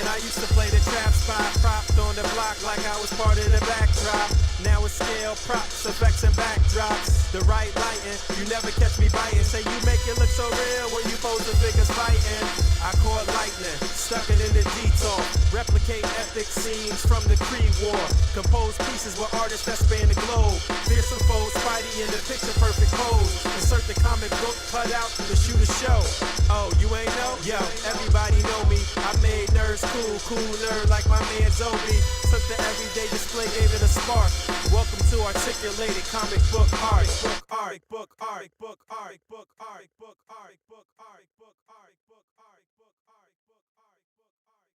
I used to play the trap spot, propped on the block like I was part of the backdrop. Now it's scale, props, effects, and backdrops. The right lighting, you never catch me biting. Say you make it look so real when you pose the figures fighting. I caught lightning, stuck it in the detour. Replicate epic scenes from the Creed War. Compose pieces with artists that span the globe. Fearsome foes, Spidey in the picture perfect pose. Insert the comic book cut out to shoot a show. Oh, you ain't know? Yo, everybody know me. I made nerds cool, cool nerd like my man Zobi. Took the everyday display, gave it a spark. Welcome to articulated comic book art. Comic book art, book art, book art, book art, book art, book art, book art, book art, book art, book art, book art.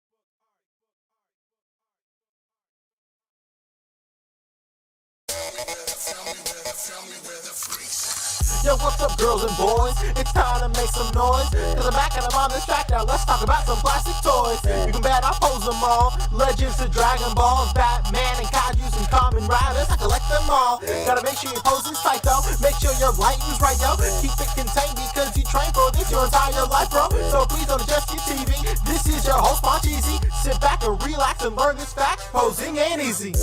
Tell me where the freaks. Yo, what's up, girls and boys? It's time to make some noise. Cause I'm back and I'm on this track now. Let's talk about some plastic toys. You can bet I pose them all. Legends to Dragon Balls, Batman and Kaijus and Kamen Riders. I collect them all. Gotta make sure your pose is tight though. Make sure your lighting's right though. Keep it contained because you train for this your entire life, bro. So please don't adjust your TV. This is your host, Moncheesy. Sit back and relax and learn this fact. Posing ain't easy.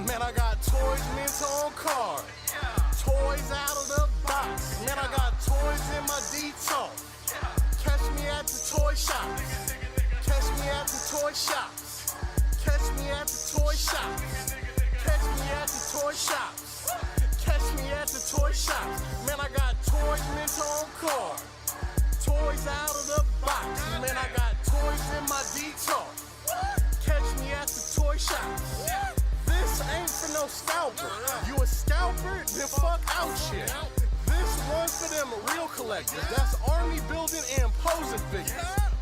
Man, I got toys mint on card. Toys out of the box. Man, I got toys in my detox. Catch me at the toy shops. Catch me at the toy shops. Catch me at the toy shops. Catch me at the toy shops. Catch me at the toy shops. Man, I got toys mint on card. Toys out of the box. Man, I got toys in my detox. Catch me at the toy shops. This ain't for no scalper. You a scalper? Then fuck out shit. This one's for them real collectors. That's army building and posing figures.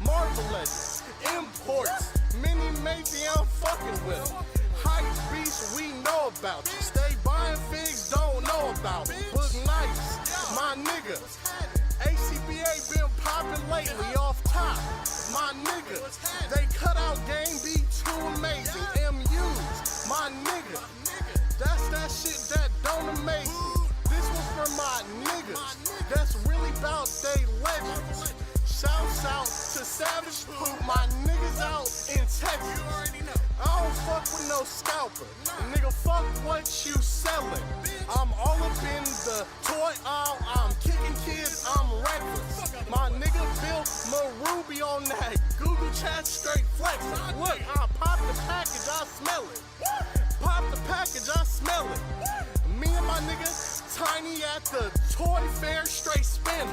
Marvel Legends, imports, mini maybe I'm fucking with them. Hype beasts, we know about you. Stay buying figs, don't know about them. Boog nice, my nigga. A.C.B.A. been popping lately off top. My nigga, they cut out game, be too amazing. MUs, my nigga, that's that shit that don't amaze me. This was for my niggas, that's really about they legends. Shouts out to Savage Poop, my niggas out in Texas. I don't fuck with no scalper, nigga, fuck what you selling. I'm all up in the toy aisle, I'm kicking kids, I'm reckless. My nigga built Maruby on that Google chat straight flexing. Look, I pop the package, I smell it. Pop the package, I smell it. Me and my nigga Tiny at the toy fair straight spinning.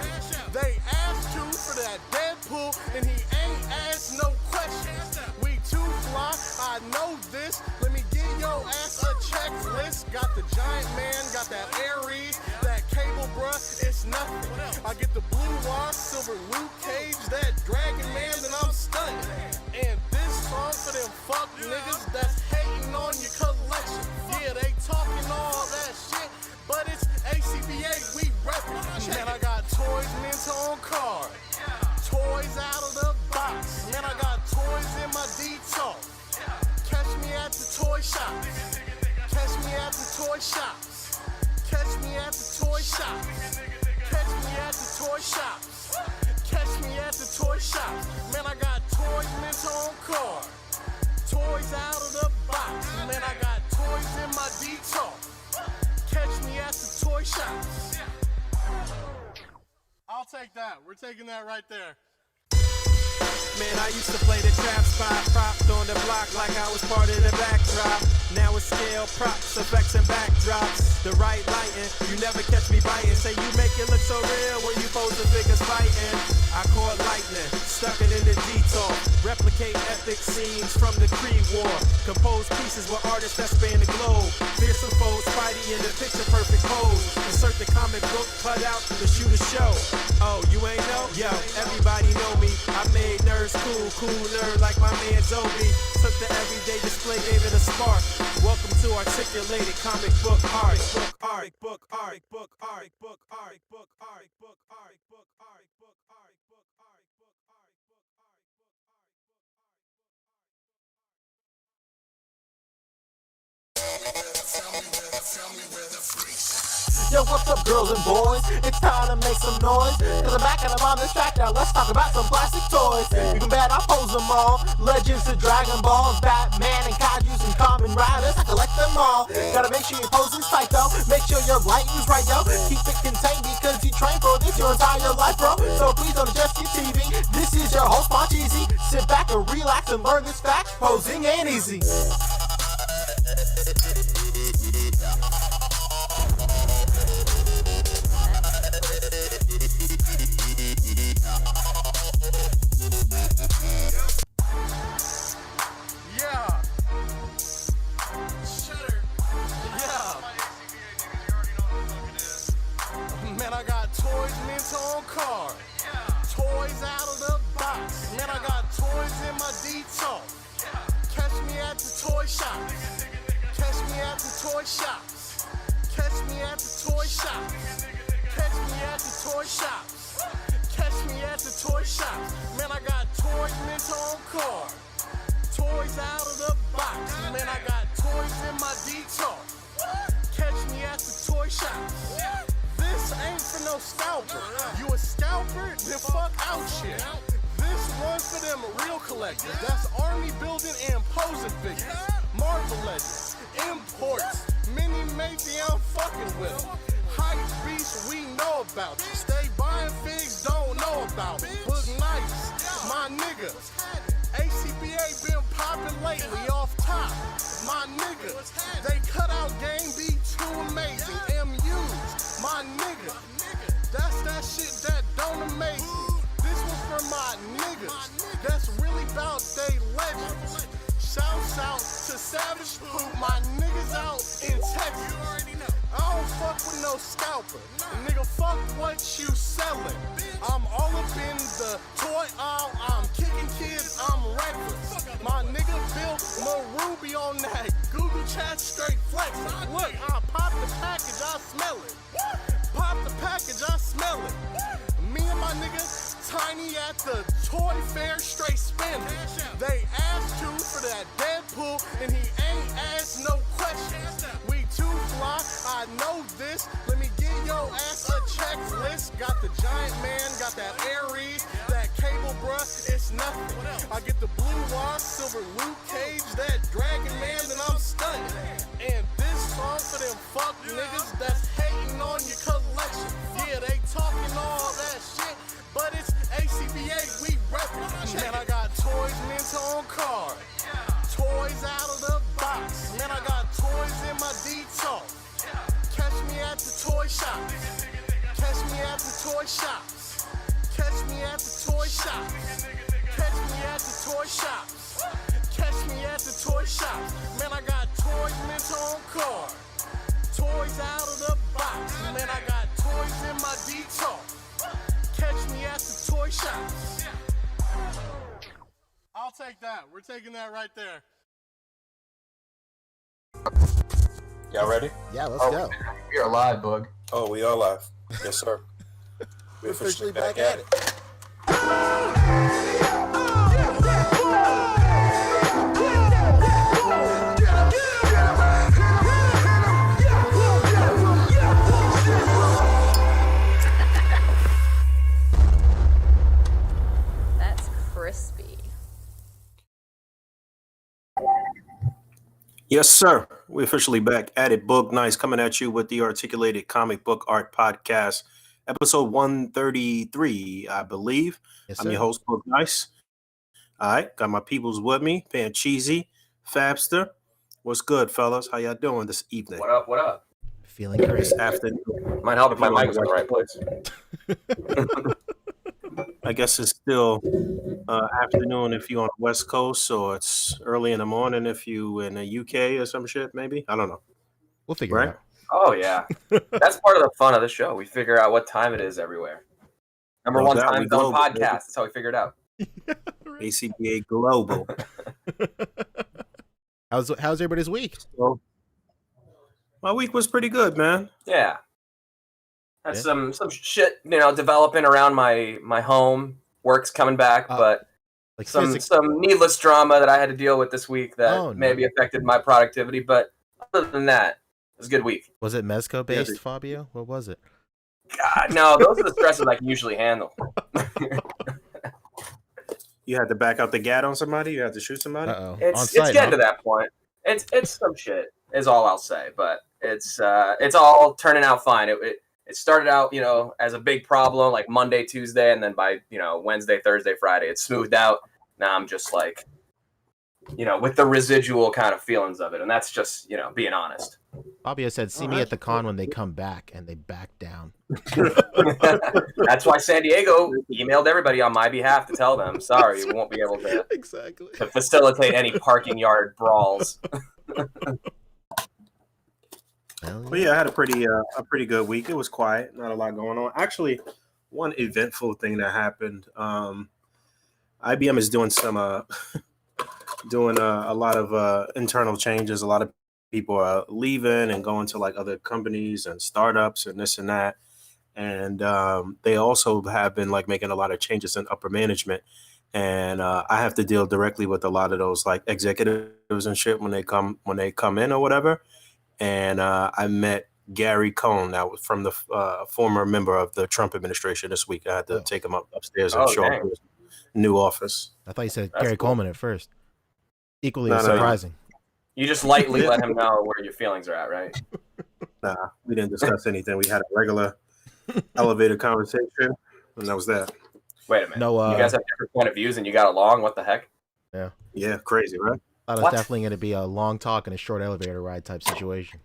They asked you for that Deadpool and he ain't asked no questions. We too fly, I know this. Let me give your ass a checklist. Got the Giant Man, got that Ares, that Cable bruh, it's nothing. I get the Blue Wire, Silver Luke Cage, that Dragon Man, then I'm stunning. And this song for them fuck niggas that's hating on your collection. Yeah, they talking all that shit, but it's A.C.B.A, we reppin'. Man, I got toys mint on card. Toys out of the box. Man, I got toys in my detox. Catch me at the toy shops. Catch me at the toy shops. Catch me at the toy shops. Catch me at the toy shops. Catch me at the toy shops. Man, I got toys mint on card. Toys out of the box. Man, I got toys in my detox. Catch me at the toy shops. I'll take that. We're taking that right there. Man, I used to play the trap spot, propped on the block like I was part of the backdrop. Now it's scale, props, effects, and backdrops. The right lighting, you never catch me biting. Say you make it look so real when you pose the figures fighting. I caught lightning, stuck it in the detour. Replicate epic scenes from the Creed War. Compose pieces with artists that span the globe. Fearsome foes, Spidey in the picture perfect pose. Insert the comic book cut out to shoot a show. Oh, you ain't know? Yo, everybody know me. I made nerds cool, cool nerd like my man Zobi. took the everyday display, gave it a spark. Welcome to articulated comic book art. Book art. Yo, what's up, girls and boys? It's time to make some noise. Cause I'm back and I'm on this track now. Let's talk about some plastic toys. You can bet I pose them all. Legends to Dragon Balls, Batman and Kaijus and Kamen Riders. I collect them all. Gotta make sure your posing's tight though. Make sure your lighting's right yo. Keep it contained because you train for this your entire life, bro. So please don't adjust your TV. This is your host, Moncheesy. Sit back and relax and learn this fact. Posing ain't easy. On card. Toys out of the box. Man, I got toys in my detail. Catch me at the toy shop. Catch me at the toy shops. Catch me at the toy shops. Catch me at the toy shops. Catch me at the toy shops. Man, I got toys mint on card. Toys out of the box. Man, I got toys in my detail. Catch me at the toy shops. This ain't for no scalper. You a scalper? Then fuck out shit. This one's for them real collectors. That's army building and posing figures. Marvel Legends, imports, mini matey I'm fucking with. Hype beasts we know about. Stay buying figs, don't know about. Boog nice, my nigga. A.C.B.A been popping lately off top. My nigga, they cut out game be too amazing. MUs, my nigga, that's that shit that don't amaze me. This was for my niggas, that's really about they legends. Shouts out to Savage Poop, my niggas out in Texas. I don't fuck with no scalper, nigga, fuck what you selling. I'm all up in the toy aisle, I'm kicking kids, I'm reckless. My nigga Bill Maruby on that Google chat straight flexing. Look, I pop the package, I smell it. Pop the package, I smell it. Me and my nigga Tiny at the toy fair straight spending. They asked to for that Deadpool and he ain't asked no questions. We too fly, I know this. Let me give your ass a checklist. Got the Giant Man, got that Ares, that Cable bruh, it's nothing. I get the Blue Wire, Silver Luke Cage, that Dragon Man, then I'm stunning. And this song for them fuck niggas that's hating on your collection. Yeah, they talking all that shit, but it's A.C.B.A, we reppin'. Man, I got toys mint on card. Toys out of the box. Man, I got toys in my detail. Catch me at the toy shops. Catch me at the toy shops. Catch me at the toy shops. Catch me at the toy shops. Catch me at the toy shops. Man, I got toys mint on card. Toys out of the box. Man, I got toys in my detail. Catch me at the toy shops. I'll take that. We're taking that right there. Y'all ready? Yeah, let's go. We are live, Boog. Oh, we are live. Yes, sir. We're officially back at it. That's crispy. Yes, sir. We're officially back at it. Boog Nice coming at you with the Articulated Comic Book Art Podcast, episode 133, I believe. Yes, I'm your host, Boog Nice. All right, got my peoples with me, Pan Cheesy, Fabster. What's good, fellas? How y'all doing this evening? What up? What up? Feeling great. This afternoon. Might help if my mic was in the right place. I guess it's still afternoon if you're on the West Coast, or it's early in the morning if you in the UK or some shit, maybe. I don't know. We'll figure it out. Oh, yeah. That's part of the fun of the show. We figure out what time it is everywhere. Number one that time we zone global, podcast. baby. That's how we figured it out. A.C.B.A. Global. How's everybody's week? So, my week was pretty good, man. Yeah. Had Yeah. some shit, developing around my home. Work's coming back, but Like some needless drama that I had to deal with this week that maybe affected my productivity. But other than that, it was a good week. Was it Mezco based, Fabio? What was it? God, no, those are the stresses I can usually handle. You had to back out the gat on somebody? You had to shoot somebody? Uh-oh. It's getting to that point. It's some shit, is all I'll say. But it's all turning out fine. It started out, as a big problem like Monday, Tuesday, and then by, Wednesday, Thursday, Friday, it's smoothed out. Now I'm just like, with the residual kind of feelings of it. And that's just, being honest. Fabio said, see me at the con when they come back, and they back down. That's why San Diego emailed everybody on my behalf to tell them, sorry, we won't be able to, to facilitate any parking yard brawls. Well, yeah, I had a pretty good week. It was quiet, not a lot going on. Actually, one eventful thing that happened. IBM is doing some doing a lot of internal changes. A lot of people are leaving and going to like other companies and startups and this and that. And they also have been like making a lot of changes in upper management. And I have to deal directly with a lot of those like executives and shit when they come in or whatever. And I met Gary Cohn, that was from the former member of the Trump administration this week. I had to take him upstairs and show him his new office. I thought you said Gary Coleman at first. Equally surprising. You just lightly let him know where your feelings are at, right? Nah, we didn't discuss anything. We had a regular elevator conversation, and that was that. Wait a minute. No, you guys have different point of views and you got along? What the heck? Yeah. Yeah, crazy, right? Thought it was definitely going to be a long talk and a short elevator ride type situation.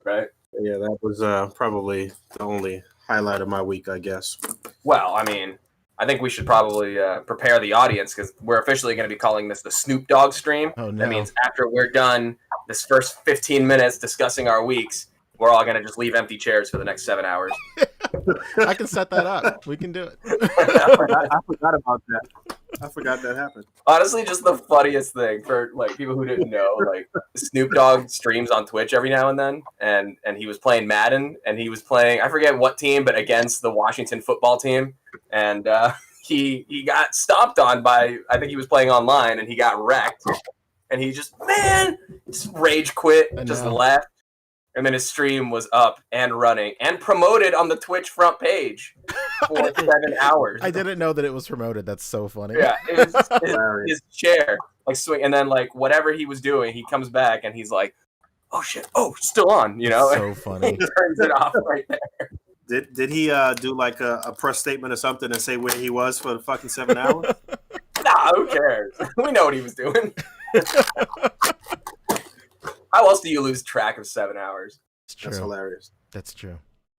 Right? Yeah, that was probably the only highlight of my week, I guess. Well, I mean, I think we should probably prepare the audience because we're officially going to be calling this the Snoop Dogg stream. Oh, no. That means after we're done this first 15 minutes discussing our weeks, we're all going to just leave empty chairs for the next 7 hours. I can set that up. We can do it. I forgot about that. I forgot that happened. Honestly, just the funniest thing for like people who didn't know, like Snoop Dogg streams on Twitch every now and then, and he was playing Madden, and he was playing, I forget what team, but against the Washington football team, and he got stomped on by, I think he was playing online, and he got wrecked, and he just rage quit, just left. And then his stream was up and running and promoted on the Twitch front page for 7 hours. I didn't know that it was promoted. That's so funny. Yeah, it was his chair like swing, and then like whatever he was doing, he comes back and he's like, "Oh shit! Oh, still on!" So funny. He turns it off right there. Did he do like a press statement or something and say where he was for the fucking 7 hours? Nah, who cares? We know what he was doing. How else do you lose track of 7 hours? It's true. That's hilarious. That's true.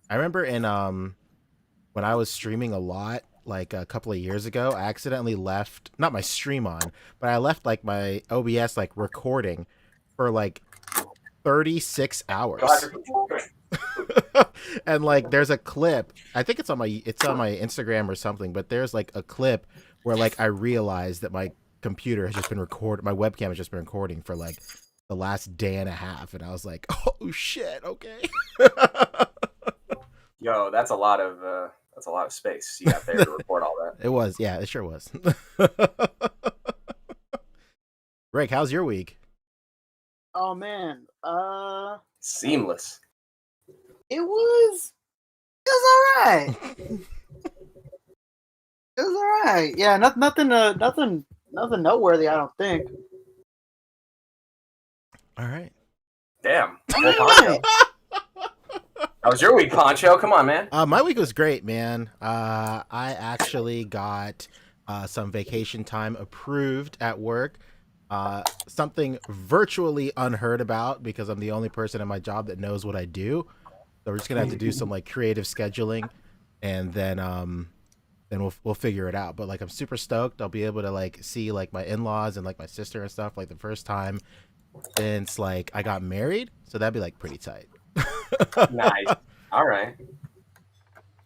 I remember in when I was streaming a lot, like a couple of years ago, I accidentally left not my stream on, but I left like my OBS like recording for like 36 hours. And like there's a clip, I think it's on my Instagram or something, but there's like a clip where like I realized that my computer has just been recording, my webcam has just been recording for like the last day and a half, and I was like, oh shit, okay. Yo, that's a lot of space you got there to record all that. It was, yeah, it sure was. Rick, how's your week? Oh man, Seamless. it was all right. It was all right. Yeah, nothing noteworthy, I don't think. All right. Damn. Well, Poncho. How was your week, Poncho? Come on, man. My week was great, man. I actually got some vacation time approved at work. Something virtually unheard about because I'm the only person at my job that knows what I do. So we're just gonna have to do some like creative scheduling, and then we'll figure it out. But like I'm super stoked. I'll be able to like see like my in-laws and like my sister and stuff like the first time since like I got married. So that'd be like pretty tight. Nice. All right.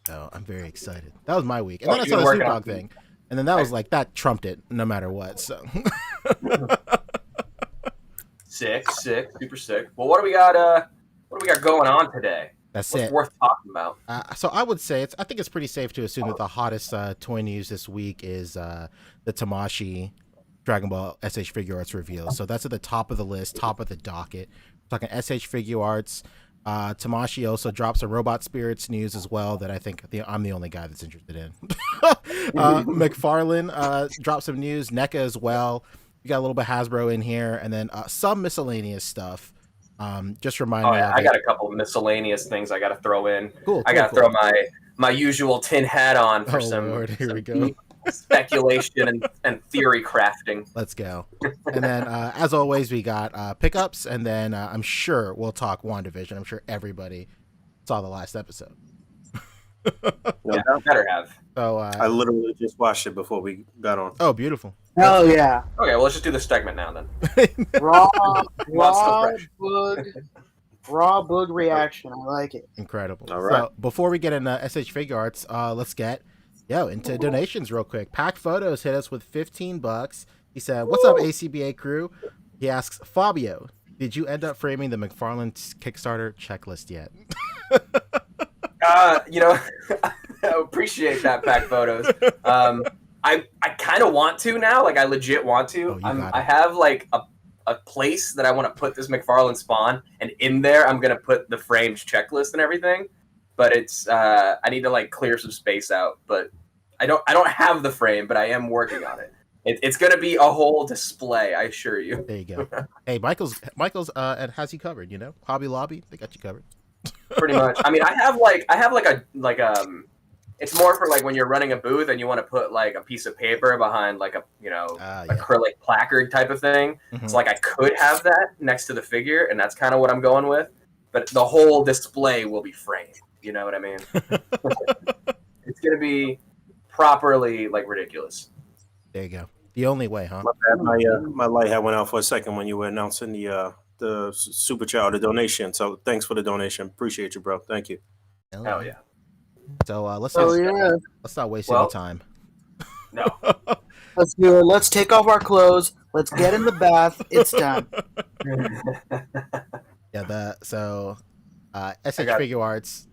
Oh, I'm very excited. That was my week. And then I saw the Snoop Dogg thing. And then that was like, that trumped it no matter what. So sick, super sick. Well, what do we got? What do we got going on today? that's What's it. worth talking about? So I would say I think it's pretty safe to assume that the hottest toy news this week is the Tamashii Dragon Ball SH Figure Arts reveal. So that's at the top of the list, top of the docket. We're talking SH Figure Arts. Tamashii also dropped some Robot Spirits news as well that I think I'm the only guy that's interested in. McFarlane dropped some news, NECA as well. You got a little bit Hasbro in here, and then some miscellaneous stuff. Just remind me. I got a couple of miscellaneous things I got to throw in. Cool. I got to throw my usual tin hat on for some, Lord, here some we go. speculation and theory crafting. Let's go. And then, as always, we got pickups, and then I'm sure we'll talk WandaVision. I'm sure everybody saw the last episode. Yeah, better have. So I literally just watched it before we got on. oh, beautiful. Hell yeah. Okay, well, let's just do the segment now then. Raw fresh. Boog reaction. I like it. Incredible. All right. So before we get into SH Figure Arts, let's get into donations real quick. Pack Photos hit us with $15. He said, "What's up, A.C.B.A. crew?" He asks, "Fabio, did you end up framing the McFarlane Kickstarter checklist yet?" I appreciate that, Pack Photos. I kind of want to now. Like, I legit want to. I have like a place that I want to put this McFarlane Spawn, and in there I'm gonna put the frames checklist and everything. But it's I need to like clear some space out. But I don't have the frame, but I am working on it. It's gonna be a whole display, I assure you. There you go. Hey, Michael's and has you covered. You know, Hobby Lobby, they got you covered. Pretty much. I mean, I have like it's more for like when you're running a booth and you want to put like a piece of paper behind like a acrylic placard type of thing. Mm-hmm. So like I could have that next to the figure, and that's kind of what I'm going with. But the whole display will be framed. You know what I mean? It's gonna be properly like ridiculous. There you go. The only way, huh? My light had went out for a second when you were announcing the super chat, the donation. So thanks for the donation. Appreciate you, bro. Thank you. Hell yeah. So let's not waste any time. No. Let's do it. Let's take off our clothes. Let's get in the bath. It's time. Yeah. SH Figure Arts,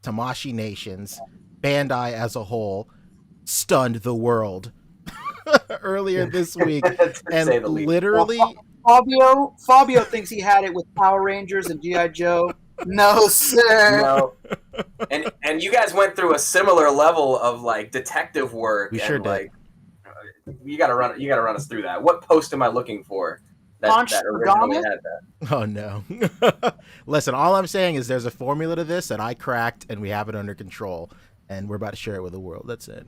Tamashii Nations, Bandai as a whole stunned the world earlier this week, and literally. Fabio thinks he had it with Power Rangers and G.I. Joe. No, sir. No. And you guys went through a similar level of like detective work. We sure did. Like, you gotta run us through that. What post am I looking for that originally had that? Oh no. Listen, all I'm saying is there's a formula to this that I cracked, and we have it under control, and we're about to share it with the world. That's it.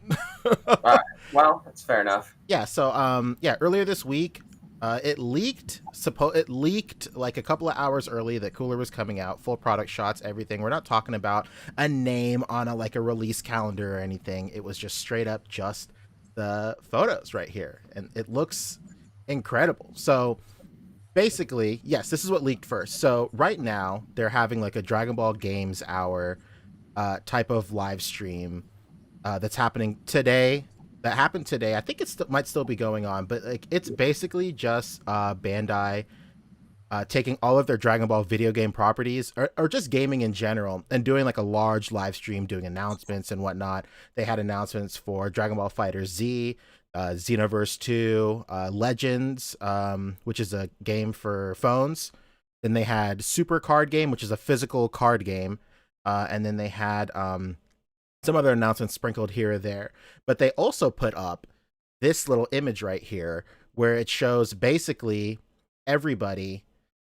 All right. Well, that's fair enough. Yeah. So earlier this week, it leaked like a couple of hours early that Cooler was coming out, full product shots, everything. We're not talking about a name on a release calendar or anything. It was just straight up just the photos right here, and it looks incredible. So basically, yes, this is what leaked first. So right now they're having like a Dragon Ball Games Hour type of live stream that's happening today. That happened today. I think it might still be going on, but like it's basically just Bandai taking all of their Dragon Ball video game properties or just gaming in general and doing like a large live stream, doing announcements and whatnot. They had announcements for Dragon Ball Fighter Z, Xenoverse 2, Legends, which is a game for phones. Then they had Super Card Game, which is a physical card game. And then they had some other announcements sprinkled here or there. But they also put up this little image right here where it shows basically everybody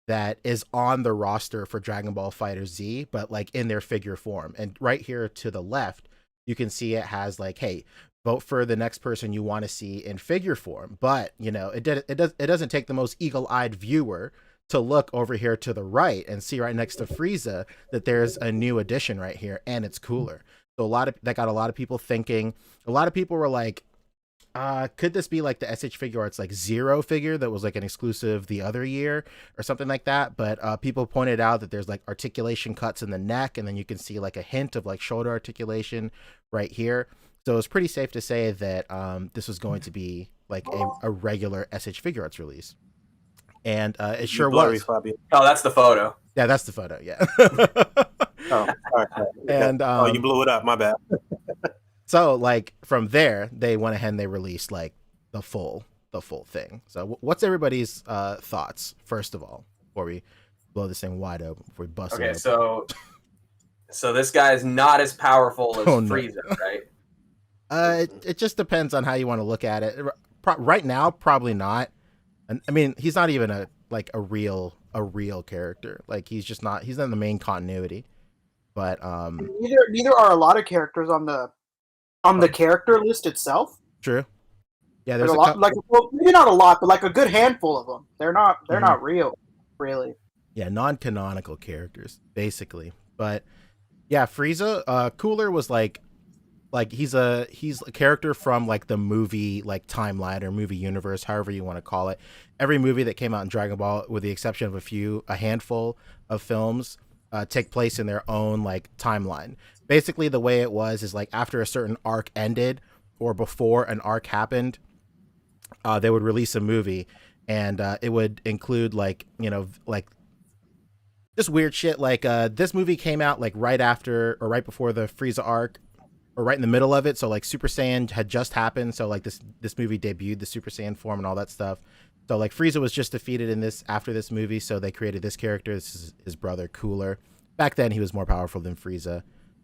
that is on the roster for Dragon Ball Fighter Z, but like in their figure form. And right here to the left, you can see it has like, hey, vote for the next person you want to see in figure form. But, you know, it doesn't take the most eagle-eyed viewer to look over here to the right and see right next to Frieza that there's a new addition right here, and it's Cooler. So that got a lot of people thinking. A lot of people were like, could this be like the SH Figure Arts like Zero figure that was like an exclusive the other year or something like that? But people pointed out that there's like articulation cuts in the neck, and then you can see like a hint of like shoulder articulation right here. So it's pretty safe to say that this was going to be like a regular SH Figure Arts release. And it sure blurry, was. Fabio. Oh, that's the photo. Yeah, that's the photo. Yeah. Oh, all right. And you blew it up. My bad. So like from there, they went ahead and they released like the full thing. So what's everybody's thoughts first of all before we blow this thing wide open, before we bust it Okay, so this guy is not as powerful as Oh, no. Frieza, right? It just depends on how you want to look at it. Right now, probably not. And I mean, he's not even a real character. Like he's not in the main continuity. But neither are a lot of characters on the character list itself. True. Yeah, there's a lot, maybe not a lot, but like a good handful of them. They're not real, really. Yeah, non-canonical characters, basically. But yeah, Frieza, Cooler was like he's a character from like the movie like timeline or movie universe, however you want to call it. Every movie that came out in Dragon Ball, with the exception of a handful of films, take place in their own like timeline. Basically, the way it was is like after a certain arc ended or before an arc happened, they would release a movie, and it would include like like just weird shit. Like this movie came out like right after or right before the Frieza arc, or right in the middle of it. So like Super Saiyan had just happened. So like this movie debuted the Super Saiyan form and all that stuff. So like Frieza was just defeated after this movie. So they created this character. This is his brother Cooler. Back then he was more powerful than Frieza.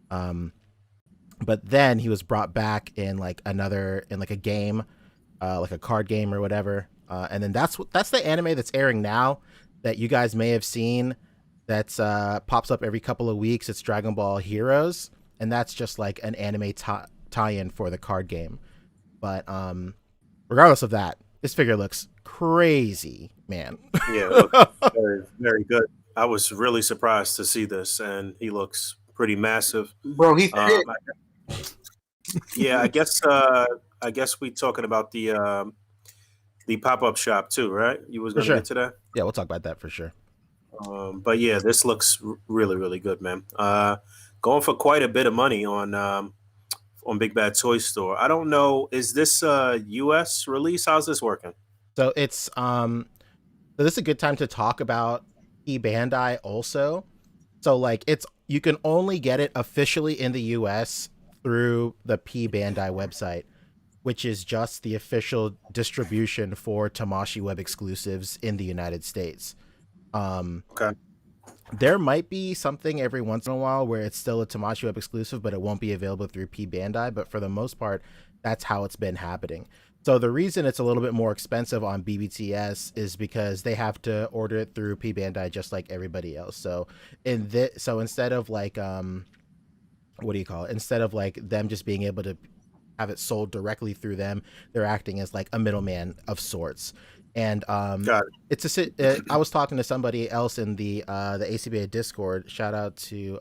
But then he was brought back in like a game, like a card game or whatever. And then that's the anime that's airing now that you guys may have seen. That's pops up every couple of weeks. It's Dragon Ball Heroes. And that's just like an anime tie-in for the card game. But regardless of that, this figure looks crazy, man. Yeah, it looks very, very good. I was really surprised to see this, and he looks pretty massive. Bro, he yeah, I guess we talking about the pop-up shop too, right? You was going to get to that? Yeah, we'll talk about that for sure. But yeah, this looks really, really good, man. Going for quite a bit of money on Big Bad Toy Store. I don't know, is this a US release? How's this working? So it's so this is a good time to talk about Bandai also. So like you can only get it officially in the US through the Bandai website, which is just the official distribution for Tamashii Web exclusives in the United States. Okay. There might be something every once in a while where it's still a Tamashii Web exclusive, but it won't be available through Bandai. But for the most part, that's how it's been happening. So the reason it's a little bit more expensive on BBTS is because they have to order it through Bandai just like everybody else. So instead of like what do you call it? Instead of like them just being able to have it sold directly through them, they're acting as like a middleman of sorts. And I was talking to somebody else in the A.C.B.A. Discord. Shout out to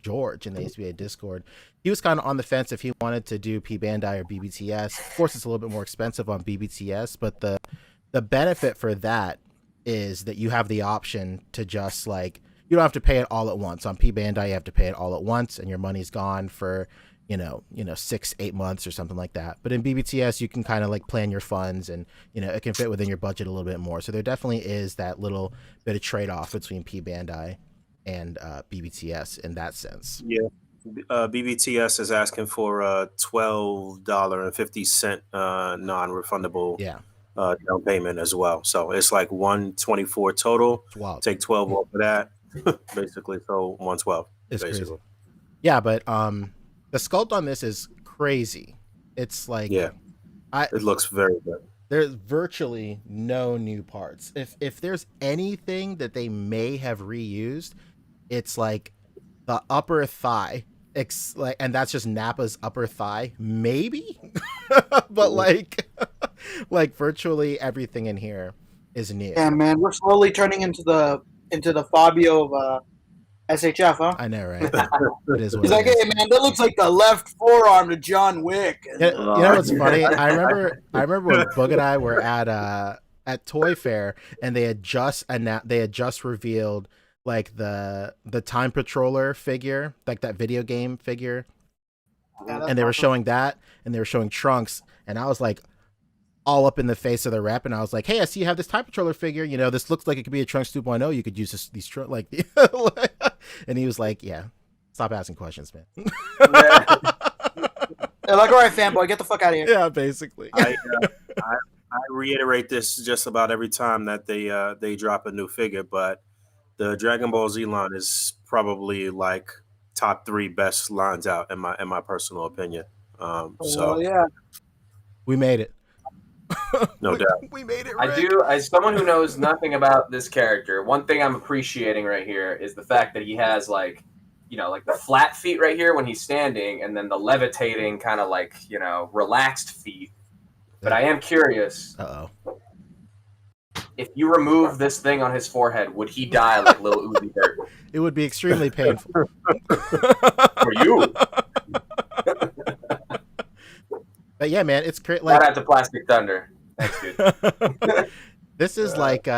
George in the A.C.B.A. Discord. He was kind of on the fence if he wanted to do Bandai or BBTS. Of course, it's a little bit more expensive on BBTS, but the benefit for that is that you have the option to just like, you don't have to pay it all at once. On Bandai, you have to pay it all at once, and your money's gone for 6-8 months or something like that. But in BBTS, you can kind of like plan your funds, and it can fit within your budget a little bit more. So there definitely is that little bit of trade-off between Bandai and BBTS in that sense. Yeah, BBTS is asking for $12.50 non-refundable down payment as well. So it's like $124 total. Wow. Take 12 off of that, basically. So $112. It's basically crazy. Yeah, but the sculpt on this is crazy. It's like it looks very good. There's virtually no new parts. If there's anything that they may have reused, it's like the upper thigh. And that's just Nappa's upper thigh, maybe. But like virtually everything in here is new. Yeah, man, we're slowly turning into the Fabio of SHF, huh? I know, right? It is what He's like, hey, man, that looks like the left forearm to John Wick. You know what's funny? I remember when Boog and I were at Toy Fair, and they had just revealed like the Time Patroller figure, like that video game figure. Yeah, and they were awesome. showing that, and they were showing Trunks, and I was like all up in the face of the rep, and I was like, hey, I see you have this Time Patroller figure, you know, this looks like it could be a Trunks 2.0, you could use these like and he was like, yeah, stop asking questions, man. Yeah. They're like, all right, fanboy, get the fuck out of here. Yeah, basically. I reiterate this just about every time that they drop a new figure, but the Dragon Ball Z line is probably like top 3 best lines out in my personal opinion. So yeah. We made it. no doubt. We made it, I Rick. do, as someone who knows nothing about this character, one thing I'm appreciating right here is the fact that he has like, you know, like the flat feet right here when he's standing, and then the levitating kind of like, you know, relaxed feet. But I am curious, if you remove this thing on his forehead, would he die like Lil Uzi Vert? It would be extremely painful. For you. But yeah, man, it's great. Shout Like, out to Plastic Thunder. Thanks, dude. this is like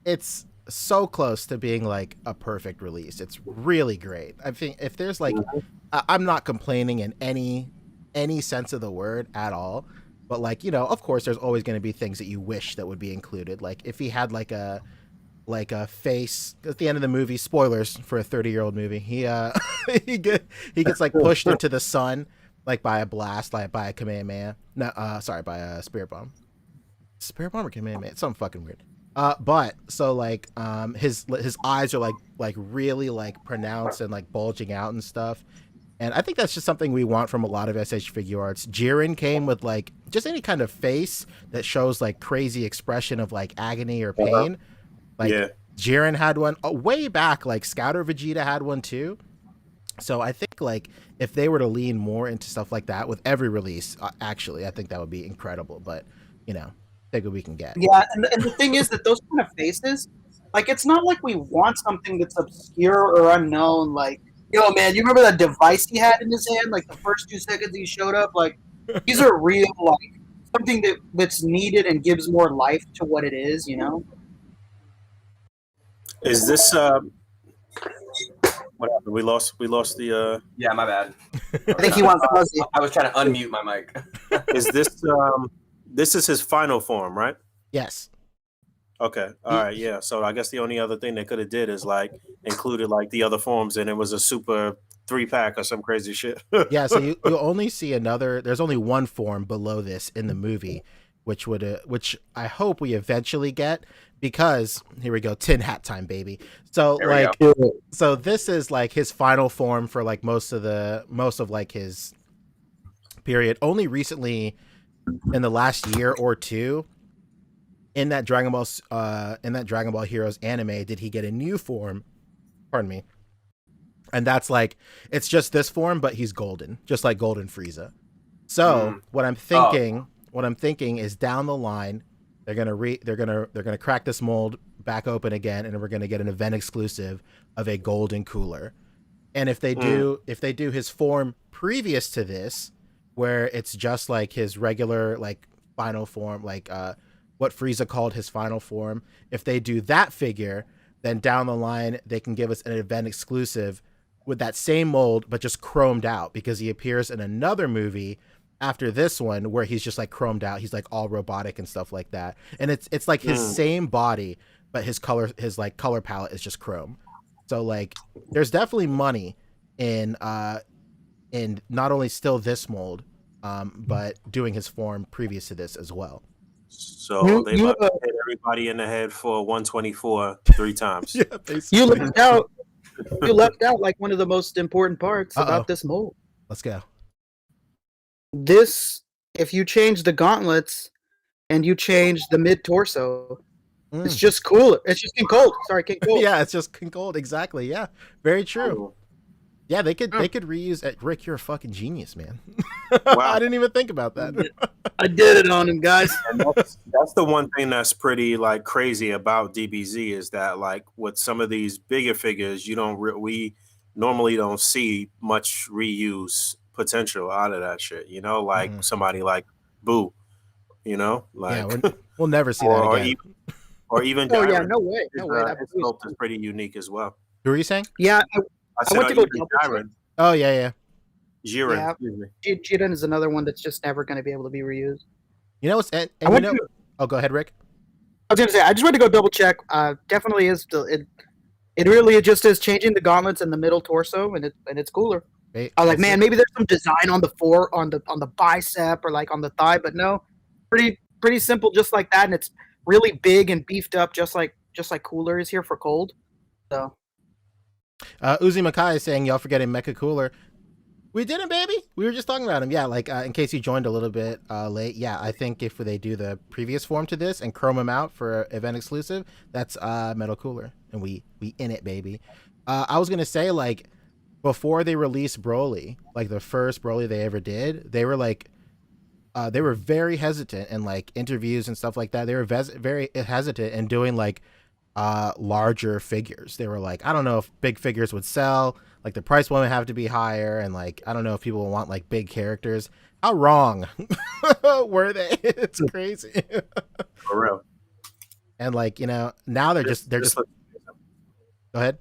it's so close to being like a perfect release. It's really great. I think if there's like I'm not complaining in any sense of the word at all, but like, you know, of course there's always going to be things that you wish that would be included. Like if he had like a face at the end of the movie, spoilers for a 30-year-old movie, he he gets like pushed into the sun like by a blast, like by a Kamehameha. No, sorry, by a Spirit Bomb. Spirit Bomb or Kamehameha? It's something fucking weird. But so like his eyes are like really like pronounced and like bulging out and stuff. And I think that's just something we want from a lot of SH figure arts. Jiren came with like just any kind of face that shows like crazy expression of like agony or pain. Like Jiren had one way back, like Scouter Vegeta had one too. So I think like if they were to lean more into stuff like that with every release, actually, I think that would be incredible. But, you know, take what we can get. Yeah, and the thing is that those kind of faces, like, it's not like we want something that's obscure or unknown. Like, yo, man, you remember that device he had in his hand? Like, the first 2 seconds he showed up? Like, these are real, like, something that's needed and gives more life to what it is, you know? Is this what happened? We lost the Yeah, my bad. I think he wants fuzzy. I was trying to unmute my mic. is this is his final form, right? Yes. Okay. All right. Yeah. So I guess the only other thing they could have did is like included like the other forms, and it was a super 3-pack or some crazy shit. Yeah. So you'll only see there's only one form below this in the movie, which which I hope we eventually get, because here we go, tin hat time, baby. So so this is like his final form for like most of like his period. Only recently in the last year or two in that Dragon Ball Heroes anime did he get a new form. Pardon me. And that's like, it's just this form, but he's golden, just like Golden Frieza. So what I'm thinking is down the line, they're gonna crack this mold back open again, and we're gonna get an event exclusive of a golden cooler. And if they do his form previous to this, where it's just like his regular like final form, like what Frieza called his final form, if they do that figure, then down the line they can give us an event exclusive with that same mold but just chromed out, because he appears in another movie after this one where he's just like chromed out, he's like all robotic and stuff like that, and it's like his same body but his color palette is just chrome. So like there's definitely money in not only still this mold but doing his form previous to this as well. So they hit everybody in the head for 124 3 times. Yeah, basically. You left out like one of the most important parts about this mold. Let's go. If you change the gauntlets and you change the mid torso, it's just cooler. It's just King Cold. Sorry, King Cold. Yeah, it's just King Cold. Exactly. Yeah, very true. Yeah, they could reuse it. Rick, you're a fucking genius, man. Wow. I didn't even think about that. I did it on him, guys. And that's the one thing that's pretty like crazy about DBZ is that like with some of these bigger figures, we normally don't see much reuse potential out of that shit. You know, like somebody like Boo. You know, like we'll never see that again. Or even oh yeah, no way. His sculpt is pretty unique as well. Who are you saying? Yeah, I went to go Jiren. Oh yeah. Jiren. Yeah. Excuse me. Jiren is another one that's just never going to be able to be reused. You know what's and I you went know. to- Oh, go ahead, Rick. I was going to say, I just went to go double check. Definitely is still it really just is changing the gauntlets in the middle torso, and it's cooler. Wait, I was like, that's man, it. maybe there's some design on the bicep or like on the thigh, but no, pretty simple, just like that, and it's really big and beefed up, just like Cooler is here for cold. So Uzi Makai is saying y'all forgetting Mecha Cooler. We didn't, baby. We were just talking about him. Yeah, like in case you joined a little bit late. Yeah, I think if they do the previous form to this and chrome him out for event exclusive, that's Metal Cooler, and we in it, baby. I was gonna say, like, before they released Broly, like the first Broly they ever did, they were like, they were very hesitant in like interviews and stuff like that. They were very hesitant in doing like larger figures. They were like, I don't know if big figures would sell, like the price won't have to be higher, and like I don't know if people will want like big characters. How wrong were they? It's crazy. For real. And like, you know, now they're just go ahead.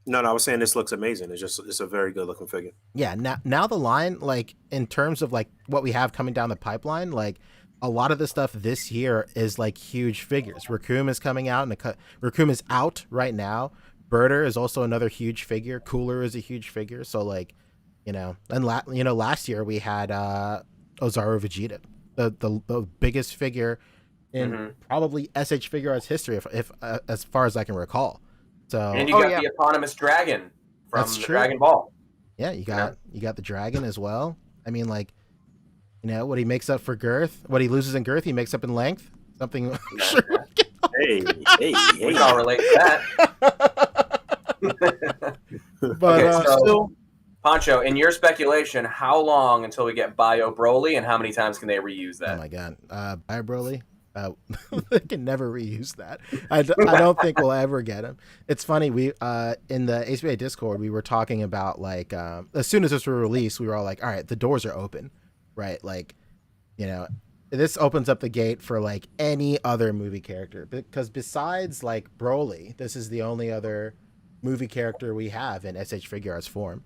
No, I was saying this looks amazing. It's a very good looking figure. Yeah, now the line, like in terms of like what we have coming down the pipeline, like a lot of the stuff this year is like huge figures. Raccoon is coming out, and Raccoon is out right now. Birder is also another huge figure. Cooler is a huge figure. So like, you know, and last year we had Ozaru Vegeta, the biggest figure in probably SH Figure Arts history, if as far as I can recall. So and you got the eponymous dragon from the Dragon Ball. Yeah, you got the dragon as well. I mean, like, you know, what he makes up for girth, what he loses in girth, he makes up in length. Something. Hey, we can all relate to that. But okay, so Poncho, in your speculation, how long until we get Bio Broly, and how many times can they reuse that? Oh my god, Bio Broly. They can never reuse that. I don't think we'll ever get him. It's funny, we in the A.C.B.A. Discord, we were talking about like as soon as this were released, we were all like, all right, the doors are open, right? Like, you know, this opens up the gate for like any other movie character, because besides like Broly, this is the only other movie character we have in SH Figure Arts form.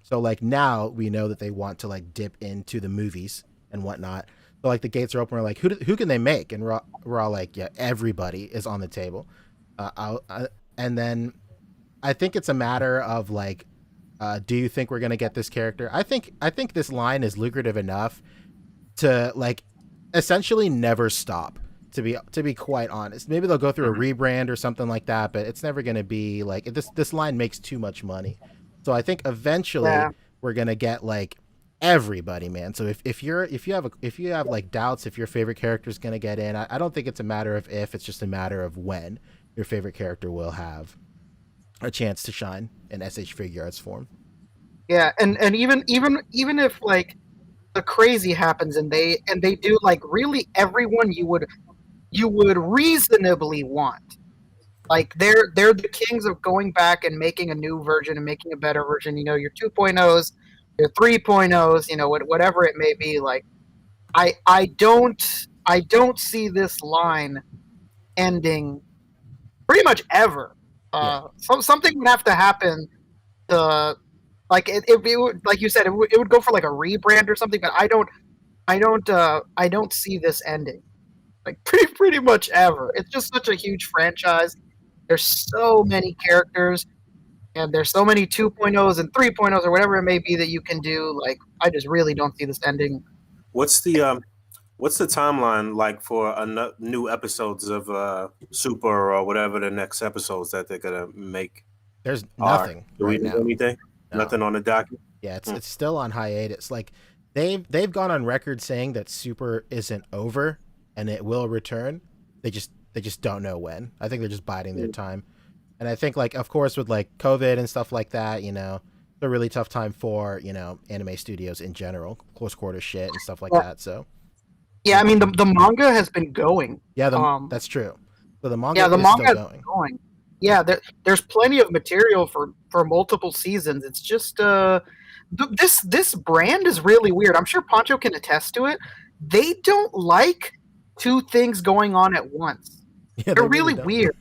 So like now we know that they want to like dip into the movies and whatnot. So like the gates are open. We're like, who can they make? And we're all like, yeah, everybody is on the table. And then I think it's a matter of like, do you think we're gonna get this character? I think this line is lucrative enough to like essentially never stop. To be quite honest, maybe they'll go through a rebrand or something like that, but it's never gonna be like this line makes too much money. So I think eventually we're gonna get like everybody, man. So if you have like doubts if your favorite character is gonna get in, I don't think it's a matter of if, it's just a matter of when your favorite character will have a chance to shine in SH Figure Arts form. Yeah, and even if like the crazy happens and they do like really everyone you would reasonably want. Like they're the kings of going back and making a new version and making a better version. You know, your 2.0s, your 3.0s, you know, whatever it may be. Like, I don't see this line ending pretty much ever. Something would have to happen to, like it would, like you said, it would go for like a rebrand or something. But I don't see this ending like pretty much ever. It's just such a huge franchise. There's so many characters, and there's so many 2.0s and 3.0s or whatever it may be that you can do. Like, I just really don't see this ending. What's the timeline like for new episodes of Super or whatever the next episodes that they're gonna make? There's nothing. Do we know anything? No. Nothing on the docket. Yeah, it's still on hiatus. Like they've gone on record saying that Super isn't over and it will return. They just don't know when. I think they're just biding their time. And I think, like, of course, with like COVID and stuff like that, you know, it's a really tough time for, you know, anime studios in general, close quarter shit and stuff like that. So yeah, I mean the manga has been going. Yeah, that's true. So the manga is still going. Yeah, there's plenty of material for multiple seasons. It's just this brand is really weird. I'm sure Poncho can attest to it. They don't like two things going on at once. Yeah, They're really don't. weird.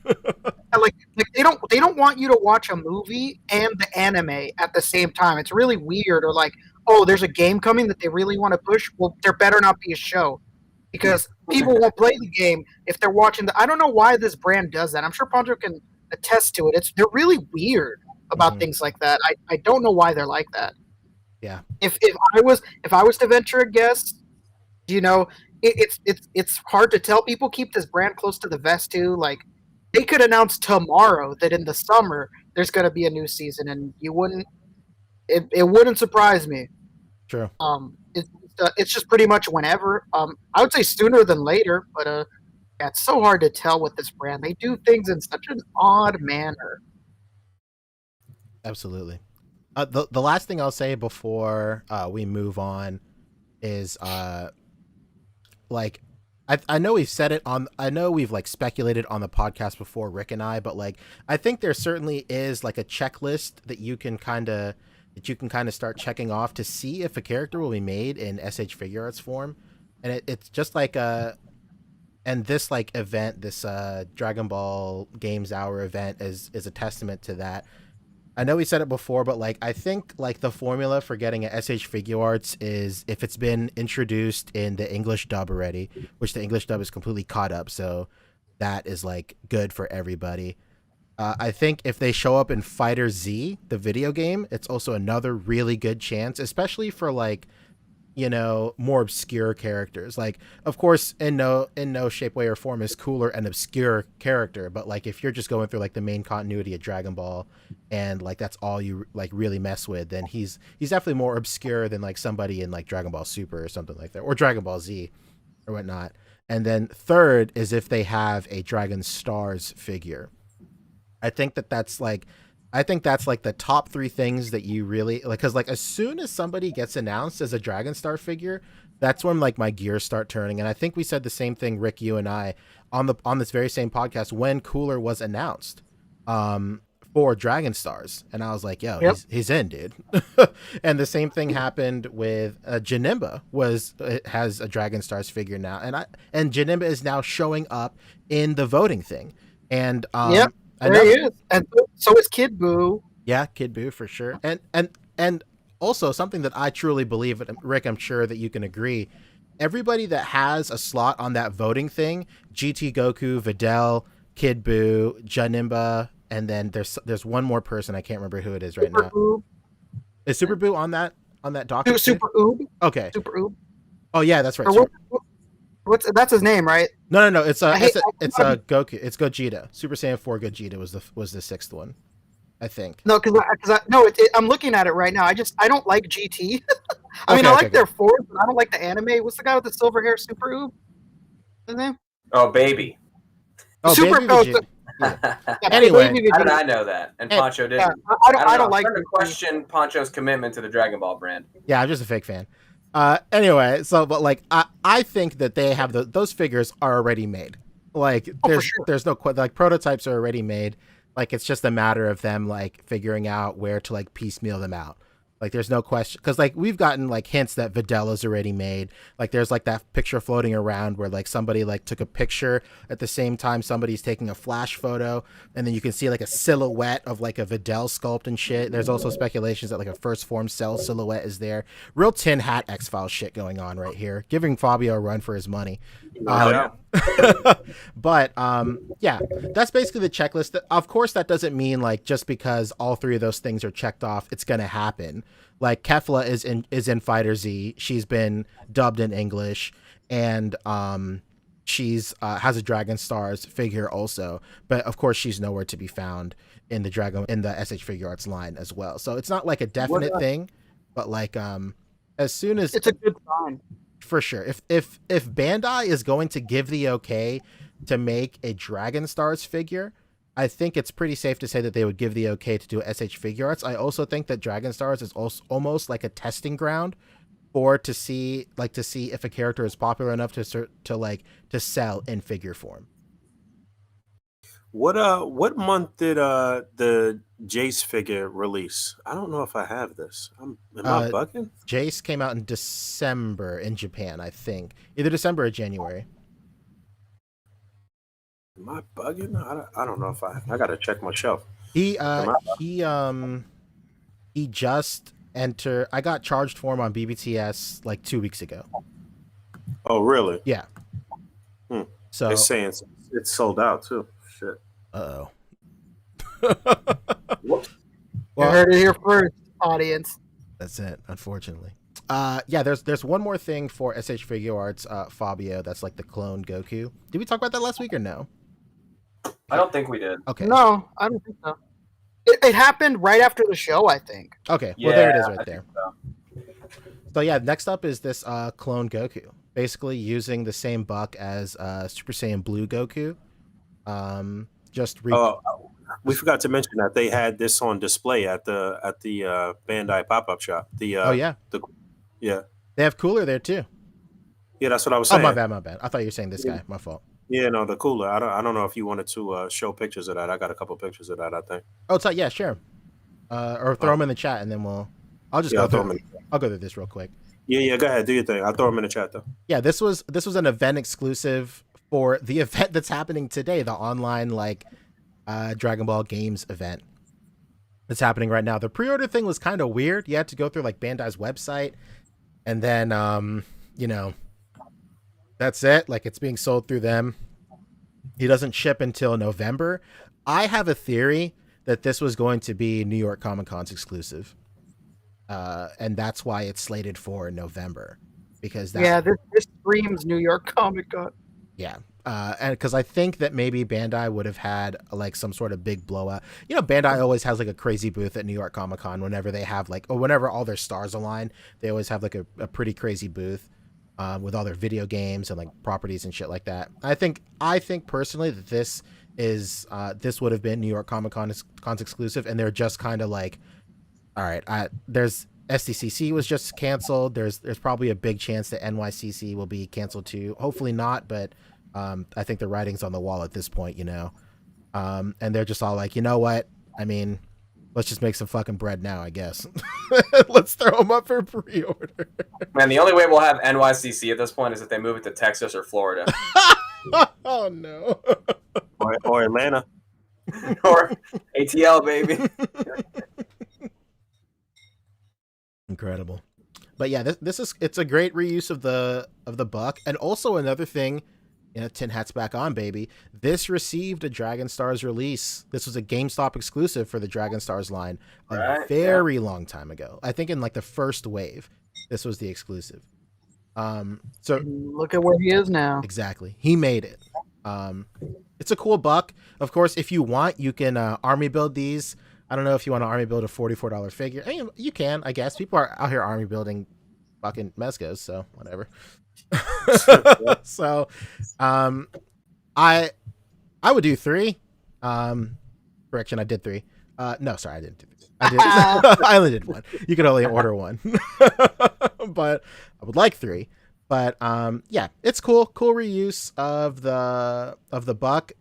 like they don't want you to watch a movie and the anime at the same time. It's really weird. Or like, oh, there's a game coming that they really want to push. Well, there better not be a show because people won't play the game if they're watching the. I don't know why this brand does that. I'm sure Poncho can attest to it. They're really weird about things like that. I don't know why they're like that. Yeah. If I was to venture a guess, you know, it's hard to tell. People keep this brand close to the vest too. Like they could announce tomorrow that in the summer there's going to be a new season, and you wouldn't. It wouldn't surprise me. True. It's just pretty much whenever. I would say sooner than later, but yeah, it's so hard to tell with this brand. They do things in such an odd manner. Absolutely. The last thing I'll say before we move on is like I know we've said it on I know we've like speculated on the podcast before, Rick and I, but like I think there certainly is like a checklist that you can kind of start checking off to see if a character will be made in SH Figure Arts form. And it's just like and this like event, this Dragon Ball Games Hour event is a testament to that. I know we said it before, but like I think like the formula for getting a SH Figure Arts is if it's been introduced in the English dub already, which the English dub is completely caught up, so that is like good for everybody. I think if they show up in Fighter Z, the video game, it's also another really good chance, especially for like, you know, more obscure characters. Like, of course, in no shape, way, or form is Cooler an obscure character, but like if you're just going through like the main continuity of Dragon Ball, and like that's all you like really mess with, then he's definitely more obscure than like somebody in like Dragon Ball Super or something like that, or Dragon Ball Z or whatnot. And then third is if they have a Dragon Stars figure. I think that's like the top three things that you really like, because like as soon as somebody gets announced as a Dragon Star figure, that's when like my gears start turning. And I think we said the same thing, Rick, you and I, on this very same podcast when Cooler was announced for Dragon Stars, and I was like, yo, Yep. he's in, dude. And the same thing happened with Janemba has a Dragon Stars figure now, and Janemba is now showing up in the voting thing. And Yep. There he is, and so is Kid Buu. Yeah, Kid Buu for sure. And also something that I truly believe, Rick, I'm sure that you can agree, everybody that has a slot on that voting thing, GT Goku, Videl, Kid Buu, Janemba, and then there's one more person, I can't remember who it is right Super now. Oob. Is Super Buu on that docket? Super Oob. Okay. Super Oob. Oh yeah, that's right. That's his name, right? No. It's Goku. It's Gogeta. Super Saiyan 4 Gogeta was the sixth one, I think. No, because I'm looking at it right now. I don't like GT. I mean, Okay, I like okay. their form, but I don't like the anime. What's the guy with the silver hair? Super Oob. His name? Oh, baby. Oh, Super Baby Vegeta. Yeah, Anyway, Baby How did Vegeta. I know that? And Yeah, Poncho didn't. I don't like I'm starting to GT. question Poncho's commitment to the Dragon Ball brand. Yeah, I'm just a fake fan. Anyway, so but like I think that they have those figures are already made. Like for sure. there's no like prototypes are already made. Like it's just a matter of them like figuring out where to like piecemeal them out. Like there's no question, because like we've gotten like hints that Videla's already made. Like there's like that picture floating around where like somebody like took a picture at the same time somebody's taking a flash photo, and then you can see like a silhouette of like a Videl sculpt and shit. There's also speculations that like a First Form Cell silhouette is there. Real tin hat X-Files shit going on right here, giving Fabio a run for his money. Yeah. But yeah, that's basically the checklist. Of course, that doesn't mean like just because all three of those things are checked off, it's gonna happen. Like Kefla is in Fighter Z. She's been dubbed in English, and she's has a Dragon Stars figure also. But of course, she's nowhere to be found in the SH Figure Arts line as well. So it's not like a definite thing, but like as soon as It's a good sign. for sure. If Bandai is going to give the okay to make a Dragon Stars figure, I think it's pretty safe to say that they would give the okay to do SH Figure Arts. I also think that Dragon Stars is also almost like a testing ground to see if a character is popular enough to sell in figure form. What month did the Jace figure release? I don't know if I have this. Am I bugging? Jace came out in December in Japan, I think. Either December or January. Am I bugging? I don't know if I got to check my shelf. He Am I- he just entered. I got charged for him on BBTS like 2 weeks ago. Oh, really? Yeah. Hmm. So They're saying it's sold out too. Shit. oh. Whoops. You heard it here first, audience. That's it, unfortunately. Yeah, there's one more thing for SH Figure Arts, Fabio, that's like the clone Goku. Did we talk about that last week or no? I don't think we did. Okay. No, I don't think so. It happened right after the show, I think. Okay. Yeah, Well, there it is I right think there. so. So yeah, next up is this clone Goku, basically using the same buck as Super Saiyan Blue Goku. We forgot to mention that they had this on display at the Bandai pop-up shop. Oh yeah, Yeah, they have cooler there too. yeah, that's what I was Oh saying. my bad. I thought you were saying this guy. My fault. Yeah, no, the cooler. I don't know if you wanted to show pictures of that. I got a couple pictures of that, I think. Oh, it's like, yeah, sure. Or throw them in the chat, and then I'll just go throw through. them in. I'll go through this real quick. Yeah, go ahead, do your thing. I'll throw them in the chat though. Yeah, this was an event exclusive for the event that's happening today, the online Dragon Ball Games event that's happening right now. The pre-order thing was kind of weird. You had to go through like Bandai's website, and then that's it. Like, it's being sold through them. He doesn't ship until November. I have a theory that this was going to be New York Comic Con's exclusive. And that's why it's slated for November, because this screams New York Comic Con. Yeah. And because I think that maybe Bandai would have had like some sort of big blowout. You know, Bandai always has like a crazy booth at New York Comic Con whenever they have whenever all their stars align. They always have like a pretty crazy booth with all their video games and like properties and shit like that. I think personally that this would have been New York Comic Con's exclusive, and they're just kind of like, all right, there's SDCC was just canceled. There's probably a big chance that NYCC will be canceled too. Hopefully not, but I think the writing's on the wall at this point, and they're just all like, you know what? I mean, let's just make some fucking bread now, I guess. Let's throw them up for pre-order. Man, the only way we'll have NYCC at this point is if they move it to Texas or Florida. Oh no. Or Atlanta. Or ATL, baby. Incredible. But yeah, it's a great reuse of the buck. And also another thing, Tin Hat's back on, baby. This received a Dragon Stars release. This was a GameStop exclusive for the Dragon Stars line a very long time ago. I think in like the first wave, this was the exclusive. So look at where he is now. Exactly. He made it. It's a cool buck. Of course, if you want, you can army build these. I don't know if you want to army build a $44 figure. I mean, you can, I guess. People are out here army building fucking Mezcos, so whatever. So, I would do 3. Correction, I did 3. No, sorry, I didn't do 3. I only did 1. You could only order 1. But I would like 3. But yeah, it's cool reuse of the buck.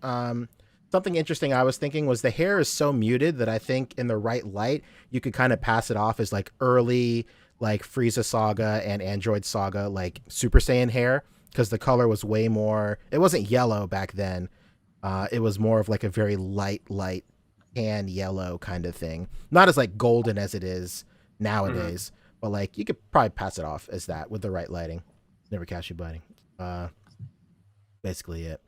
Something interesting I was thinking was the hair is so muted that I think in the right light you could kind of pass it off as like early like Frieza Saga and Android Saga like Super Saiyan hair, because the color was way more, it wasn't yellow back then. It was more of like a very light tan yellow kind of thing. Not as like golden as it is nowadays, but like you could probably pass it off as that with the right lighting. Never catch you biting. Basically it.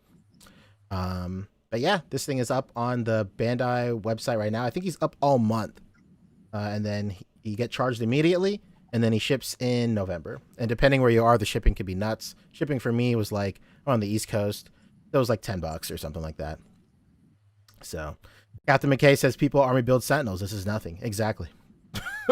But yeah, this thing is up on the Bandai website right now. I think he's up all month. And then you get charged immediately, and then he ships in November. And depending where you are, the shipping could be nuts. Shipping for me was like on the East Coast. It was like $10 or something like that. So Captain McKay says people army build Sentinels. This is nothing. Exactly.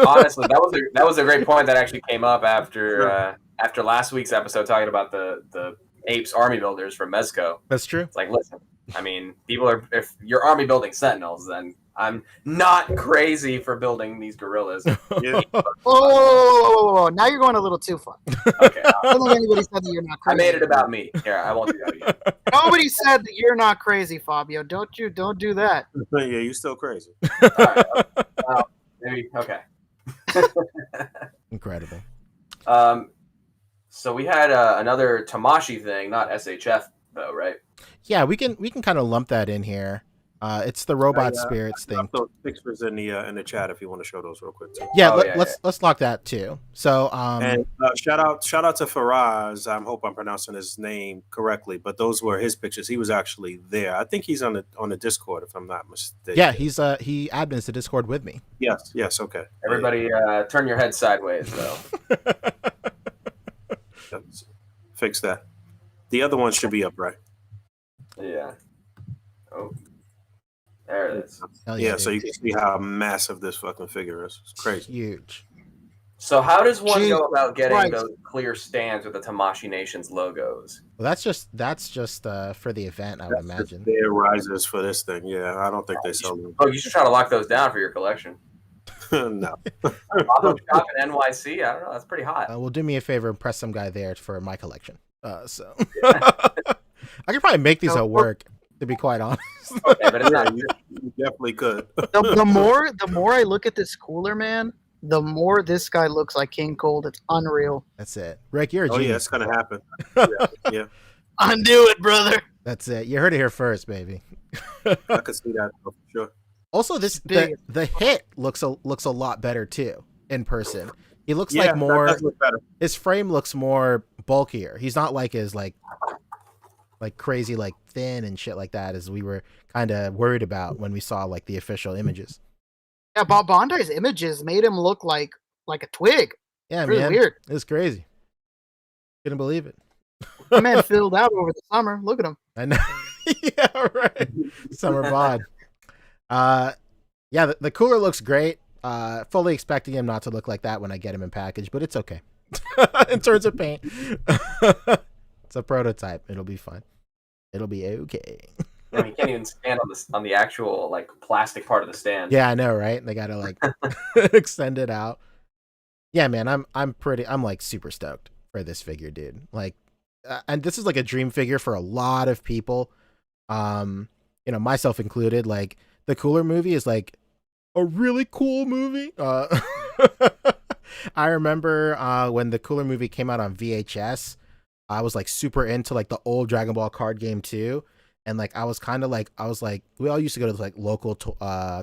Honestly, that was a great point that actually came up after last week's episode talking about the apes army builders from Mezco. That's true. It's like, listen, I mean, if you're army building Sentinels, then I'm not crazy for building these gorillas. Yeah. Oh, now you're going a little too far. Okay, I don't think anybody said that you're not I crazy. made it about me. Here, I won't do that again. Nobody said that you're not crazy, Fabio. Don't do that. Yeah, you still crazy. All right, well, maybe okay. Incredible. So we had another Tamashi thing, not SHF though, right? Yeah, we can kind of lump that in here. It's the robot spirits I thing. those pictures in the chat if you want to show those real quick too. Yeah, Oh, yeah, let's lock that too. So And shout out to Faraz. I hope I'm pronouncing his name correctly, but those were his pictures. He was actually there. I think he's on the Discord if I'm not mistaken. yeah, he admins the Discord with me. Yes, okay. Everybody, turn your head sideways though. Fix that. The other one should be upright. Yeah. Oh, there it is. Yeah, dude. so you can see how massive this fucking figure is. It's crazy. Huge. So how does one Jesus go about getting Christ. those clear stands with the Tamashii Nations logos? Well, that's just for the event, I would imagine. Their risers for this thing. Yeah, I don't think they sell them. Oh, you should try to lock those down for your collection. No. Pop-up shop in NYC. I don't know. That's pretty hot. Well, do me a favor and press some guy there for my collection. So I could probably make these at work, to be quite honest. Okay, but it's not. You definitely could. The more I look at this cooler, man, the more this guy looks like King Cold. It's unreal. That's it. Rick, you're a Oh yeah, genius. it's gonna happen. Yeah. Undo it, brother. That's it. You heard it here first, baby. I could see that for sure. Also, the hit looks a lot better too in person. He looks like that more. does look better. His frame looks more bulkier. He's not like as like crazy like thin and shit like that as we were kind of worried about when we saw like the official images. Yeah, Bob Bondi's images made him look like a twig. Yeah, Really man, weird. it's crazy. Couldn't believe it. The man filled out over the summer. Look at him. I know. Yeah, right. Summer bod. Yeah, the cooler looks great. Fully expecting him not to look like that when I get him in package, but it's okay. In terms of paint, it's a prototype. It'll be fine. It'll be okay. I mean, you can't even stand on the actual like plastic part of the stand. Yeah, I know, right? They gotta like extend it out. Yeah, man, I'm like super stoked for this figure, dude. Like, and this is like a dream figure for a lot of people. Myself included. Like, the Cooler movie is like a really cool movie. I remember when the Cooler movie came out on VHS, I was like super into like the old Dragon Ball card game too. And like I was like we all used to go to this like local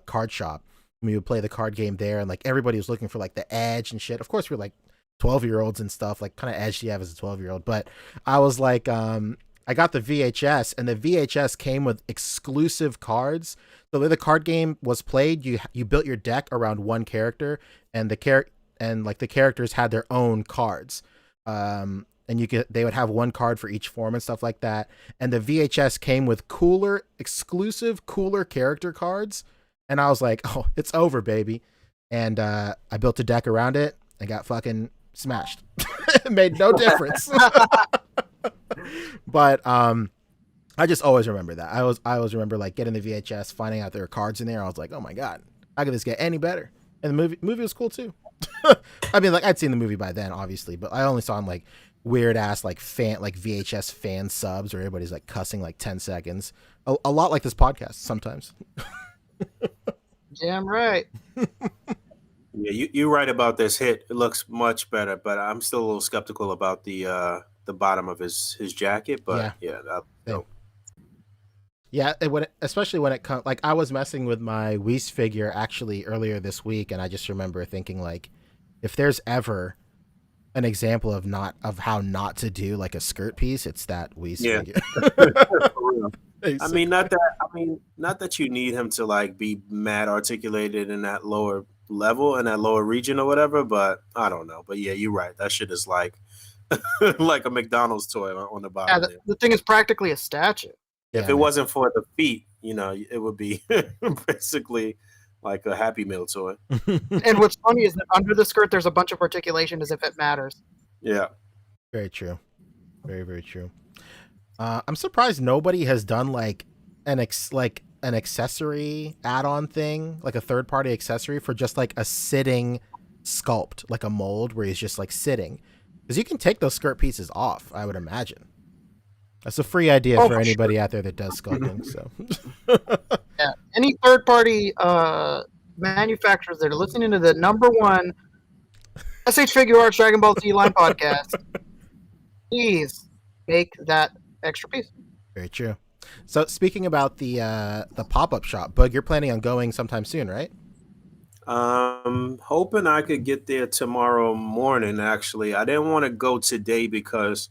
card shop. We would play the card game there, and like everybody was looking for like the edge and shit. Of course, we're like 12-year-olds and stuff. Like, kind of edge do you have as a 12-year-old? But I was like, I got the VHS, and the VHS came with exclusive cards. So the way the card game was played, you built your deck around one character, and the characters had their own cards. And they would have one card for each form and stuff like that. And the VHS came with exclusive cooler character cards. And I was like, oh, it's over, baby. And I built a deck around it and got fucking smashed. It made no difference. But I just always remember that. I always remember like getting the VHS, finding out there were cards in there. I was like, oh my God, how could this get any better? And the movie was cool too. I mean, like, I'd seen the movie by then, obviously, but I only saw him like weird ass like VHS fan subs where everybody's like cussing like 10 seconds. A lot like this podcast sometimes. Damn right. Yeah, you're right about this hit. It looks much better, but I'm still a little skeptical about the bottom of his jacket. But yeah, especially when it comes, like, I was messing with my Whis figure actually earlier this week, and I just remember thinking, like, if there's ever an example of how not to do like a skirt piece, it's that Whis figure. I mean, not that you need him to like be mad articulated in that lower level in that lower region or whatever, but I don't know. But yeah, you're right. That shit is like like a McDonald's toy on the bottom. Yeah, the thing is practically a statue. If it wasn't for the feet, it would be basically like a Happy Meal toy. And what's funny is that under the skirt, there's a bunch of articulation as if it matters. Yeah. Very true. Very, very true. I'm surprised nobody has done like an accessory add-on thing, like a third-party accessory for just like a sitting sculpt, like a mold where he's just like sitting. Because you can take those skirt pieces off, I would imagine. That's a free idea for anybody out there that does sculpting. So, yeah, any third-party manufacturers that are listening to the #1 SH Figure Arts Dragon Ball Z line podcast, please make that extra piece. Very true. So speaking about the pop-up shop, Bug, you're planning on going sometime soon, right? Hoping I could get there tomorrow morning. Actually, I didn't want to go today because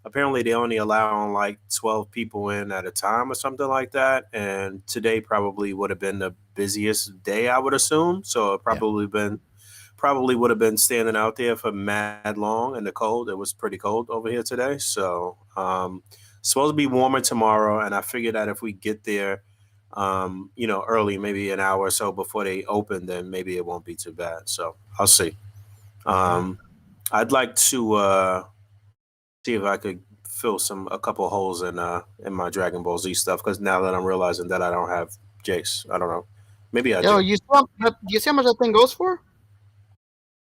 apparently they only allow like 12 people in at a time or something like that. And today probably would have been the busiest day, I would assume. So it probably would have been standing out there for mad long in the cold. It was pretty cold over here today. So supposed to be warmer tomorrow, and I figured that if we get there early, maybe an hour or so before they open, then maybe it won't be too bad. So I'll see. I'd like to see if I could fill a couple holes in my Dragon Ball Z stuff, because now that I'm realizing that I don't have Jace, I don't know. Maybe I do. You see how much that thing goes for?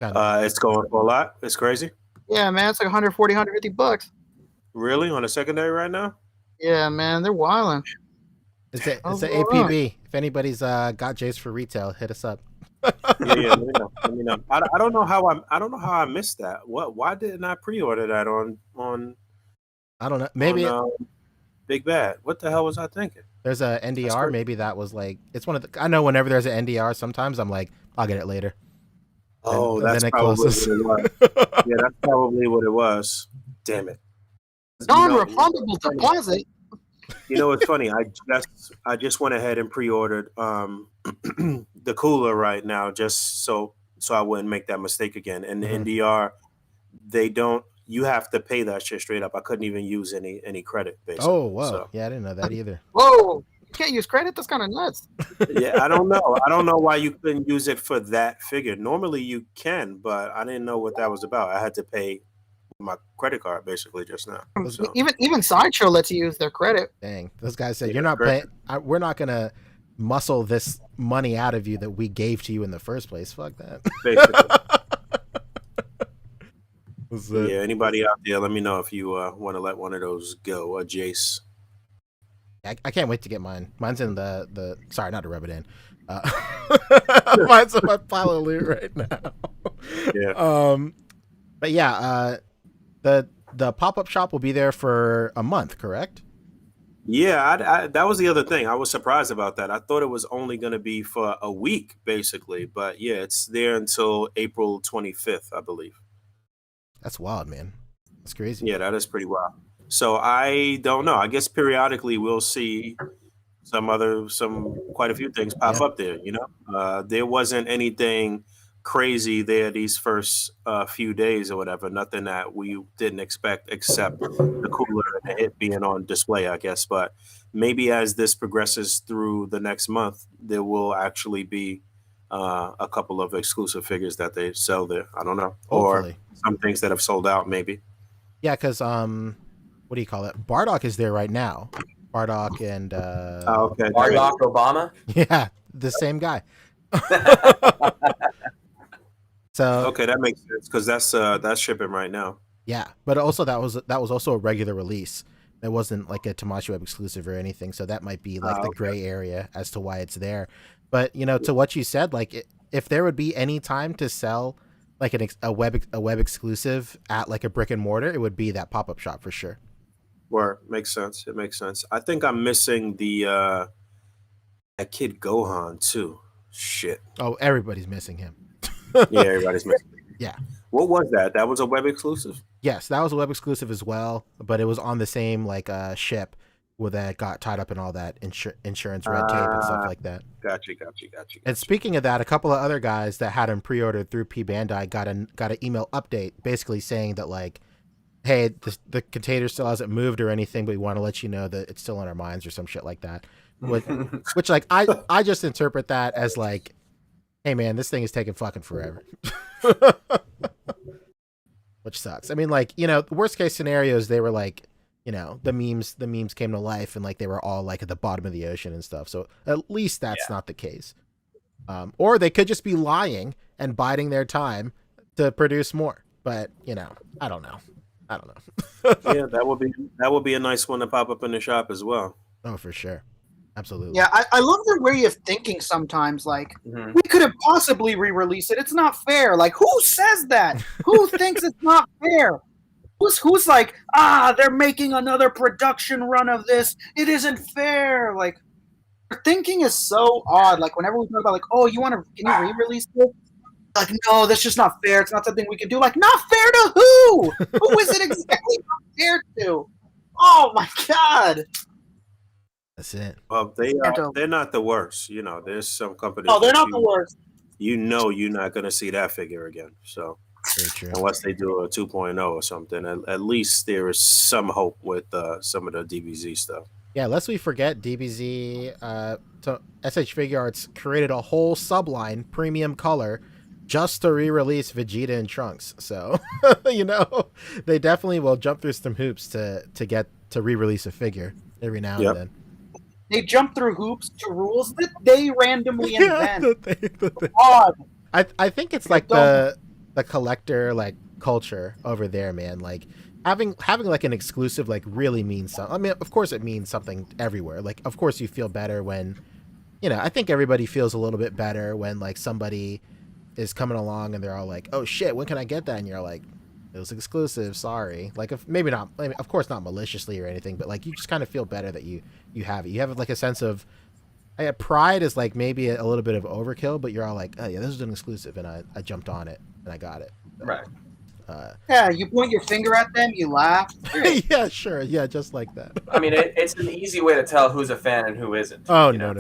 It's going for a lot. It's crazy. Yeah, man, it's like 140, 150 bucks. Really, on a secondary right now? Yeah, man, they're wilding. It's the A.P.B. If anybody's got Jace for retail, hit us up. Yeah, let me know. I don't know how I missed that. Why didn't I pre-order that on I don't know. Maybe Big Bad. What the hell was I thinking? There's a NDR. Maybe that was like, it's one of the. I know whenever there's an NDR, sometimes I'm like, I'll get it later. Oh, that's probably what it was. Yeah, that's probably what it was. Damn it. Non-refundable deposit. You know, it's funny. I just went ahead and pre-ordered the cooler right now, just so I wouldn't make that mistake again. And the NDR, they don't. You have to pay that shit straight up. I couldn't even use any credit. Basically. Oh, wow. So. Yeah, I didn't know that either. Whoa. You can't use credit? That's kind of nuts. Yeah, I don't know. I don't know why you couldn't use it for that figure. Normally you can, but I didn't know what that was about. I had to pay my credit card basically just now. So. Even Sideshow lets you use their credit. Dang, those guys said you're not paying. We're not gonna muscle this money out of you that we gave to you in the first place. Fuck that. Yeah, anybody out there, let me know if you want to let one of those go, a Jace. I can't wait to get mine. Mine's in the sorry, not to rub it in. Mine's in my pile of loot right now. Yeah. But yeah, the pop-up shop will be there for a month, correct? Yeah, that was the other thing. I was surprised about that. I thought it was only going to be for a week, basically. But yeah, it's there until April 25th, I believe. That's wild, man. That's crazy. Yeah, that is pretty wild. So I don't know. I guess periodically we'll see quite a few things pop up there. You know, there wasn't anything crazy there these first few days or whatever. Nothing that we didn't expect except the cooler and it being on display, I guess. But maybe as this progresses through the next month, there will actually be a couple of exclusive figures that they sell there. I don't know, hopefully. Or some things that have sold out, maybe. Yeah, because what do you call it? Bardock is there right now. Bardock and okay. Bardock Obama. Yeah, the same guy. So okay, that makes sense because that's shipping right now. Yeah, but also that was also a regular release. It wasn't like a Tamashii Web exclusive or anything, so that might be like the gray area as to why it's there. But you know, to what you said, like if there would be any time to sell like a web exclusive at like a brick and mortar, it would be that pop-up shop for sure. Where makes sense. It makes sense. I think I'm missing the that kid Gohan too. Shit. Oh, everybody's missing him. Yeah, everybody's missing him. Yeah. What was that? That was a web exclusive? Yes, that was a web exclusive as well, but it was on the same like ship where that got tied up in all that insurance red tape and stuff like that. Gotcha. And speaking of that, a couple of other guys that had him pre-ordered through P Bandai got an email update basically saying that like, hey, the container still hasn't moved or anything, but we want to let you know that it's still in our minds or some shit like that. Which like I just interpret that as like, hey man, this thing is taking fucking forever. Which sucks. I mean, like, you know, worst case scenarios, they were like, you know, the memes came to life and like they were all like at the bottom of the ocean and stuff. So at least that's not the case. Or they could just be lying and biding their time to produce more. But, you know, I don't know. Yeah, that would be a nice one to pop up in the shop as well. Oh, for sure. Absolutely. Yeah, I love their way of thinking sometimes. Like, we could have possibly re-released it. It's not fair. Like, who says that? Who thinks it's not fair? Who's like, they're making another production run of this. It isn't fair. Like, their thinking is so odd. Like, whenever we talk about, like, oh, can you re-release this? Like, no, that's just not fair. It's not something we can do. Like, not fair to who? Who is it exactly not fair to? Oh my god. That's it. Well, they're not the worst. You know, there's some companies. No, they're not the worst. You know, you're not going to see that figure again. So, Very true. unless they do a 2.0 or something, at least there is some hope with some of the DBZ stuff. Yeah, lest we forget, DBZ, SH Figure Arts created a whole subline, premium color, just to re-release Vegeta and Trunks. So, you know, they definitely will jump through some hoops to get to re-release a figure every now and then. They jump through hoops to rules that they randomly invent. I think it's like the collector like culture over there, man. Like having like an exclusive like really means something. I mean, of course it means something everywhere. Like, of course you feel better when, you know, I think everybody feels a little bit better when like somebody is coming along and they're all like, oh shit, when can I get that? And you're like, it was exclusive, sorry. Like, if maybe not, I mean, of course not maliciously or anything, but like you just kind of feel better that you have it. You have like a sense of pride is like maybe a little bit of overkill, but you're all like, oh yeah, this is an exclusive, and I jumped on it and I got it. So, right. Yeah, you point your finger at them, you laugh. Yeah, sure. Yeah, just like that. I mean, it's an easy way to tell who's a fan and who isn't. Oh, no.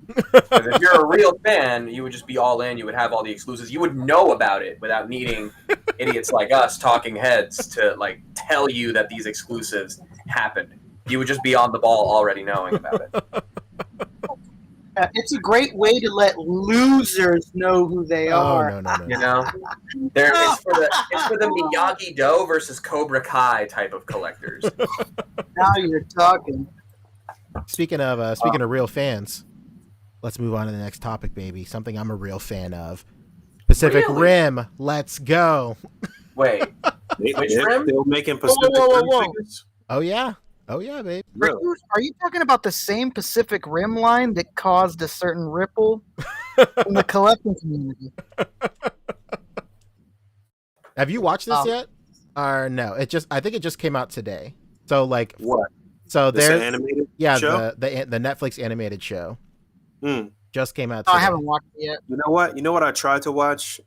Because if you're a real fan, you would just be all in. You would have all the exclusives. You would know about it without needing idiots like us, talking heads, to like tell you that these exclusives happened. You would just be on the ball already knowing about it. It's a great way to let losers know who they are. No. You know, it's for the Miyagi-Do versus Cobra Kai type of collectors. Now you're talking. Speaking of real fans, let's move on to the next topic, baby. Something I'm a real fan of. Pacific Rim. Let's go. Wait, which Rim? Still making Pacific Whoa. Rim figures? Oh yeah, baby. Really? Are you talking about the same Pacific Rim line that caused a certain ripple in the collecting community? Have you watched this yet? Or no? I think it just came out today. So like what? So there's animated show? the Netflix animated show. Just came out today. I haven't watched it yet. You know what I tried to watch?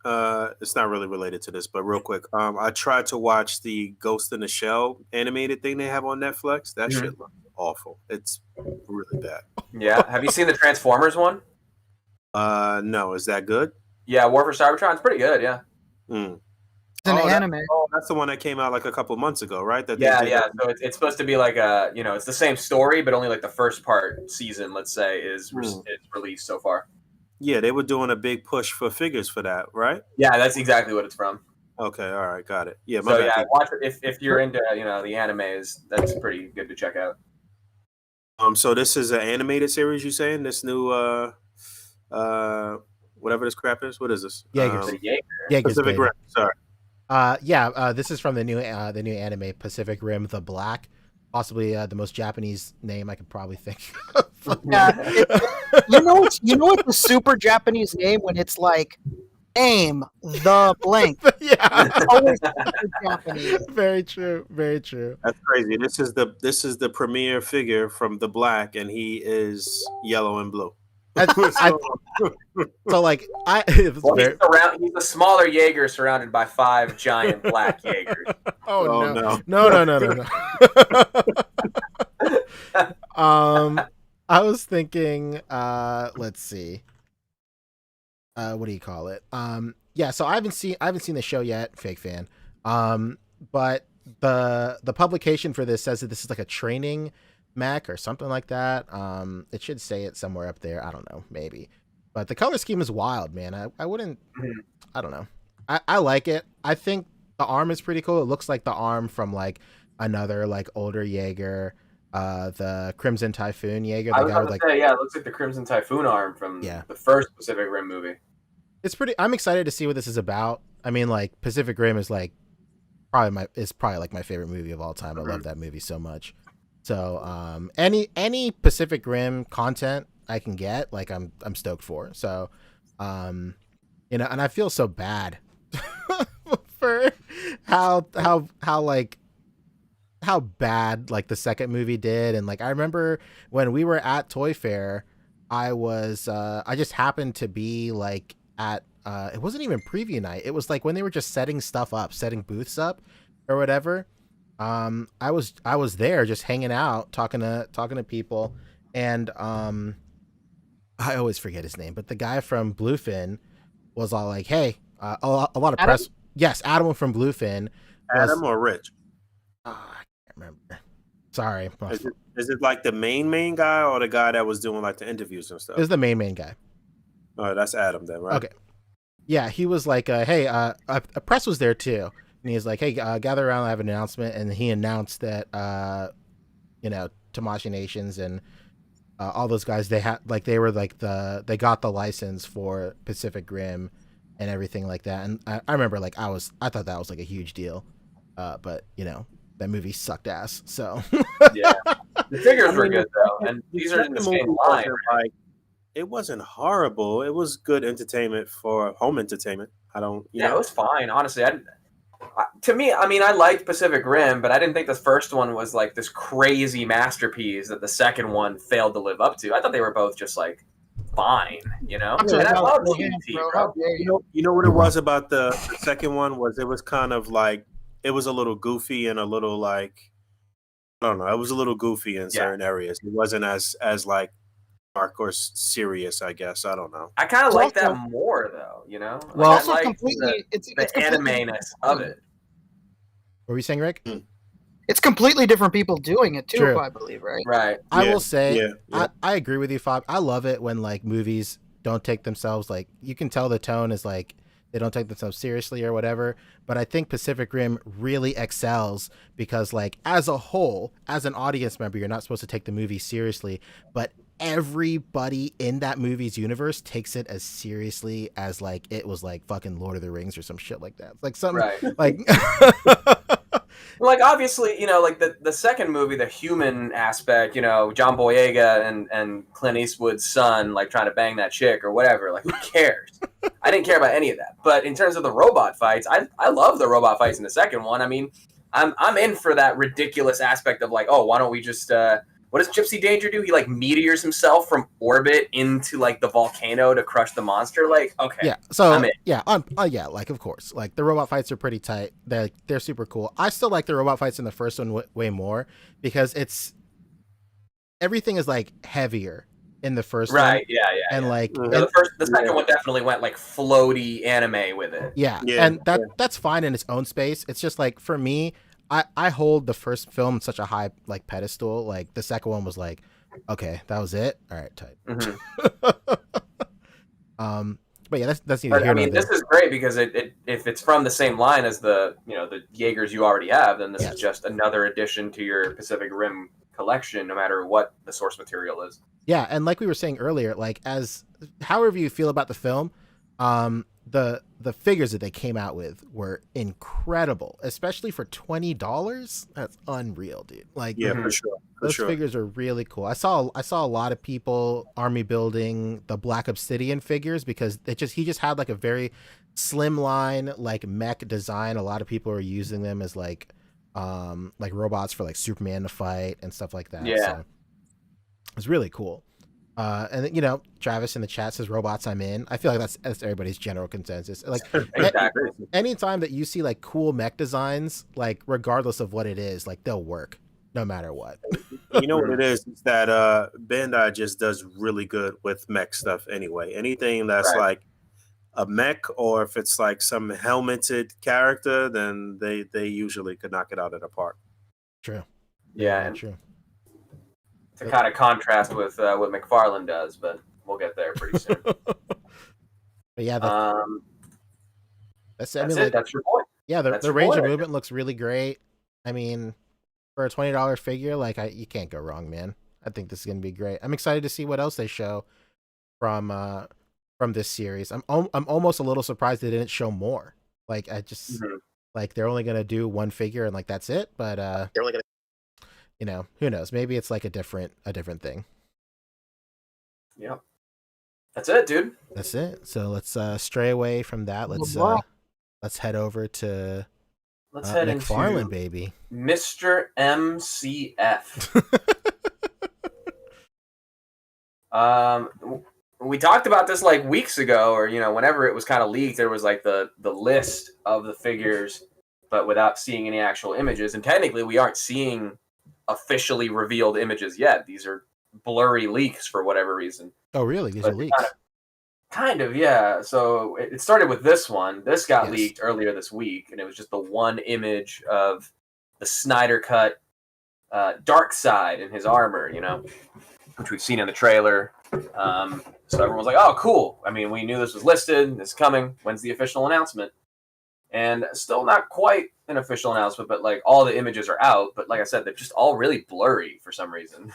It's not really related to this, but real quick. I tried to watch the Ghost in the Shell animated thing they have on Netflix. That shit looks awful. It's really bad. Yeah. Have you seen the Transformers one? No. Is that good? Yeah, War for Cybertron's pretty good, yeah. It's an anime. That's the one that came out like a couple months ago, right? So it's supposed to be like it's the same story, but only like the first season, let's say, is released so far. Yeah, they were doing a big push for figures for that, right? Yeah, that's exactly what it's from. Okay, all right, got it. Yeah, watch it if you're into the animes. That's pretty good to check out. So this is an animated series. You saying this new whatever this crap is? What is this? Jaeger's Pacific Rim. Sorry. This is from the new anime Pacific Rim: The Black, possibly the most Japanese name I could probably think of. You know what's a super Japanese name when it's like name the blank. Yeah, it's always super Japanese. Very true. That's crazy. This is the premier figure from The Black, and he is yellow and blue. He's a smaller Jaeger surrounded by 5 giant black Jaegers. Oh no. I was thinking, let's see. What do you call it? So I haven't seen the show yet, fake fan. But the publication for this says that this is like a training mech or something like that. It should say it somewhere up there. I don't know, maybe. But the color scheme is wild, man. I wouldn't. I don't know. I like it. I think the arm is pretty cool. It looks like the arm from like another like older Jaeger, the Crimson Typhoon Jaeger. I was about to say, it looks like the Crimson Typhoon arm from the first Pacific Rim movie. It's pretty. I'm excited to see what this is about. I mean, like Pacific Rim is like probably like my favorite movie of all time. I love that movie so much. So any Pacific Rim content I can get, like I'm stoked for. So and I feel so bad for how like how bad like the second movie did, and like I remember when we were at Toy Fair, I just happened to be like at it wasn't even preview night. It was like when they were just setting stuff up, setting booths up or whatever. I was there just hanging out, talking to people, and I always forget his name, but the guy from Bluefin was all like, "Hey, a lot of Adam? press." Yes, Adam from Bluefin was. Adam or Rich? I can't remember. Sorry, Is it like the main guy or the guy that was doing like the interviews and stuff? it was the main guy. Oh, that's Adam then, right? Okay, yeah, he was like, "Hey, a press was there too," and he's like, "Hey, gather around, I have an announcement," and he announced that Tamashii Nations and all those guys, they were like they got the license for Pacific Rim and everything like that. And I remember like I thought that was like a huge deal, but that movie sucked ass. So Yeah, the figures were good though, and these are in the same line. Like, it wasn't horrible. It was good entertainment for home entertainment. I don't. Yeah, it was fine. Honestly, to me, I mean, I liked Pacific Rim, but I didn't think the first one was like this crazy masterpiece that the second one failed to live up to. I thought they were both just like fine, And I love TNT, bro. You know what it was about the second one was it was kind of like it was a little goofy and a little like I don't know. It was a little goofy in certain areas. It wasn't as like dark or serious. I guess I don't know. I kind of like that more though, Like, well, also I like completely the completely anime-ness of it. what were you saying, Rick? It's completely different people doing it too, True. I believe, right? Right. I will say, yeah. I agree with you, Fob. I love it when like movies don't take themselves like you can tell the tone is like they don't take themselves seriously or whatever. But I think Pacific Rim really excels because like as a whole, as an audience member, you're not supposed to take the movie seriously, but everybody in that movie's universe takes it as seriously as like it was like fucking Lord of the Rings or some shit like that. It's like something like like obviously, like the second movie, the human aspect, John Boyega and Clint Eastwood's son like trying to bang that chick or whatever. Like who cares? I didn't care about any of that. But in terms of the robot fights, I love the robot fights in the second one. I mean, I'm in for that ridiculous aspect of like, oh, why don't we just what does Gypsy Danger do? He like meteors himself from orbit into like the volcano to crush the monster. Like, okay, yeah. So I'm in. yeah, like of course, like the robot fights are pretty tight. They're super cool. I still like the robot fights in the first one way more because everything is like heavier in the first one. Right, yeah. And like the second one definitely went like floaty anime with it. Yeah, and that's fine in its own space. It's just like for me, I hold the first film in such a high like pedestal. Like the second one was like, okay, that was it. All right, tight. But yeah, that's neither here nor there. This is great because if it's from the same line as the the Jaegers you already have, then this is just another addition to your Pacific Rim collection, no matter what the source material is. Yeah, and like we were saying earlier, like as however you feel about the film, the figures that they came out with were incredible, especially for $20. That's unreal, dude. Like for sure. Those figures are really cool. I saw a lot of people army building the Black Obsidian figures because he just had like a very slimline like mech design. A lot of people are using them as like robots for like Superman to fight and stuff like that. Yeah. So it's really cool. And Travis in the chat says robots I'm in. I feel like that's everybody's general consensus. Like exactly. Anytime that you see like cool mech designs, like regardless of what it is, like they'll work no matter what. You know what it is? It's that Bandai just does really good with mech stuff anyway. Anything that's like a mech or if it's like some helmeted character, then they usually could knock it out of the park. True. Yeah, true. To kind of contrast with what McFarlane does, but we'll get there pretty soon. But yeah, that's it. That's your point. Yeah, the range of movement looks really great. I mean, for a $20 figure, like you can't go wrong, man. I think this is gonna be great. I'm excited to see what else they show from this series. I'm almost a little surprised they didn't show more. Like I just like they're only gonna do one figure and like that's it. But they're only gonna, who knows? Maybe it's like a different thing. Yeah, that's it, dude. That's it. So let's stray away from that. Let's head over to let's head McFarlane, into baby. Mr. MCF. We talked about this like weeks ago, or whenever it was kind of leaked, there was like the list of the figures, but without seeing any actual images. And technically, we aren't seeing officially revealed images yet. These are blurry leaks for whatever reason. Oh, really? These are leaks. Kind of, yeah. So it started with this one. This got Yes. leaked earlier this week, and it was just the one image of the Snyder cut Darkseid in his armor, which we've seen in the trailer. So everyone was like, oh, cool. I mean, we knew this was listed. This is coming. When's the official announcement? And still not quite an official announcement, but like all the images are out. But like I said, they're just all really blurry for some reason.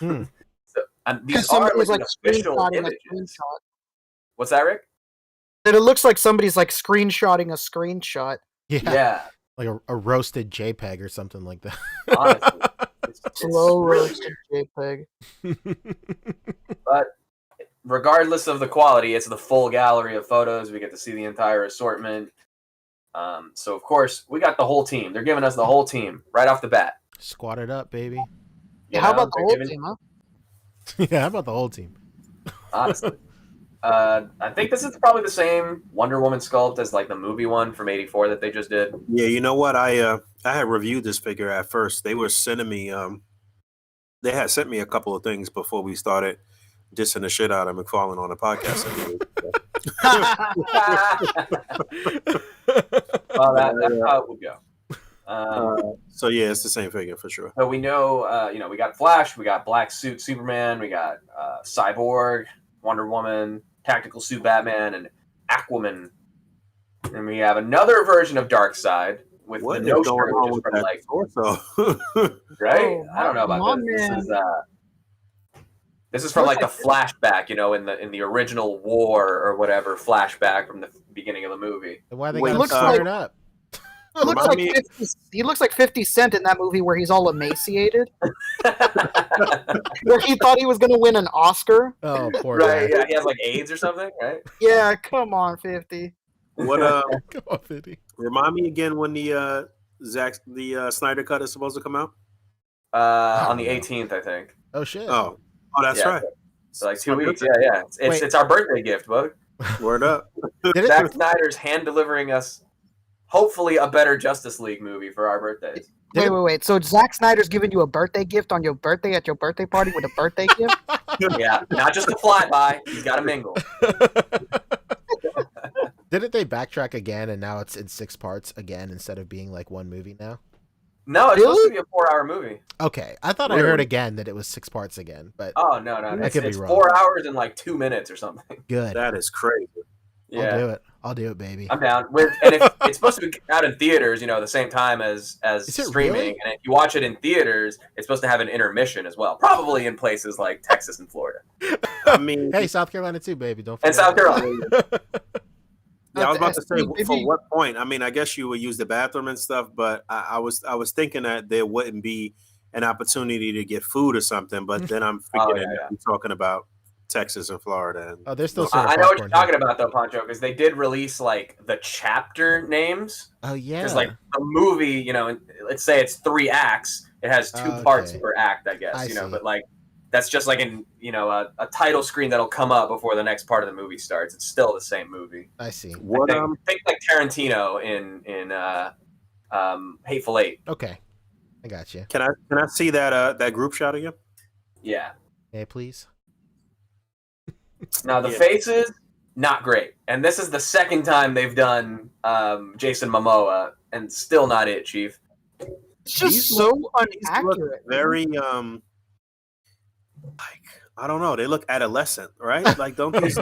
So, these are like official images. What's that, Rick? That it looks like somebody's like screenshotting a screenshot. Yeah. Like a roasted JPEG or something like that. Honestly. It's Slow really roasted JPEG. But regardless of the quality, it's the full gallery of photos. We get to see the entire assortment. So, of course, we got the whole team. They're giving us the whole team right off the bat. Squat it up, baby. How about the whole team, huh? Yeah, how about the whole team? Honestly. I think this is probably the same Wonder Woman sculpt as like the movie one from '84 that they just did. Yeah, you know what? I had reviewed this figure at first. They were sending me they had sent me a couple of things before we started dissing the shit out of McFarlane on the podcast. Well, that's how it would go. So yeah, it's the same figure for sure. So we know, we got Flash, we got Black Suit Superman, we got Cyborg, Wonder Woman, Tactical Suit Batman, and Aquaman. And we have another version of Darkseid with the no shirt, which is from like torso. Right? Oh, I don't know about this. This is from like the flashback, in the original war or whatever flashback from the beginning of the movie. Why they got fired up? He looks like 50 Cent in that movie where he's all emaciated. Where he thought he was going to win an Oscar. Oh, poor guy. guy. Yeah, he has like AIDS or something, right? Yeah, come on, 50. What Come on, 50. Remind me again when the Snyder cut is supposed to come out? On the 18th, I think. Oh shit. Oh, that's right. So like 2 weeks. Yeah. It's our birthday gift, Boog. Word up. Zack Snyder's hand delivering us hopefully a better Justice League movie for our birthdays. Wait. So Zack Snyder's giving you a birthday gift on your birthday at your birthday party with a birthday gift? Yeah, not just a flyby. He's got to mingle. Didn't they backtrack again and now it's in 6 parts again instead of being like one movie now? No, it's supposed to be a 4-hour movie. Okay, I thought I heard again that it was 6 parts again, but oh no, it's 4 hours and like 2 minutes or something. Good. That is crazy. Yeah. I'll do it, baby. I'm down. And if it's supposed to be out in theaters, the same time as streaming. Really? And if you watch it in theaters, it's supposed to have an intermission as well. Probably in places like Texas and Florida. I mean, hey, South Carolina too, baby. Don't forget. And South Carolina. Yeah, I was about to say, for what point? I mean, I guess you would use the bathroom and stuff, but I was thinking that there wouldn't be an opportunity to get food or something. But then I'm thinking you're talking about Texas and Florida. And they're still. I know what you're talking about, though, Pancho, because they did release like the chapter names. Oh yeah. Because like a movie, let's say it's 3 acts, it has 2 parts per act, I guess. But like that's just like a title screen that'll come up before the next part of the movie starts. It's still the same movie. I see. I think like Tarantino in Hateful Eight. Okay, I got you. Can I see that group shot again? Yeah. Hey, please. Now the faces, not great, and this is the second time they've done Jason Momoa, and still not it, Chief. It's just so inaccurate. Very like I don't know. They look adolescent, right? Like don't these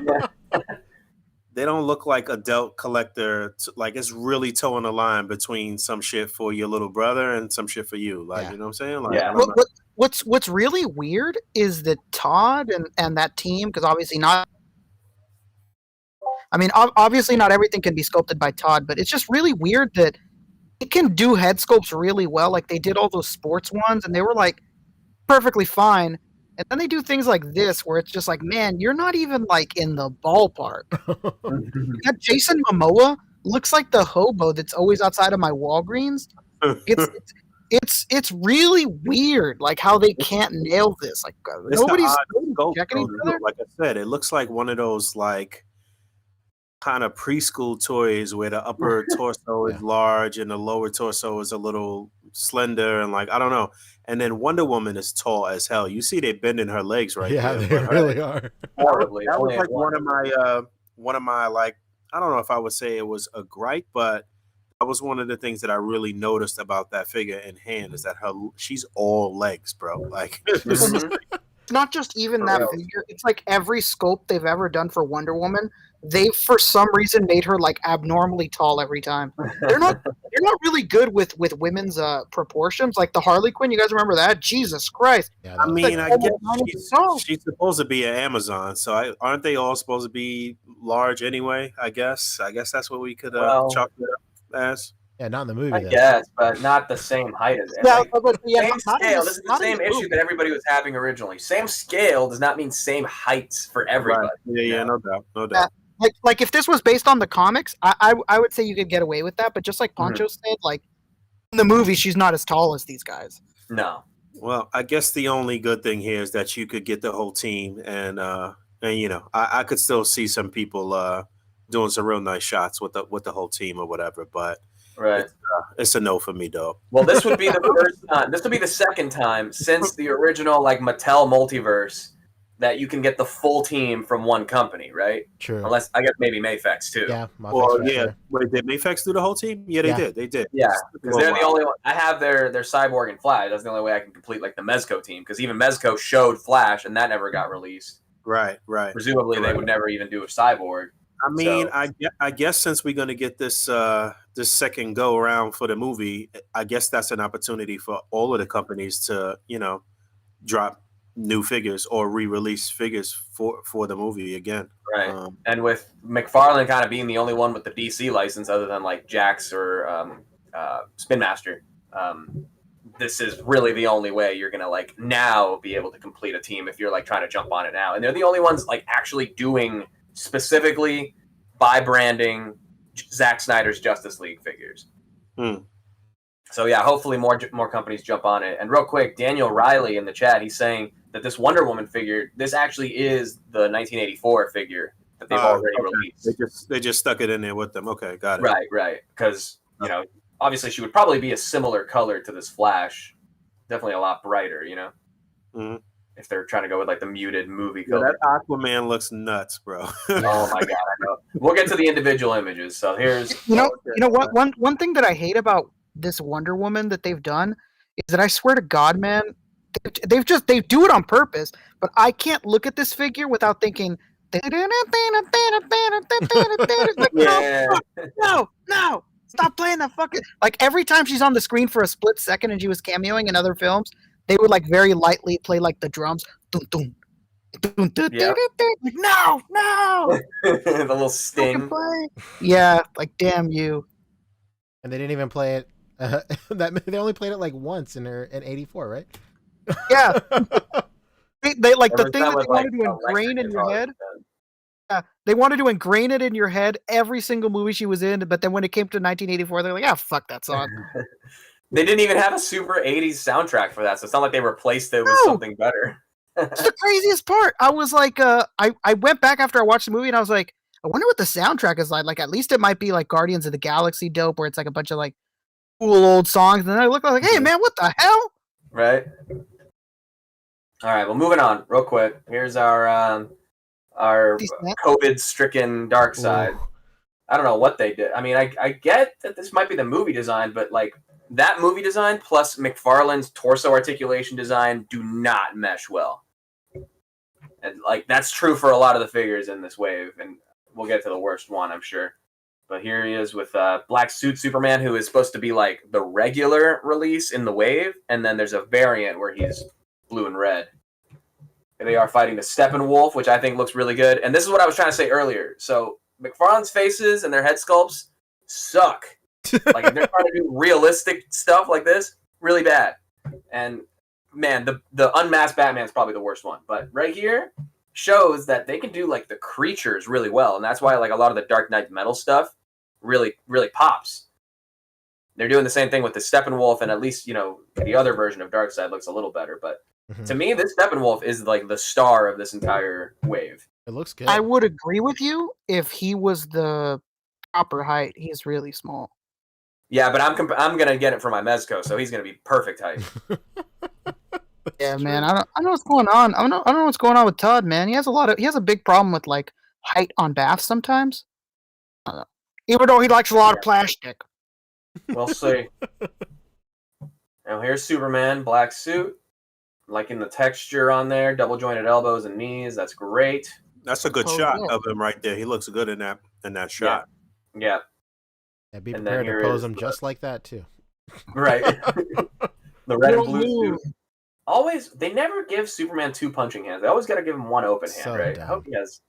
they don't look like adult collector. Like it's really towing the line between some shit for your little brother and some shit for you. Like you know what I'm saying? Like, yeah. What's really weird is that Todd and that team, because obviously not. I mean, obviously not everything can be sculpted by Todd, but it's just really weird that it can do head sculpts really well. Like they did all those sports ones, and they were like perfectly fine. And then they do things like this, where it's just like, man, you're not even like in the ballpark. That Jason Momoa looks like the hobo that's always outside of my Walgreens. It's really weird, like how they can't nail this. Like It's nobody's the odd scope, checking each though, other. like I said, it looks like one of those like kind of preschool toys where the upper torso is large and the lower torso is a little slender and like I don't know. And then Wonder Woman is tall as hell. You see they bending her legs right Yeah, there. they But really are. Horribly. that was Only like one. one of my like I don't know if I would say it was a gripe, but that was one of the things that I really noticed about that figure in hand is that she's all legs, bro. Like Mhm. It's not just even For that real. figure. It's like every sculpt they've ever done for Wonder Woman, they for some reason made her like abnormally tall every time. They're not really good with women's proportions. Like the Harley Quinn, you guys remember that? Jesus Christ. Yeah, I that was mean, bad. I guess Almost 9 inches she's tall. she's supposed to be an Amazon, so aren't they all supposed to be large anyway? I guess that's what we could Well, chalk it up as. Yeah, not in the movie I then. guess, but not the same height as it. Yeah, Like, but yeah, same not in scale. this- This is the not in same the issue movie. that everybody was having originally. Same scale does not mean same heights for everybody. Right. Yeah, no doubt, no Yeah. doubt. Like if this was based on the comics, I would say you could get away with that. But just like Poncho said, like in the movie, she's not as tall as these guys. No. Well, I guess the only good thing here is that you could get the whole team, and you know, I could still see some people doing some real nice shots with the whole team or whatever. But Right. it's a no for me, though. Well, this would be the first time. This would be the second time since the original like Mattel multiverse that you can get the full team from one company, right? True. Unless I guess maybe Mayfex too. Yeah, my Well, face for yeah. sure. Wait, did Mayfex do the whole team? Yeah, they Yeah. did. They did. Yeah, because they're the Wow. only one. I have their Cyborg and Flash. That's the only way I can complete like the Mezco team. Because even Mezco showed Flash, and that never got released. Right. Presumably, they would never even do a Cyborg. I mean, So- I guess since we're going to get this this second go around for the movie, I guess that's an opportunity for all of the companies to drop new figures or re-release figures for the movie again. Right. And with McFarlane kind of being the only one with the DC license, other than like Jax or Spin Master, this is really the only way you're gonna like now be able to complete a team if you're like trying to jump on it now. And they're the only ones like actually doing specifically by branding Zack Snyder's Justice League figures. So yeah, hopefully more companies jump on it. And real quick, Daniel Riley in the chat, he's saying that this Wonder Woman figure, this actually is the 1984 figure that they've already released. They just stuck it in there with them. Okay, got it. Right. Because obviously she would probably be a similar color to this Flash, definitely a lot brighter. Mm-hmm. If they're trying to go with like the muted movie Yeah, color. that Aquaman looks nuts, bro. Oh my god, I know. We'll get to the individual images. So here's you know what one thing that I hate about this Wonder Woman that they've done is that I swear to God, man, they do it on purpose. But I can't look at this figure without thinking. Like, no, stop playing that fucking. Like every time she's on the screen for a split second and she was cameoing in other films, they would like very lightly play like the drums. Yeah. Like, no. the little sting. Yeah, like damn you. And they didn't even play it. They only played it like once in '84, right? Yeah. They like the Every thing time that with, they wanted like, to ingrain in your electric head. guitars. Yeah, they wanted to ingrain it in your head every single movie she was in, but then when it came to 1984, they're like, fuck that song. They didn't even have a super 80s soundtrack for that, so it's not like they replaced it with something better. It's the craziest part. I was like, I went back after I watched the movie and I was like, I wonder what the soundtrack is like. Like, at least it might be like Guardians of the Galaxy dope, where it's like a bunch of like cool old songs. And then I look like, hey man, what the hell? Right. All right. Well, moving on real quick. Here's our COVID-stricken dark side. I don't know what they did. I mean, I get that this might be the movie design, but like that movie design plus McFarlane's torso articulation design do not mesh well. And like that's true for a lot of the figures in this wave, and we'll get to the worst one, I'm sure. But here he is with Black Suit Superman, who is supposed to be like the regular release in the wave, and then there's a variant where he's blue and red. And they are fighting the Steppenwolf, which I think looks really good. And this is what I was trying to say earlier. So McFarlane's faces and their head sculpts suck. Like if they're trying to do realistic stuff like this, really bad. And man, the unmasked Batman's probably the worst one. But right here shows that they can do like the creatures really well, and that's why like a lot of the Dark Knight metal stuff really, really pops. they're doing the same thing with the Steppenwolf, and at least the other version of Darkseid looks a little better. But to me, this Steppenwolf is like the star of this entire wave. It looks good. I would agree with you if he was the proper height. He's really small. Yeah, but I'm gonna get it for my Mezco, so he's gonna be perfect height. Yeah, man. I don't know what's going on. I don't know what's going on with Todd, man. He has a big problem with like height on baths sometimes. Even though he likes a lot of plastic. We'll see. Now here's Superman, black suit. Liking the texture on there, double jointed elbows and knees. That's great. That's a good shot of him right there. He looks good in that shot. Yeah. And be prepared to pose him just like that too. Right. The red and blue suit. Always, they never give Superman 2 punching hands. They always got to give him 1 open hand, right? I hope he has,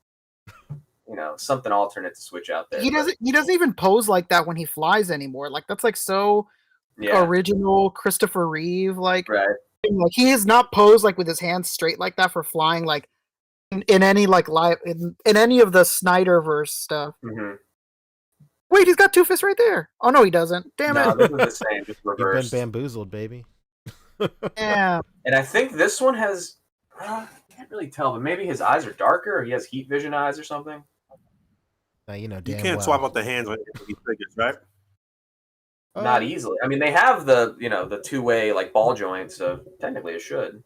something alternate to switch out there. He doesn't even pose like that when he flies anymore. Like that's like so original Christopher Reeve. Like, right. Like he has not posed like with his hands straight like that for flying. Like in any like live in any of the Snyderverse stuff. Mm-hmm. Wait, he's got 2 fists right there. Oh no, he doesn't. Damn it! This is the same, just reversed. You've been bamboozled, baby. Yeah. And I think this one has. I can't really tell, but maybe his eyes are darker, or he has heat vision eyes or something. You can't swap out the hands when these figures, right? Not easily. I mean, they have the the 2-way like ball joint, so technically it should.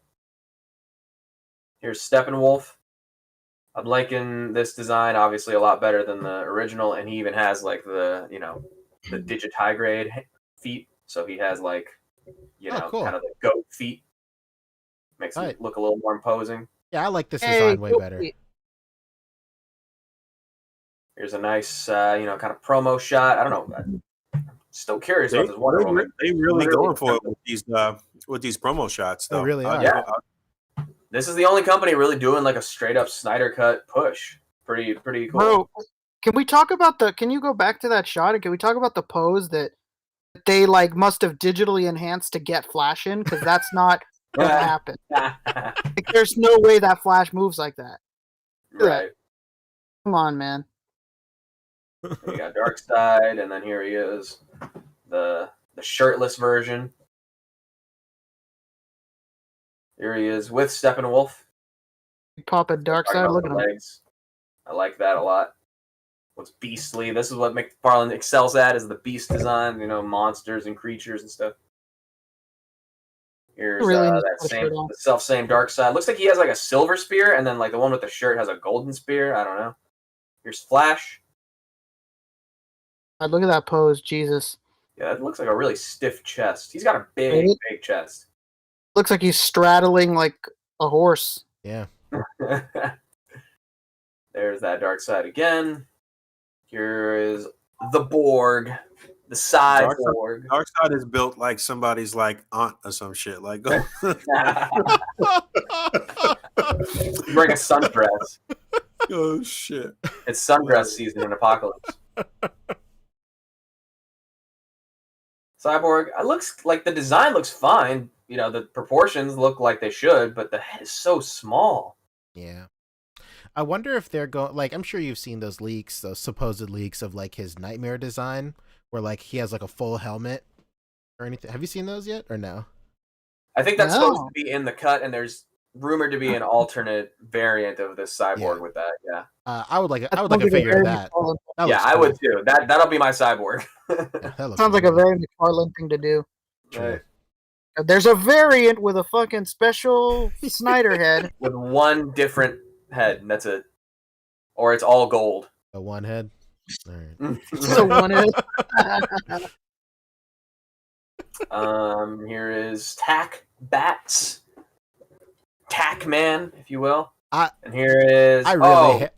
Here's Steppenwolf. I'm liking this design obviously a lot better than the original, and he even has like the the digit high grade feet, so he has like cool. kind of the goat feet. Makes him look a little more imposing. Yeah, I like this design way better. Here's a nice kind of promo shot. I don't know. Still curious about this Wonder Woman. They really going for it with these promo shots, though. They really are. Yeah. This is the only company really doing like a straight up Snyder cut push. Pretty cool. Bro, can we talk about can you go back to that shot and can we talk about the pose that they like must have digitally enhanced to get Flash in? Because that's not what happened. Like, there's no way that Flash moves like that. Right. Come on, man. We got Darkseid, and then here he is, the shirtless version. Here he is with Steppenwolf. Pop a Darkseid. Look at him. Legs. I like that a lot. What's beastly? This is what McFarlane excels at: is the beast design. Monsters and creatures and stuff. Here's the self-same Darkseid. Looks like he has like a silver spear, and then like the one with the shirt has a golden spear. I don't know. Here's Flash. Look at that pose, Jesus. Yeah, it looks like a really stiff chest. He's got a big chest. Looks like he's straddling like a horse. Yeah. There's that Darkseid again. Here is the Borg, the Cyborg. Darkseid is built like somebody's like aunt or some shit. Like, wearing a sundress. Oh shit! It's sundress season in Apocalypse. Cyborg. It looks like the design looks fine. The proportions look like they should, but the head is so small. Yeah. I wonder if they're going, like, I'm sure you've seen those leaks, those supposed leaks of like his nightmare design where like he has like a full helmet or anything. Have you seen those yet or no? I think that's supposed to be in the cut, and there's rumored to be an alternate variant of this Cyborg with that. Yeah. I would like a figure of that. Yeah, I would too. That'll be my Cyborg. Sounds like a very McFarlane thing to do. Right. There's a variant with a fucking special Snyder head. With one different head, and that's it. Or it's all gold. A one head? All right. It's a one head. Here is Tack Bats. Tack Man, if you will. And here is... no.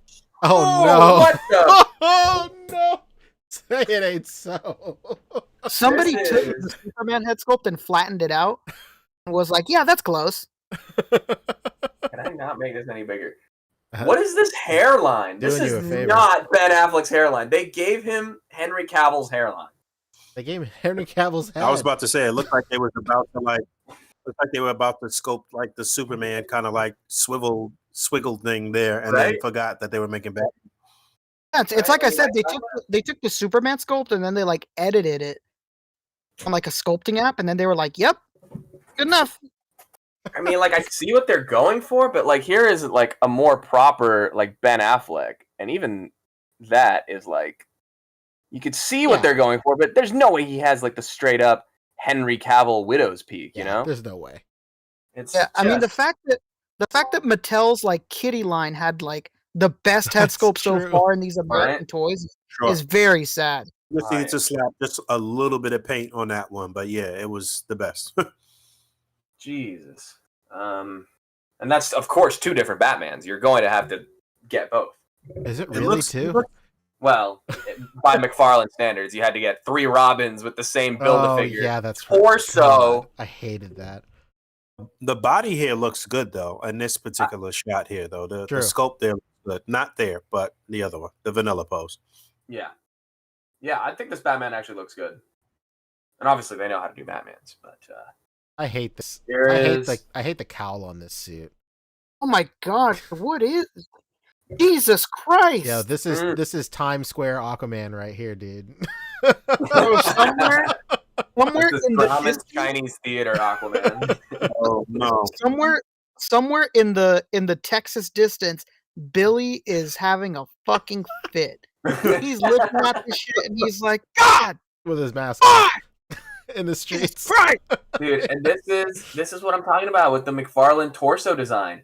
What the... Oh, no. Say it ain't so. Somebody took the Superman head sculpt and flattened it out and was like, yeah, that's close. Can I not make this any bigger? What is this hairline? This is not Ben Affleck's hairline. They gave him Henry Cavill's hairline. They gave him Henry Cavill's head. I was about to say, it looked like they were about to sculpt like the Superman kind of like swiggle thing there, and then forgot that they were making back. Yeah, it's like I said, they took the Superman sculpt and then they like edited it on like a sculpting app, and then they were like, "Yep, good enough." I mean, like I see what they're going for, but like here is like a more proper like Ben Affleck, and even that is like you could see what they're going for, but there's no way he has like the straight up Henry Cavill widow's peak, you know? There's no way. It's I mean the fact that Mattel's like Kitty line had like the best head sculpt so far in these American toys is very sad. Just need to slap just a little bit of paint on that one, but yeah, it was the best. Jesus. And that's of course 2 different Batmans. You're going to have to get both. Is it really 2? Well, by McFarlane standards, you had to get 3 Robins with the same Build-A-Figure. Yeah, that's torso. I hated that. The body here looks good though. In this particular shot here, though, the sculpt there looks good. Not there, but the other one, the vanilla pose. Yeah, I think this Batman actually looks good. And obviously, they know how to do Batmans, but I hate this. I hate the cowl on this suit. Oh my god, what is? Jesus Christ! Yeah, this is Times Square Aquaman right here, dude. Bro, somewhere in the Chinese theater Aquaman. Oh no! Somewhere in the Texas distance, Billy is having a fucking fit. He's looking at the shit and he's like, God, with his mask in the streets, right? Dude, and this is what I'm talking about with the McFarlane torso design.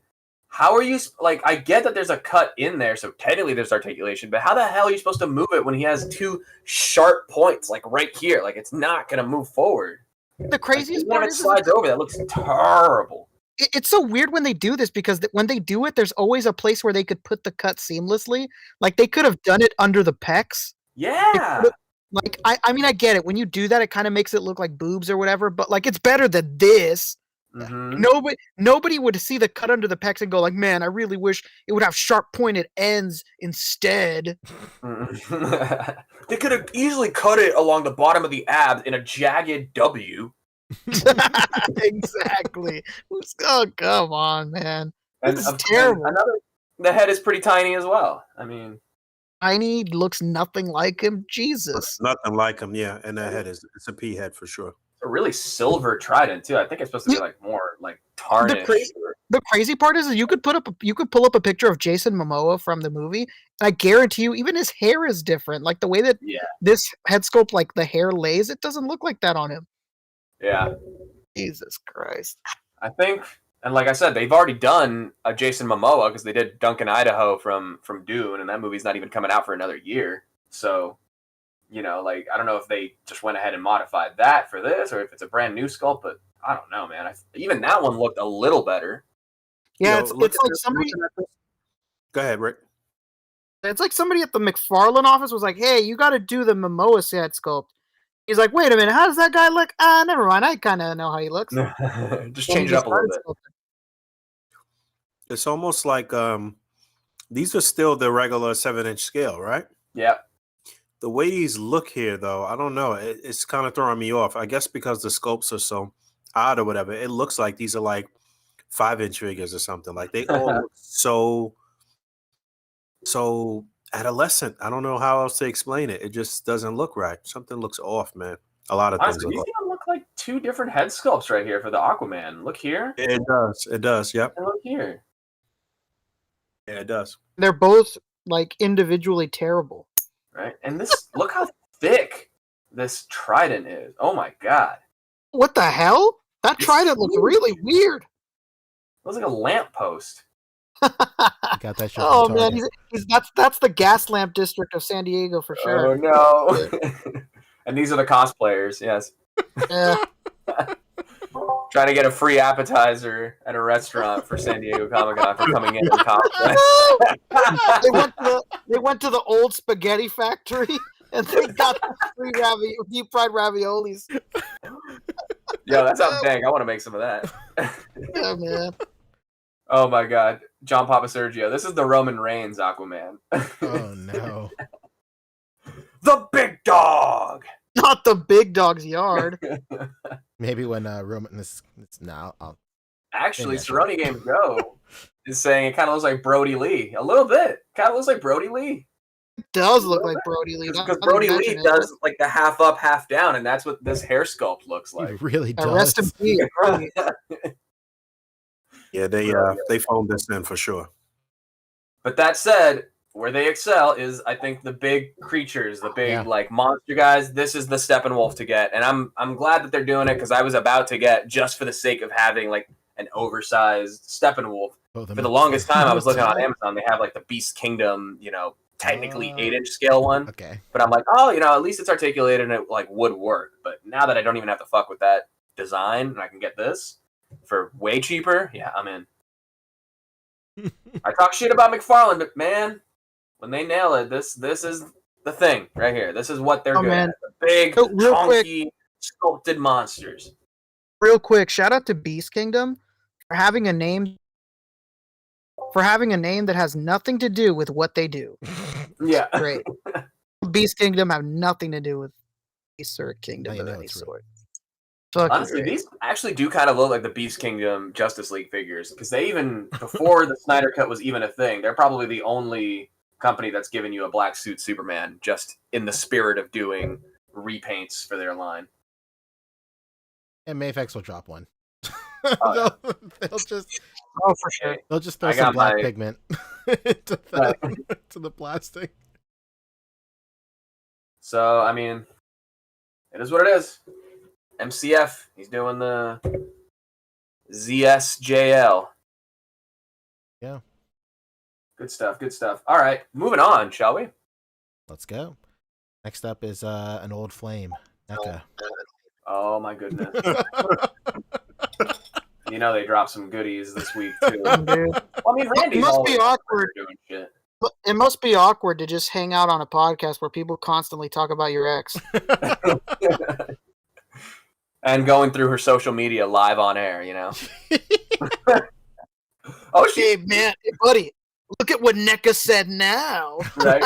How are you like? I get that there's a cut in there, so technically there's articulation. But how the hell are you supposed to move it when he has 2 sharp points, like right here? Like it's not gonna move forward. The craziest part is it slides over. That looks terrible. It's so weird when they do this because when they do it, there's always a place where they could put the cut seamlessly. Like they could have done it under the pecs. Yeah. Like I mean I get it. When you do that, it kind of makes it look like boobs or whatever. But like it's better than this. Mm-hmm. Nobody would see the cut under the pecs and go like, man, I really wish it would have sharp pointed ends instead. They could have easily cut it along the bottom of the abs in a jagged W. Exactly. Oh, come on, man. This is terrible. The head is pretty tiny as well. I mean, tiny, looks nothing like him. Jesus. Nothing like him, yeah. And that head it's a pea head for sure. A really silver trident too. I think it's supposed to be like more like tarnished. The crazy part is you could pull up a picture of Jason Momoa from the movie, and I guarantee you, even his hair is different. Like the way that this head sculpt, like the hair lays, it doesn't look like that on him. Yeah. Jesus Christ. I think, and like I said, they've already done a Jason Momoa because they did Duncan Idaho from Dune, and that movie's not even coming out for another year. So, you know, like I don't know if they just went ahead and modified that for this, or if it's a brand new sculpt. But I don't know, man. Even that one looked a little better. Yeah, it's like somebody. Go ahead, Rick. It's like somebody at the McFarlane office was like, "Hey, you got to do the Momoa head sculpt." He's like, "Wait a minute, how does that guy look?" Never mind. I kind of know how he looks. Just change it up a little bit. It's almost like these are still the regular 7-inch scale, right? Yeah. The way these look here, though, I don't know. It's kind of throwing me off. I guess because the sculpts are so odd or whatever. It looks like these are like 5-inch figures or something. Like they all look so adolescent. I don't know how else to explain it. It just doesn't look right. Something looks off, man. A lot of things look like 2 different head sculpts right here for the Aquaman. Look here. It does. It does. Yep. And look here. Yeah, it does. They're both like individually terrible. Right. And this look how thick this trident is. Oh my god. What the hell? That trident looks really weird. It looks like a lamppost. Got that shit. Oh man, that's the gas lamp district of San Diego for sure. Oh no. And these are the cosplayers, yes. Yeah. Trying to get a free appetizer at a restaurant for San Diego Comic-Con for coming in and cosplay. They went to the old spaghetti factory and they got free deep fried raviolis. Yo, that sounds dang. I want to make some of that. Yeah, man. Oh my god. John Papa Sergio. This is the Roman Reigns Aquaman. Oh no. The big dog! Not the big dog's yard. Maybe when Roman is now. Actually, Cerrone Games Go is saying it kind of looks like Brody Lee. A little bit. Kind of looks like Brody Lee. It does look like Brody Lee. Because Brody Lee does like the half up, half down, and that's what this hair sculpt looks He like. really does. Rest in peace, Brody. Yeah, they phoned this in for sure. But that said, where they excel is, I think, the big creatures, the big like monster guys. This is the Steppenwolf to get, and I'm glad that they're doing it because I was about to get just for the sake of having like an oversized Steppenwolf. For the longest time, I was looking on Amazon. They have like the Beast Kingdom, technically 8-inch scale one. Okay. But I'm like, oh, at least it's articulated and it like would work. But now that I don't even have to fuck with that design and I can get this for way cheaper, yeah, I'm in. I talk shit about McFarlane, but man, when they nail it, this is the thing right here. This is what they're good at. The big, chunky, sculpted monsters. Real quick, shout out to Beast Kingdom for having a name that has nothing to do with what they do. Yeah. Great. Beast Kingdom have nothing to do with Beast or Kingdom of any sort. Honestly, these actually do kind of look like the Beast Kingdom Justice League figures because they even, before the Snyder Cut was even a thing, they're probably the only company that's given you a black suit Superman just in the spirit of doing repaints for their line. And Mayfex will drop one. Oh, they'll just for sure. They'll just throw some black pigment to the plastic. So, I mean, it is what it is. MCF, he's doing the ZSJL. Yeah. Good stuff, good stuff. All right, moving on, shall we? Let's go. Next up is an old flame, NECA. Oh, my goodness. They dropped some goodies this week, too. Dude. Well, I mean, Randy's it must be awkward. Doing shit. It must be awkward to just hang out on a podcast where people constantly talk about your ex. And going through her social media live on air, Oh, hey, man, hey, buddy, look at what NECA said now. Right?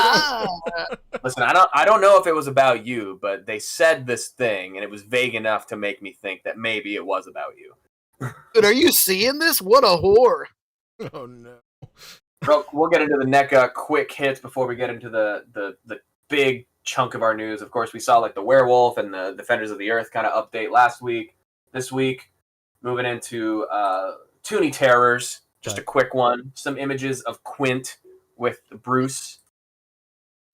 Listen, I don't know if it was about you, but they said this thing, and it was vague enough to make me think that maybe it was about you. Dude, are you seeing this? What a whore. Oh, no. We'll get into the NECA quick hits before we get into the big chunk of our news. Of course, we saw like the Werewolf and the Defenders of the Earth kind of update last week. This week, moving into Toonie Terrors, just a quick one. Some images of Quint with Bruce,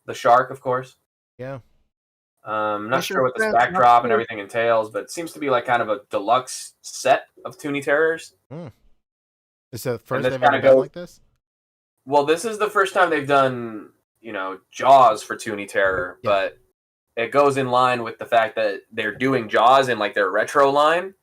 the shark, of course. Yeah. Not sure what this backdrop and everything entails, but it seems to be like kind of a deluxe set of Toonie Terrors. Is it the first they've ever done like this? Well, this is the first time they've done, Jaws for Toonie Terror, but it goes in line with the fact that they're doing Jaws in like their retro line,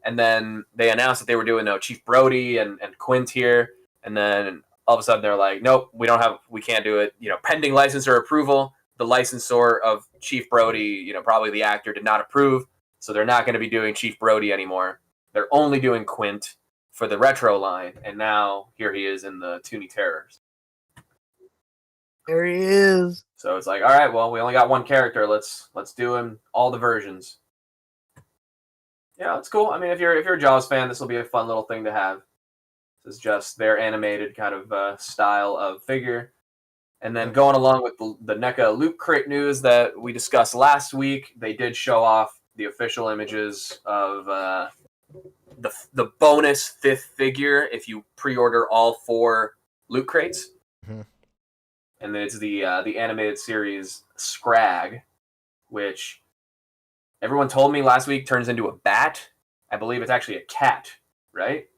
and then they announced that they were doing Chief Brody and Quint here, and then all of a sudden they're like, nope, we can't do it. Pending licensor approval. The licensor of Chief Brody, probably the actor, did not approve, so they're not going to be doing Chief Brody anymore. They're only doing Quint for the retro line, and now here he is in the Toonie Terrors. There he is. So it's like, all right, well, we only got one character. Let's do him all the versions. Yeah, it's cool. I mean, if you're a Jaws fan, this will be a fun little thing to have. This is just their animated kind of style of figure. And then going along with the NECA Loot Crate news that we discussed last week, they did show off the official images of the bonus 5th figure if you pre-order all 4 Loot Crates. Mm-hmm. And then it's the animated series Scrag, which everyone told me last week turns into a bat. I believe it's actually a cat, right?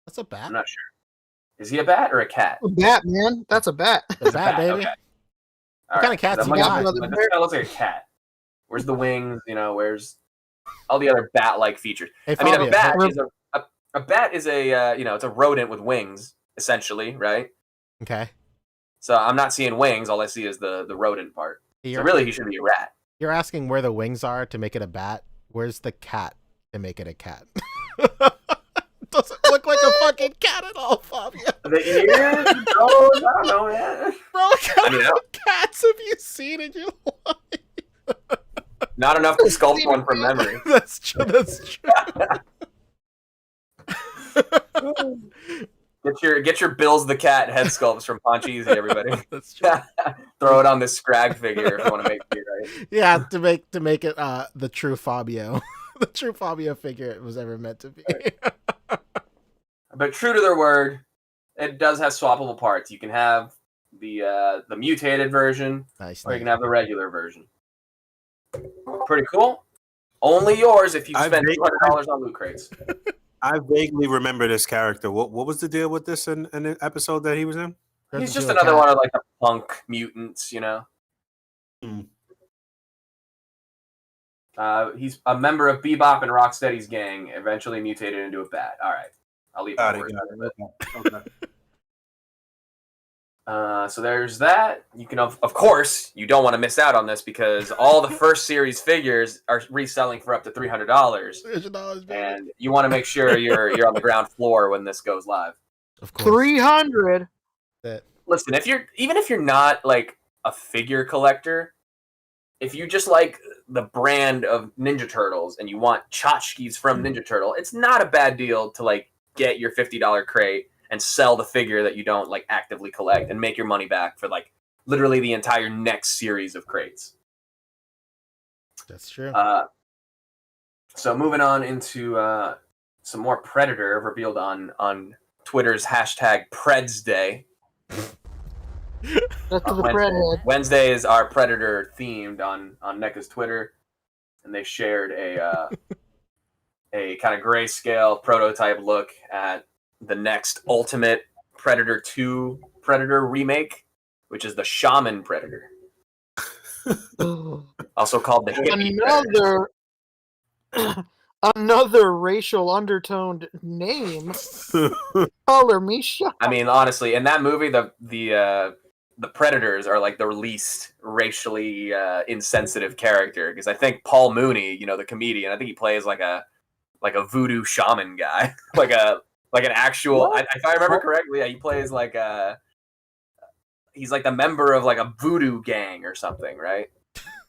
That's a bat? I'm not sure. Is he a bat or a cat? A bat, man. That's a bat. A bat, baby. Okay. What kind of cats you got? This guy looks like a cat. Where's the wings? Where's all the other bat-like features? Hey, I mean, a bat is it's a rodent with wings, essentially, right? Okay. So I'm not seeing wings. All I see is the rodent part. So really, he should be a rat. You're asking where the wings are to make it a bat. Where's the cat to make it a cat? Doesn't look like a fucking cat at all, Fabio. The ears? Oh, I don't know, man. Bro, what kind of cats have you seen in your life? Not enough to sculpt one from memory. That's true. Get your Bills the Cat head sculpts from Punch Easy, everybody. That's true. Throw it on this Scrag figure if you want to make it right. Yeah, to make it the true Fabio, the true Fabio figure it was ever meant to be. But true to their word, it does have swappable parts. You can have the mutated version, Nice. or you can have the regular version. Pretty cool. Only yours if you spend $200 on loot crates. I vaguely remember this character. What was the deal with this in the episode that he was in? He's just another one of like the punk mutants, you know. He's a member of Bebop and Rocksteady's gang, eventually mutated into a bat. All right, I'll leave it. Okay. So there's that. You can, of course, you don't want to miss out on this because all the first series figures are reselling for up to $300, and you want to make sure you're on the ground floor when this goes live. Of course, 300. Listen, if you're not like a figure collector, if you just like the brand of Ninja Turtles and you want tchotchkes from Ninja Turtle, it's not a bad deal to like get your $50 crate and sell the figure that you don't like actively collect and make your money back for like literally the entire next series of crates. That's true. So moving on into some more Predator revealed on Twitter's hashtag Preds Day. That's the Predhead. Wednesday is our Predator themed on NECA's Twitter, and they shared a kind of grayscale prototype look at the next Ultimate Predator 2 Predator remake, which is the Shaman Predator. Also called the Hippie Predator. Another racial undertoned name. Color me shocked. I mean, honestly, in that movie, the Predators are like the least racially insensitive character, because I think Paul Mooney, the comedian, I think he plays like a voodoo shaman guy, like an actual. If I remember correctly, he plays like he's like the member of like a voodoo gang or something, right?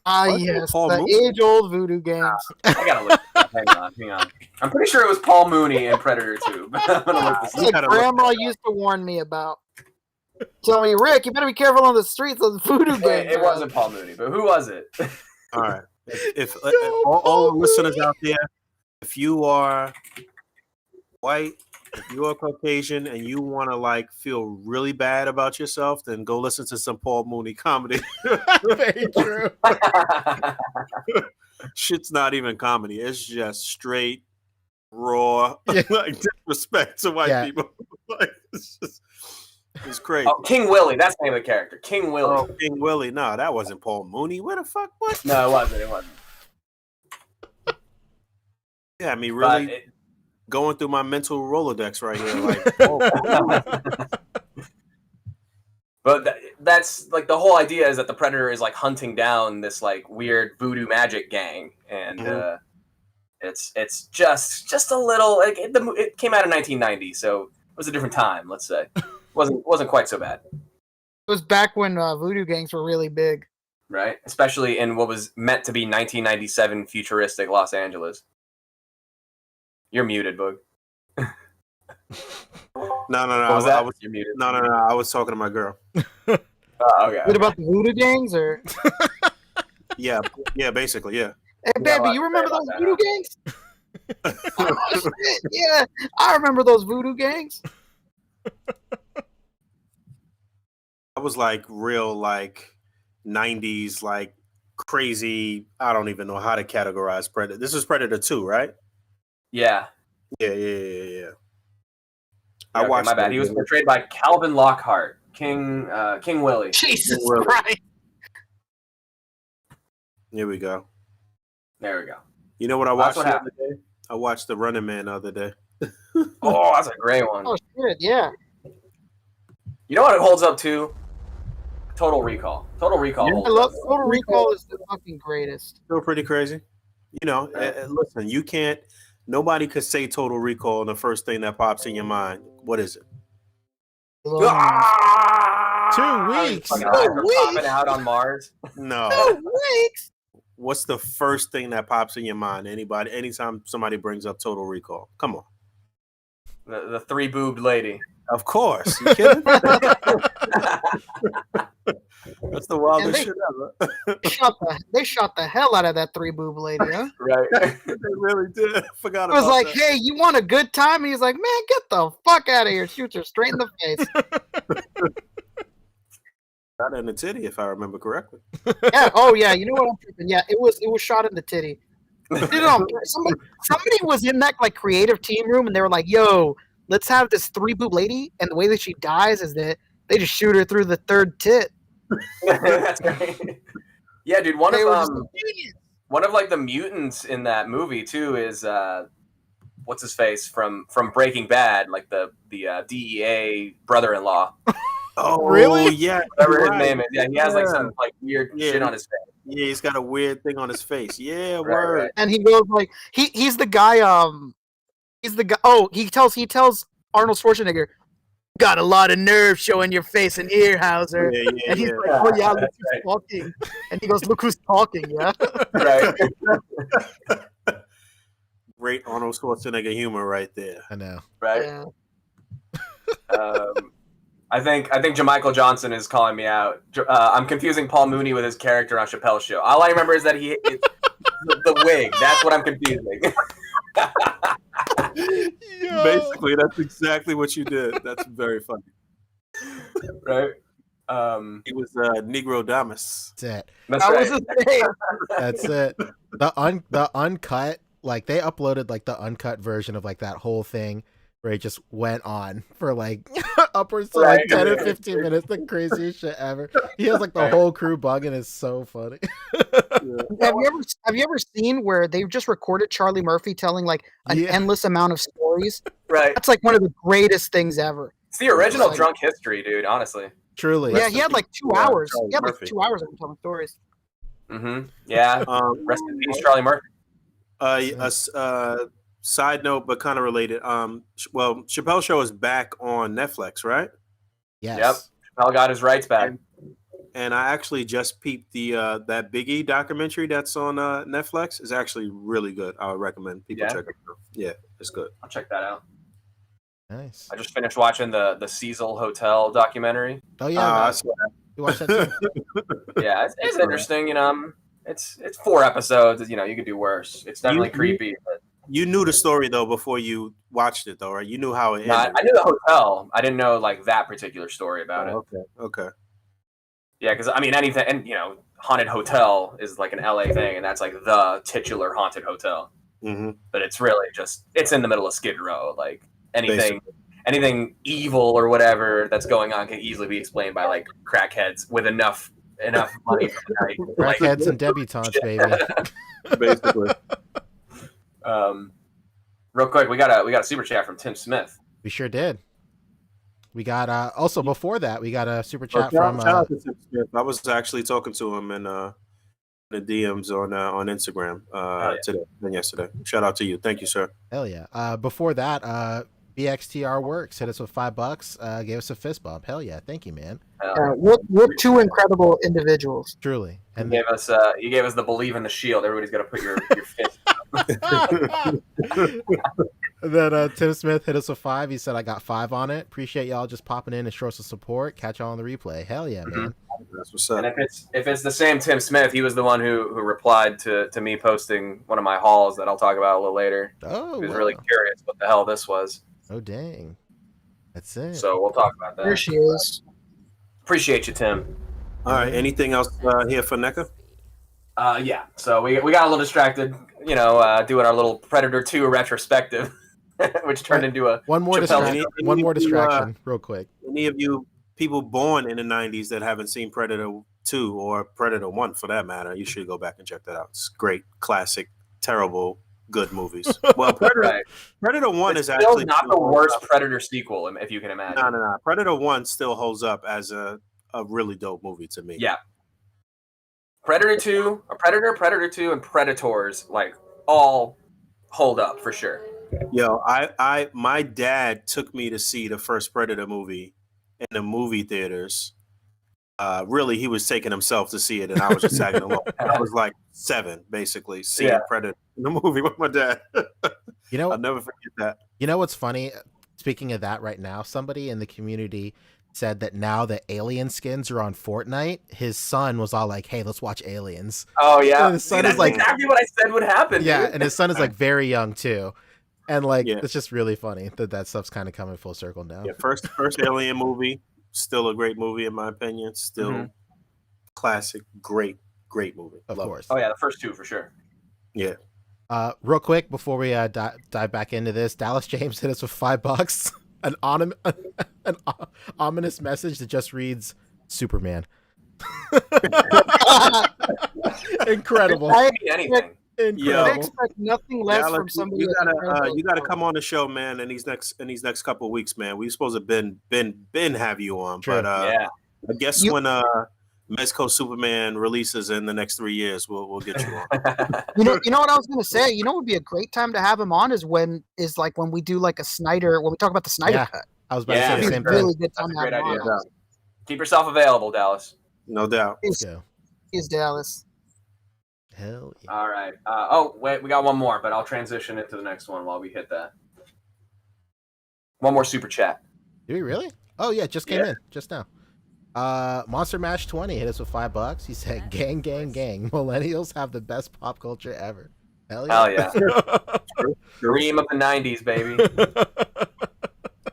Yes, the age-old voodoo gangs. I gotta look. Hang on. I'm pretty sure it was Paul Mooney in Predator 2. But I'm gonna look this up. Grandma used to warn me about. Tell me, Rick, you better be careful on the streets of the voodoo gangs. It wasn't Paul Mooney, but who was it? All right. If all the listeners out there, if you are white, if you're Caucasian, and you want to like feel really bad about yourself, then go listen to some Paul Mooney comedy. Very true. Shit's not even comedy. It's just straight, raw, like disrespect to white people. Like, it's crazy. Oh, King Willie. That's the name of the character. King Willie. Oh, King Willie. No, that wasn't Paul Mooney. Where the fuck? What? No, it wasn't. Yeah, I mean, really going through my mental Rolodex right here. Like, But that's like the whole idea is that the Predator is like hunting down this like weird voodoo magic gang, and it's just a little like it came out in 1990, so it was a different time. Let's say wasn't quite so bad. It was back when voodoo gangs were really big, right? Especially in what was meant to be 1997 futuristic Los Angeles. You're muted, Boog. No. You're muted. No. I was talking to my girl. Okay. What about the voodoo gangs, or? Yeah, basically, yeah. Hey, baby, you remember those voodoo gangs? Oh, shit, yeah, I remember those voodoo gangs. I was like real, like 90s, like crazy. I don't even know how to categorize Predator. This is Predator 2, right? Yeah. Yeah. I watched. My bad. He was portrayed by Calvin Lockhart, King Willie. Jesus Christ. Here we go. There we go. You know what I watched the other day? I watched The Running Man the other day. Oh, that's a great one. Oh shit, yeah. You know what it holds up to? Total Recall. Total Recall. I love Total Recall is the fucking greatest. Still pretty crazy. Listen, you can't. Nobody could say Total Recall and the first thing that pops in your mind. What is it? 2 weeks. Popping out on Mars. No. 2 weeks. What's the first thing that pops in your mind? Anytime somebody brings up Total Recall. Come on. The three-boobed lady. Of course. You kidding? That's the wildest shit ever. They shot the hell out of that 3 boob lady, huh? Right. They really did. Forgot It was about like, that. hey, you want a good time? And he's like, man, get the fuck out of here. Shoots her straight in the face. Shot in the titty, if I remember correctly. Yeah. Oh yeah. You know what I'm tripping? Yeah. It was shot in the titty. Somebody was in that like creative team room, and they were like, "Yo, let's have this 3 boob lady." And the way that she dies is that they just shoot her through the 3rd tit. That's great. Yeah, dude. One of like the mutants in that movie too is what's his face from Breaking Bad, like the DEA brother-in-law. Oh, Really? Yeah. Whatever his name is. Yeah, he has like some like weird shit on his face. Yeah, he's got a weird thing on his face. Yeah, Right, word. right. And he goes like, he's the guy. He's the guy. Oh, he tells Arnold Schwarzenegger, "Got a lot of nerve showing your face and ear, Hauser." Yeah, And he's yeah. like, "Oh yeah, look That's who's right. talking." And he goes, "Look who's talking." Yeah. Right. Great Arnold Schwarzenegger humor right there. I know. Right. Yeah. I think Jamichael Johnson is calling me out. I'm confusing Paul Mooney with his character on Chappelle's show. All I remember is that it's the wig. That's what I'm confusing. Basically, that's exactly what you did. That's very funny. Right. He was Negro Damas. That's it. That's I right. was just saying. That's it. The uncut, like they uploaded like the uncut version of like that whole thing where it just went on for like upwards to like 10 or 15 minutes. The craziest shit ever. He has like the whole crew bugging. It's so funny. Have you ever seen where they just recorded Charlie Murphy telling like an endless amount of stories? Right. That's like one of the greatest things ever. It's the original Like- Drunk History, dude. Honestly. Truly. Yeah, he had like 2 hours. Charlie He had like Murphy. 2 hours of telling stories. Mm-hmm. Yeah. Rest in peace, Charlie Murphy. Side note, but kind of related. Well, Chappelle Show is back on Netflix, right? Yes. Yep. Chappelle got his rights back. And I actually just peeped the that Biggie documentary that's on Netflix. It's actually really good. I would recommend people check it out. Yeah, it's good. I'll check that out. Nice. I just finished watching the Cecil Hotel documentary. Oh yeah. I saw that. You watched that too? Yeah, it's interesting. You know, it's 4 episodes. You know, you could do worse. It's definitely creepy. But You knew the story though before you watched it, though, right? You knew how it ended. I knew the hotel. I didn't know like that particular story about it. Okay. Yeah, because I mean anything, and you know, haunted hotel is like an LA thing, and that's like the titular haunted hotel. Mm-hmm. But it's really just it's in the middle of Skid Row. Like anything evil or whatever that's going on can easily be explained by like crackheads with enough money for the night. Like, Crackheads and debutantes, baby. Basically. Real quick, we got a super chat from Tim Smith. We sure did. We got also before that we got a super chat Shout from out to Tim Smith. I was actually talking to him in the DMs on Instagram today and yesterday. Shout out to you. Thank you, sir. hell yeah. Before that, BXTR Works hit us with $5, gave us a fist bump. Hell yeah, thank you, man. We're 2 incredible individuals. Truly. And he gave us the believe in the shield. Everybody's got to put your fist. And then Tim Smith hit us with 5. He said, "I got 5 on it. Appreciate y'all just popping in and show some support. Catch y'all on the replay." Hell yeah, man. That's what's up. And if it's the same Tim Smith, he was the one who replied to me posting one of my hauls that I'll talk about a little later. Oh, He was really curious what the hell this was. Oh dang, that's it. So we'll talk about that. There she is. Appreciate you, Tim. All right. Anything else here for NECA? Yeah. So we got a little distracted, you know, doing our little Predator 2 retrospective, which turned into a one more Chappelle- distraction. One more distraction, real quick. Any of you people born in the 90s that haven't seen Predator 2 or Predator 1 for that matter, you should go back and check that out. It's great, classic, terrible, good movies. Well, Predator 1 It's is still actually not the worst Predator sequel, if you can imagine. No. Predator 1 still holds up as a really dope movie to me. Yeah. Predator 2, Predator 2, and Predators, like, all hold up for sure. Yo, my dad took me to see the first Predator movie in the movie theaters. Really, he was taking himself to see it, and I was just tagging along. I was like 7, basically, seeing Predator in the movie with my dad. You know, I'll never forget that. You know what's funny? Speaking of that, right now, somebody in the community said that now that alien skins are on Fortnite, his son was all like, "Hey, let's watch Aliens." Oh yeah, And his son that's is like, exactly what I said would happen. yeah, dude. and his son is like very young too, and like Yeah. it's just really funny that stuff's kind of coming full circle now. Yeah, first Alien movie, still a great movie in my opinion. Still classic, great movie. Of Love course. Oh yeah, the first two for sure. it. Yeah. Real quick before we dive back into this, Dallas James hit us with $5. An ominous message that just reads Superman. Incredible. I Anything. Incredible. expect nothing less Dallas, from somebody. you as incredible you gotta as come on the show, man. In these next couple of weeks, man. We supposed to been have you on, True. but Yeah. I guess when Mezco Superman releases in the next 3 years, we'll get you on. You know what I was gonna say. You know, what would be a great time to have him on is when we do like a Snyder when we talk about the Snyder Yeah. cut. I was about to Yeah, say It'd the be same a really thing. good time That's a to have great him idea. on. Keep yourself available, Dallas. No doubt. Let's go. Is Dallas? Hell yeah. All right. Oh wait, we got one more, but I'll transition into the next one while we hit that. One more super chat. Did we really? Oh yeah, just came in just now. Monster Mash 20 hit us with $5. He said, "Gang, gang, gang! Millennials have the best pop culture ever." Hell yeah! Hell yeah. Dream of the '90s, baby.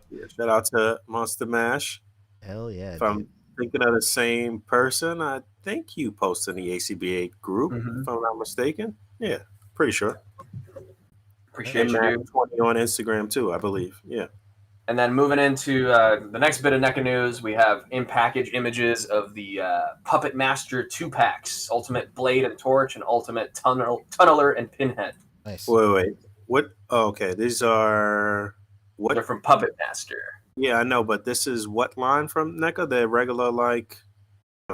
Yeah, shout out to Monster Mash. Hell yeah! If I'm Dude. thinking of the same person, I think you posted in the A.C.B.A group, if I'm not mistaken. Yeah, pretty sure. Appreciate And you, Matt dude. 20 on Instagram too, I believe. Yeah. And then moving into the next bit of NECA news, we have in-package images of the Puppet Master 2-packs, Ultimate Blade and Torch, and Ultimate Tunneler and Pinhead. Nice. Wait. What? Oh, okay, these are what? They're from Puppet Master. Yeah, I know, but this is what line from NECA? The regular like.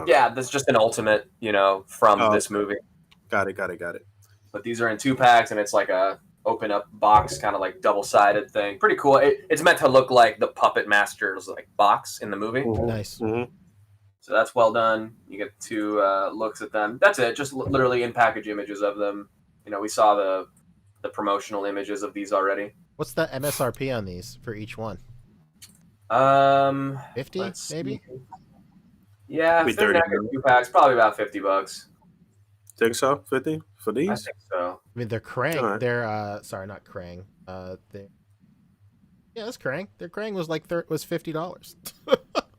Yeah, that's just an Ultimate, from this movie. Got it. But these are in 2-packs, and it's like a open up box, kind of like double-sided thing. Pretty cool. It's meant to look like the Puppet Master's like box in the movie. Nice. Mm-hmm. So that's well done. You get 2 looks at them. That's it. Just literally in-package images of them. We saw the promotional images of these already. What's the MSRP on these for each one? 50 let's maybe? see. Yeah, Be if they're 30. NECA 2-packs, probably about $50. Think so? 50 for these? I think so. I mean, they're Krang. All right. They're sorry, not Krang. Yeah, that's Krang. Their Krang was like was $50. Yeah,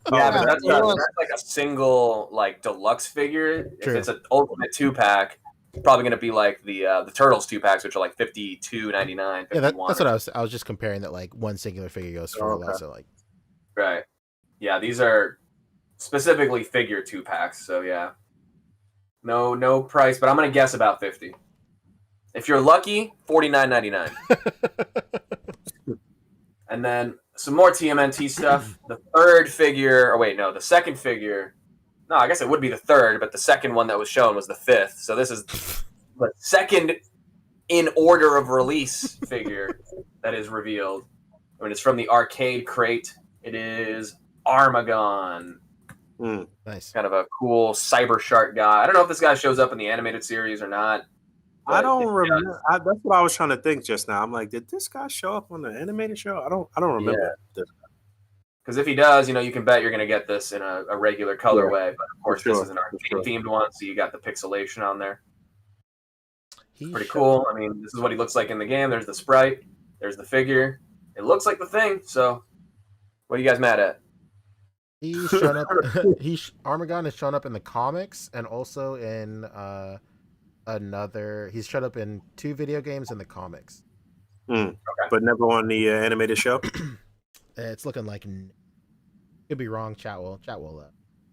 but that's yeah. like a single like deluxe figure. True. If it's an ultimate 2-pack, it's probably going to be like the Turtles 2-packs, which are like $52.99. Yeah, that's what I was just comparing. That like one singular figure goes for Okay. less. So like, Right. Yeah, these are specifically figure 2-packs. So yeah, no price, but I'm going to guess about 50. If you're lucky, $49.99. And then some more TMNT stuff. The second figure. No, I guess it would be the third, but the second one that was shown was the 5th. So this is the second in order of release figure that is revealed. I mean, it's from the arcade crate. It is Armagon. nice. Kind of a cool cyber shark guy. I don't know if this guy shows up in the animated series or not. I don't remember. That's what I was trying to think just now. I'm like, did this guy show up on the animated show? I don't remember. This. Because if he does, you can bet you're going to get this in a regular colorway. But of course, this is an arcade-themed one, so you got the pixelation on there. Pretty cool. I mean, this is what he looks like in the game. There's the sprite. There's the figure. It looks like the Thing. So, what are you guys mad at? He's shown up. Armagon has shown up in the comics and also in He's shown up in 2 video games in the comics. Okay. But never on the animated show. It's looking like could be wrong. Chat will.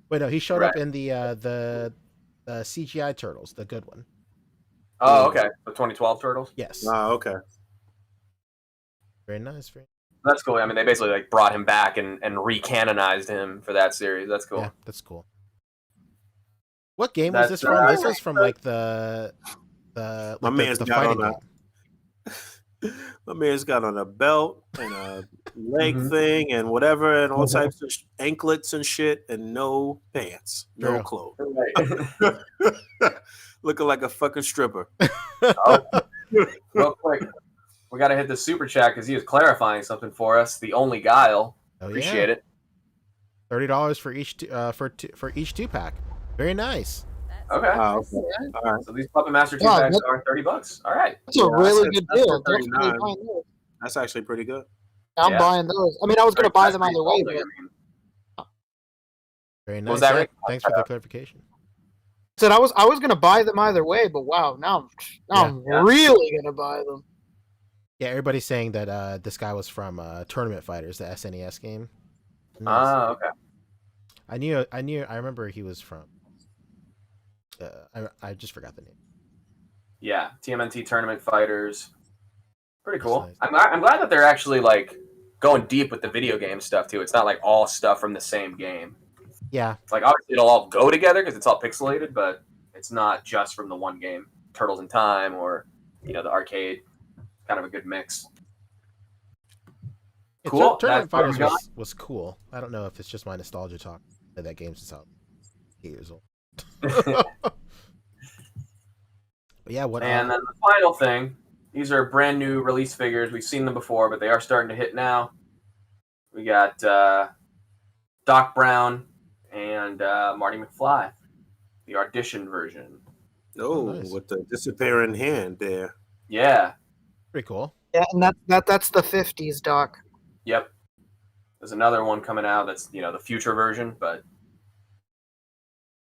Wait, no, he showed up in the CGI Turtles, the good one. Oh, okay. The 2012 Turtles? Yes. Oh, okay. Very nice. That's cool. I mean, they basically like brought him back and recanonized him for that series. That's cool. Yeah, that's cool. What game was this from? This was from like the My man's got on a my man's got on a belt and a leg thing and whatever and all types of anklets and shit and no pants, no clothes. Right. Looking like a fucking stripper. Real quick. we got to hit the super chat because he was clarifying something for us. The only Guile. Oh, Appreciate it. $30 for each for each 2-pack. Very nice. Okay. Okay. All right. So these Puppet Master 2 Wow, packs that- are $30. All right. That's a really good that's deal. for Definitely 39. buying those. That's actually pretty good. I'm Yeah. buying those. I mean, I was going to buy them either way, but Very nice. was that, Yeah, Rick? thanks for the clarification. said I was going to buy them either way, but wow, now I'm Yeah. really going to buy them. Yeah, everybody's saying that this guy was from Tournament Fighters, the SNES game. Nice. Ah, okay. I remember he was from. I just forgot the name. Yeah, TMNT Tournament Fighters. Pretty cool. Nice. I'm glad that they're actually like going deep with the video game stuff too. It's not like all stuff from the same game. Yeah, It's like obviously it'll all go together because it's all pixelated, but it's not just from the one game. Turtles in Time or the arcade. Kind of a good mix. Yeah, Cool. Tournament That's Fighters what we was cool. I don't know if it's just my nostalgia talk. That game's just out 8 years old. But yeah, what? And then the final thing, these are brand new release figures. We've seen them before, but they are starting to hit now. We got Doc Brown and Marty McFly, the audition version. Oh, nice. with the disappearing hand there. Yeah. Pretty cool. Yeah, and that's the 50s, Doc. Yep. There's another one coming out that's the future version, but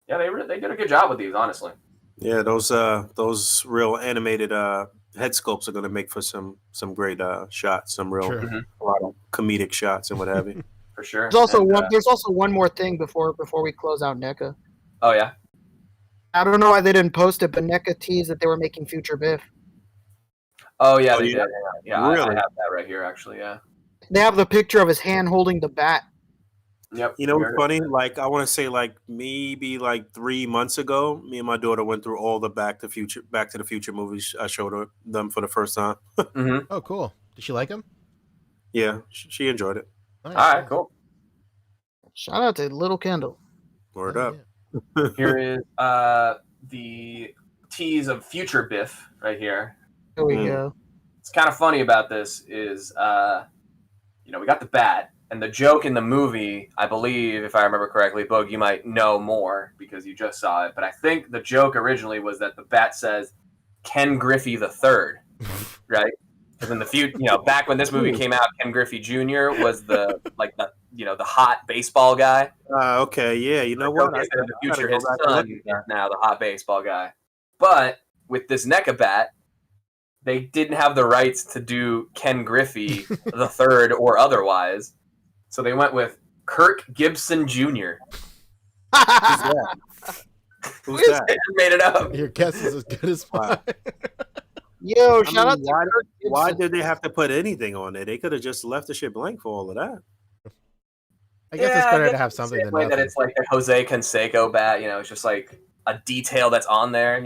yeah, they did a good job with these, honestly. Yeah, those real animated head sculpts are going to make for some great shots, some real True. a lot of comedic shots and what have you. For sure. There's also one more thing before we close out NECA. Oh yeah. I don't know why they didn't post it, but NECA teased that they were making future Biff. Oh yeah, Oh, they yeah? did. Yeah, I Really? have that right here actually. Yeah. They have the picture of his hand holding the bat. Yep. You know what's Here. funny? Like I want to say, like maybe like 3 months ago, me and my daughter went through all the Back to the Future movies. I showed her them for the first time. Mm-hmm. Oh, cool. Did she like him? Yeah, she enjoyed it. Nice. All right, cool. Shout out to Little Kendall. Word Oh, up. yeah. Here is the tease of future Biff right here. There we Mm. go. It's kind of funny about this is we got the bat, and the joke in the movie, I believe, if I remember correctly, Boog, you might know more because you just saw it, but I think the joke originally was that the bat says Ken Griffey the Third, right? Because in the future, back when this movie came out, Ken Griffey Jr. was the hot baseball guy. Okay, yeah. You know what? In the I future, gotta his go back and son look is at that. now the hot baseball guy. But with this NECA bat, they didn't have the rights to do Ken Griffey the Third or otherwise, so they went with Kirk Gibson Jr. Who's that? Who's They that? just made it up. Your guess is as good as mine. Yo, I shout out mean, to Kirk Gibson. why did they have to put anything on there? They could have just left the shit blank for all of that. I guess it's better to have the something same than way nothing. that it's like a Jose Canseco bat. It's just like a detail that's on there.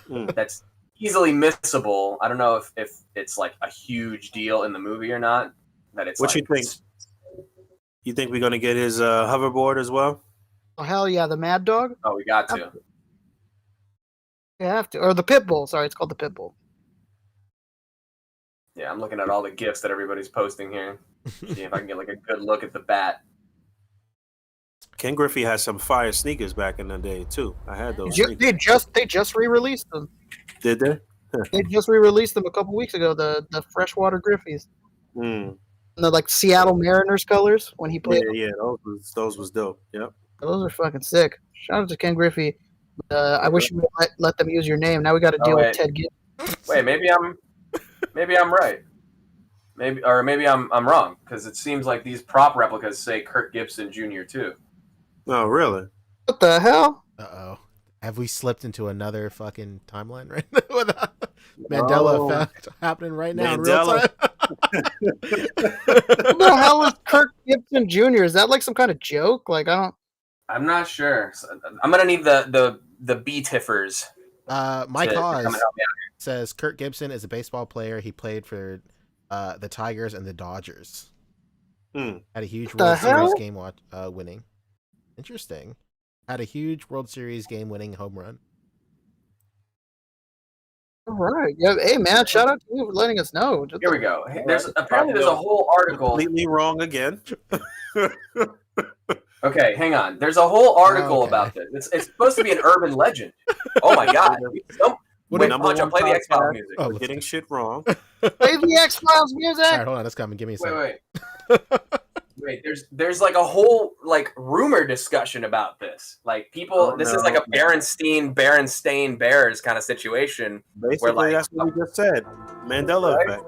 Mm. That's easily missable. I don't know if it's like a huge deal in the movie or not. That it's What like, you think? You think we're gonna get his hoverboard as well? Oh, hell yeah, the Mad Dog? Oh, we got to. You have to. Or the Pitbull. Sorry, it's called the Pitbull. Yeah, I'm looking at all the gifs that everybody's posting here. See if I can get like a good look at the bat. Ken Griffey had some fire sneakers back in the day too. I had those. They just re-released them. Did they? They just re-released them a couple weeks ago. The freshwater Griffies. Mm. And the like Seattle Mariners colors when he Yeah, played. yeah, those was dope. Yep. Those are fucking sick. Shout out to Ken Griffey. I wish you would let them use your name. Now we got to deal with Ted Gibbs. Wait, maybe I'm right. Maybe I'm wrong because it seems like these prop replicas say Kirk Gibson Jr. too. Oh, really? What the hell? Uh-oh. Have we slipped into another fucking timeline right now? With a Mandela No. effect happening right now Mandela. in real time? What the hell is Kirk Gibson Jr.? Is that like some kind of joke? Like I don't. I'm not sure. So I'm gonna need the B-tiffers. My to cause come and help me out. says Kirk Gibson is a baseball player. He played for the Tigers and the Dodgers. Hmm. Had a huge The World Series hell? game winning. Interesting. Had a huge World Series game winning home run. All right. Yeah. Hey, man. Shout out to you for letting us know. Here we go. There's a whole article. Completely wrong again. Okay, hang on. There's a whole article about this. It's supposed to be an urban legend. Oh my god! Wait, Poncho, play the X-Files music. Oh, we're getting shit wrong. Play the X-Files music. All right, hold on. That's coming. Give me a second. Wait. There's like a whole like rumor discussion about this. Like people, this is like a Berenstain Bears kind of situation. Basically, where, like, that's what we just said. Mandela effect.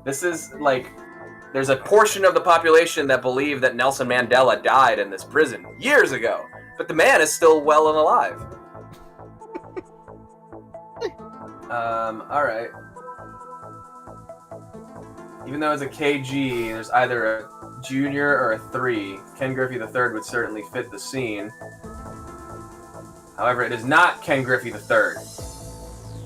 This is like, there's a portion of the population that believe that Nelson Mandela died in this prison years ago, but the man is still well and alive. All right. Even though it's a KG, there's either a junior or a 3. Ken Griffey III would certainly fit the scene. However, it is not Ken Griffey III.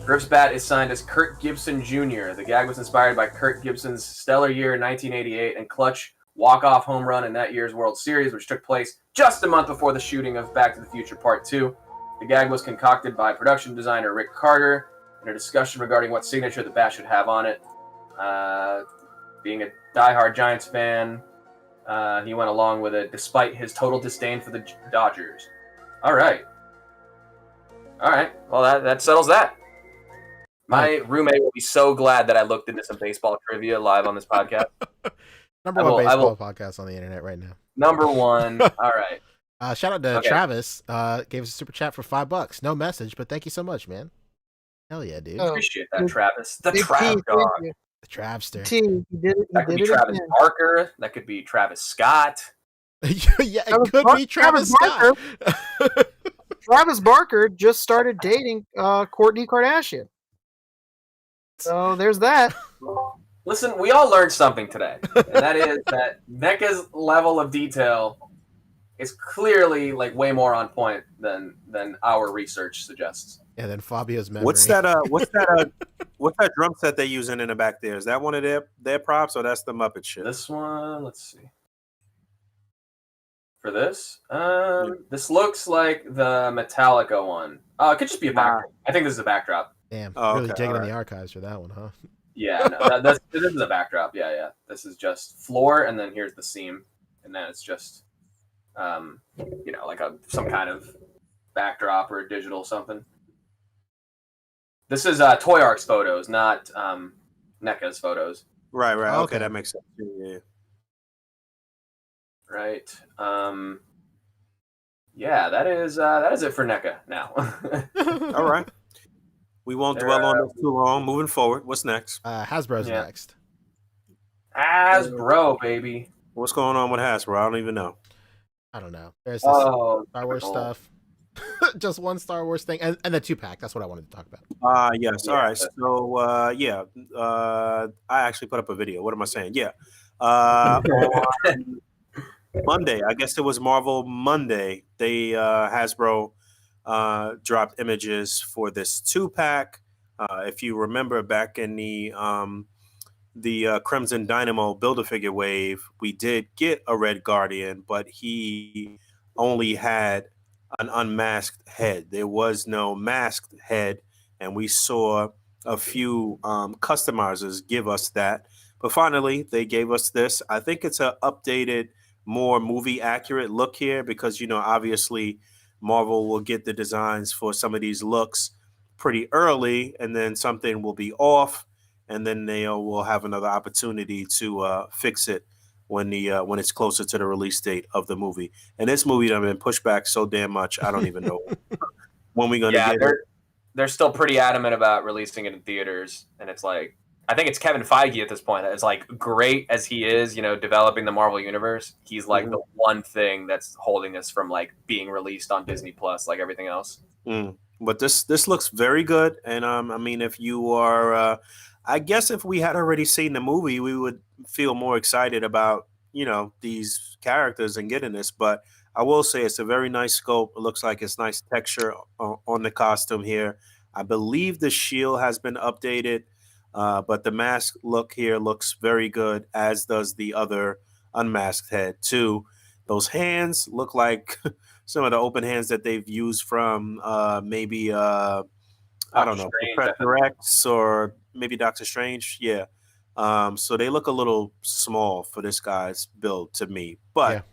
Griff's bat is signed as Kurt Gibson Jr. The gag was inspired by Kurt Gibson's stellar year in 1988 and clutch walk-off home run in that year's World Series, which took place just a month before the shooting of Back to the Future Part 2. The gag was concocted by production designer Rick Carter in a discussion regarding what signature the bat should have on it. Being a diehard Giants fan, he went along with it despite his total disdain for the Dodgers. All right. Well, that settles that. My roommate will be so glad that I looked into some baseball trivia live on this podcast. Number one baseball podcast on the internet right now. Number one. All right. Shout out to Travis. Gave us a super chat for $5. No message, but thank you so much, man. Hell yeah, dude. Appreciate that, Travis. The Trav dog. The Travster. That could be Travis Barker. That could be Travis Scott. Yeah, it could be Travis Scott. Travis Barker just started dating Kourtney Kardashian. So there's that. Listen, we all learned something today, and that is that NECA's level of detail is clearly like way more on point than our research suggests. And then Fabio's memory. What's that drum set they using in the back there? Is that one of their props, or that's the Muppet shit? This one, let's see. For this, this looks like the Metallica one. It could just be a backdrop. I think this is a backdrop. Damn, really digging in the archives for that one, huh? Yeah, no, this is a backdrop. Yeah. This is just floor, and then here's the seam, and then it's just, like some kind of backdrop or a digital something. This is Toy Arc's photos, not NECA's photos. Right. Okay, that makes sense. Yeah. Right. Yeah, that is it for NECA now. All right. We won't dwell on this too long. Moving forward, what's next? Hasbro's next. Hasbro, baby. What's going on with Hasbro? I don't even know. I don't know. There's this Star Wars stuff. Just one Star Wars thing, and the 2-pack. That's what I wanted to talk about. Yes. All right. So, I actually put up a video. What am I saying? Yeah. On Monday, I guess it was Marvel Monday. They Hasbro dropped images for this 2-pack. If you remember back in the Crimson Dynamo Build-A-Figure wave, we did get a Red Guardian, but he only had an unmasked head. There was no masked head, and we saw a few customizers give us that. But finally, they gave us this. I think it's an updated, more movie-accurate look here because, obviously Marvel will get the designs for some of these looks pretty early, and then something will be off, and then they will have another opportunity to fix it when it's closer to the release date of the movie. And this movie has been pushed back so damn much, I don't even know when we're going to get it. They're still pretty adamant about releasing it in theaters, and it's like, I think it's Kevin Feige at this point. It's like, great as he is, developing the Marvel universe, he's like the one thing that's holding this from like being released on Disney Plus, like everything else. But this looks very good, and if you are, I guess if we had already seen the movie, we would feel more excited about these characters and getting this. But I will say it's a very nice sculpt. It looks like it's nice texture on the costume here. I believe the shield has been updated. But the mask look here looks very good, as does the other unmasked head too. Those hands look like some of the open hands that they've used from maybe I don't know, Strange, Professor X or maybe Doctor Strange. Yeah. So they look a little small for this guy's build to me, but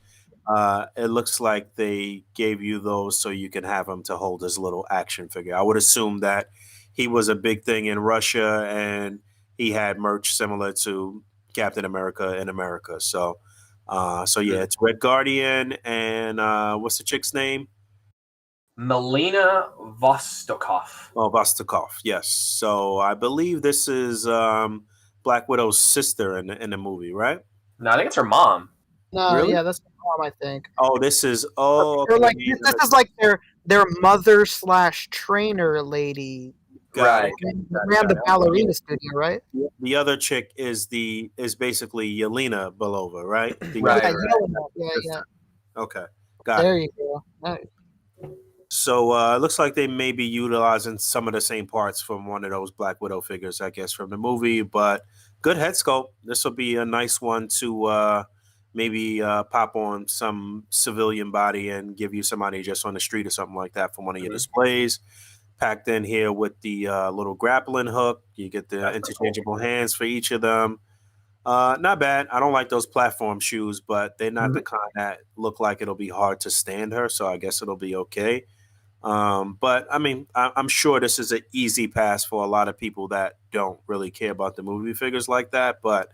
it looks like they gave you those so you can have him to hold his little action figure. I would assume that he was a big thing in Russia and he had merch similar to Captain America in America. So, yeah, it's Red Guardian and what's the chick's name? Melina Vostokov. Oh, Vostokov. Yes. So I believe this is Black Widow's sister in the movie, right? No, I think it's her mom. No, Really? yeah, that's the mom, I think. Oh, this is Or okay. like this is like their mother / trainer lady. Got it. Ran the ballerina studio, right? The other chick is basically Yelena Belova, right? Right. Yeah, yeah. Okay, got There it. you go. Nice. So it looks like they may be utilizing some of the same parts from one of those Black Widow figures, I guess, from the movie. But good head sculpt. This will be a nice one to maybe pop on some civilian body and give you somebody just on the street or something like that from one of your displays. Packed in here with the little grappling hook. You get the interchangeable hands for each of them. Not bad. I don't like those platform shoes, but they're not the kind that look like it'll be hard to stand her. So I guess it'll be okay. But I mean, I'm sure this is an easy pass for a lot of people that don't really care about the movie figures like that. But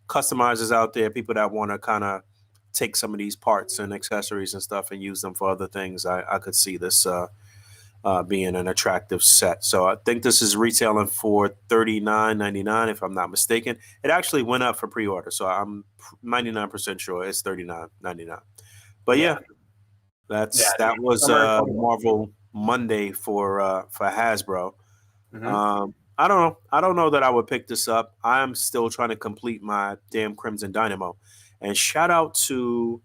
customizers out there, people that want to kind of take some of these parts and accessories and stuff and use them for other things, I could see this being an attractive set. So I think this is retailing for $39.99 if I'm not mistaken. It actually went up for pre-order, so I'm 99% sure it's $39.99. But yeah, that was Marvel Monday for Hasbro. I don't know that I would pick this up. I'm still trying to complete my damn Crimson Dynamo. And shout out to,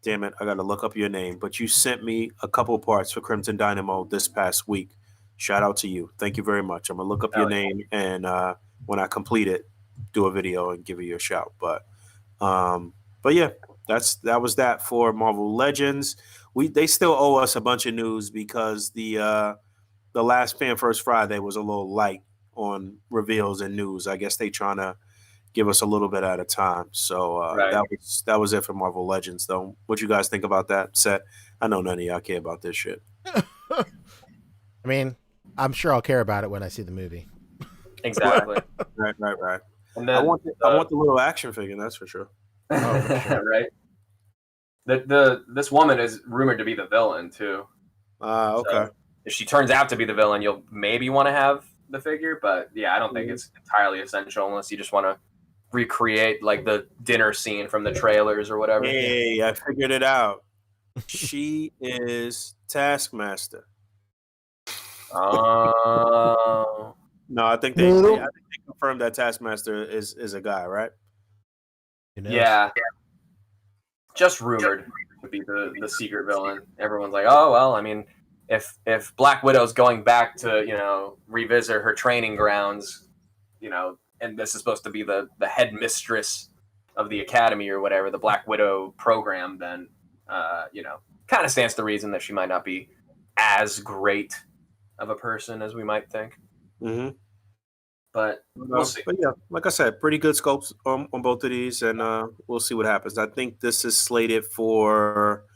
damn it, I got to look up your name, but you sent me a couple parts for Crimson Dynamo this past week. Shout out to you. Thank you very much. I'm going to look up your name, and when I complete it, do a video and give you a shout. But yeah, that was that for Marvel Legends. They still owe us a bunch of news because the last Fan First Friday was a little light on reveals and news. I guess they trying to give us a little bit at a time. So that was it for Marvel Legends, though. What you guys think about that set? I know none of y'all care about this shit. I mean, I'm sure I'll care about it when I see the movie. Exactly. Right. And then, I want the little action figure, that's for sure. Oh, for sure. Right. This woman is rumored to be the villain too. Okay. So if she turns out to be the villain, you'll maybe want to have the figure, but yeah, I don't think it's entirely essential unless you just want to recreate like the dinner scene from the trailers or whatever. Hey, I figured it out. She is Taskmaster. Oh. No, I think they confirmed that Taskmaster is a guy, right? Yeah. Just rumored to be the secret villain. Everyone's like, oh well, I mean, if Black Widow's going back to, revisit her training grounds, and this is supposed to be the head mistress of the academy or whatever, the Black Widow program, then kind of stands to reason that she might not be as great of a person as we might think. Mm-hmm. But we'll see. But yeah, like I said, pretty good scopes on both of these, and we'll see what happens. I think this is slated for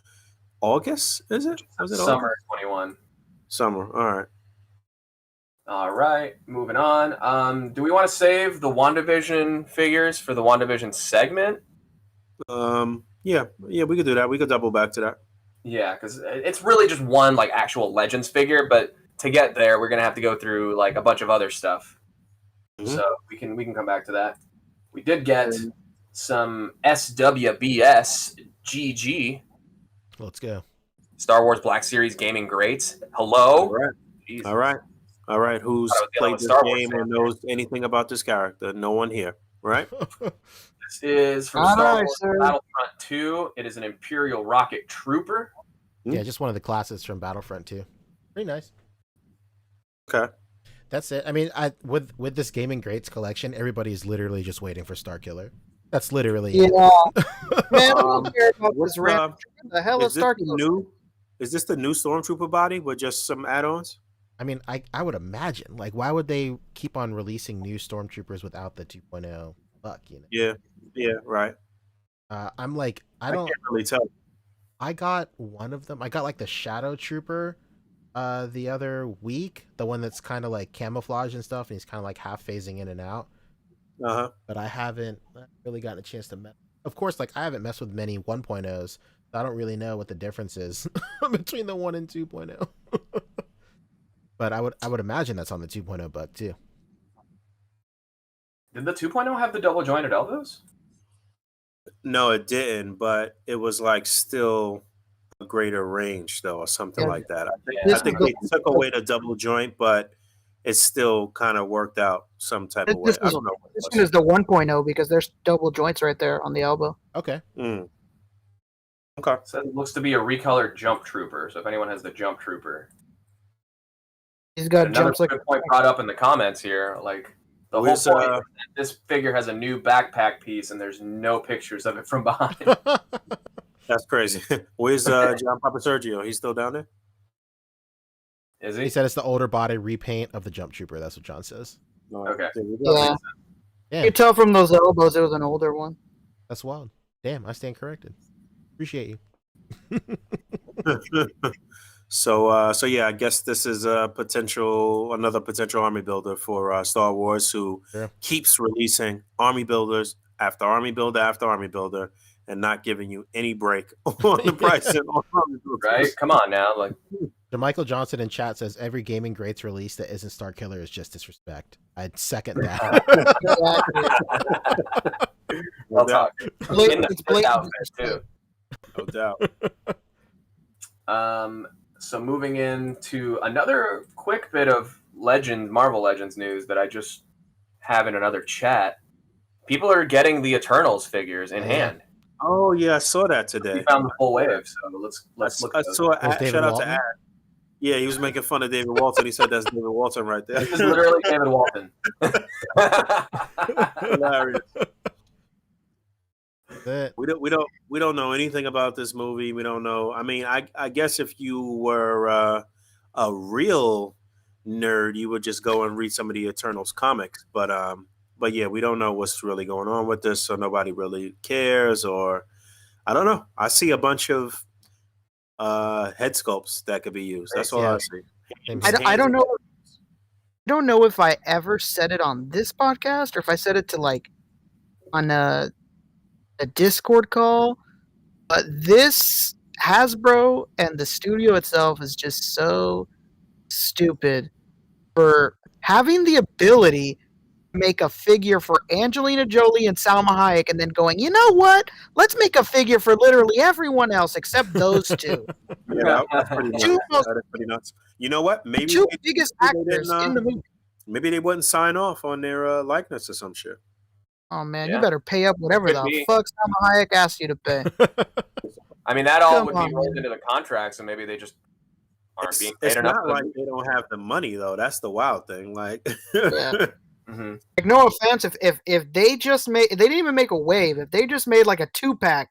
August, is it? Was it Summer August? 21. Summer, all right. All right, moving on. Do we want to save the WandaVision figures for the WandaVision segment? Yeah, we could do that. We could double back to that. Yeah, because it's really just one like actual Legends figure, but to get there, we're gonna have to go through like a bunch of other stuff. Mm-hmm. So we can come back to that. We did get some SWBS GG. Let's go. Star Wars Black Series Gaming Greats. Hello. All right. Who's played this game and knows anything about this character? No one here, right? This is from Star Wars Battlefront 2. It is an Imperial rocket trooper. Yeah, just one of the classes from Battlefront 2. Pretty nice. Okay. That's it. I mean, with this Gaming Greats collection, everybody's literally just waiting for Starkiller. That's literally it. Man, I don't care about this random. The hell is Starkiller? Is this the new Stormtrooper body with just some add-ons? I mean, I would imagine, like, why would they keep on releasing new Stormtroopers without the 2.0 buck, you know? Yeah, right. I'm like, I I don't, can't really tell. I got one of them. I got like the Shadow Trooper the other week, the one that's kind of like camouflage and stuff, and he's kind of like half phasing in and out. Uh-huh. But I haven't really gotten a chance to mess. Of course, like I haven't messed with many 1.0s, so I don't really know what the difference is between the 1 and 2.0. But I would imagine that's on the 2.0 buck too. Did the 2.0 have the double jointed elbows? No, it didn't, but it was like still a greater range though, or something Yeah. like that. Yeah. I think they took away the double joint, but it still kind of worked out some type of way. I don't know. This one is the 1.0 because there's double joints right there on the elbow. Okay. Okay. So it looks to be a recolored Jump Trooper. So if anyone has the Jump Trooper, He's got another jumps like good point brought up in the comments here. Like the whole point is that this figure has a new backpack piece, and there's no pictures of it from behind. That's crazy. Where's John Papa Sergio? He's still down there? Is He he? said it's the older body repaint of the Jump Trooper. That's what John says. No, Okay. there we go. Yeah. Damn, You could tell from those elbows it was an older one. that's wild. Damn, I stand corrected. Appreciate you. So yeah, I guess this is another potential army builder for Star Wars, who keeps releasing army builders after army builder after army builder, and not giving you any break on the pricing on army builders. Right? Come on now. Like Michael Johnson in chat says every gaming greats release that isn't Star Killer is just disrespect. I'd second that. well talk. In the It's first blatant outfit too. No doubt. So moving into another quick bit of Marvel Legends news that I just have in another chat. People are getting the Eternals figures in hand. Oh yeah, I saw that today. We found the full wave, so let's look. I at those. saw David shout out Walton? to Ad. Yeah, he was making fun of David Walton. He said that's David Walton right there. This is literally David Walton. Hilarious. That We don't know anything about this movie. We don't know. I mean, I guess if you were a real nerd, you would just go and read some of the Eternals comics. But yeah, we don't know what's really going on with this, so nobody really cares. Or I don't know. I see a bunch of head sculpts that could be used. That's all Yeah. I see. I don't know. I don't know if I ever said it on this podcast or if I said it to like on a Discord call, but this Hasbro and the studio itself is just so stupid for having the ability to make a figure for Angelina Jolie and Salma Hayek and then going, you know what? Let's make a figure for literally everyone else except those two. Yeah, that's pretty nuts. That is pretty nuts. You know what? Maybe Two they- biggest maybe they actors didn't, in the movie. Maybe they wouldn't sign off on their likeness or some shit. Oh man, Yeah. you better pay up whatever Could the be. fuck Salma Hayek asked you to pay. I mean, that all Come would on, be rolled man. into the contracts, and maybe they just aren't being paid It's enough. not like they don't have the money though. That's the wild thing. Like, Yeah. hmm Like, no offense, if they just made, they didn't even make a wave. If they just made like a 2-pack,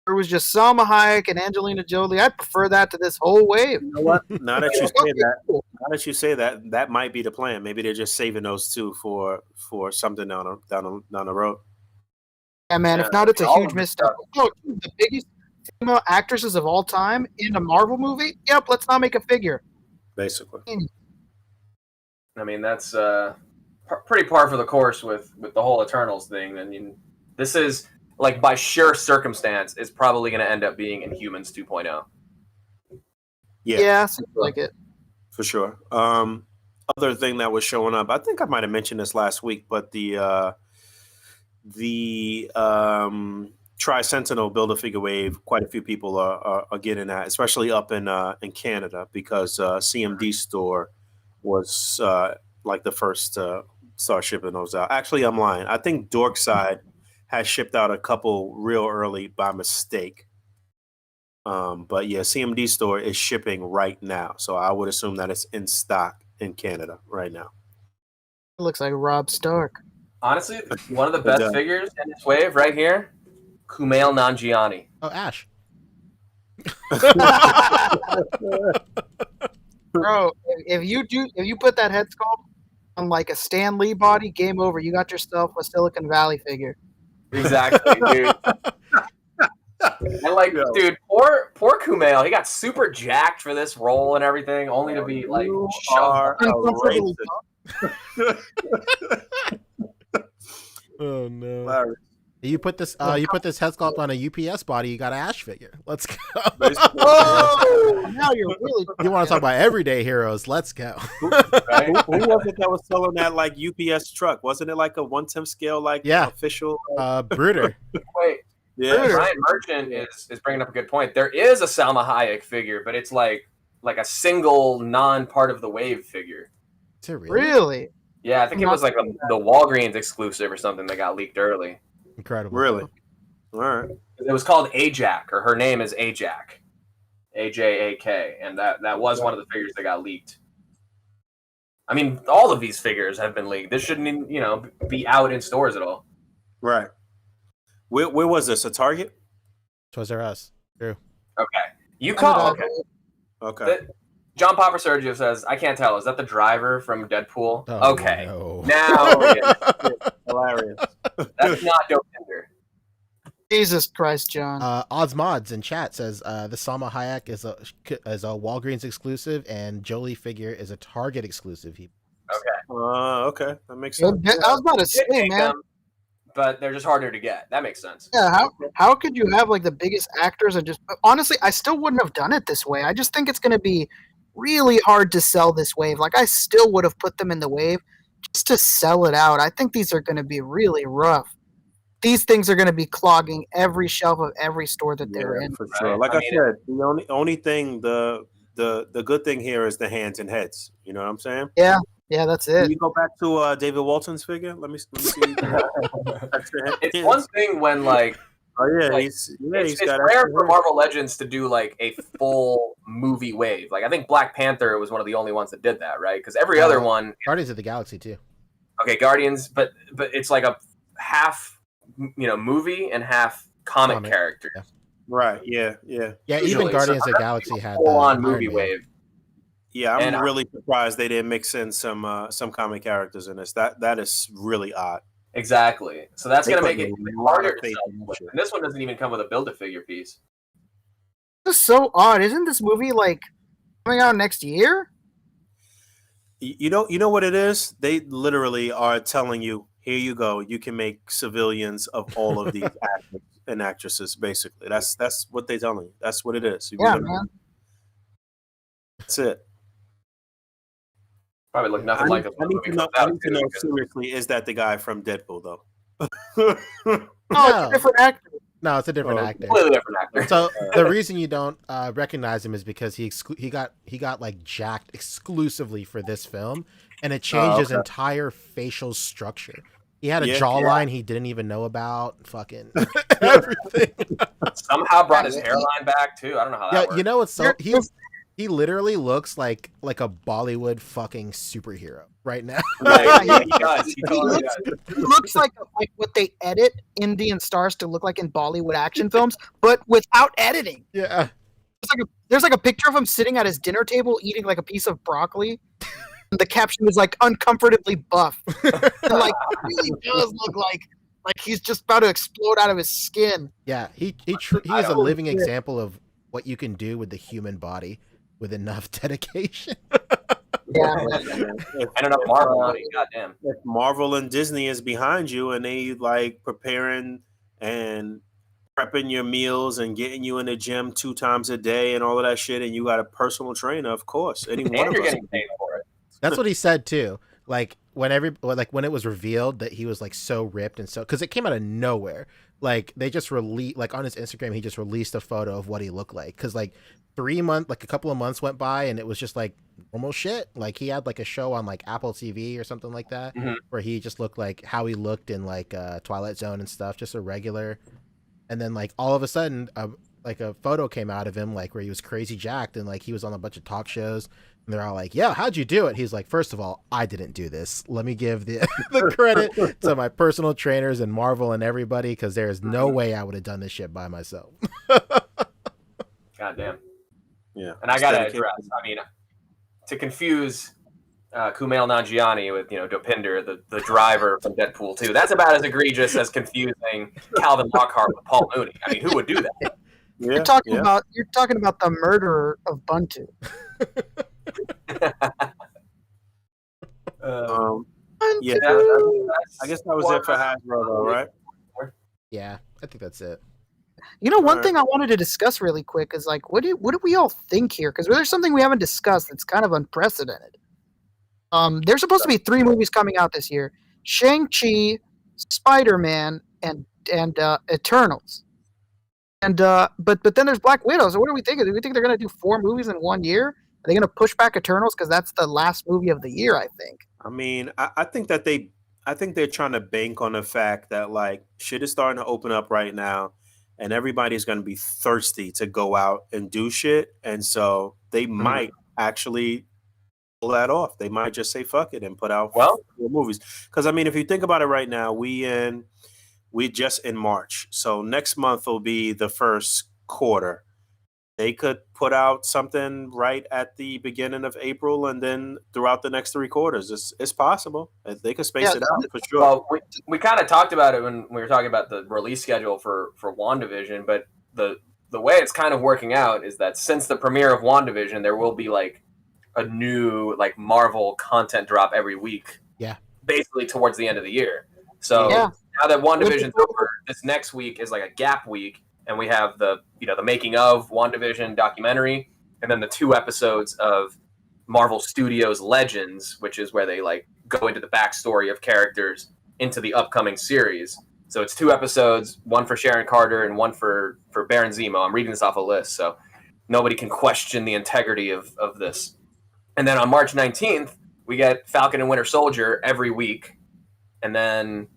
where it was just Salma Hayek and Angelina Jolie, I'd prefer that to this whole wave. you know what? Now that you say Okay, that, cool. that might be the plan. Maybe they're just saving those two for something down the road. Yeah, man. Yeah, If not, it's a all huge of this misstep. Oh, the biggest female actresses of all time in a Marvel movie. Yep, let's not make a figure. Basically, I mean, that's pretty par for the course with the whole Eternals thing. I mean, this is like by sheer circumstance, it's probably going to end up being Inhumans 2.0. Yeah, seems like it. for sure. Other thing that was showing up, I think I might have mentioned this last week, but the Tri-Sentinel Build-A-Figure wave, quite a few people are getting that, especially up in Canada, because CMD store was like the first start shipping those out. Actually, I'm lying. I think Dorkside has shipped out a couple real early by mistake. But yeah, CMD store is shipping right now, so I would assume that it's in stock in Canada right now. It looks like Rob Stark. Honestly, one of the best does. figures in this wave right here, Kumail Nanjiani. Oh, Ash. Bro, if you put that head sculpt on like a Stan Lee body, game over. You got yourself a Silicon Valley figure. Exactly, dude. And like, Yo. dude, poor Kumail, he got super jacked for this role and everything, only to be like You shoved. are a Uncomfortably racist. Oh no! Larry. You put this head sculpt on a UPS body. You got an Ash figure. Let's go. Oh, now you're really. You want to talk about everyday heroes? Let's go. Right? Who was it that was selling that like UPS truck? Wasn't it like a 1/10 scale, like official? Bruder. Wait, Yeah. Ryan Merchant is bringing up a good point. There is a Salma Hayek figure, but it's like a single non-part of the wave figure. Is it really? Really? Yeah, I think it was like the Walgreens exclusive or something that got leaked early. Incredible. Really? All right. It was called Ajak, or her name is Ajak, AJAK, and that was one of the figures that got leaked. I mean, all of these figures have been leaked. This shouldn't, be out in stores at all. Right. Where was this? A Target? Toys R Us. True. Okay, you call. Okay. Okay. John Papa Sergio says, "I can't tell. Is that the driver from Deadpool?" Oh, okay, no. now Hilarious. that's not Dope Tinder. Jesus Christ, John. Ozmods in chat says the Salma Hayek is a Walgreens exclusive and Jolie figure is a Target exclusive. Okay, that makes sense. I was about to say, Make man. them, but they're just harder to get. That makes sense. Yeah, how could you have like the biggest actors and just honestly, I still wouldn't have done it this way. I just think it's going to be really hard to sell this wave. Like I still would have put them in the wave just to sell it out. I think these are going to be really rough. These things are going to be clogging every shelf of every store that they're in. For sure. Right. Like I said, the only thing the good thing here is the hands and heads. You know what I'm saying? Yeah, that's Can it. you go back to David Walton's figure? Let me see. It's one thing when he's it's got rare extra for hands. Marvel Legends to do like a full movie wave. Like I think Black Panther was one of the only ones that did that, right? Because every other one, Guardians of the Galaxy too. okay, Guardians, but it's like a half, movie and half comic character. Yeah. Right. Yeah. Yeah, Usually. even Guardians So of the Galaxy had full on Iron movie Man. wave. Yeah, I'm And really surprised they didn't mix in some comic characters in this. That is really odd. Exactly. So that's They going to put make it a lot harder of to faith sell. in that shit. And this one doesn't even come with a Build-A-Figure piece. This is so odd. Isn't this movie like coming out next year? You know what it is? They literally are telling you, here you go. You can make civilians of all of these actors and actresses. Basically, that's what they're telling you. That's what it is. Yeah, man. That's it. Probably look nothing like it when the movie comes I out. need to know seriously, is that the guy from Deadpool though? Oh, it's a different actor. No, it's a different actor. Completely different actor. So the reason you don't recognize him is because he got like jacked exclusively for this film, and it changed his entire facial structure. He had a jawline he didn't even know about. Fucking everything. Somehow brought his hairline back too. I don't know how that works. You know what's he literally looks like a Bollywood fucking superhero right now. Right, yeah, he does. He totally does. He looks like what they edit Indian stars to look like in Bollywood action films, but without editing. Yeah. There's like a picture of him sitting at his dinner table eating like a piece of broccoli. And the caption is like uncomfortably buff. And like it really does look like he's just about to explode out of his skin. Yeah, he is a living example of what you can do with the human body with enough dedication. Yeah. And enough Marvel money. Goddamn. If Marvel and Disney is behind you and they like preparing and prepping your meals and getting you in the gym 2 times a day and all of that shit, and you got a personal trainer, of course. Any one And of you're us. getting paid for it. That's what he said too. Like when it was revealed that he was like so ripped and so, because it came out of nowhere. Like they just released, like on his Instagram, he just released a photo of what he looked like. Because like a couple of months went by and it was just like normal shit. Like he had like a show on like Apple TV or something like that, where he just looked like how he looked in like Twilight Zone and stuff, just a regular. And then like all of a sudden, like a photo came out of him like where he was crazy jacked and like he was on a bunch of talk shows. And they're all like, "Yeah, how'd you do it?" He's like, "First of all, I didn't do this. Let me give the credit to my personal trainers and Marvel and everybody, because there is no way I would have done this shit by myself." Goddamn. Yeah. And I gotta address. I mean, to confuse Kumail Nanjiani with Dopinder, the driver from Deadpool 2. That's about as egregious as confusing Calvin Lockhart with Paul Mooney. I mean, who would do that? Yeah, You're talking about the murderer of Buntu. Yeah, I guess that was it for Hasbro, though, right? Yeah, I think that's it. One thing I wanted to discuss really quick is like, what do we all think here? Because there's something we haven't discussed that's kind of unprecedented. There's supposed to be 3 movies coming out this year: Shang-Chi, Spider-Man, and Eternals. And but then there's Black Widow. So what do we think? Do we think they're going to do 4 movies in 1 year? Are they going to push back Eternals because that's the last movie of the year? I think. I mean, I think they're trying to bank on the fact that like shit is starting to open up right now, and everybody's going to be thirsty to go out and do shit, and so they might actually pull that off. They might just say fuck it and put out 4 movies. Because I mean, if you think about it right now, we just in March, so next month will be the first quarter. They could put out something right at the beginning of April, and then throughout the next 3 quarters. It's possible. They could space it out for sure. Well, we kind of talked about it when we were talking about the release schedule for WandaVision, but the way it's kind of working out is that since the premiere of WandaVision, there will be like a new like Marvel content drop every week. Yeah. Basically towards the end of the year. So now that WandaVision's over, this next week is like a gap week. And we have the making of WandaVision documentary, and then the 2 episodes of Marvel Studios Legends, which is where they like go into the backstory of characters into the upcoming series. So it's 2 episodes, one for Sharon Carter and one for Baron Zemo. I'm reading this off a list, so nobody can question the integrity of this. And then on March 19th, we get Falcon and Winter Soldier every week, and then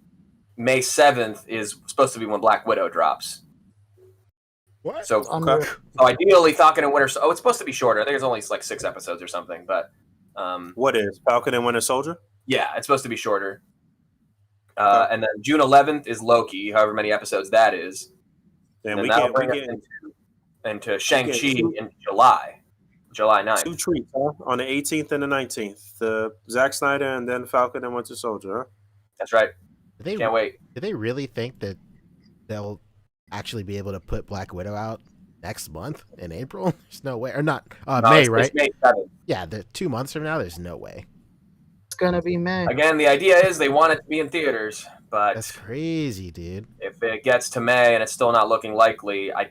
May 7th is supposed to be when Black Widow drops. What? So ideally, Falcon and Winter. Oh, it's supposed to be shorter. I think it's only like 6 episodes or something. But what is Falcon and Winter Soldier? Yeah, it's supposed to be shorter. And then June 11th is Loki, however many episodes that is. And that'll bring us into Shang-Chi in July 9th. 2 treats, huh? On the 18th and the 19th. The Zack Snyder and then Falcon and Winter Soldier, huh? That's right. Can't wait. Do they really think that they'll actually be able to put Black Widow out next month in April? There's no way. Or not. May, right? It's May 7th. Yeah, 2 months from now, there's no way. It's going to be May. Again, the idea is they want it to be in theaters, but that's crazy, dude. If it gets to May and it's still not looking likely, I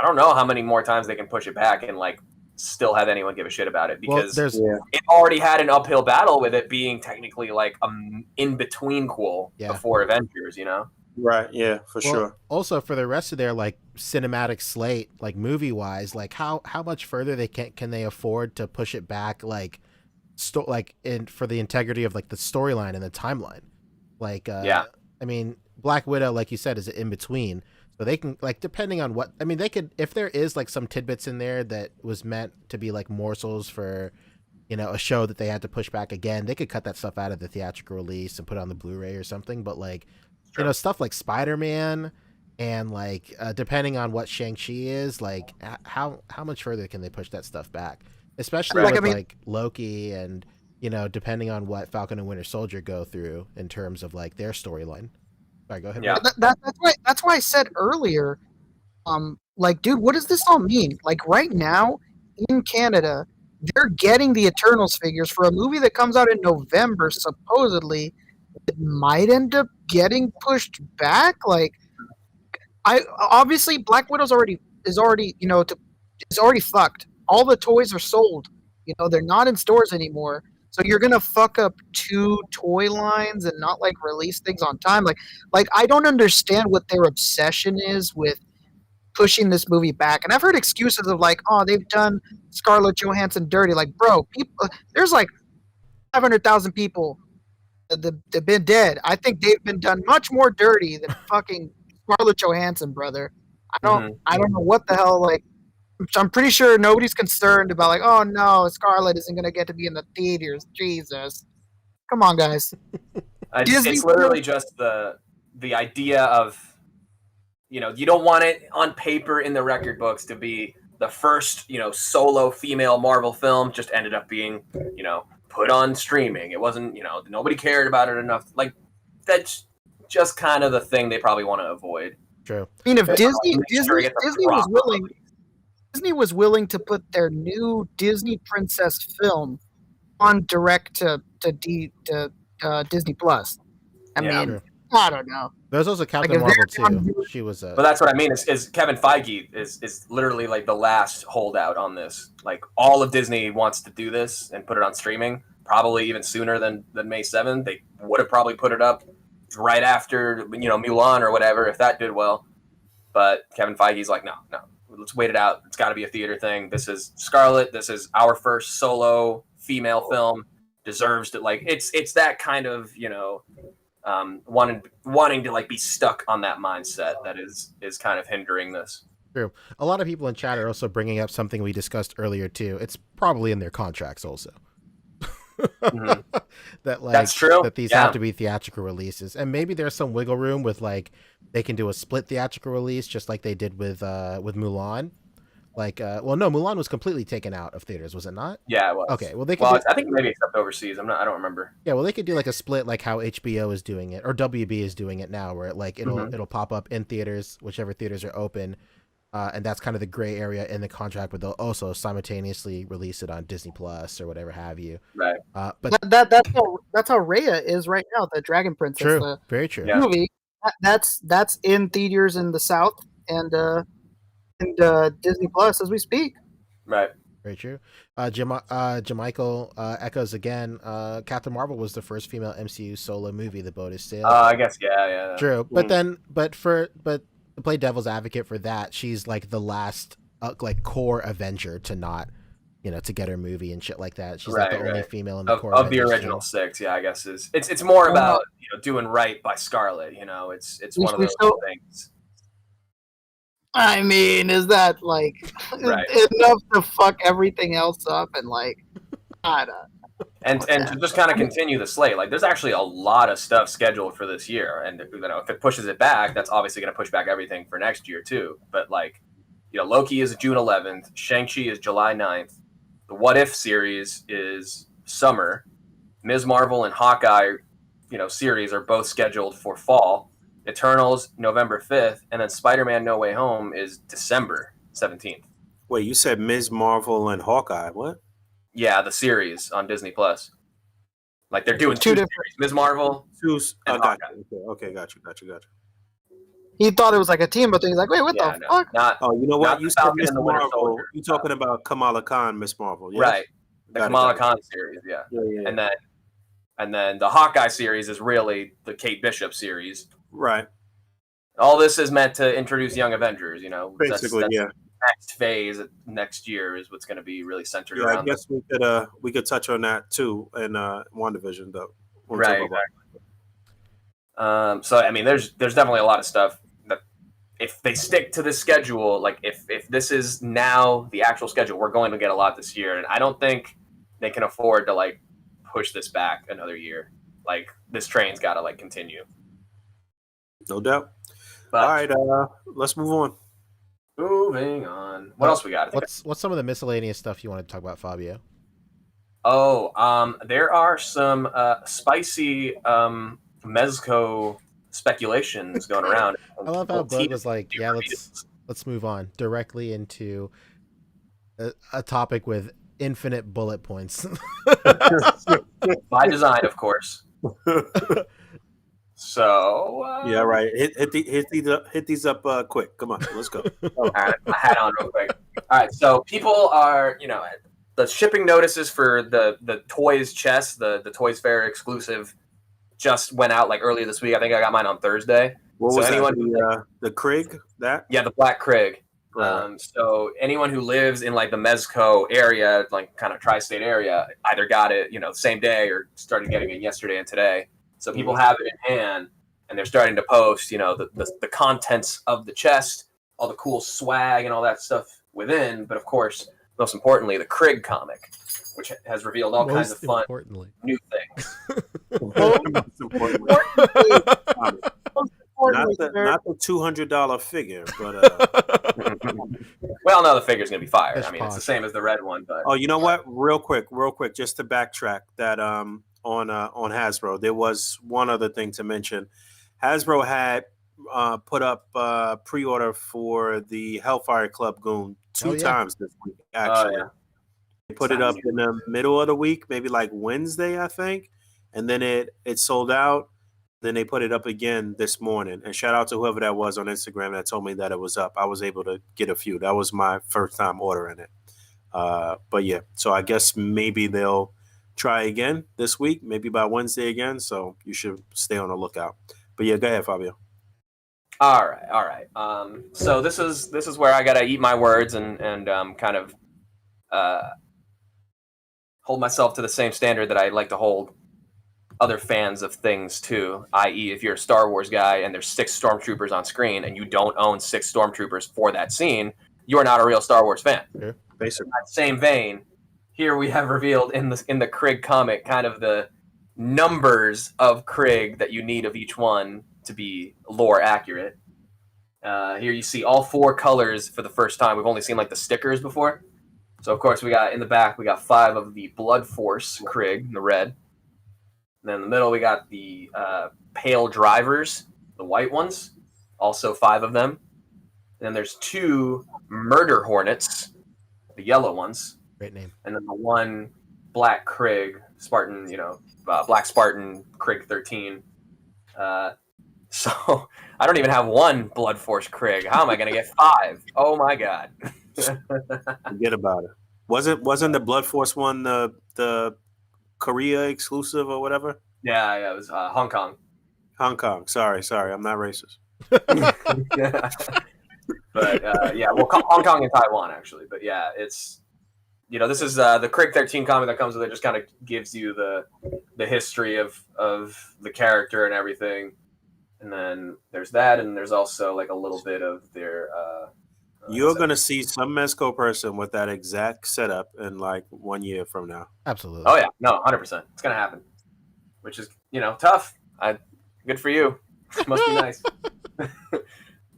don't know how many more times they can push it back and like still have anyone give a shit about it, because it already had an uphill battle with it being technically like in-between before Avengers, Right, yeah, for sure. Also, for the rest of their like cinematic slate, like movie wise, like how much further they can they afford to push it back, like for the integrity of like the storyline and the timeline, like I mean, Black Widow, like you said, is in between, so they can like depending on what they could, if there is like some tidbits in there that was meant to be like morsels for a show that they had to push back again, they could cut that stuff out of the theatrical release and put it on the Blu-ray or something, but like. Stuff like Spider-Man and like depending on what Shang-Chi is, like how much further can they push that stuff back, especially with like Loki and depending on what Falcon and Winter Soldier go through in terms of like their storyline. Sorry, go ahead. Yeah, that's why I said earlier, like, dude, what does this all mean? Like right now in Canada, they're getting the Eternals figures for a movie that comes out in November, supposedly. It might end up getting pushed back. Like, obviously Black Widow's already fucked. All the toys are sold. They're not in stores anymore. So you're gonna fuck up 2 toy lines and not like release things on time. Like I don't understand what their obsession is with pushing this movie back. And I've heard excuses of like, oh, they've done Scarlett Johansson dirty. Like, bro, people, there's like 500,000 people they've been dead. I think they've been done much more dirty than fucking Scarlett Johansson, brother. I don't know what the hell. Like, I'm pretty sure nobody's concerned about like, oh no, Scarlett isn't gonna get to be in the theaters. Jesus, come on, guys. It's literally just the idea of you don't want it on paper in the record books to be the first, solo female Marvel film just ended up being, put on streaming. It wasn't, nobody cared about it enough. Like, that's just kind of the thing they probably want to avoid. True. I mean, if Make sure it gets a Disney was proper willing, release. Disney was willing to put their new Disney Princess film on direct to Disney Plus. I Yeah. mean, I don't know. There's also Captain if Marvel they're on- too. She was But that's what I mean. Is Kevin Feige is literally like the last holdout on this. Like all of Disney wants to do this and put it on streaming, probably even sooner than May 7th. They would have probably put it up right after Mulan or whatever if that did well. But Kevin Feige's like, no, let's wait it out. It's got to be a theater thing. This is Scarlet. This is our first solo female film. Deserves to it's that kind of wanting to like be stuck on that mindset that is kind of hindering this. true. A lot of people in chat are also bringing up something we discussed earlier too. It's probably in their contracts also. Mhm. That's true. That these Yeah. have to be theatrical releases, and maybe there's some wiggle room with like they can do a split theatrical release, just like they did with Mulan. Like, no, Mulan was completely taken out of theaters, was it not? Yeah, it was. Okay, well they could. I think maybe except overseas. I don't remember. Yeah, well they could do like a split, like how HBO is doing it or WB is doing it now, where it'll pop up in theaters, whichever theaters are open. And that's kind of the gray area in the contract, but they'll also simultaneously release it on Disney Plus or whatever have you. Right. But that's how Raya is right now. The Dragon Princess, true, the very true. Yeah. movie. That's in theaters in the South and Disney Plus as we speak. Right. Very true. Jamichael echoes again. Captain Marvel was the first female MCU solo movie. The boat is sailed. I guess yeah. True, but to play devil's advocate for that, she's like the last core Avenger to not, to get her movie and shit like that. She's like the only female in the core of the Avengers original team. 6. Yeah, I guess it's more about doing right by Scarlet. It's one of those things. I mean, is that like Right. enough to fuck everything else up and like, I don't. And to just kind of continue the slate, like there's actually a lot of stuff scheduled for this year, and if it pushes it back, that's obviously going to push back everything for next year too. But Loki is June 11th, Shang-Chi is July 9th, the What If series is summer, Ms. Marvel and Hawkeye, series are both scheduled for fall, Eternals November 5th, and then Spider-Man No Way Home is December 17th. Wait, you said Ms. Marvel and Hawkeye? What? Yeah, the series on Disney Plus. Like they're doing two different- series. Ms. Marvel. And got Hawkeye. you. Okay, got you. He thought it was like a team, but then he's like, wait, what Yeah, the no, fuck? not Oh, you know what? Not You the said Falcon Miss and the Winter Marvel. Soldier. You talking about Kamala Khan, Miss Marvel? Yes? right. The Got it, Kamala got it. Khan series, yeah. Yeah. And then the Hawkeye series is really the Kate Bishop series. Right. All this is meant to introduce Young Avengers. Basically, that's yeah. Next phase next year is what's going to be really centered Yeah, I around. guess we could touch on that too in WandaVision though. We'll Right, talk about exactly. So I mean, there's definitely a lot of stuff that if they stick to this schedule, like if this is now the actual schedule, we're going to get a lot this year, and I don't think they can afford to like push this back another year. Like this train's got to like continue. No doubt. But All right, let's move on. moving on. What else we got? What's some of the miscellaneous stuff you want to talk about, Fabio? There are some spicy Mezco speculations going around. I love how Boog was like, yeah, let's move on directly into a topic with infinite bullet points. By design, of course. So Yeah, right. Hit these up quick. Come on, let's go. all right, I had on real quick. All right, so people are, the shipping notices for the Toys chest, the Toys Fair exclusive, just went out like earlier this week. I think I got mine on Thursday. What So was anyone that? The Krieg? That? Yeah, the Black Krig. Right. So anyone who lives in like the Mezco area, like kind of tri-state area, either got it, same day or started getting it yesterday and today. So people have it in hand, and they're starting to post, the contents of the chest, all the cool swag and all that stuff within. But of course, most importantly, the Krig comic, which has revealed all kinds of fun new things. Most importantly. Not the $200 figure, but all know the figure's gonna be fire. It's I mean, it's the posh. same as the red one, but Oh, you know what? Real quick, just to backtrack that on Hasbro, there was one other thing to mention. Hasbro had put up pre-order for the Hellfire Club Goon two times this week. Actually, they put it up in the middle of the week, maybe like Wednesday, I think, and then it sold out. Then they put it up again this morning. And shout out to whoever that was on Instagram that told me that it was up. I was able to get a few. That was my first time ordering it. But yeah, so I guess maybe they'll try again this week, maybe by Wednesday again. So you should stay on the lookout. But yeah, go ahead, Fabio. All right. So this is where I gotta eat my words and kind of hold myself to the same standard that I like to hold other fans of things too, i.e. if you're a Star Wars guy and there's 6 stormtroopers on screen and you don't own 6 stormtroopers for that scene, you are not a real Star Wars fan. Yeah, basically. In that same vein, here we have revealed in the Krieg comic kind of the numbers of Krieg that you need of each one to be lore accurate. Here you see all 4 colors for the first time. We've only seen like the stickers before. So of course we got in the back, we got 5 of the Blood Force Krieg in the red. And then in the middle, we got the Pale Drivers, the white ones, also 5 of them. And then there's 2 Murder Hornets, the yellow ones. Great name. And then the 1 Black Krieg, Spartan, Black Spartan Krieg 13. So I don't even have 1 Blood Force Krieg. How am I going to get 5? Oh my God. Forget about it. Wasn't the Blood Force one the Korea exclusive or whatever? Yeah, it was Hong Kong. Hong Kong. Sorry, I'm not racist. But Hong Kong and Taiwan actually. But yeah, it's this is the Krieg 13 comic that comes with it. Just kind of gives you the history of the character and everything. And then there's that, and there's also like a little bit of their. You're gonna see some Mezco person with that exact setup in like 1 year from now. Absolutely. Oh yeah, no, 100%. It's gonna happen, which is tough. Good for you. Must be nice.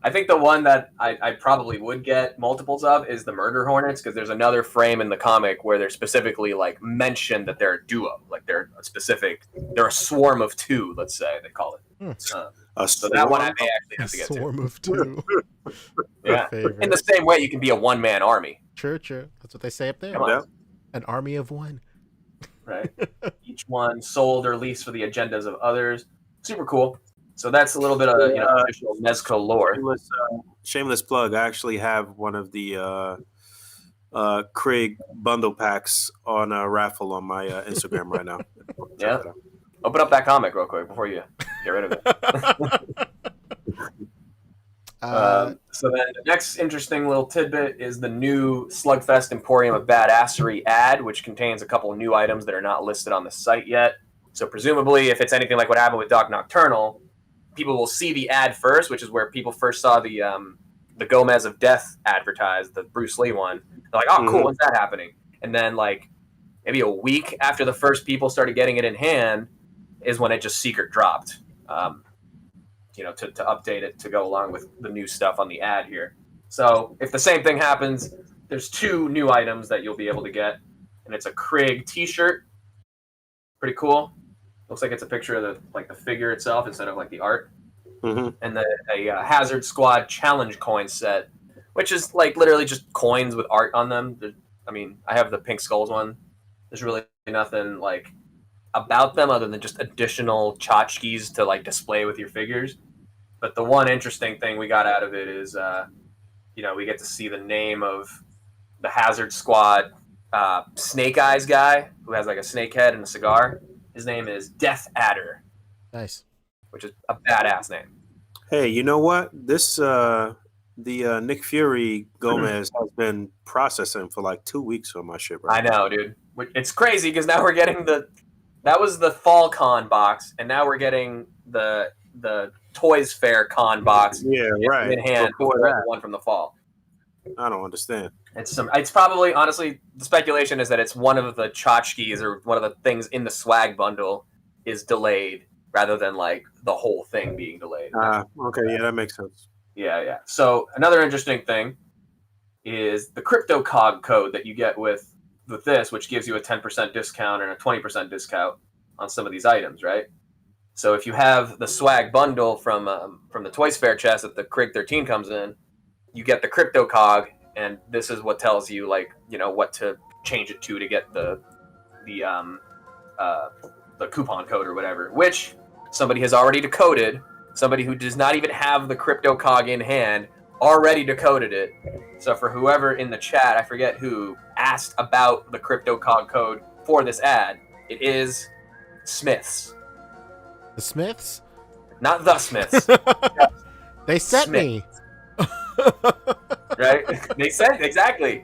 I think the one that I probably would get multiples of is the Murder Hornets, because there's another frame in the comic where they're specifically like mentioned that they're a duo, like they're a swarm of 2. Let's say they call it. So that one I may actually have to get swarm of 2. Yeah, in the same way you can be a one-man army. True. That's what they say up there. Come on. An army of 1. Right. Each one sold or leased for the agendas of others. Super cool. So that's a little bit of official Mezco lore. Shameless plug. I actually have one of the Krieg bundle packs on a raffle on my Instagram right now. Yeah. Open up that comic real quick before you get rid of it. So then the next interesting little tidbit is the new Slugfest Emporium of Badassery ad, which contains a couple of new items that are not listed on the site yet. So presumably, if it's anything like what happened with Doc Nocturnal, people will see the ad first, which is where people first saw the Gomez of Death advertised, the Bruce Lee one. They're like, oh, cool, when's that happening? And then like maybe a week after the first people started getting it in hand is when it just secret dropped. To update it to go along with the new stuff on the ad here. So if the same thing happens, there's 2 new items that you'll be able to get, and it's a Krieg t-shirt. Pretty cool. Looks like it's a picture of the figure itself instead of like the art. Mm-hmm. And then a Hazard Squad challenge coin set, which is like literally just coins with art on them. I have the Pink Skulls one. There's really nothing like about them other than just additional tchotchkes to like display with your figures. But the one interesting thing we got out of it is, we get to see the name of the Hazard Squad Snake Eyes guy who has like a snake head and a cigar. His name is Death Adder. Nice. Which is a badass name. Hey, you know what? This the Nick Fury Gomez has been processing for like 2 weeks on my shit. Right? I know, dude. It's crazy because now we're getting that was the Fall Con box, and now we're getting the Toys Fair Con box. Yeah, right. In hand before the one from the fall. I don't understand. It's probably, honestly, the speculation is that it's one of the tchotchkes or one of the things in the swag bundle is delayed rather than like the whole thing being delayed. Okay, yeah, that makes sense. Yeah. So another interesting thing is the crypto cog code that you get with this, which gives you a 10% discount and a 20% discount on some of these items, right? So if you have the swag bundle from the Toys Fair chest that the Krig 13 comes in, you get the crypto cog, and this is what tells you what to change it to get the coupon code or whatever, which somebody has already decoded. Somebody who does not even have the crypto cog in hand already decoded it. So for whoever in the chat, I forget who, asked about the crypto cog code for this ad, it is Smiths. The Smiths? Not the Smiths. They sent Smith. me. Right? They sent, exactly.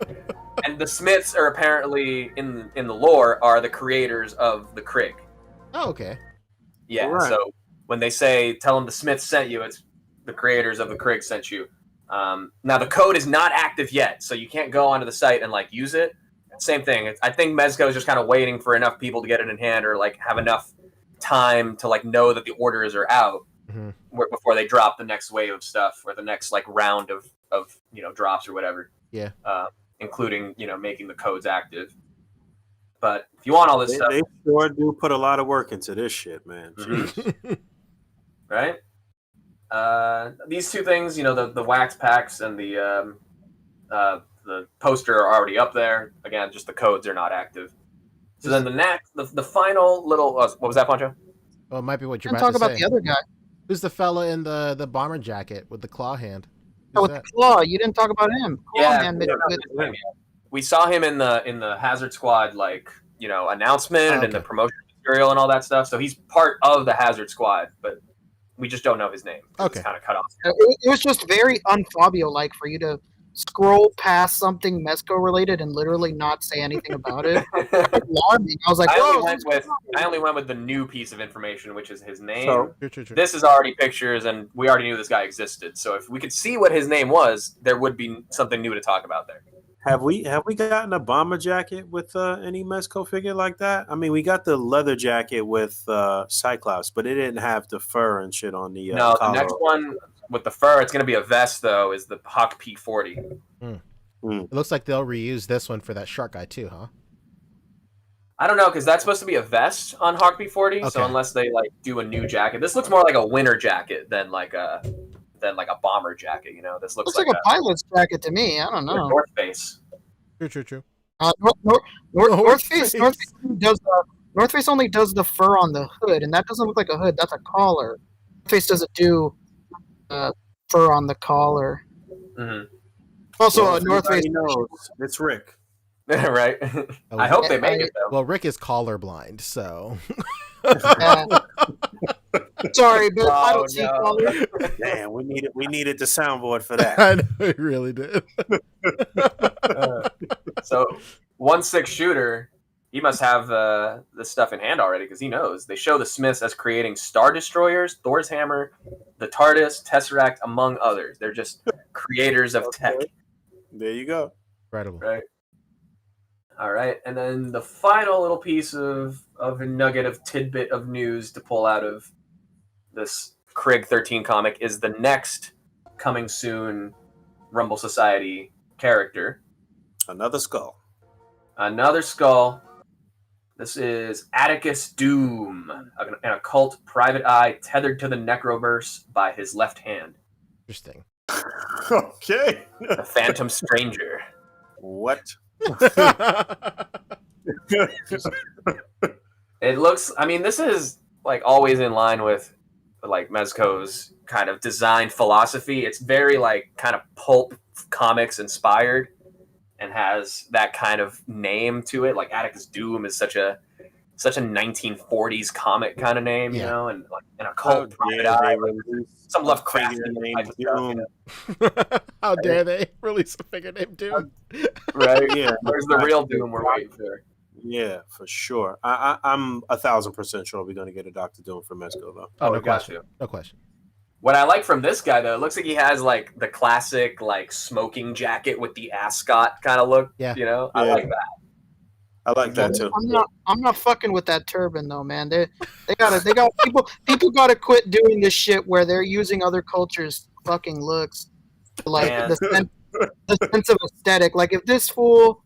And the Smiths are apparently, in the lore, are the creators of the Krig. Oh, okay. Yeah, Right. So when they say, tell them the Smiths sent you, it's the creators of the Krig sent you. Now, the code is not active yet, so you can't go onto the site and, use it. Same thing. I think Mezco is just kind of waiting for enough people to get it in hand or, have enough time to, know that the orders are out before they drop the next wave of stuff or the next, round of drops or whatever. Yeah. Including, making the codes active. But if you want all this stuff... They sure do put a lot of work into this shit, man. Jeez. Right? These two things, the wax packs and the poster are already up there. Again, just the codes are not active. So then the final little... what was that, Poncho? Well, it might be what you're And about talk to about say. the other guy. Who's the fella in the bomber jacket with the claw hand? Oh, Who's with the that? claw. You didn't talk about him. Claw man we made don't know it his name yet. We saw him in the Hazard Squad, announcement Oh, okay. and the promotion material and all that stuff. So he's part of the Hazard Squad, but we just don't know his name. Okay. It's kind of cut off. It was just very un-Fabio-like for you to scroll past something Mezco related and literally not say anything about it. Alarming. I was like, I only whoa. went with the new piece of information, which is his name. So- True. This is already pictures, and we already knew this guy existed. So if we could see what his name was, there would be something new to talk about there. Have we gotten a bomber jacket with any Mezco figure like that? I mean, we got the leather jacket with Cyclops, but it didn't have the fur and shit on the No, the collar. next one with the fur, it's going to be a vest, though, is the Hawk P40. It looks like they'll reuse this one for that shark guy too, huh? I don't know, because that's supposed to be a vest on Hawk P40, Okay. so unless they do a new jacket. This looks more like a winter jacket than a bomber jacket, This looks Looks like a pilot's jacket to me. I don't know. North Face. True. North Face only does the fur on the hood, and that doesn't look like a hood. That's a collar. North Face doesn't do fur on the collar. Mm-hmm. Also, North Face. knows it's Rick. Right? I hope they make it, though. Well, Rick is collar blind, so. Sorry, but I Oh, don't see no. color. Damn, we needed the soundboard for that. I know he really did. So, 1/6 shooter, he must have this stuff in hand already because he knows. They show the Smiths as creating Star Destroyers, Thor's Hammer, the TARDIS, Tesseract, among others. They're just creators of tech. There you go. Incredible. Right. All right. And then the final little piece of a nugget of tidbit of news to pull out of this Krig 13 comic is the next coming soon Rumble Society character. Another skull. Another skull. This is Atticus Doom, an occult private eye tethered to the Necroverse by his left hand. Interesting. Okay. The Phantom Stranger. What? It looks, this is always in line with Mezco's kind of design philosophy. It's very kind of pulp comics inspired and has that kind of name to it. Atticus Doom is such a 1940s comic kind of name, Yeah. and an occult private eye, some Lovecraftian name type of stuff, Doom. How dare they release a figure named Doom? right? Yeah. Where's the real Doom we're waiting for? Yeah, for sure. I'm 1,000% sure we're going to get a Dr. Doom from Mezco, though. Oh, no we got question. to. No question. What I like from this guy, though, it looks like he has the classic smoking jacket with the ascot kind of look. Yeah. I Yeah. like that. I like that too. I'm not fucking with that turban though, man. They got people gotta quit doing this shit where they're using other cultures' fucking looks, Man. the the sense of aesthetic. Like if this fool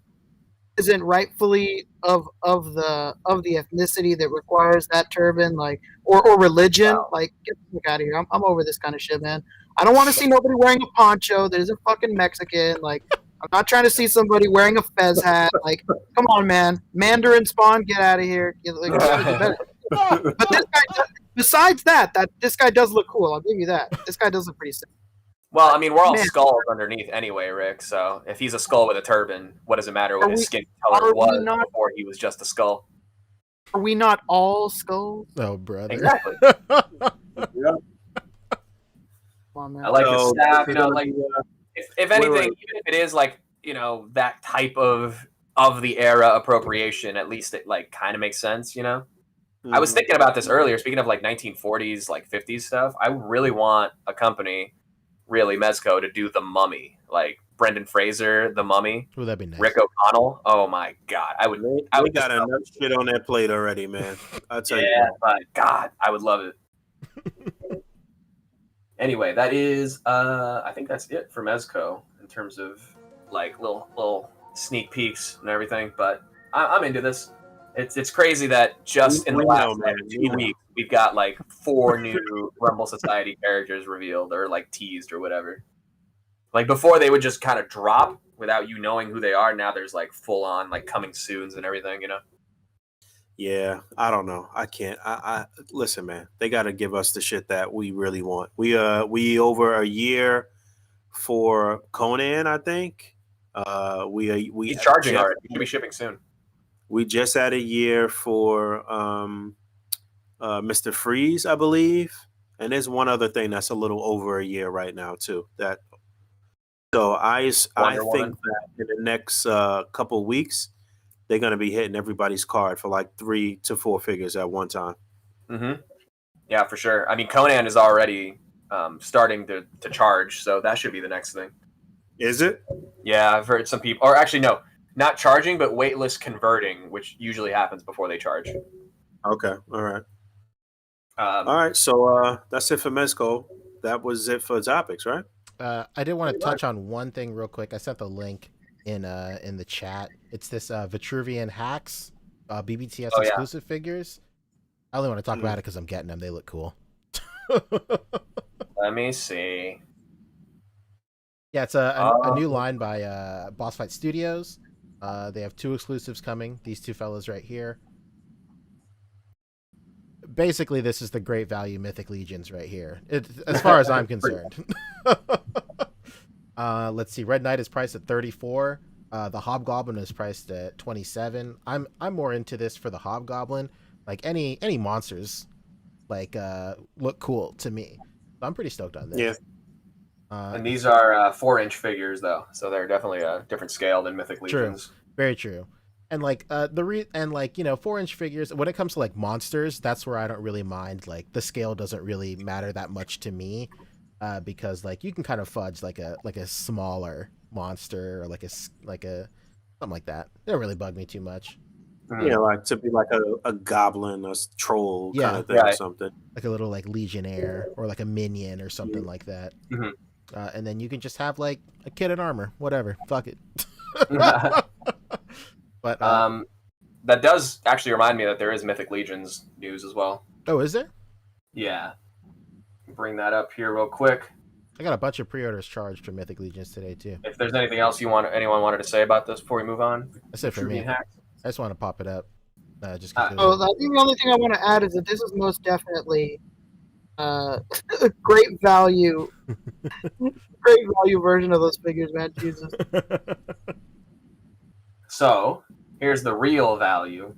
isn't rightfully of the ethnicity that requires that turban, like or religion, like get the fuck out of here. I'm over this kind of shit, man. I don't want to see nobody wearing a poncho that isn't fucking Mexican. Like I'm not trying to see somebody wearing a fez hat. Like come on, man. Mandarin Spawn, get out of here. Like, but this guy, besides that this guy does look cool. I'll give you that. This guy does look pretty sick. Well, I mean, we're all Man. skulls underneath anyway, Rick. So if he's a skull with a turban, what does it matter what Are his we- skin are color we was not- before he was just a skull? Are we not all skulls? Oh, brother. Exactly. Yeah. Come on, man. I like So, his staff. this You is know, gonna like be, if anything, wait. even if it is like that type of the era appropriation, at least it like kind of makes sense. You know. I was thinking about this earlier. Speaking of like 1940s, like 50s stuff, I really want a company, really Mezco, to do The Mummy, like Brendan Fraser, The Mummy, Ooh, that'd be nice. Rick O'Connell. Oh my God, I would. I They would got just enough shit on their plate already, man. I'll tell you yeah, what. but God, I would love it. Anyway, that is, I think that's it for Mezco in terms of like little sneak peeks and everything. But I'm into this. It's crazy that just in the We last know, man. like, 2 We know. weeks we've got like 4 new Rumble Society characters revealed or like teased or whatever. Like before they would just kind of drop without you knowing who they are. Now there's like full on like coming soons and everything, you know. Yeah, I don't know. I can't. I listen, man. They got to give us the shit that we really want. We over a year for Conan, I think. We He's charging already. He should be shipping soon. We just had a year for Mr. Freeze, I believe, and there's one other thing that's a little over a year right now too. So I Wonder think Woman. that in the next couple weeks they're gonna be hitting everybody's card for like 3 to 4 figures at one time. Mm-hmm. Yeah, for sure. I mean, Conan is already starting to charge, so that should be the next thing. Is it? Yeah, I've heard some people, or actually, no, not charging, but waitlist converting, which usually happens before they charge. Okay. All right. Um, All right. So that's it for Mezco. That was it for topics, right? I did want to touch on one thing real quick. I sent the link in the chat. It's this Vitruvian Hacks BBTS Oh, yeah. exclusive figures. I only want to talk about it because I'm getting them. They look cool. Let me see. Yeah, it's a new line by Boss Fight Studios. They have 2 exclusives coming. These 2 fellas right here. Basically, this is the great value Mythic Legions right here, as far as I'm concerned. Let's see. Red Knight is priced at 34. The Hobgoblin is priced at 27. I'm more into this for the Hobgoblin. Like any monsters, like look cool to me. So I'm pretty stoked on this. Yeah. And these are 4-inch figures, though, so they're definitely a different scale than Mythic Legions. True. Very true. And like 4-inch figures, when it comes to like monsters, that's where I don't really mind. Like the scale doesn't really matter that much to me, because like you can kind of fudge like a smaller monster or like a something like that. They don't really bug me too much. Yeah, like to be like a goblin, a troll kind of thing, right. or something. Like a little like legionnaire or like a minion or something like that. Mhm. And then you can just have like a kid in armor, whatever. Fuck it. But that does actually remind me that there is Mythic Legions news as well. oh, is there? Yeah. Bring that up here real quick. I got a bunch of pre-orders charged for Mythic Legions today too. If there's anything else anyone wanted to say about this before we move on. That's it for me. Vitruvian Hacks. I just want to pop it up. Just 'cause So I think the only thing I want to add is that this is most definitely great value, great value version of those figures, man. Jesus. So here's the real value.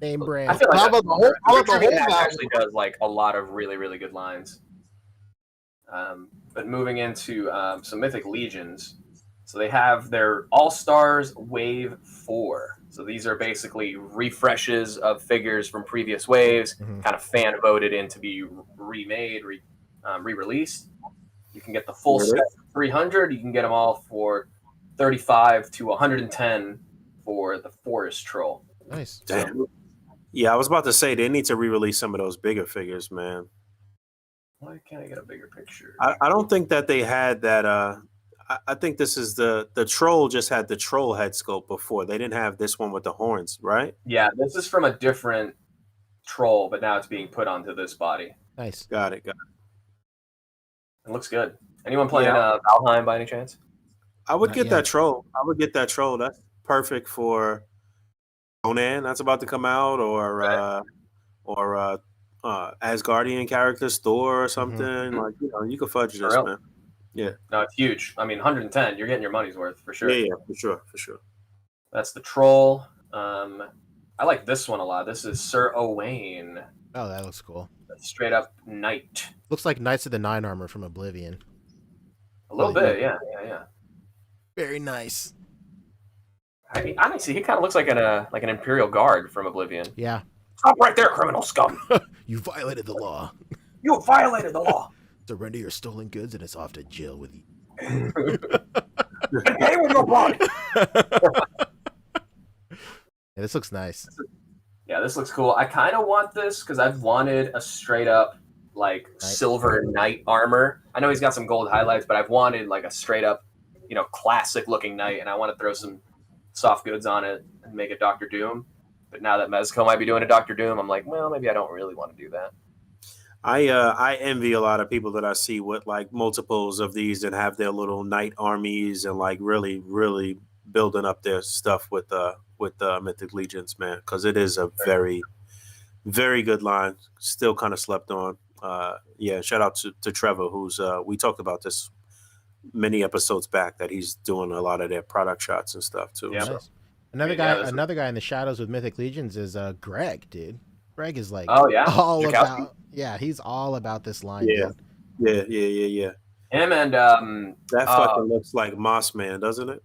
Name I brand. feel like How about the whole Vitruvian Hacks value? actually does like a lot of really, really good lines. But moving into some Mythic Legions, so they have their All Stars Wave 4. So these are basically refreshes of figures from previous waves, kind of fan voted in to be remade, re-released. You can get the full set for 300. You can get them all for 35 to 110 for the Forest Troll. Nice. Damn. Yeah, I was about to say they need to re-release some of those bigger figures, man. Why can't I get a bigger picture? I don't think that they had that. I think this is the troll just had the troll head sculpt before. They didn't have this one with the horns, right? Yeah, this is from a different troll, but now it's being put onto this body. Nice. Got it. It looks good. Anyone playing Yeah. Valheim by any chance? I would Not get yet. that troll. I would get that troll. That's perfect for Conan. That's about to come out, or Right. Asgardian characters, Thor or something. Like, you can fudge this, real? man. Yeah. No, it's huge. I mean, 110. You're getting your money's worth for sure. Yeah, for sure. That's the troll. I like this one a lot. This is Sir Owain. Oh, that looks cool. Straight up knight. Looks like Knights of the Nine armor from Oblivion. A little bit, yeah. Very nice. Honestly, he kind of looks like an Imperial guard from Oblivion. Yeah. Stop right there, criminal scum! You violated the law. You violated the law. Surrender your stolen goods and it's off to jail with you. Pay with your blood. Yeah, this looks nice. Yeah, this looks cool. I kind of want this because I've wanted a straight up like silver knight armor. I know he's got some gold highlights, but I've wanted like a straight up, classic looking knight, and I want to throw some soft goods on it and make it Doctor Doom. But now that Mezco might be doing a Doctor Doom, I'm like, well, maybe I don't really want to do that. I envy a lot of people that I see with like multiples of these and have their little knight armies and like really building up their stuff with Mythic Legions, man, because it is a very, very good line. Still kind of slept on. Yeah, shout out to Trevor, who's we talked about this many episodes back, that he's doing a lot of their product shots and stuff too. Yeah. So. Nice. Another guy in the shadows with Mythic Legions is Greg, dude. Greg is like he's all about this line. Yeah. Dude. Yeah. Him and that fucking looks like Moss Man, doesn't it?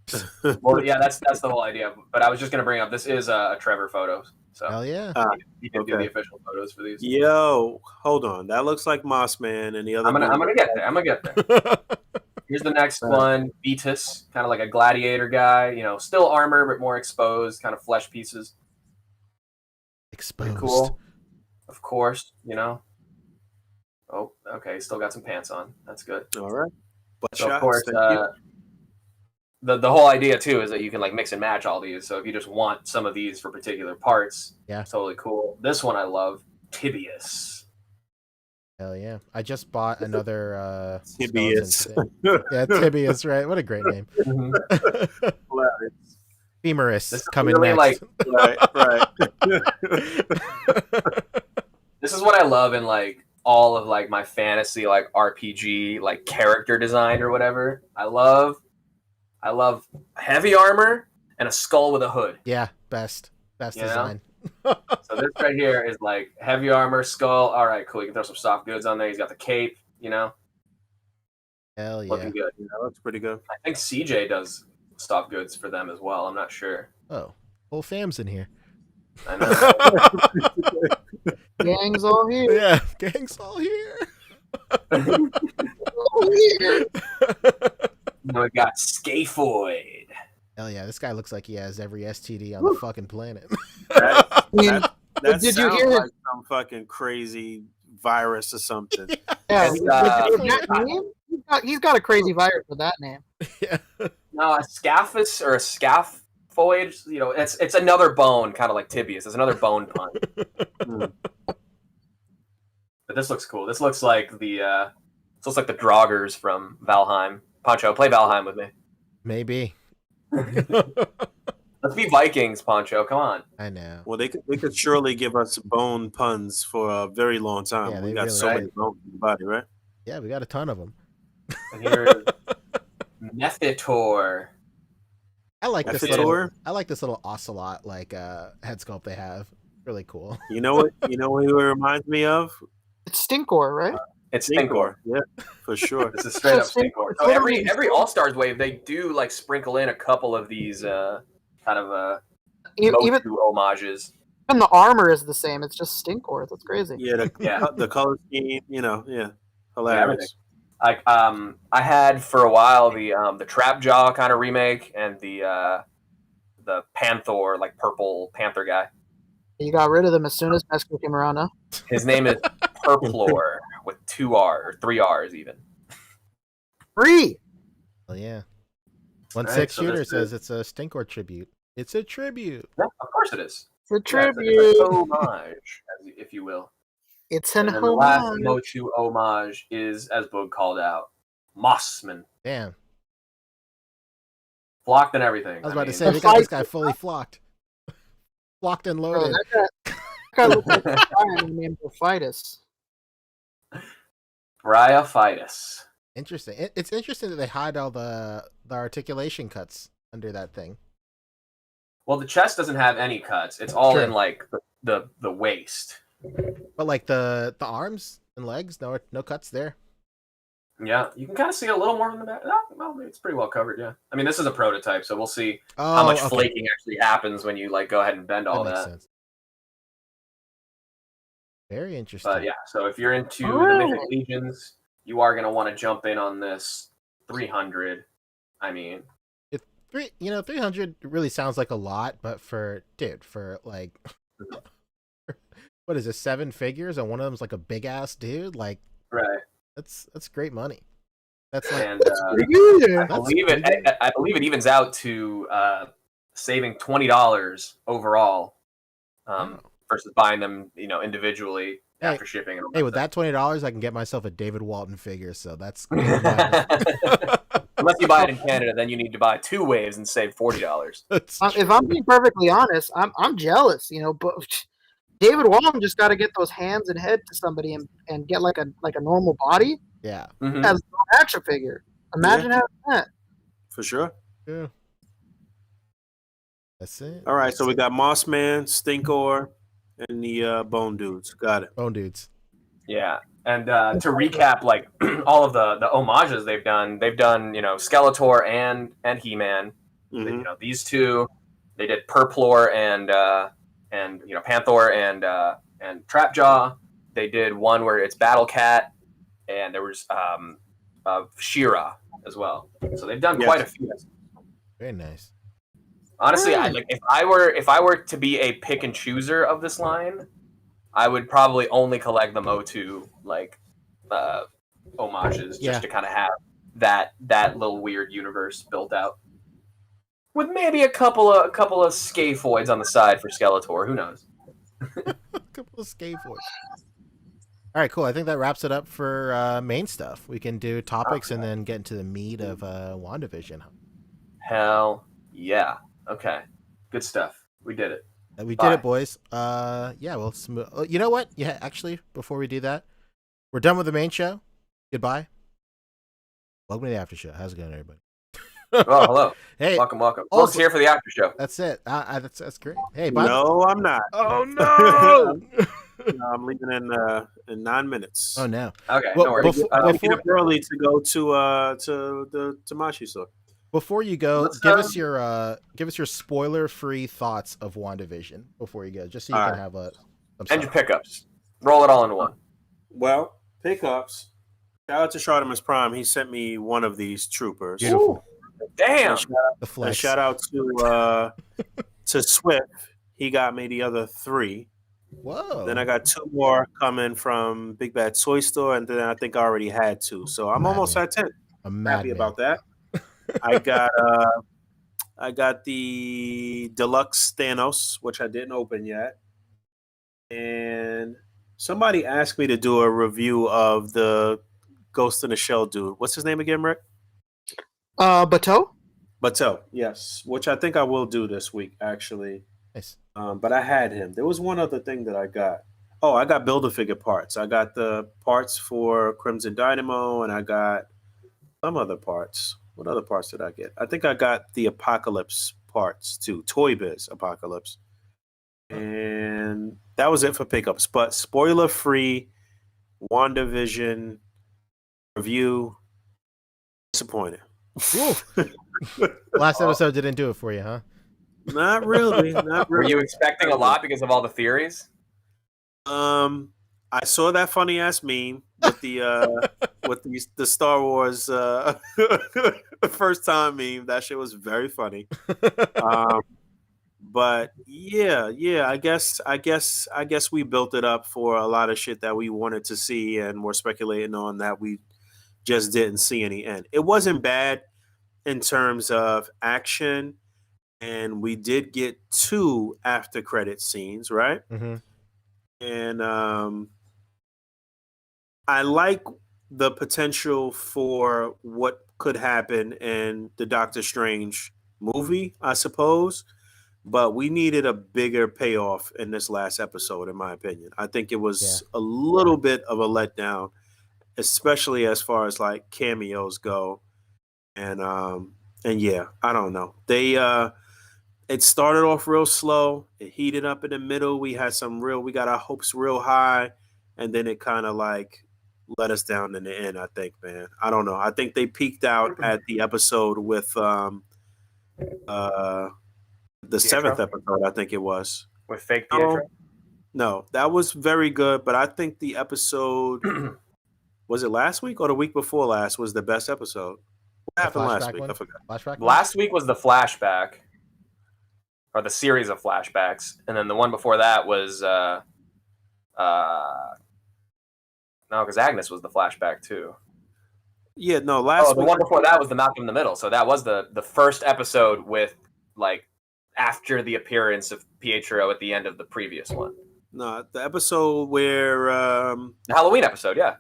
well, yeah, that's the whole idea. But I was just gonna bring up, this is a Trevor photo, so Hell yeah. he can do the official photos for these. Yo, hold on, that looks like Moss Man, and the other. I'm gonna get there. Here's the next one, Beatus, kind of like a gladiator guy. Still armor but more exposed, kind of flesh pieces. Exposed. Pretty cool, of course. Oh, okay. Still got some pants on. That's good. All right. So of course, the whole idea too is that you can like mix and match all these. So if you just want some of these for particular parts, totally cool. This one I love, Tibius. Hell yeah! I just bought another Tibius. Yeah, Tibius. Right? What a great name. Femurus coming next. Right. This is what I love in like all of like my fantasy like RPG like character design or whatever. I love heavy armor and a skull with a hood. Yeah, best design. So this right here is like heavy armor, skull. All right, cool. You can throw some soft goods on there. He's got the cape. Hell yeah, looking good. That looks pretty good. I think CJ does soft goods for them as well. I'm not sure. Oh, whole fam's in here. I know. Gang's all here. Yeah, gang's all here. All here. Now we got Scaphoid. Hell yeah, this guy looks like he has every STD on the fucking planet. That Did you sounds hear like some fucking crazy virus or something? Yeah, It's, that name? He's got a crazy virus with that name. Yeah. No, a scaphus or a scaphoid. It's another bone, kind of like tibius. It's another bone pun. But this looks cool. This looks like the Draugrs from Valheim. Poncho, play Valheim with me. Maybe. Let's be Vikings, Poncho. Come on. I know. Well, they could surely give us bone puns for a very long time. Yeah, we they got really so many bones in the body, right? Yeah, we got a ton of them. And here's Mephitor. I like this Mephitor? little. I like this little ocelot like head sculpt they have. Really cool. You know what? You know what it reminds me of? It's Stinkor, right? It's Stinkor. Yeah, for sure. This is straight up Stinkor. Stinkor. So every All Stars wave, they do like sprinkle in a couple of these kind of Even Motu homages. the armor is the same. It's just Stinkor. That's crazy. Yeah, the color scheme, hilarious. I had for a while the Trap Jaw kind of remake and the Panther, like purple Panther guy. You got rid of them as soon as Mesco came around, huh? His name is Purplor with 2 R or 3 R's even. Free. Well, yeah. 1-6 Right, so shooter this says is- it's a Stinkor tribute. It's a tribute. Yeah, of course it is. It's a Yeah, tribute. it's an homage, if you will. It's an And then the last homage. Motu homage is, as Boog called out, Mossman. Damn. Flocked and everything. I was about to mean, say, we got this guy fully flocked. Flocked and Bro, loaded. that guy looks like a guy named Brophytus. Bryophytus. Interesting. It's interesting that they hide all the articulation cuts under that thing. Well, the chest doesn't have any cuts. It's all True. in like the waist. But like the arms and legs, no cuts there. Yeah, you can kind of see a little more from the back. Oh, well, it's pretty well covered. Yeah, I mean, this is a prototype, so we'll see how much flaking actually happens when you like go ahead and bend all That makes that. sense. Very interesting. But yeah, so if you're into the Mythic Legions, you are gonna want to jump in on this 300. I mean, 300 really sounds like a lot, but for like, what is it, 7 figures, and one of them's like a big ass dude, like, right? That's great money. That's like, And I believe it evens out to saving $20 overall versus buying them, individually after shipping. Hey, with that $20, I can get myself a David Walton figure. So that's unless you buy it in Canada, then you need to buy 2 waves and save $40. If I'm being perfectly honest, I'm jealous, but David Walton just got to get those hands and head to somebody and get like a normal body. Yeah, Mm-hmm. As an action figure. Imagine having that. For sure. Yeah. That's it. All right, so we got Mossman, Stinkor, and the Bone Dudes. Got it. Bone Dudes. Yeah, and to recap, like all of the homages they've done, Skeletor and He-Man. Mm-hmm. These two, they did Purplor and Panther and Trapjaw. They did one where it's Battle Cat, and there was She-Ra as well. So they've done quite a few. Very nice. Honestly, if I were to be a pick and chooser of this line, I would probably only collect the Motu homages just to kind of have that little weird universe built out, with maybe a couple of scaphoids on the side for Skeletor. Who knows? A couple of scaphoids. All right, cool. I think that wraps it up for main stuff. We can do topics and then get into the meat of WandaVision. Hell yeah. Okay. Good stuff. We did it. We did it, boys. Yeah, well, you know what? Yeah, actually, before we do that, we're done with the main show. Goodbye. Welcome to the after show. How's it going, everybody? Oh, hello. Hey, welcome. Also, Boog's here for the after show. That's it. That's great. Hey, bye. No, I'm not. Oh no! I'm leaving in 9 minutes. Oh no. Okay. Well, no worries. I'm get up early to go to the Tamashi store. Before you go, give us your spoiler-free thoughts of WandaVision before you go, just so you can have and your pickups. Roll it all into one. Well, pickups. Shout out to Shartimus Prime. He sent me one of these troopers. Beautiful. Damn. The flex. And shout out to Swift. He got me the other 3. Whoa. Then I got 2 more coming from Big Bad Toy Store, and then I think I already had 2. So I'm almost at 10. I'm happy about that. I got the deluxe Thanos, which I didn't open yet, and somebody asked me to do a review of the Ghost in the Shell dude. What's his name again, Rick? Bateau, yes, which I think I will do this week, actually. Nice. But I had him. There was one other thing that I got. Oh, I got Build-A-Figure parts. I got the parts for Crimson Dynamo, and I got some other parts. What other parts did I get? I think I got the Apocalypse parts too. Toy Biz Apocalypse. And that was it for pickups. But spoiler-free WandaVision review. Disappointed. Last episode didn't do it for you, huh? Not really. Were you expecting a lot because of all the theories? I saw that funny ass meme with the Star Wars first time meme. That shit was very funny. But yeah, I guess we built it up for a lot of shit that we wanted to see and we're speculating on that we just didn't see any end. It wasn't bad. in terms of action, and we did get 2 after credit scenes, right? Mm-hmm. And I like the potential for what could happen in the Doctor Strange movie, I suppose. But we needed a bigger payoff in this last episode, in my opinion. I think it Yeah. was a little bit of a letdown, especially as far as like cameos go. And yeah, I don't know. It started off real slow. It heated up in the middle. We got our hopes real high, and then it kind of like let us down in the end. I think, man. I don't know. I think they peaked out at the episode with uh the Pietro? 7th episode. I think it was. With fake No, Pietro. no, that was very good. But I think the episode was it last week or the week before last was the best episode. What The happened last flashback week? one? I forgot. Flashback one? Last week was the flashback, or the series of flashbacks, and then the one before that was no, because Agnes was the flashback too. Yeah, no, last The week. one before that was the Malcolm in the Middle. So that was the first episode with like after the appearance of Pietro at the end of the previous one. No, the episode where The Halloween episode, yeah.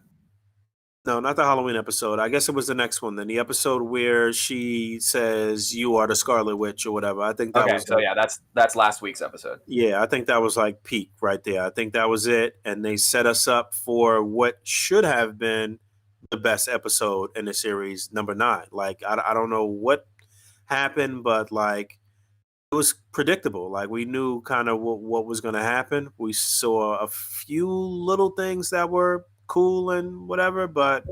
no, not the Halloween episode. I guess it was the next one. Then the episode where she says you are the Scarlet Witch or whatever. I think that Okay, was so yeah, that's last week's episode. yeah, I think that was like peak right there. I think that was it, and they set us up for what should have been the best episode in the series, number 9. Like I don't know what happened, but like it was predictable. Like we knew kind of what was going to happen. We saw a few little things that were cool and whatever, but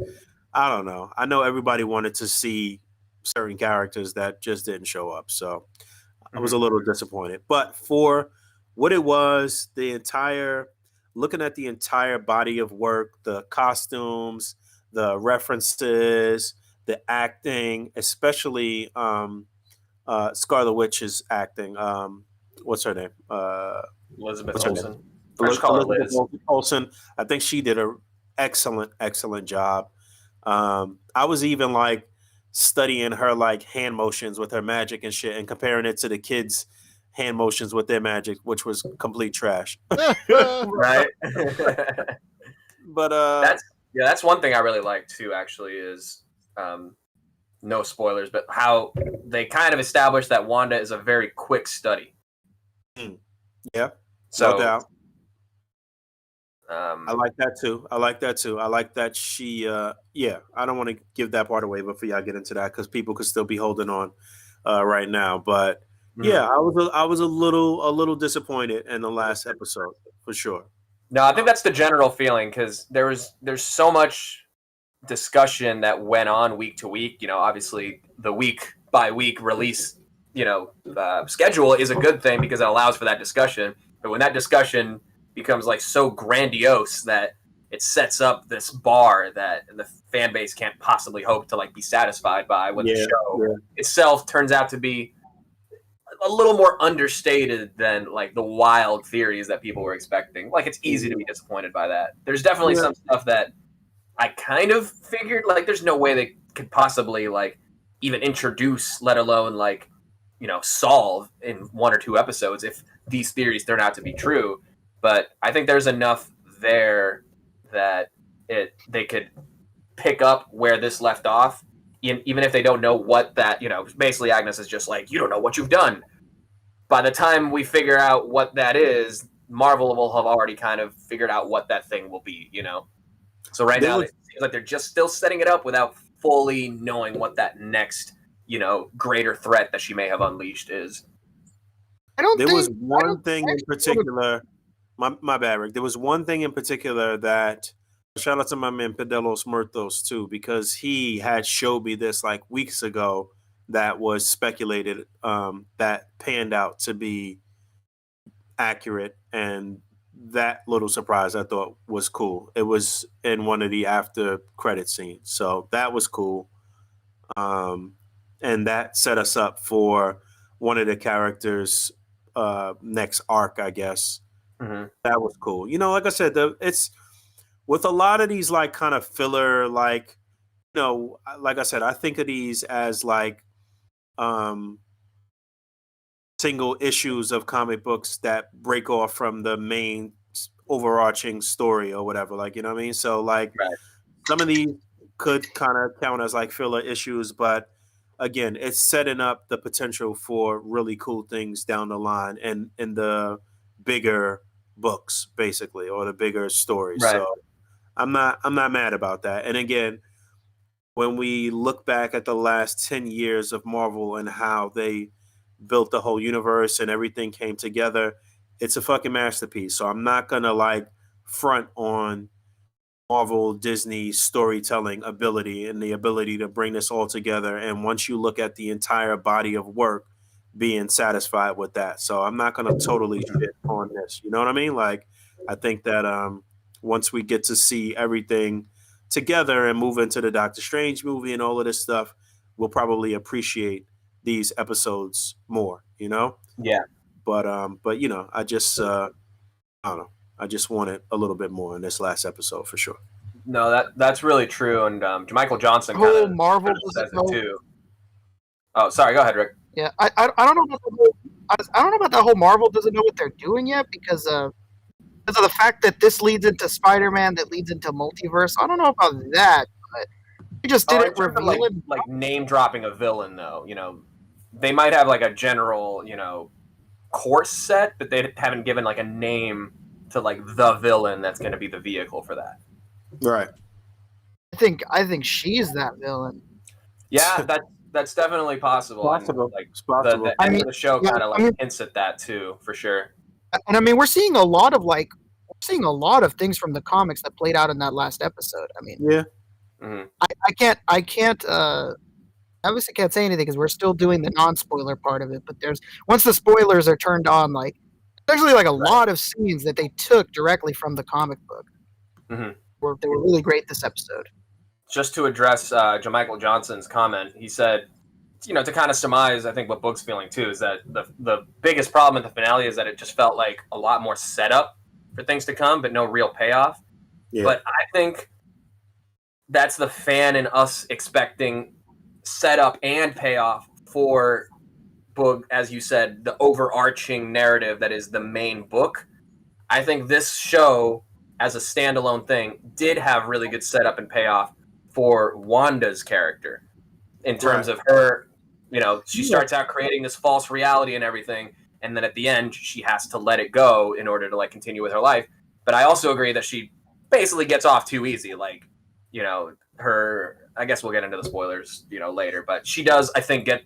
I don't know. I know everybody wanted to see certain characters that just didn't show up, so I was a little disappointed. But for what it was, looking at the entire body of work, the costumes, the references, the acting, especially Scarlet Witch's acting. What's her name? Elizabeth What's her Olsen. name? I just call her Liz. Elizabeth Olsen. I think she did an excellent job. I was even like studying her like hand motions with her magic and shit, and comparing it to the kids' hand motions with their magic, which was complete trash. Right. But that's one thing I really like too. Actually, is no spoilers, but how they kind of established that Wanda is a very quick study. yeah, So, no doubt. I I like that too. I like that she yeah, I don't want to give that part away before y'all get into that because people could still be holding on right now. But yeah, I was a little disappointed in the last episode for sure. No, I think that's the general feeling because there's so much discussion that went on week to week. You know, obviously the week by week release, schedule is a good thing because it allows for that discussion. But when that discussion becomes like so grandiose that it sets up this bar that the fan base can't possibly hope to like be satisfied by, when the show itself turns out to be a little more understated than like the wild theories that people were expecting. Like it's easy to be disappointed by that. There's definitely some stuff that I kind of figured like there's no way they could possibly like even introduce, let alone like, solve in 1 or 2 episodes if these theories turn out to be true. But I think there's enough there that they could pick up where this left off, even if they don't know what that, basically Agnes is just like, you don't know what you've done. By the time we figure out what that is, Marvel will have already kind of figured out what that thing will be, So right now, it seems like they're just still setting it up without fully knowing what that next, greater threat that she may have unleashed is. There was one thing in particular. My bad, Rick. There was one thing in particular that shout out to my man Pedelos Murthos too, because he had showed me this like weeks ago that was speculated that panned out to be accurate, and that little surprise I thought was cool. It was in one of the after credit scenes, so that was cool. And that set us up for one of the characters' next arc, I guess. Mm-hmm. That was cool. Like I said, it's with a lot of these, like, kind of filler, like, like I said, I think of these as, like, um, single issues of comic books that break off from the main overarching story or whatever. Like, you know what I mean? So like Right. some of these could kind of count as like filler issues, but again, it's setting up the potential for really cool things down the line and in the bigger books, basically, or the bigger stories. Right. So I'm not mad about that. And again, when we look back at the last 10 years of Marvel and how they built the whole universe and everything came together, it's a fucking masterpiece. So I'm not gonna like front on Marvel Disney storytelling ability and the ability to bring this all together. And once you look at the entire body of work, being satisfied with that. So I'm not going to totally shit on this. You know what I mean? Like, I think that once we get to see everything together and move into the Doctor Strange movie and all of this stuff, we'll probably appreciate these episodes more. You know? Yeah. But you know, I don't know. I just wanted a little bit more in this last episode for sure. No, that's really true, and Michael Johnson Whole kind of Marvel says doesn't it know. too. Oh, sorry. Go ahead, Rick. Yeah, I don't know about the whole, I don't know about that whole Marvel doesn't know what they're doing yet because of the fact that this leads into Spider-Man, that leads into multiverse. I don't know about that, but they just In didn't terms of reveal it. like name dropping a villain, though, they might have like a general, course set, but they haven't given like a name to like the villain that's going to be the vehicle for that. Right. I think she's that villain. Yeah, that's definitely possible. Possible. And, like It's possible. the end of the show kind of hints at that too, for sure. And I mean, we're seeing a lot of things from the comics that played out in that last episode. I mean, yeah. Mm-hmm. I can't obviously can't say anything because we're still doing the non-spoiler part of it. But once the spoilers are turned on, like there's actually like a lot of scenes that they took directly from the comic book. Mm-hmm. They were really great this episode. Just to address Michael Johnson's comment, he said, to kind of surmise, I think what Boog's feeling too is that the biggest problem in the finale is that it just felt like a lot more setup for things to come, but no real payoff. Yeah. But I think that's the fan and us expecting setup and payoff for Boog, as you said, the overarching narrative that is the main book. I think this show, as a standalone thing, did have really good setup and payoff for Wanda's character in terms of her, she starts out creating this false reality and everything, and then at the end she has to let it go in order to like continue with her life. But I also agree that she basically gets off too easy. Like, her, I guess we'll get into the spoilers, later, but she does, I think, get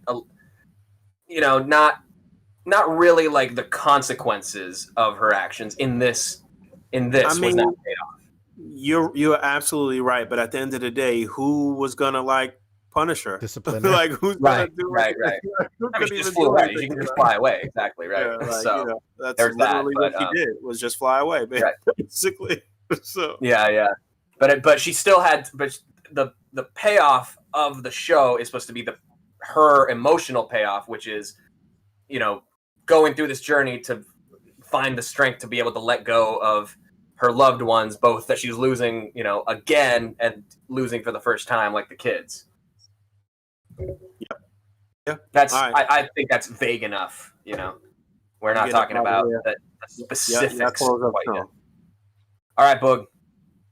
not really like the consequences of her actions in this. I mean, was not paid off. You're absolutely right, but at the end of the day, who was gonna like punish her? Discipline her. Like who's gonna do right. I mean, she just flew away. She can just fly away. Exactly, right. Yeah, like, so that's there's literally that, what she did was just fly away, basically. So yeah. But she still had. But the payoff of the show is supposed to be her emotional payoff, which is, going through this journey to find the strength to be able to let go of her loved ones, both that she was losing, again, and losing for the first time, like the kids. Yeah. That's right. I think that's vague enough. We're not talking about the specifics. All right, Boog.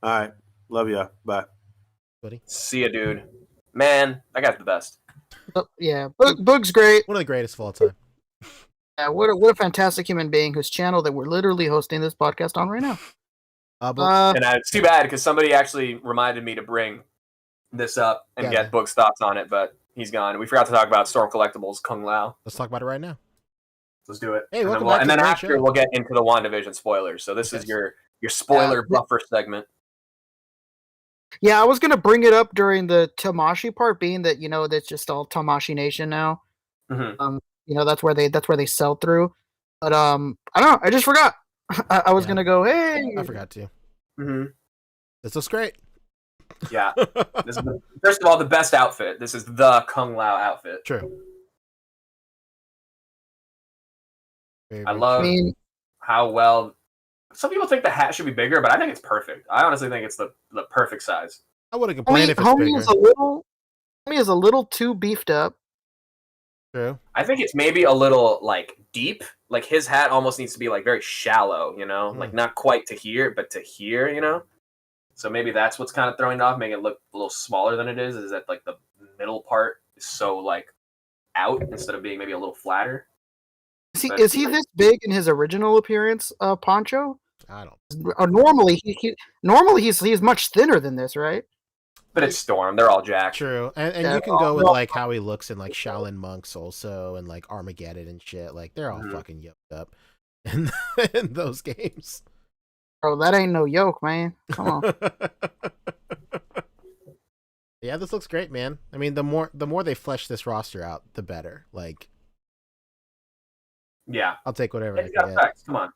All right, love ya. Bye, buddy. See ya, dude. Man, I got the best. Yeah, Boog's great. One of the greatest of all time. Yeah, what a fantastic human being whose channel that we're literally hosting this podcast on right now. And it's too bad because somebody actually reminded me to bring this up and get Boog's thoughts on it, but he's gone. We forgot to talk about Storm Collectibles Kung Lao. Let's talk about it right now. Let's do it. Hey, and then after we'll get into the WandaVision spoilers. So this is your spoiler buffer segment. Yeah, I was gonna bring it up during the Tamashii part, being that that's just all Tamashii Nation now. Mm-hmm. That's where they sell through. But I don't know. I just forgot. I was gonna go. Hey, I forgot to. Mm-hmm. This looks great. Yeah. This is first of all the best outfit. This is the Kung Lao outfit. True. I love how well. Some people think the hat should be bigger, but I think it's perfect. I honestly think it's the perfect size. I wouldn't complain if it's bigger. Homie is a little too beefed up. True. I think it's maybe a little like deep. Like his hat almost needs to be like very shallow, you know, like not quite to here, but to here, you know. So maybe that's what's kind of throwing it off, making it look a little smaller than it is. Is that like the middle part is so like out instead of being maybe a little flatter. Is he this big in his original appearance, Poncho? I don't. Normally he's much thinner than this, right? But it's Storm. They're all jacked. True, and you can go with like how he looks in like Shaolin Monks also, and like Armageddon and shit. Like they're all fucking yoked up in those games. Bro, that ain't no yoke, man. Come on. Yeah, this looks great, man. I mean, the more they flesh this roster out, the better. Like, yeah, I'll take whatever I got can effects. Come on.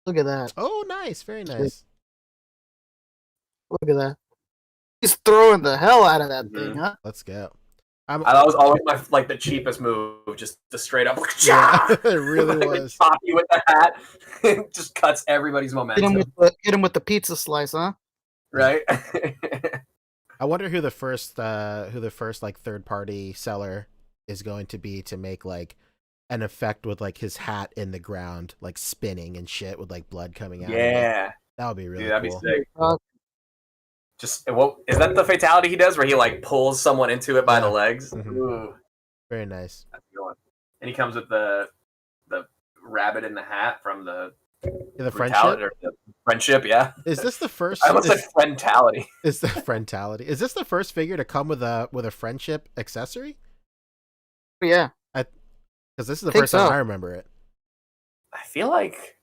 Look at that. Oh, nice, very nice. Look at that. He's throwing the hell out of that thing, huh? Let's go. That was always my the cheapest move, just the straight up. Yeah, it really was. Pop you with the hat, it just cuts everybody's momentum. Hit him with the pizza slice, huh? Right. I wonder who the first like third party seller is going to be to make like an effect with like his hat in the ground, like spinning and shit with like blood coming out. Yeah, that would be really that'd cool. be sick. Just what is that the fatality he does where he like pulls someone into it by the legs? Ooh. Very nice. That's a good one. And he comes with the rabbit in the hat from the friendship. Or the friendship, yeah. Is this the first? I almost said friendality. Is the friendality? Is this the first figure to come with a friendship accessory? Yeah, because this is the first time I remember it. I feel like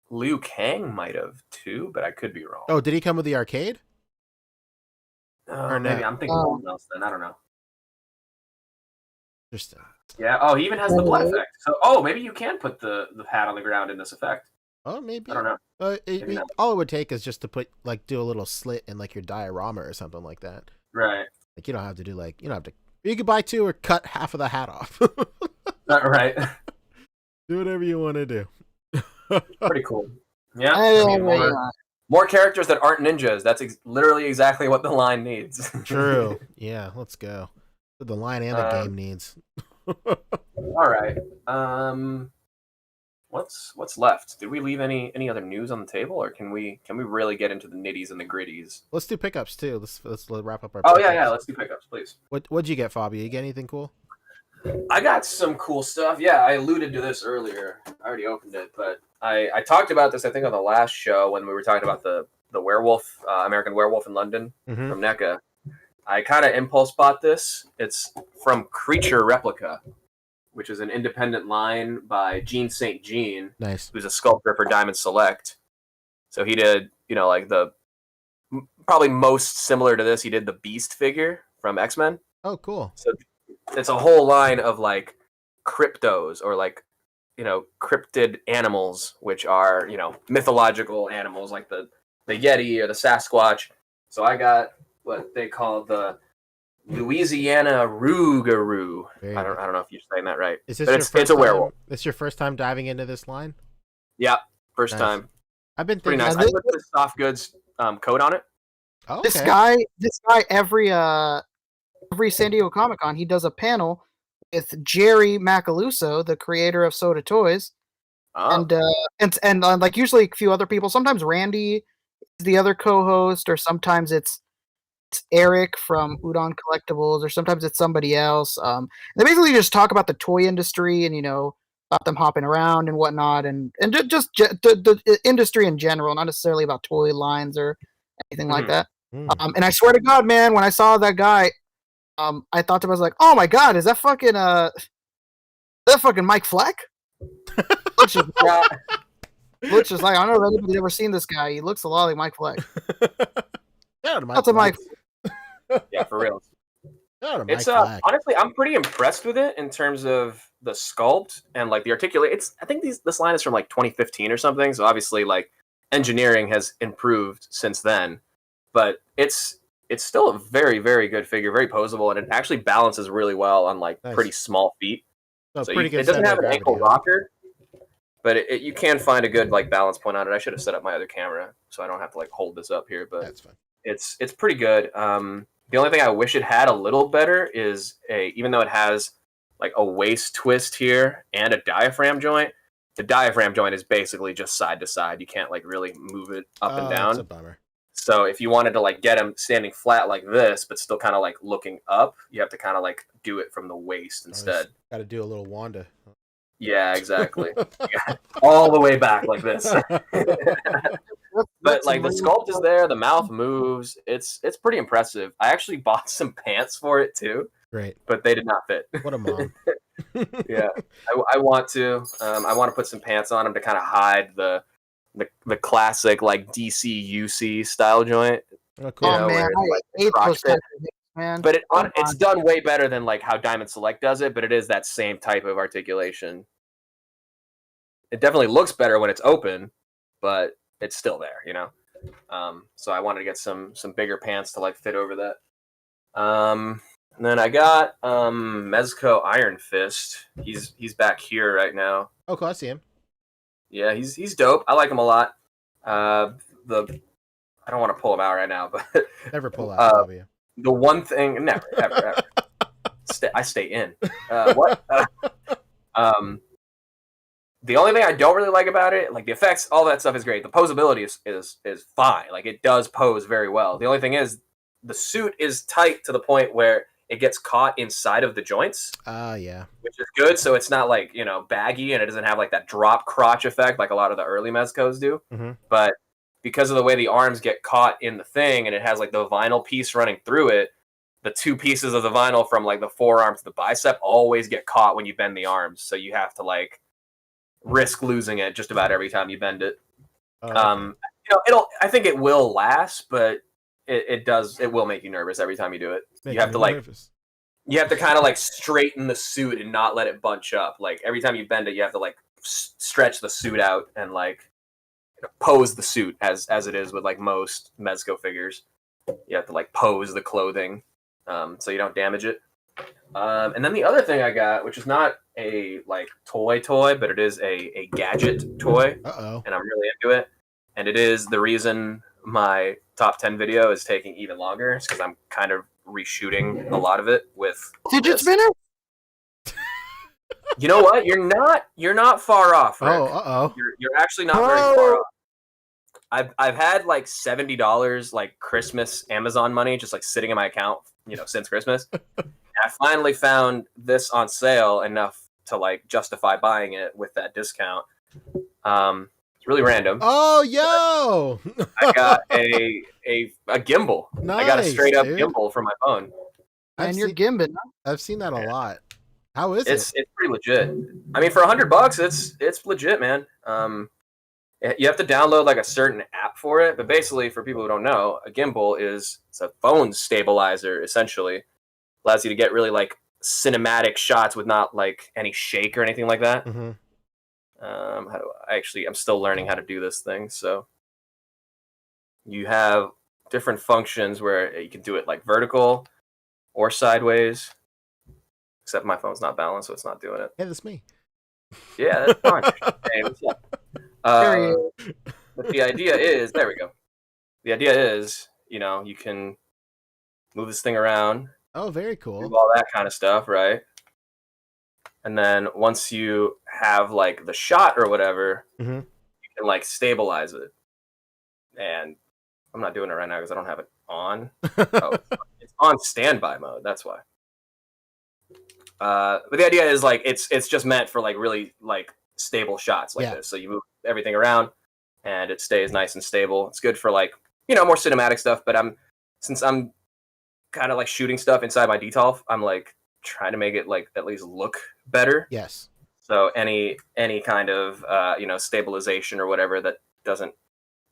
Liu Kang might have too, but I could be wrong. Oh, did he come with the arcade? Or maybe I'm thinking something else then. I don't know. Interesting. Yeah. Oh, he even has the blood effect. So, maybe you can put the hat on the ground in this effect. Oh, maybe. I don't know. All it would take is just to do a little slit in like your diorama or something like that. Right. Like you don't have to do you could buy two or cut half of the hat off. Right. Do whatever you want to do. Pretty cool. Yeah. More characters that aren't ninjas. That's literally exactly what the line needs. True. Yeah, let's go. The line and the game needs. All right. What's left? Did we leave any other news on the table, or can we really get into the nitties and the gritties? Let's do pickups too. Let's wrap up our. Oh pickups. yeah. Let's do pickups, please. What'd you get, Fabio? You get anything cool? I got some cool stuff. Yeah, I alluded to this earlier. I already opened it, but I talked about this, I think, on the last show when we were talking about the werewolf, American Werewolf in London from NECA. I kind of impulse bought this. It's from Creature Replica, which is an independent line by Gene St. Jean, nice, who's a sculptor for Diamond Select. So he did, like the probably most similar to this, he did the Beast figure from X-Men. Oh, cool. So it's a whole line of like cryptos or like, cryptid animals, which are, mythological animals like the Yeti or the Sasquatch. So I got what they call the Louisiana Rougarou. I don't know if you're saying that right. It's a werewolf. It's your first time diving into this line? Yeah, first time. I've been pretty thinking nice. I put the soft goods coat on it. Oh, okay. This guy every San Diego Comic-Con, he does a panel with Jerry Macaluso, the creator of Soda Toys, and like usually a few other people. Sometimes Randy is the other co-host, or sometimes it's Eric from Udon Collectibles, or sometimes it's somebody else. They basically just talk about the toy industry and about them hopping around and whatnot, and just the industry in general, not necessarily about toy lines or anything like that. And I swear to God, man, when I saw that guy, I thought to myself, like, oh my God, is that fucking Mike Fleck? Looks just like, I don't know if anybody's ever seen this guy. He looks a lot like Mike Fleck. That's a Mike. Yeah, for real. It's honestly, I'm pretty impressed with it in terms of the sculpt and like the articulate. I think this line is from like 2015 or something. So obviously, like engineering has improved since then, but it's still a very, very good figure, very posable, and it actually balances really well on like pretty small feet. So it doesn't have an ankle rocker, but you can find a good like balance point on it. I should have set up my other camera so I don't have to like hold this up here, but that's fine. It's pretty good. The only thing I wish it had a little better is even though it has like a waist twist here and a diaphragm joint. The diaphragm joint is basically just side to side. You can't like really move it up and down. That's a bummer. So if you wanted to like get him standing flat like this, but still kind of like looking up, you have to kind of like do it from the waist instead. Got to do a little Wanda. Yeah, exactly. Yeah. All the way back like this. But like the sculpt is there, the mouth moves. It's pretty impressive. I actually bought some pants for it too. Great. But they did not fit. What a mom. Yeah, I want to. I want to put some pants on him to kind of hide the classic like DC UC style joint. Oh, cool. Oh man, I hate those kinds of things, man. But it's done way better than like how Diamond Select does it. But it is that same type of articulation. It definitely looks better when it's open, but it's still there, you know. So I wanted to get some bigger pants to like fit over that. And then I got Mezco Iron Fist. He's back here right now. Oh, cool. I see him. Yeah, he's dope. I like him a lot. I don't want to pull him out right now, but never pull out W. The one thing, never, ever. I stay in. What? The only thing I don't really like about it, like the effects, all that stuff is great. The posability is fine. Like it does pose very well. The only thing is the suit is tight to the point where it gets caught inside of the joints. Yeah. Which is good. So it's not like, you know, baggy and it doesn't have like that drop crotch effect like a lot of the early Mezcos do. Mm-hmm. But because of the way the arms get caught in the thing and it has like the vinyl piece running through it, the two pieces of the vinyl from like the forearm to the bicep always get caught when you bend the arms. So you have to like risk losing it just about every time you bend it. Okay. You know, I think it will last, but it will make you nervous every time you do it. You have to like nervous. You have to kind of like straighten the suit and not let it bunch up. Like every time you bend it, you have to like stretch the suit out and like pose the suit as it is with like most Mezco figures. You have to like pose the clothing so you don't damage it. And then the other thing I got, which is not a like toy, but it is a gadget toy. Uh-oh. And I'm really into it. And it is the reason my top 10 video is taking even longer. It's because I'm kind of reshooting a lot of it with fidget spinner. You know what? You're not far off, Rick. Oh, uh-oh. You're actually not very far off. I've had like $70 like Christmas Amazon money just like sitting in my account, you know, since Christmas. And I finally found this on sale enough to like justify buying it with that discount. It's really random. Oh, yo! I got a gimbal. Nice, I got a straight up dude. gimbal for my phone. And you're gimbing. I've seen that a lot. How is It's pretty legit. I mean, for $100, it's legit, man. You have to download like a certain app for it, but basically, for people who don't know, a gimbal it's a phone stabilizer. Essentially, allows you to get really like cinematic shots with not like any shake or anything like that. Mm-hmm. I'm still learning how to do this thing. So you have different functions where you can do it like vertical or sideways. Except my phone's not balanced, so it's not doing it. Yeah, that's me. Yeah, that's fine. Hey, what's up? But the idea is, there we go. The idea is, you know, you can move this thing around. Oh, very cool. Do all that kind of stuff, right? And then once you have like the shot or whatever, mm-hmm. you can like stabilize it. And I'm not doing it right now because I don't have it on. It's on standby mode. That's why. But the idea is like it's just meant for like really like stable shots like this. So you move everything around and it stays nice and stable. It's good for like, you know, more cinematic stuff. But since I'm kind of like shooting stuff inside my DTOLF, I'm like trying to make it like at least look better. Yes. So any kind of you know, stabilization or whatever that doesn't,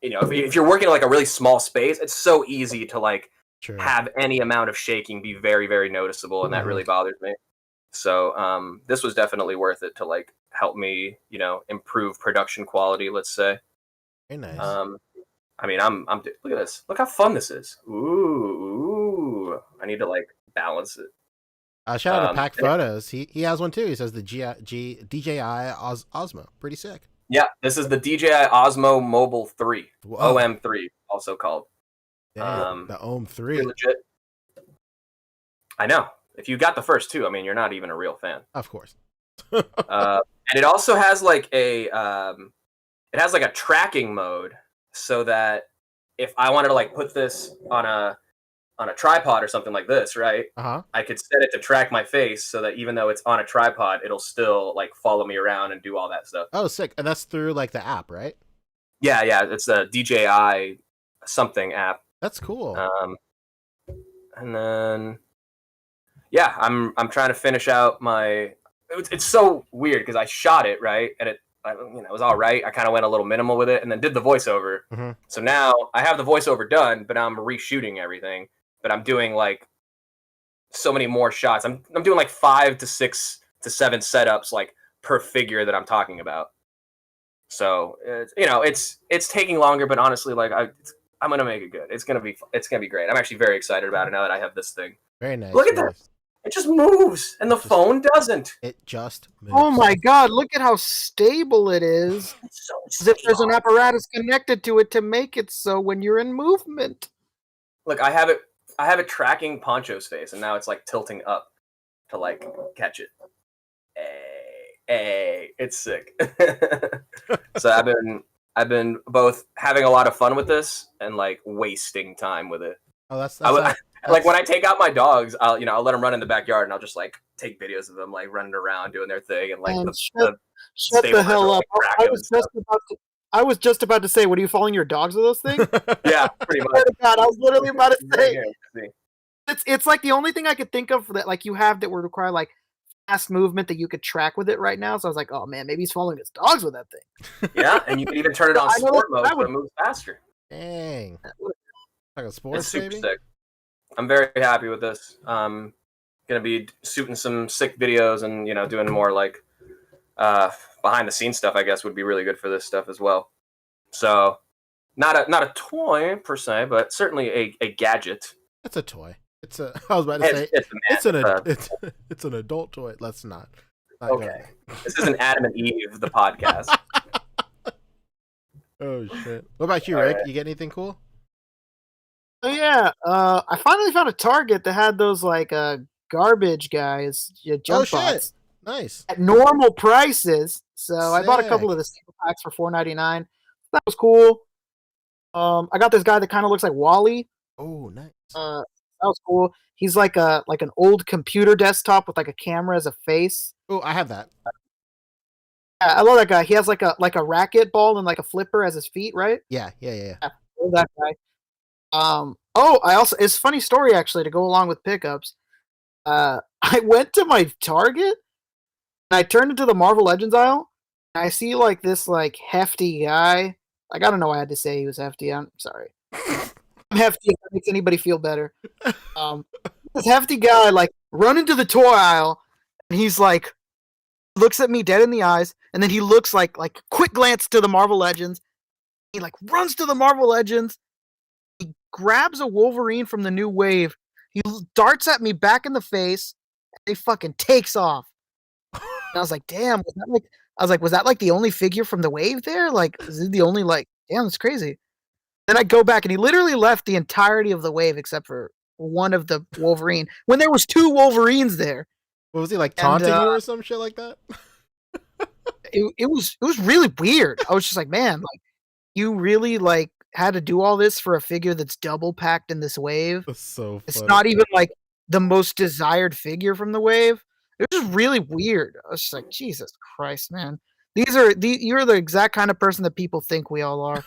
you know, if you're working in like a really small space, it's so easy to like have any amount of shaking be very, very noticeable, and that really bothers me. So this was definitely worth it to like help me, you know, improve production quality, let's say. Very nice. I mean, I'm look at this. Look how fun this is. Ooh. I need to like balance it. Shout out to Pack Photos. He has one too. He says the DJI Osmo. Pretty sick. Yeah, this is the DJI Osmo Mobile 3. Whoa. OM3, also called. Damn, the OM3. Legit. I know. If you got the first two, I mean, you're not even a real fan. Of course. And it also has like a tracking mode, so that if I wanted to like put this on a tripod or something like this, right? I could set it to track my face so that even though it's on a tripod, it'll still like follow me around and do all that stuff. Oh, sick. And that's through like the app, right? Yeah, it's a DJI something app. That's cool. And then yeah, I'm trying to finish out my. It's so weird because I shot it right, and it was all right. I kind of went a little minimal with it, and then did the voiceover. Mm-hmm. So now I have the voiceover done, but I'm reshooting everything. But I'm doing like so many more shots. I'm doing like 5 to 6 to 7 setups like per figure that I'm talking about. So it's taking longer, but honestly, like I'm gonna make it good. It's gonna be great. I'm actually very excited about it now that I have this thing. Very nice. Look at that. It just moves, and the phone doesn't. It just moves. Oh my god, look at how stable it is. It's so As if there's an apparatus connected to it to make it so when you're in movement. Look, I have it tracking Poncho's face, and now it's like tilting up to like catch it. Hey, it's sick. So I've been both having a lot of fun with this and like wasting time with it. Oh, that's like when I take out my dogs, I'll let them run in the backyard, and I'll just like take videos of them like running around doing their thing, and like shut the hell up! I was just about to say, what are you following your dogs with those things? Yeah, pretty much. God, I was literally about to say. It's like the only thing I could think of that like you have that would require like fast movement that you could track with it right now. So I was like, oh man, maybe he's following his dogs with that thing. Yeah, and you can even turn it on sport mode so it moves faster. Dang. Like a sports, it's super baby? sick. I'm very happy with this. Gonna be shooting some sick videos and doing more like behind the scenes stuff. I guess would be really good for this stuff as well. So not a toy per se, but certainly a gadget. It's a toy. I was about to say it's an adult toy. Let's not okay. This isn't Adam and Eve, the podcast. Oh shit! What about you, Rick? Right. You get anything cool? Oh yeah, I finally found a Target that had those like garbage guys, jump bots. Nice. At normal prices. So sick. I bought a couple of the single packs for $4.99. That was cool. I got this guy that kind of looks like Wally. Oh, nice. That was cool. He's like an old computer desktop with like a camera as a face. Oh, I have that. Yeah, I love that guy. He has like a racket ball and like a flipper as his feet, right? Yeah. I love that guy. It's a funny story actually to go along with pickups. I went to my Target and I turned into the Marvel Legends aisle and I see like this like hefty guy. Like I don't know why I had to say he was hefty. I'm sorry. I'm hefty if that makes anybody feel better. This hefty guy like run into the toy aisle and he's like looks at me dead in the eyes and then he looks like quick glance to the Marvel Legends. He like runs to the Marvel Legends. He grabs a Wolverine from the new wave. He darts at me back in the face. And he fucking takes off. And I was like, damn, was that like the only figure from the wave there? Like, is it the only damn, it's crazy. Then I go back and he literally left the entirety of the wave except for one of the Wolverine when there was 2 Wolverines there. What was he like taunting you or some shit like that? It was really weird. I was just like, man, like you really like had to do all this for a figure that's double packed in this wave. That's so funny. It's not even like the most desired figure from the wave. It was just really weird. I was just like, Jesus Christ, man. You're the exact kind of person that people think we all are.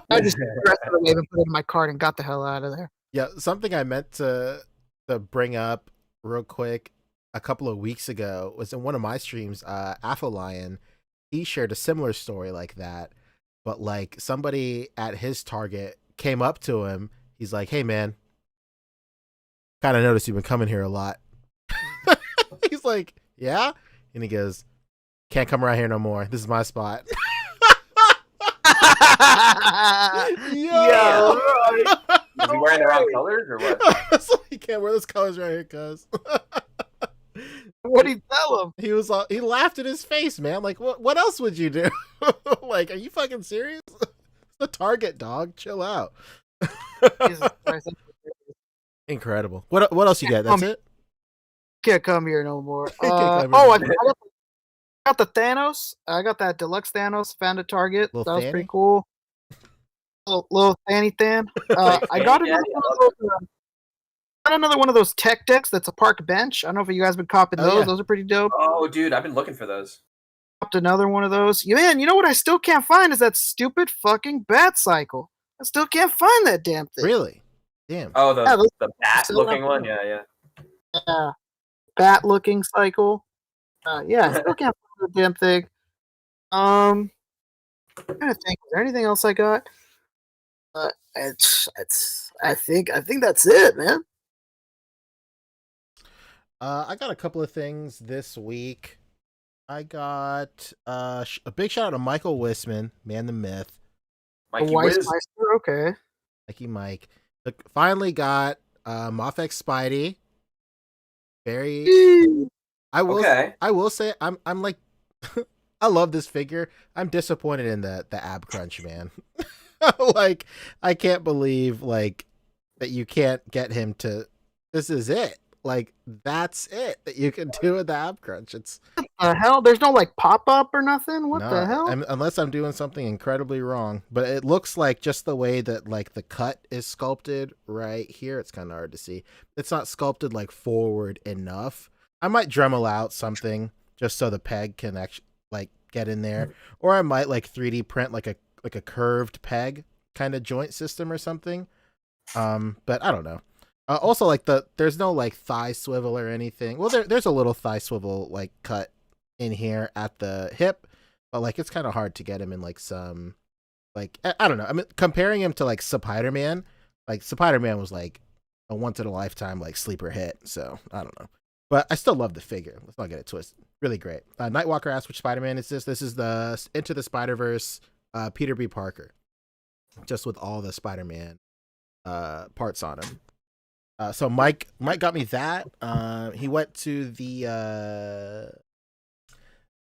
I just took the rest of the wave and put it in my cart and got the hell out of there. Yeah, something I meant to bring up real quick a couple of weeks ago was in one of my streams, Lion. He shared a similar story like that, but like somebody at his Target came up to him. He's like, "Hey man, kind of noticed you've been coming here a lot." He's like, "Yeah?" And he goes, "Can't come around here no more. This is my spot." Yo. Is he wearing the wrong colors or what? So he can't wear those colors right here, cuz. What'd he tell him? He laughed in his face, man. Like, what else would you do? Like, are you fucking serious? It's the Target, dog. Chill out. Jesus Christ. Incredible. What else you got? That's it? Can't come here no more. Can't come here Oh, no I got the Thanos. I got that deluxe Thanos found at Target. Little That was Thanny? pretty cool. Little Thanny Than. Like, I got Fanny another Daddy, one I of love those. Got another one of those tech decks that's a park bench. I don't know if you guys been copping Oh, those. yeah. Those are pretty dope. Oh, dude, I've been looking for those. Copped another one of those. Man, you know what I still can't find is that stupid fucking bat cycle. I still can't find that damn thing. Really? Damn. Oh, Yeah, those the bat still looking up one. there. Yeah. Bat looking cycle. Yeah, I still can't find the damn thing. I'm trying to think. Is there anything else I got? I think that's it, man. I got a couple of things this week. I got a big shout out to Michael Wisman, man the myth. Mikey Weiss Wiz. Meister, okay. Mikey Mike. Finally got Mofex Spidey. Very I will say I'm like I love this figure. I'm disappointed in the ab crunch, man. Like I can't believe like that you can't get him to this is it. Like that's it that you can do with the ab crunch. It's What the hell? There's no like pop up or nothing. What the hell? unless I'm doing something incredibly wrong. But it looks like just the way that like the cut is sculpted right here. It's kind of hard to see. It's not sculpted like forward enough. I might Dremel out something just so the peg can actually like get in there, or I might like 3D print like a curved peg kind of joint system or something. But I don't know. Also, like there's no like thigh swivel or anything. Well, there's a little thigh swivel like cut in here at the hip, but like it's kind of hard to get him in like some like I don't know. I mean, comparing him to like Spider-Man, like Spider-Man was like a once in a lifetime like sleeper hit. So I don't know, but I still love the figure. Let's not get it twisted. Really great. Nightwalker asked which Spider-Man is this. This is the Into the Spider-Verse Peter B. Parker, just with all the Spider-Man parts on him. So Mike got me that. He went to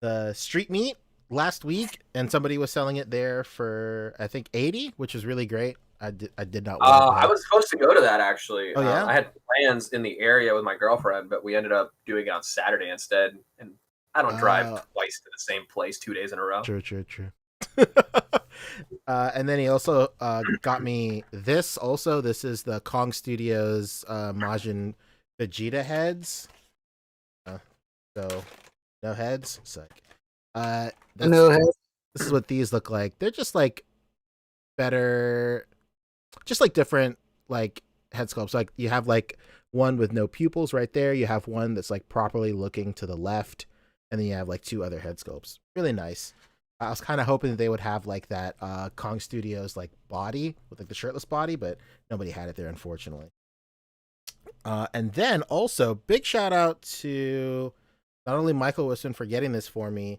the street meet last week, and somebody was selling it there for I think $80, which is really great. I did not. I was supposed to go to that actually. Oh yeah. I had plans in the area with my girlfriend, but we ended up doing it on Saturday instead. And I don't drive twice to the same place 2 days in a row. True. And then he also got me this. Also, this is the Kong Studios Majin Vegeta heads. So no heads. Sick. No heads. This is what these look like. They're just like better, just like different like head sculpts. Like you have like one with no pupils right there. You have one that's like properly looking to the left, and then you have like two other head sculpts. Really nice. I was kind of hoping that they would have like that Kong Studios like body with like the shirtless body, but nobody had it there, unfortunately. And then also big shout out to not only Michael Wisman for getting this for me,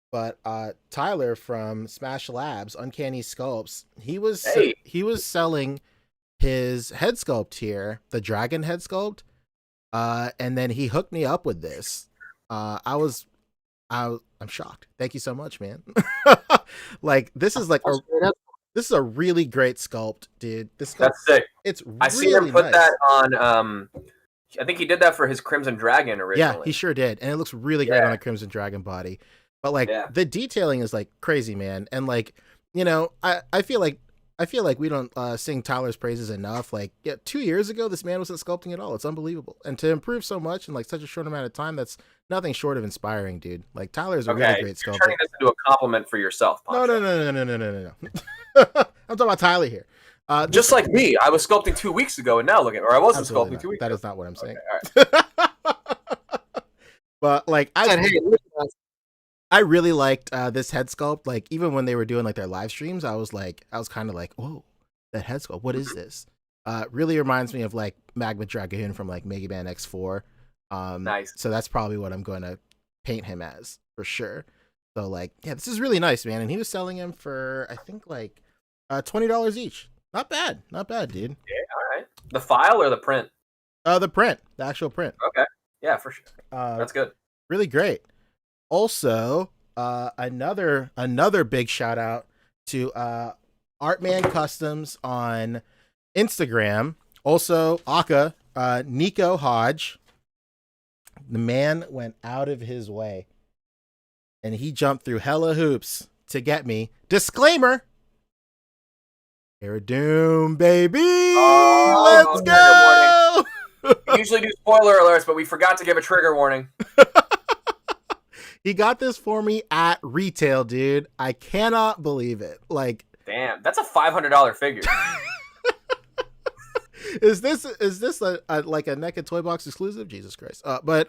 but Tyler from Smash Labs, Uncanny Sculpts. He was selling his head sculpt here, the dragon head sculpt, and then he hooked me up with this. I'm shocked. Thank you so much, man. Like this is like this is a really great sculpt, dude. This sculpt, that's sick. It's really I see him put nice. that on. I think he did that for his Crimson Dragon originally. Yeah, he sure did, and it looks really great on a Crimson Dragon body. But like the detailing is like crazy, man. And like I feel like we don't sing Tyler's praises enough. Like 2 years ago, this man wasn't sculpting at all. It's unbelievable, and to improve so much in like such a short amount of time, that's nothing short of inspiring, dude. Like Tyler's a really great sculptor. You're turning this into a compliment for yourself, Poncho. No. I'm talking about Tyler here. Just like me, I was sculpting 2 weeks ago, and now look at, or I wasn't sculpting 2 weeks ago. That is not what I'm saying. Okay, all right. But like I really liked this head sculpt. Like even when they were doing like their live streams, I was kind of like, whoa, that head sculpt. What is this? Really reminds me of like Magma Dragoon from like Mega Man X4. Nice. So that's probably what I'm going to paint him as for sure. So like, yeah, this is really nice, man. And he was selling him for I think like $20 each. Not bad, dude. Yeah, all right. The file or the print? The print, the actual print. Okay. Yeah, for sure. That's good. Really great. Also, another big shout out to Artman Customs on Instagram. Also, Nico Hodge. The man went out of his way, and he jumped through hella hoops to get me. Disclaimer. Doom, baby. Let's go. We usually do spoiler alerts, but we forgot to give a trigger warning. He got this for me at retail, dude. I cannot believe it. Like, damn, that's a $500 figure. Is this a like a Naked Toy Box exclusive? Jesus Christ. But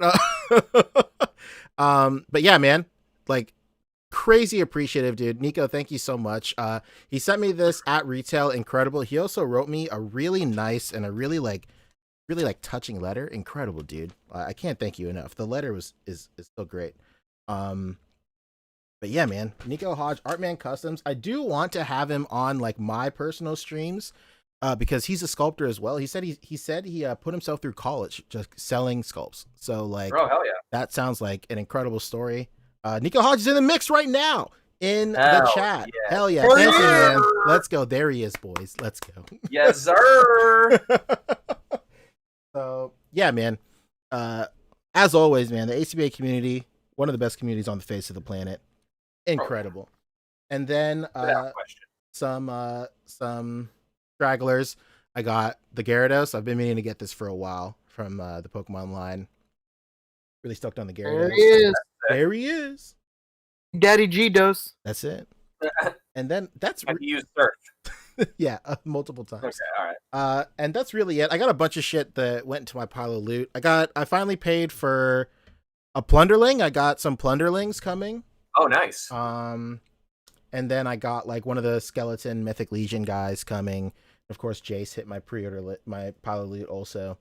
yeah, man, like crazy appreciative, dude. Nico, thank you so much. He sent me this at retail. Incredible. He also wrote me a really nice and a really touching letter. Incredible, dude. I can't thank you enough. The letter is so great. But yeah, man, Nico Hodge, Artman Customs. I do want to have him on like my personal streams, because he's a sculptor as well. He said he put himself through college just selling sculpts. So like, oh hell yeah, that sounds like an incredible story. Nico Hodge is in the mix right now in the chat. Yeah. Hell yeah, thank you, man. Let's go. There he is, boys. Let's go. Yes, sir. So yeah, man. As always, man, the A.C.B.A community, one of the best communities on the face of the planet. Incredible. And then some stragglers. I got the Gyarados. I've been meaning to get this for a while from the Pokemon line. Really stoked on the Gyarados. There he is. There he is. Daddy G dose. That's it. And then that's Have you used Surf? yeah, multiple times. Okay, all right. And that's really it. I got a bunch of shit that went into my pile of loot. I finally paid for a Plunderling. I got some Plunderlings coming. Oh, nice. And then I got like one of the Skeleton Mythic Legion guys coming. Of course, Jace hit my my pile of loot also.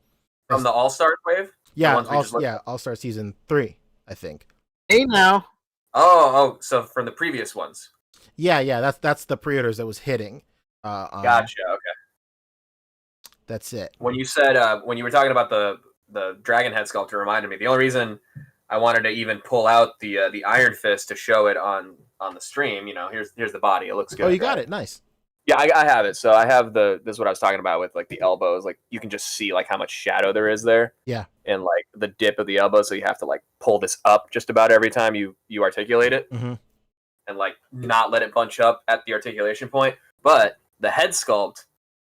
From the All-Star wave? Yeah, All-Star Season 3, I think. Hey now. Oh, so from the previous ones. Yeah, that's the pre-orders that was hitting. Gotcha, okay. That's it. When you said, when you were talking about the Dragon Head sculptor, reminded me, the only reason I wanted to even pull out the Iron Fist to show it on the stream, here's the body. It looks good. Oh, you got it. Nice. Yeah, I have it. So I have this is what I was talking about with like the elbows. Like you can just see like how much shadow there is there. Yeah. And like the dip of the elbow, so you have to like pull this up just about every time you articulate it, and like not let it bunch up at the articulation point. But the head sculpt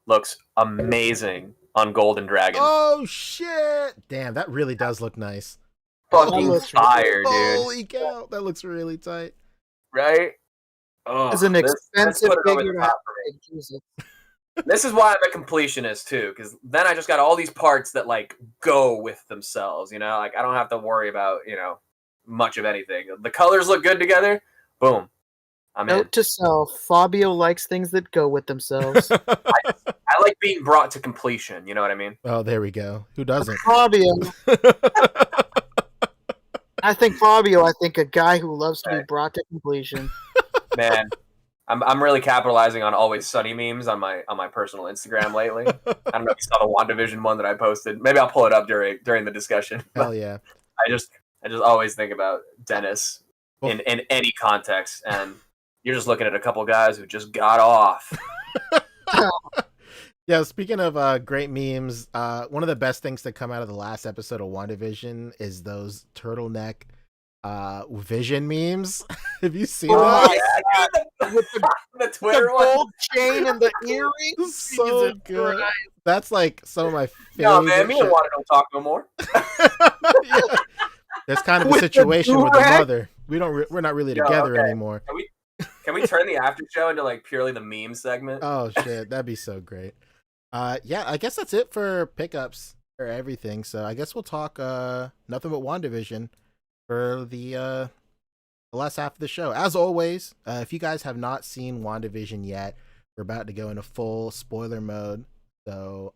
looks amazing on Golden Dragon. Oh shit! Damn, that really does look nice. Fucking fire, dude! Holy cow, that looks really tight. Right? Oh, it's an expensive figure to have. This is why I'm a completionist too, because then I just got all these parts that like go with themselves. Like I don't have to worry about much of anything. The colors look good together. Boom. Note to self: Fabio likes things that go with themselves. I like being brought to completion. You know what I mean? Oh, there we go. Who doesn't? Fabio. I think a guy who loves to be brought to completion. Man, I'm really capitalizing on Always Sunny memes on my personal Instagram lately. I don't know if you saw the WandaVision one that I posted. Maybe I'll pull it up during the discussion. Hell yeah! I just always think about Dennis in any context, and you're just looking at a couple guys who just got off. Yeah, speaking of great memes, one of the best things to come out of the last episode of WandaVision is those turtleneck Vision memes. Have you seen that? Yeah. With the Twitter one. Gold chain and the earrings. So good. Christ. That's like some of my favorite. No, man, me and Wanda don't talk no more. Yeah. That's kind of the situation with the mother. We're not really together anymore. Can we turn the after show into like purely the meme segment? Oh shit, that'd be so great. Yeah, I guess that's it for pickups or everything. So I guess we'll talk nothing but WandaVision for the last half of the show. As always, if you guys have not seen WandaVision yet, we're about to go into full spoiler mode. So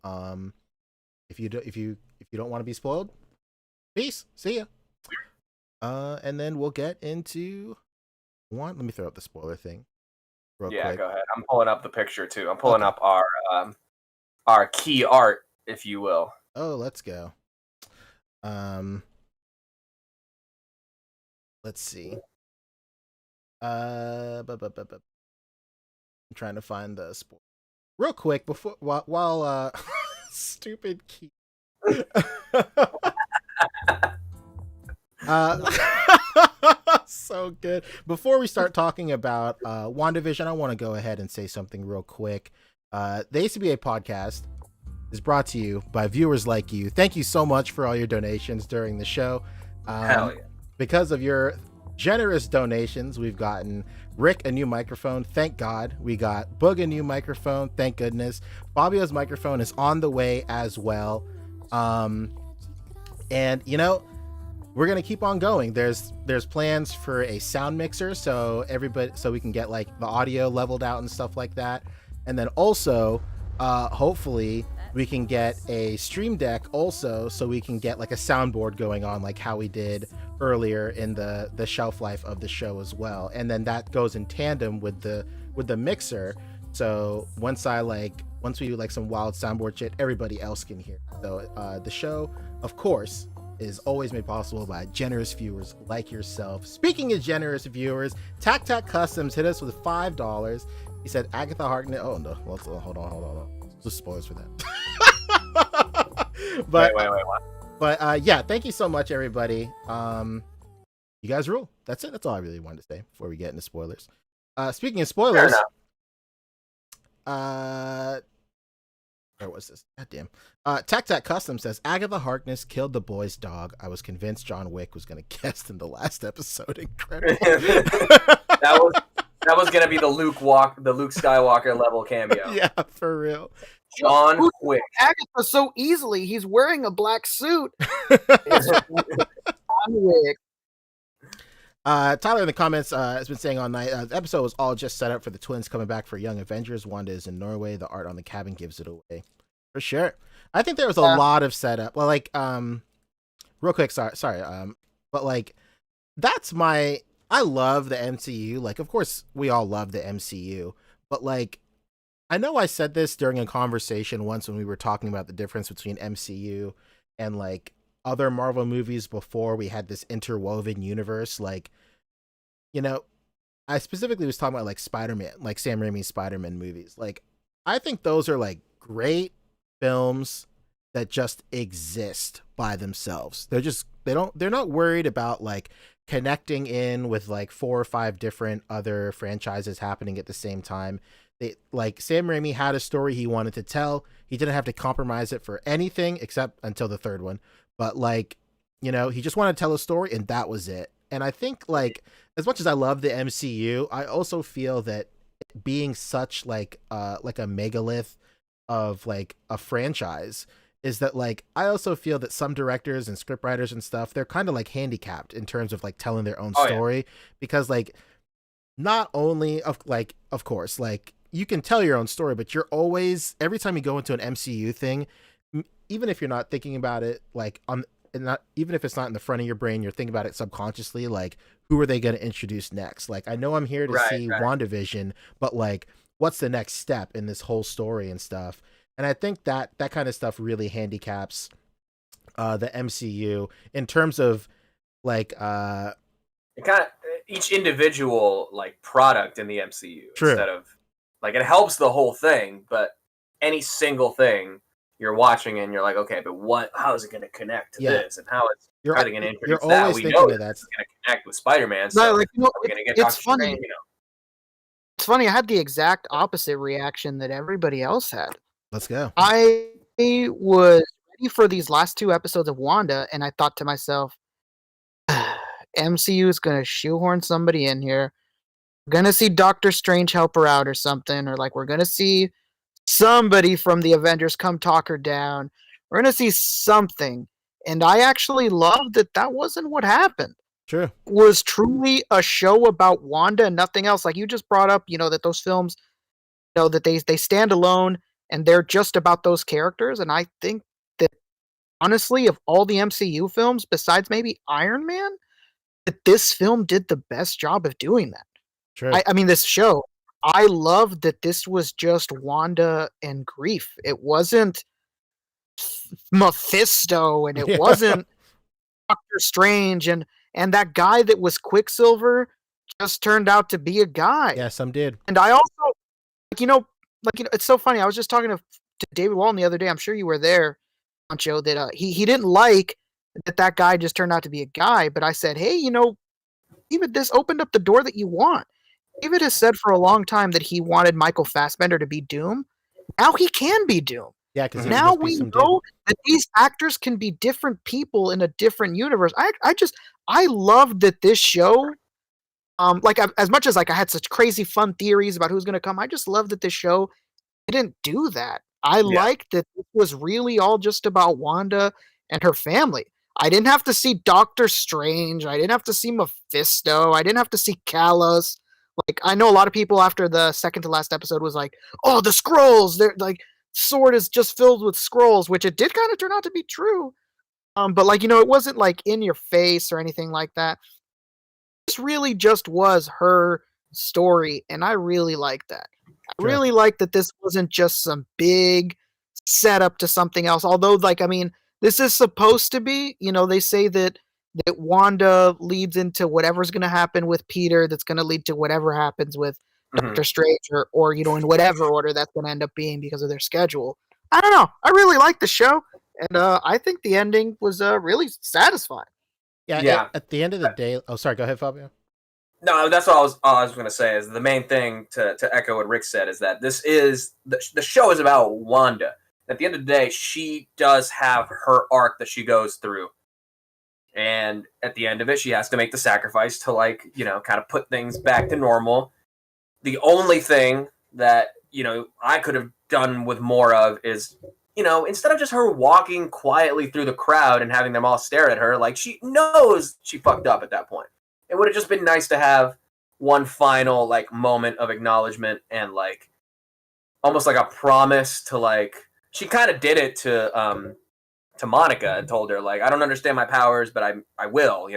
if you don't want to be spoiled, peace. See ya. And then we'll get into let me throw up the spoiler thing. Real quick. Go ahead. I'm pulling up the picture too. I'm pulling up our key art, if you will. Oh, let's go. Let's see. I'm trying to find the sport real quick before while stupid key. So good. Before we start talking about WandaVision, I want to go ahead and say something real quick. The A.C.B.A. podcast is brought to you by viewers like you. Thank you so much for all your donations during the show. Hell yeah. Because of your generous donations, we've gotten Rick a new microphone. Thank God. We got Boog a new microphone. Thank goodness. Fabio's microphone is on the way as well. And you know, we're gonna keep on going. There's plans for a sound mixer, so we can get like the audio leveled out and stuff like that. And then also, hopefully, we can get a stream deck also, so we can get like a soundboard going on, like how we did earlier in the shelf life of the show as well. And then that goes in tandem with the mixer. So once we do like some wild soundboard shit, everybody else can hear. So the show, of course, is always made possible by generous viewers like yourself. Speaking of generous viewers, Tac Tac Customs hit us with $5. He said Agatha Harkness. Oh no, well, hold on. Just spoilers for that. But wait, what? But yeah, thank you so much, everybody. You guys rule. That's it. That's all I really wanted to say before we get into spoilers. Speaking of spoilers, where was this? God damn. Tac Tac Custom says Agatha Harkness killed the boy's dog. I was convinced John Wick was going to guest in the last episode. Incredible. that was going to be the Luke Skywalker level cameo. Yeah, for real. John Wick. Agatha so easily. He's wearing a black suit. John Wick. Tyler in the comments has been saying all night, the episode was all just set up for the twins coming back for Young Avengers. Wanda is in Norway. The art on the cabin gives it away. For sure. I think there was a lot of setup. Well, like, real quick, sorry. But like, I love the MCU. Like, of course, we all love the MCU. But like, I know I said this during a conversation once when we were talking about the difference between MCU and like other Marvel movies before we had this interwoven universe. Like, you know, I specifically was talking about like Spider-Man, like Sam Raimi's Spider-Man movies. Like, I think those are like great films that just exist by themselves. They're not worried about like connecting in with like 4 or 5 different other franchises happening at the same time. Like Sam Raimi had a story he wanted to tell. He didn't have to compromise it for anything except until the 3rd one. But like, you know, he just wanted to tell a story and that was it. And I think like, as much as I love the MCU, I also feel that being such like a megalith of like a franchise is that like, I also feel that some directors and scriptwriters and stuff, they're kind of like handicapped in terms of like telling their own story. Because like, not only of course, like you can tell your own story, but you're always, every time you go into an MCU thing, even if you're not thinking about it, like even if it's not in the front of your brain, you're thinking about it subconsciously. Like, who are they going to introduce next? Like, I know I'm here to see WandaVision, but like, what's the next step in this whole story and stuff? And I think that kind of stuff really handicaps the MCU in terms of like it kind of each individual like product in the MCU. True. Instead of like, it helps the whole thing, but any single thing you're watching and you're like, okay, but how is it going to connect to this, and how is it going to introduce that? We know that it's going to connect with Spider-Man, so like, you know, we're going to get Doctor funny. Strange, you know. It's funny. I had the exact opposite reaction that everybody else had. Let's go. I was ready for these last 2 episodes of Wanda, and I thought to myself, MCU is going to shoehorn somebody in here. We're going to see Doctor Strange help her out or something, or like we're going to see somebody from the Avengers come talk her down. We're going to see something. And I actually loved that wasn't what happened. True. It was truly a show about Wanda and nothing else. Like you just brought up, you know, that those films, you know, that they stand alone and they're just about those characters. And I think that honestly, of all the MCU films, besides maybe Iron Man, that this film did the best job of doing that. True. I mean, this show, I loved that this was just Wanda and grief. It wasn't Mephisto, and it wasn't Doctor Strange, and that guy that was Quicksilver just turned out to be a guy. Yeah, some did. And I also, it's so funny. I was just talking to David Walton the other day. I'm sure you were there, Pancho, that he didn't like that guy just turned out to be a guy. But I said, hey, even this opened up the door that you want. David has said for a long time that he wanted Michael Fassbender to be Doom. Now he can be Doom. Yeah, because now we know that these actors can be different people in a different universe. I love that this show, as much as like I had such crazy fun theories about who's going to come, I just love that this show didn't do that. I liked that it was really all just about Wanda and her family. I didn't have to see Doctor Strange. I didn't have to see Mephisto. I didn't have to see Kalos. Like, I know a lot of people after the second to last episode was like, oh, the scrolls. They're like, Sword is just filled with scrolls, which it did kind of turn out to be true. But like, it wasn't like in your face or anything like that. This really just was her story, and I really like that. I really like that this wasn't just some big setup to something else. Although, like, I mean, this is supposed to be, they say that Wanda leads into whatever's going to happen with Peter, that's going to lead to whatever happens with Doctor Strange, or in whatever order that's going to end up being because of their schedule. I don't know. I really like the show, and I think the ending was really satisfying. Yeah. At the end of the day, oh, sorry. Go ahead, Fabio. No, that's all I was going to say. Is the main thing to echo what Rick said is that this is the show is about Wanda. At the end of the day, she does have her arc that she goes through. And at the end of it, she has to make the sacrifice to, like, kind of put things back to normal. The only thing that, I could have done with more of is, instead of just her walking quietly through the crowd and having them all stare at her, like, she knows she fucked up at that point. It would have just been nice to have one final, like, moment of acknowledgement and, like, almost like a promise to, like, she kind of did it to Monica and told her, like, I don't understand my powers, but I will,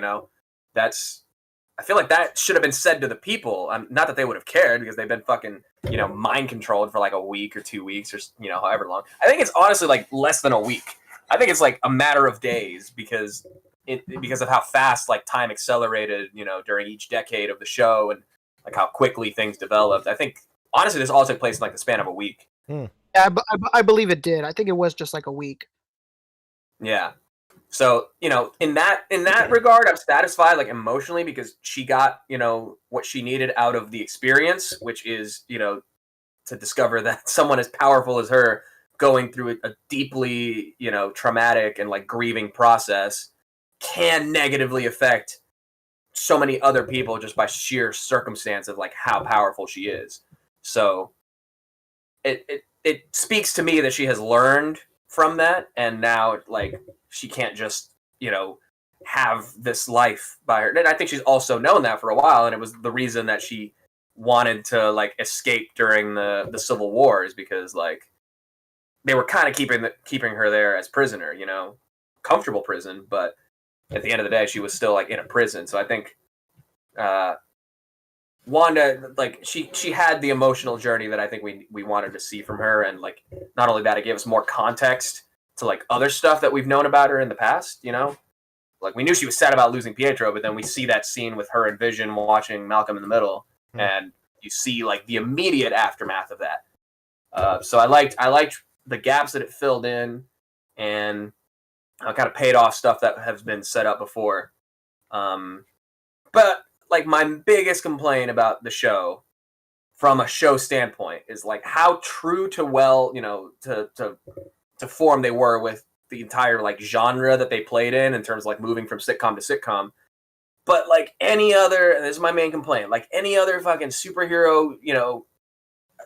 I feel like that should have been said to the people. Not that they would have cared, because they've been fucking, mind controlled for like a week or 2 weeks or, however long. I think it's honestly like less than a week. I think it's like a matter of days because of how fast like time accelerated, during each decade of the show and like how quickly things developed. I think honestly this all took place in like the span of a week. Yeah, I believe it did. I think it was just like a week. Yeah. So, in that regard, I'm satisfied, like, emotionally, because she got, what she needed out of the experience, which is, to discover that someone as powerful as her going through a deeply, traumatic and, like, grieving process can negatively affect so many other people just by sheer circumstance of, like, how powerful she is. So it speaks to me that she has learned from that, and now, like, she can't just, have this life by her. And I think she's also known that for a while, and it was the reason that she wanted to, like, escape during the Civil Wars, because, like, they were kind of keeping her there as prisoner, comfortable prison, but at the end of the day, she was still, like, in a prison. So I think Wanda, like, she had the emotional journey that I think we wanted to see from her, and, like, not only that, it gave us more context to, like, other stuff that we've known about her in the past, Like, we knew she was sad about losing Pietro, but then we see that scene with her and Vision watching Malcolm in the Middle, and you see, like, the immediate aftermath of that. So I liked the gaps that it filled in, and kind of paid off stuff that has been set up before. But, like, my biggest complaint about the show, from a show standpoint, is, like, how true to to form they were with the entire, like, genre that they played in terms of, like, moving from sitcom to sitcom. But, like, any other, and this is my main complaint, like any other fucking superhero,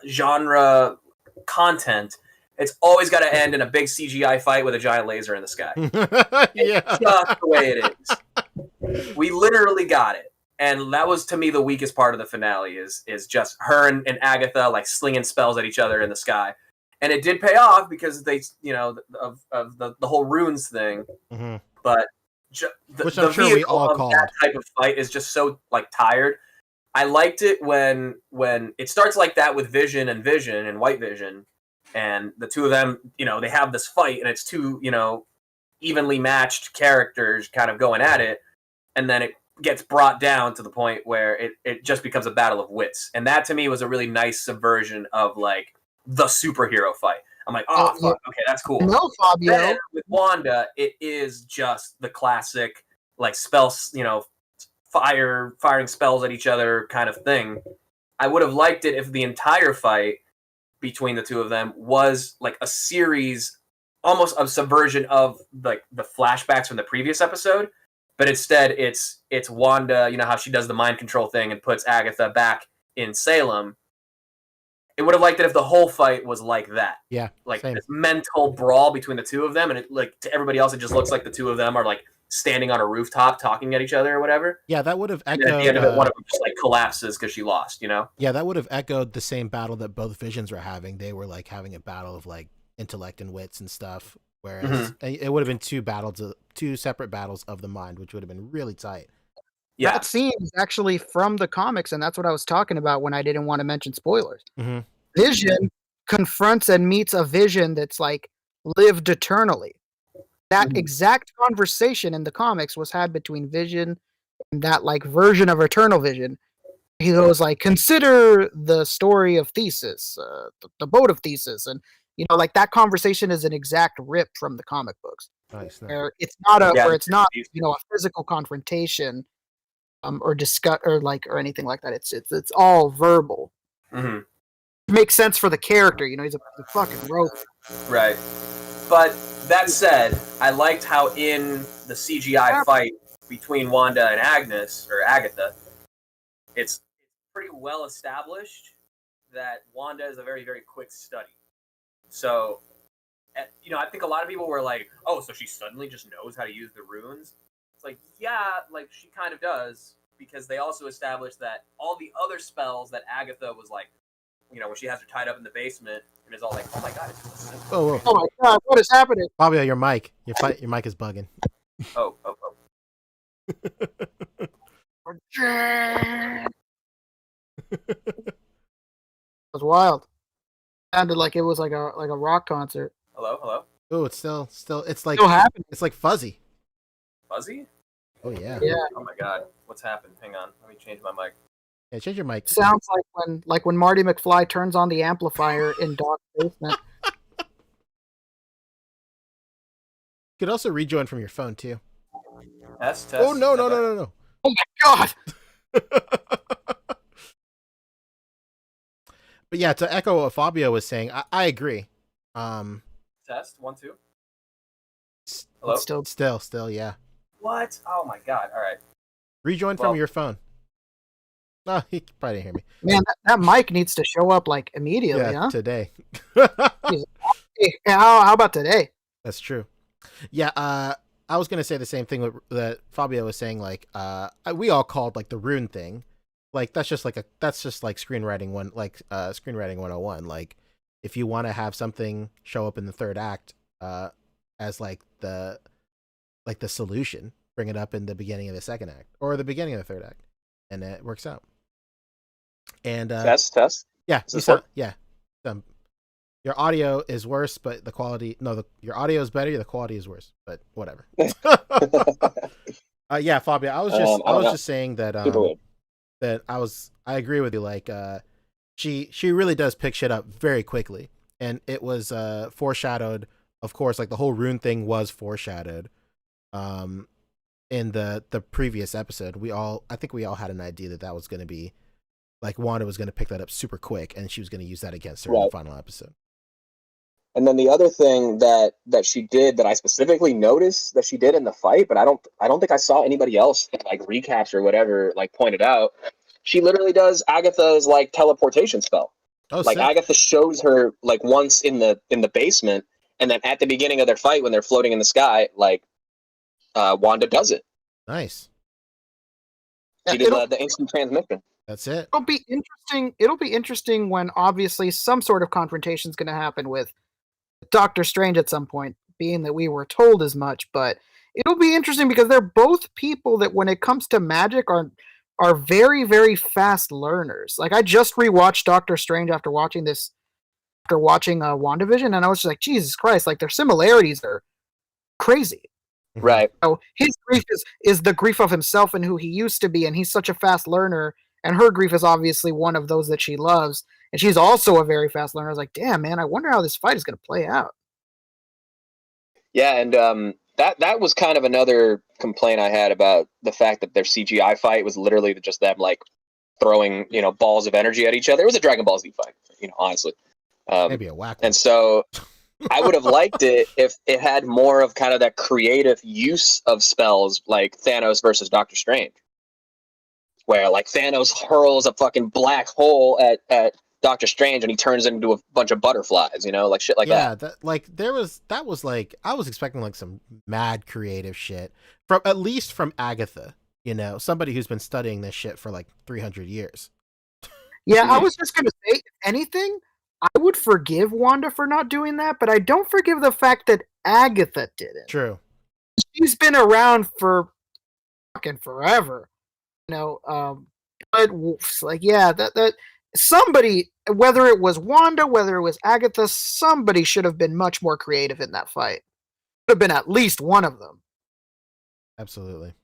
genre content, it's always got to end in a big CGI fight with a giant laser in the sky. Yeah. It's just the way it is. We literally got it. And that was, to me, the weakest part of the finale is just her and Agatha, like, slinging spells at each other in the sky. And it did pay off because they, of the whole runes thing. Mm-hmm. But which I'm sure we all called. That type of fight is just so, like, tired. I liked it when it starts like that with Vision and White Vision, and the two of them, they have this fight, and it's two, evenly matched characters kind of going at it, and then it gets brought down to the point where it just becomes a battle of wits. And that, to me, was a really nice subversion of, like, the superhero fight. I'm like, oh, fuck, okay, that's cool. No, Fabio. Then with Wanda, it is just the classic, like, spells, firing spells at each other kind of thing. I would have liked it if the entire fight between the two of them was like a series, almost a subversion of like the flashbacks from the previous episode. But instead, it's Wanda. You know how she does the mind control thing and puts Agatha back in Salem. It would have liked it if the whole fight was like that. Yeah, like same. this mental brawl between the two of them, and it, like, to everybody else, it just looks like the two of them are like standing on a rooftop talking at each other or whatever. Yeah, that would have And echoed. at the end of it, one of them just like collapses because she lost. Yeah, that would have echoed the same battle that both Visions were having. They were like having a battle of like intellect and wits and stuff. Whereas it would have been two separate battles of the mind, which would have been really tight. Yeah, That scene is actually from the comics, and that's what I was talking about when I didn't want to mention spoilers. Mm-hmm. Vision confronts and meets a Vision that's like lived eternally. That exact conversation in the comics was had between Vision and that like version of Eternal Vision. He goes like, consider the story of Thesis, the boat of Thesis, and like that conversation is an exact rip from the comic books. Nice. Where it's not a physical confrontation, or discuss or anything like that. It's all verbal. Mm-hmm. It makes sense for the character. He's a fucking rope. Right. But that said, I liked how in the CGI fight between Wanda and Agatha, it's pretty well established that Wanda is a very, very quick study. So, I think a lot of people were like, oh, so she suddenly just knows how to use the runes? It's like, yeah, like she kind of does, because they also established that all the other spells that Agatha was like, when she has her tied up in the basement and is all like, oh my god, it's so simple. Oh my god, what is happening? Fabio, your mic is bugging. Oh. It was wild. Sounded like it was like a rock concert. Hello. Oh, it's still it's like Still happening. It's like fuzzy. Fuzzy? Oh yeah. Yeah. Oh my god, what's happened? Hang on, let me change my mic. Yeah, change your mic. Sounds like when Marty McFly turns on the amplifier in Doc's basement. You could also rejoin from your phone too. Test. Oh no. Oh my god! But yeah, to echo what Fabio was saying, I agree. Test 1 2. Hello. Still, yeah. What? Oh my god! All right. Rejoin from your phone. No, he probably didn't hear me. Man, that mic needs to show up like immediately, Yeah, huh? today. Hey, how about today? That's true. Yeah, I was gonna say the same thing that Fabio was saying. Like, we all called like the rune thing. Like that's just like screenwriting screenwriting 101. Like, if you want to have something show up in the third act, as like the solution, bring it up in the beginning of the second act or the beginning of the third act, and it works out. And test. Yeah, yeah. Your audio is worse, but the quality. No, your audio is better. The quality is worse, but whatever. Yeah, Fabio. I was just saying that I agree with you. Like, she really does pick shit up very quickly, and it was foreshadowed. Of course, like the whole rune thing was foreshadowed. In the previous episode, I think we all had an idea that was going to be like Wanda was going to pick that up super quick, and she was going to use that against her in the final episode. And then the other thing that she did that I specifically noticed that she did in the fight, but I don't think I saw anybody else like recaps or whatever like pointed out. She literally does Agatha's like teleportation spell. Oh, like sick. Agatha shows her like once in the basement, and then at the beginning of their fight when they're floating in the sky, like Wanda does it. Nice. She did the instant transmission. That's it. It'll be interesting. It'll be interesting when obviously some sort of confrontation is going to happen with Doctor Strange at some point, being that we were told as much. But it'll be interesting because they're both people that, when it comes to magic, are very, very fast learners. Like, I just rewatched Doctor Strange after watching WandaVision, and I was just like, Jesus Christ! Like, their similarities are crazy. Right. So his grief is the grief of himself and who he used to be, and he's such a fast learner. And her grief is obviously one of those that she loves. and she's also a very fast learner. I was like, damn, man, I wonder how this fight is going to play out. Yeah, and that was kind of another complaint I had about the fact that their CGI fight was literally just them like throwing, balls of energy at each other. It was a Dragon Ball Z fight, honestly. Maybe a whack. And so I would have liked it if it had more of kind of that creative use of spells like Thanos versus Doctor Strange, where like Thanos hurls a fucking black hole at Doctor Strange and he turns into a bunch of butterflies, like shit like that. That was like, I was expecting like some mad creative shit from, at least from Agatha, somebody who's been studying this shit for like 300 years. Yeah, I was just going to say, if anything, I would forgive Wanda for not doing that, but I don't forgive the fact that Agatha didn't. True. She's been around for fucking forever. But like, yeah, that somebody, whether it was Wanda, whether it was Agatha, somebody should have been much more creative in that fight. Could have been at least one of them. Absolutely.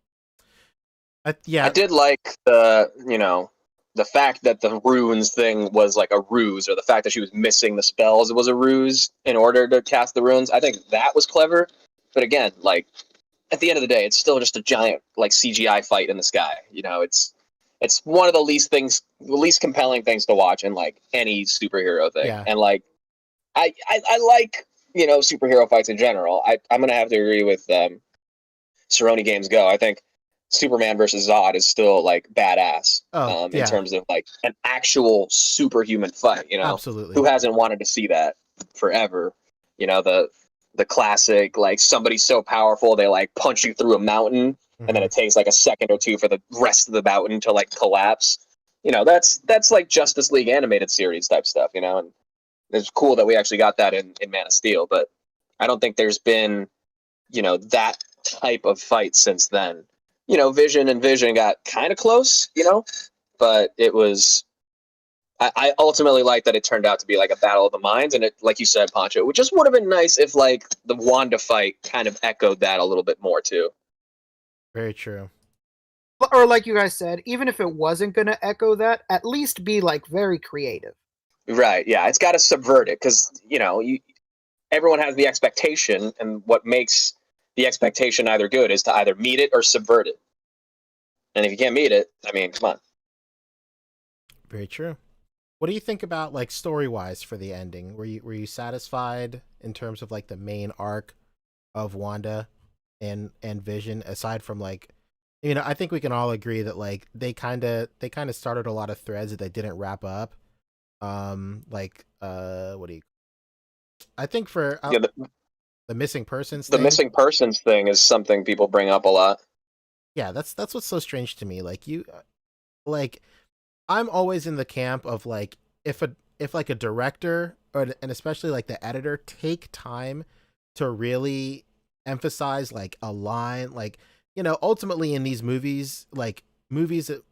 I did like the fact that the runes thing was like a ruse, or the fact that she was missing the spells was a ruse in order to cast the runes. I think that was clever. But again, like at the end of the day, it's still just a giant like CGI fight in the sky. It's one of the least compelling things to watch in like any superhero thing. Yeah. And like I like superhero fights in general. I'm gonna have to agree with Cerrone Games Go. I think Superman versus Zod is still like badass in terms of like an actual superhuman fight. Absolutely. Who hasn't wanted to see that forever? The classic, like somebody's so powerful they like punch you through a mountain, and then it takes like a second or two for the rest of the mountain to like collapse. That's like Justice League animated series type stuff. And it's cool that we actually got that in Man of Steel, but I don't think there's been that type of fight since then. Vision and Vision got kind of close, but it was. I ultimately like that it turned out to be like a battle of the minds, and it, like you said, Pancho, it just would have been nice if like the Wanda fight kind of echoed that a little bit more too. Very true. Or like you guys said, even if it wasn't going to echo that, at least be like very creative. Right? Yeah, it's got to subvert it because everyone has the expectation, and what makes the expectation either good is to either meet it or subvert it. And if you can't meet it, I mean, come on. Very true. What do you think about like story-wise for the ending? Were you satisfied in terms of like the main arc of Wanda and Vision, aside from like, I think we can all agree that like they kind of started a lot of threads that they didn't wrap up. I think for the missing persons thing. The missing persons thing is something people bring up a lot. Yeah, that's what's so strange to me. Like I'm always in the camp of like if like a director and especially like the editor take time to really emphasize like a line, like ultimately in these movies, like movies and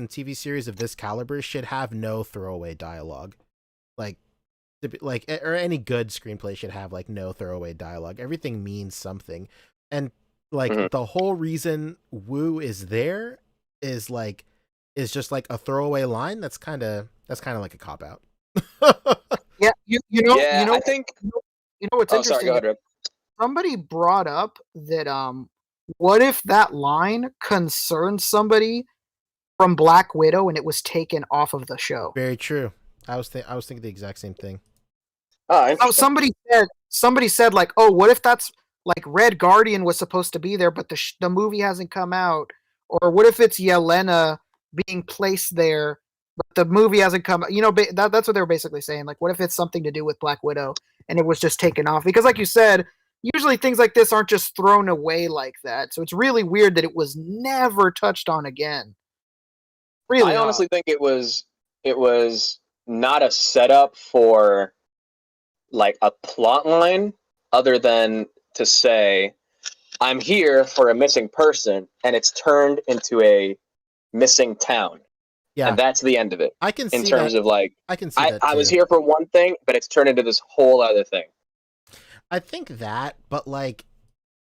TV series of this caliber should have no throwaway dialogue. Or any good screenplay should have like no throwaway dialogue. Everything means something, and like the whole reason Wu is there is just like a throwaway line. That's kind of like a cop out. Yeah, I think what's interesting. Sorry, go ahead, Rip. Somebody brought up that what if that line concerned somebody from Black Widow and it was taken off of the show? Very true. I was thinking the exact same thing. Somebody said like, oh, what if that's like Red Guardian was supposed to be there, but the movie hasn't come out, or what if it's Yelena being placed there, but the movie hasn't come? That's what they were basically saying. Like, what if it's something to do with Black Widow and it was just taken off? Because, like you said, usually things like this aren't just thrown away like that. So it's really weird that it was never touched on again. Really, I honestly think it was not a setup for like a plot line, other than to say, I'm here for a missing person, and it's turned into a missing town. Yeah, and that's the end of it. I can see in terms that. of like, I can see that. I was here for one thing, but it's turned into this whole other thing. I think that, but like,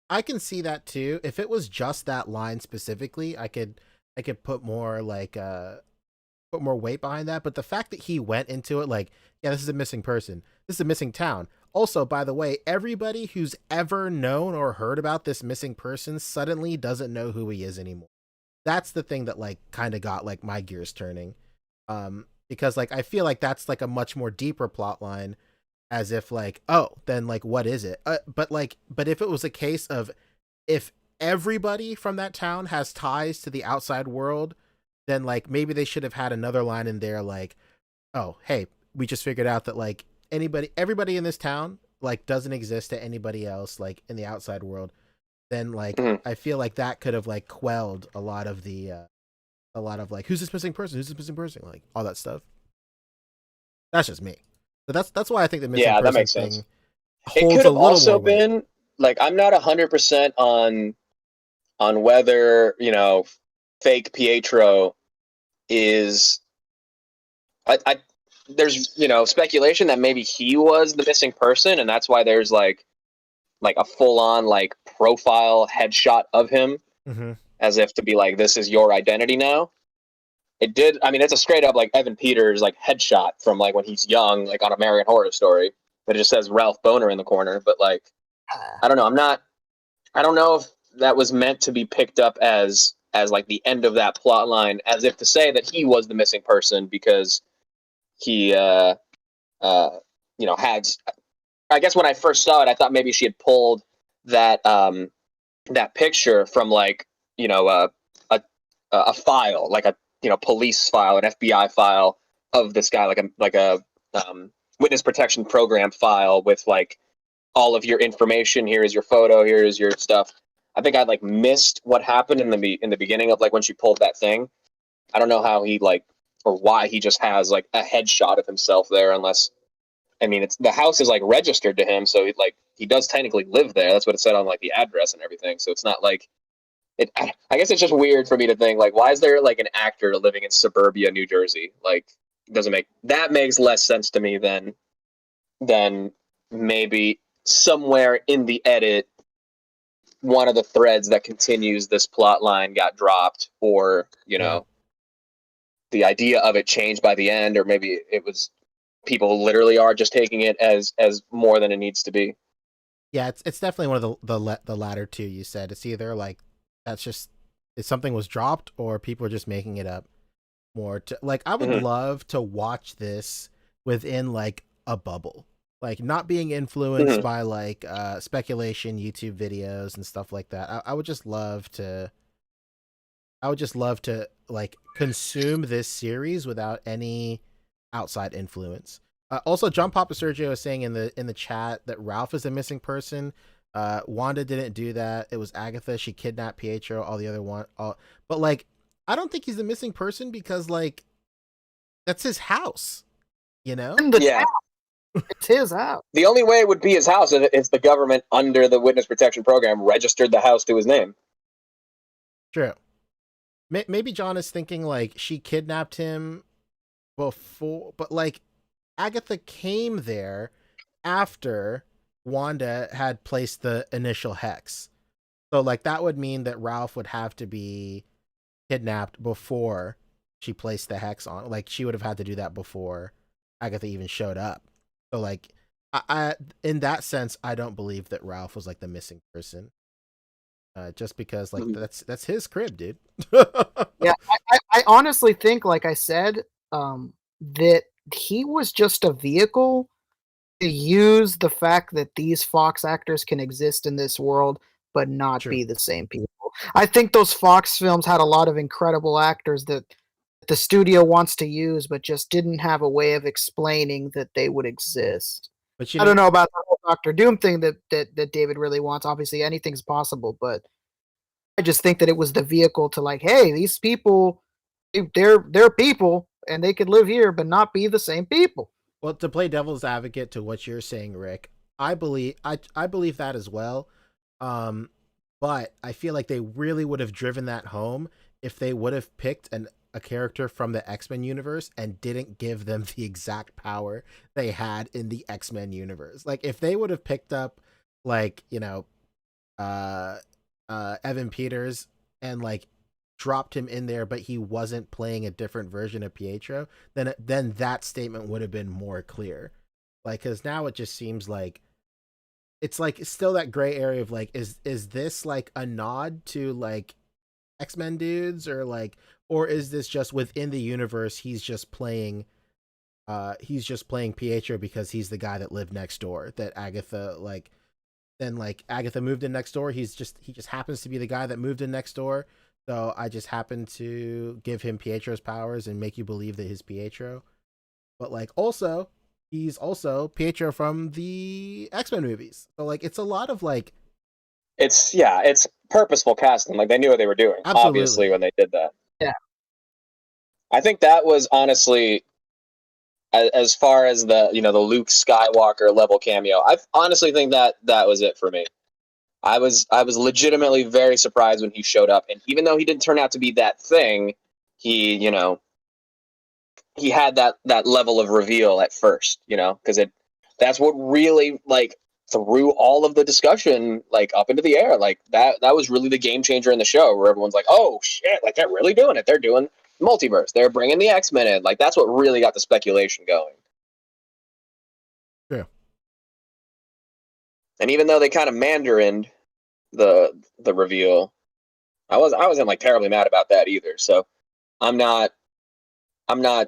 I can see that too. If it was just that line specifically, I could put more like put more weight behind that. But the fact that he went into it like, yeah, this is a missing person, this is a missing town. Also, by the way, everybody who's ever known or heard about this missing person suddenly doesn't know who he is anymore. That's the thing that like kind of got like my gears turning. Because like I feel like that's like a much more deeper plot line, as if like, oh, then like what is it? But if it was a case of if everybody from that town has ties to the outside world, then like maybe they should have had another line in there like, oh, hey, we just figured out that like everybody in this town like doesn't exist to anybody else like in the outside world. Then like I feel like that could have like quelled a lot of like who's this missing person, like all that stuff. That's just me. But that's why I think the missing person that makes thing sense. holds It could a have little also more weight. been like, I'm not 100% on whether, you know, fake Pietro is I there's, you know, speculation that maybe he was the missing person, and that's why there's like a full on like profile headshot of him, as if to be like, this is your identity now. It did. I mean, it's a straight up like Evan Peters like headshot from like when he's young, like on American Horror Story. But it just says Ralph Boner in the corner. But like, I don't know. I don't know if that was meant to be picked up as like the end of that plot line, as if to say that he was the missing person because he you know, had. I guess when I first saw it, I thought maybe she had pulled that that picture from like, you know, a file, like a, you know, police file, an FBI file of this guy, like a witness protection program file with like all of your information. Here is your photo. Here is your stuff. I think I like missed what happened in the beginning of like when she pulled that thing. I don't know how he like, or why he just has like a headshot of himself there, unless, I mean, it's, the house is like registered to him, so he does technically live there. That's what it said on like the address and everything. So it's not like it. I guess it's just weird for me to think like, why is there like an actor living in suburbia, New Jersey? Like, makes less sense to me than maybe somewhere in the edit, one of the threads that continues this plot line got dropped, or, you know, the idea of it changed by the end, or maybe it was people literally are just taking it as more than it needs to be. Yeah, it's definitely one of the latter two you said. It's either like that's just if something was dropped, or people are just making it up more. To like, I would love to watch this within like a bubble, like not being influenced by like speculation, YouTube videos and stuff like that. I would just love to. I would just love to like consume this series without any outside influence. Also, John Papa Sergio is saying in the chat that Ralph is a missing person. Wanda didn't do that. It was Agatha. She kidnapped Pietro. All the other one. But like, I don't think he's a missing person because like, that's his house. You know? Yeah. It's his house. The only way it would be his house is the government under the witness protection program registered the house to his name. True. Maybe John is thinking like she kidnapped him before, but like Agatha came there after Wanda had placed the initial hex. So like that would mean that Ralph would have to be kidnapped before she placed the hex on. Like she would have had to do that before Agatha even showed up. So like I in that sense, I don't believe that Ralph was like the missing person. Just because like that's his crib, dude. Yeah, I honestly think, like I said, that he was just a vehicle to use the fact that these Fox actors can exist in this world but not be the same people. I think those Fox films had a lot of incredible actors that the studio wants to use, but just didn't have a way of explaining that they would exist. But I don't know about the whole Doctor Doom thing that David really wants. Obviously, anything's possible, but I just think that it was the vehicle to like, hey, these people, they're people, and they could live here but not be the same people. Well, to play devil's advocate to what you're saying, Rick, I believe that as well. But I feel like they really would have driven that home if they would have picked a character from the X-Men universe and didn't give them the exact power they had in the X-Men universe. Like if they would have picked up like, you know, Evan Peters and like dropped him in there, but he wasn't playing a different version of Pietro, then that statement would have been more clear. Like, because now it just seems like it's still that gray area of like, is this like a nod to like X-Men dudes, or is this just within the universe he's just playing Pietro because he's the guy that lived next door, that Agatha Agatha moved in next door. He just happens to be the guy that moved in next door. So I just happen to give him Pietro's powers and make you believe that he's Pietro. But like also, he's also Pietro from the X-Men movies. So like it's a lot of like it's purposeful casting. Like they knew what they were doing, Absolutely. Obviously, when they did that. Yeah. I think that was honestly, as far as the Luke Skywalker level cameo, I honestly think that was it for me. I was legitimately very surprised when he showed up, and even though he didn't turn out to be that thing, he had that level of reveal at first, because that's what really like threw all of the discussion like up into the air. Like that was really the game changer in the show, where everyone's like, oh shit, like they're really doing it. They're doing multiverse. They're bringing the X-Men in. Like that's what really got the speculation going. Yeah. And even though they kind of mandarined the reveal, I wasn't like terribly mad about that either. So I'm not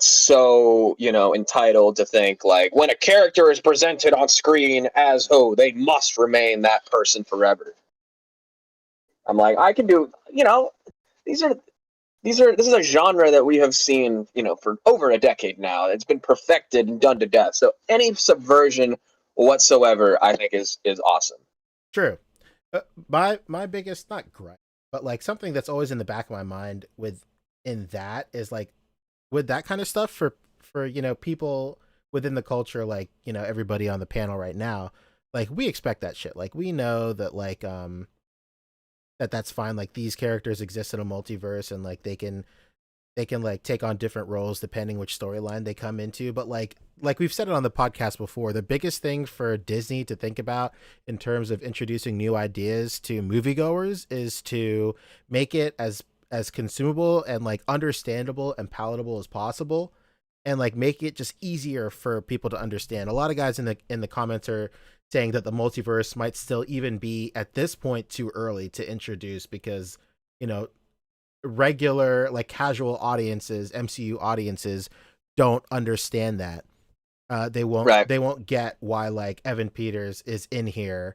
so, entitled to think like when a character is presented on screen as, oh, they must remain that person forever. I'm like, I can do, this is a genre that we have seen, for over a decade now. It's been perfected and done to death. So any subversion whatsoever, I think is awesome. True. My biggest, not gripe, but like something that's always in the back of my mind in that is like, with that kind of stuff for people within the culture, like everybody on the panel right now, like we expect that shit. Like we know that like that's fine. Like these characters exist in a multiverse, and like they can like take on different roles depending which storyline they come into. But like we've said it on the podcast before, the biggest thing for Disney to think about in terms of introducing new ideas to moviegoers is to make it as consumable and like understandable and palatable as possible, and like make it just easier for people to understand. A lot of guys in the comments are saying that the multiverse might still even be at this point too early to introduce, because regular like casual audiences, MCU audiences, don't understand that. They won't get why like Evan Peters is in here,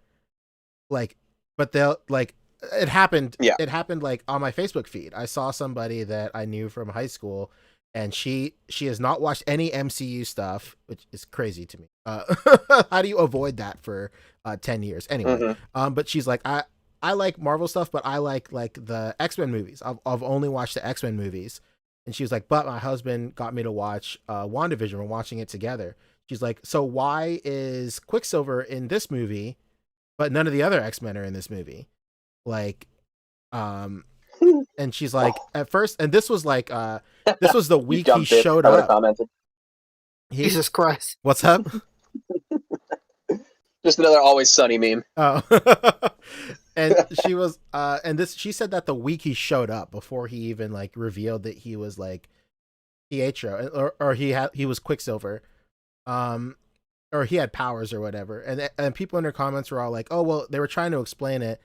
like, but they'll like it happened. Yeah. It happened like on my Facebook feed. I saw somebody that I knew from high school, and she has not watched any MCU stuff, which is crazy to me. How do you avoid that for 10 years anyway? Mm-hmm. But she's like, I like Marvel stuff, but I like the X-Men movies. I've only watched the X-Men movies. And she was like, but my husband got me to watch WandaVision. We're watching it together. She's like, so why is Quicksilver in this movie, but none of the other X-Men are in this movie? Like, and she's like, at first, and this was like, this was the week he showed up. Jesus Christ. What's up? Just another Always Sunny meme. Oh. And she was, she said that the week he showed up, before he even like revealed that he was like Pietro, or he was Quicksilver, or he had powers or whatever. And people in their comments were all like, oh, well, they were trying to explain it.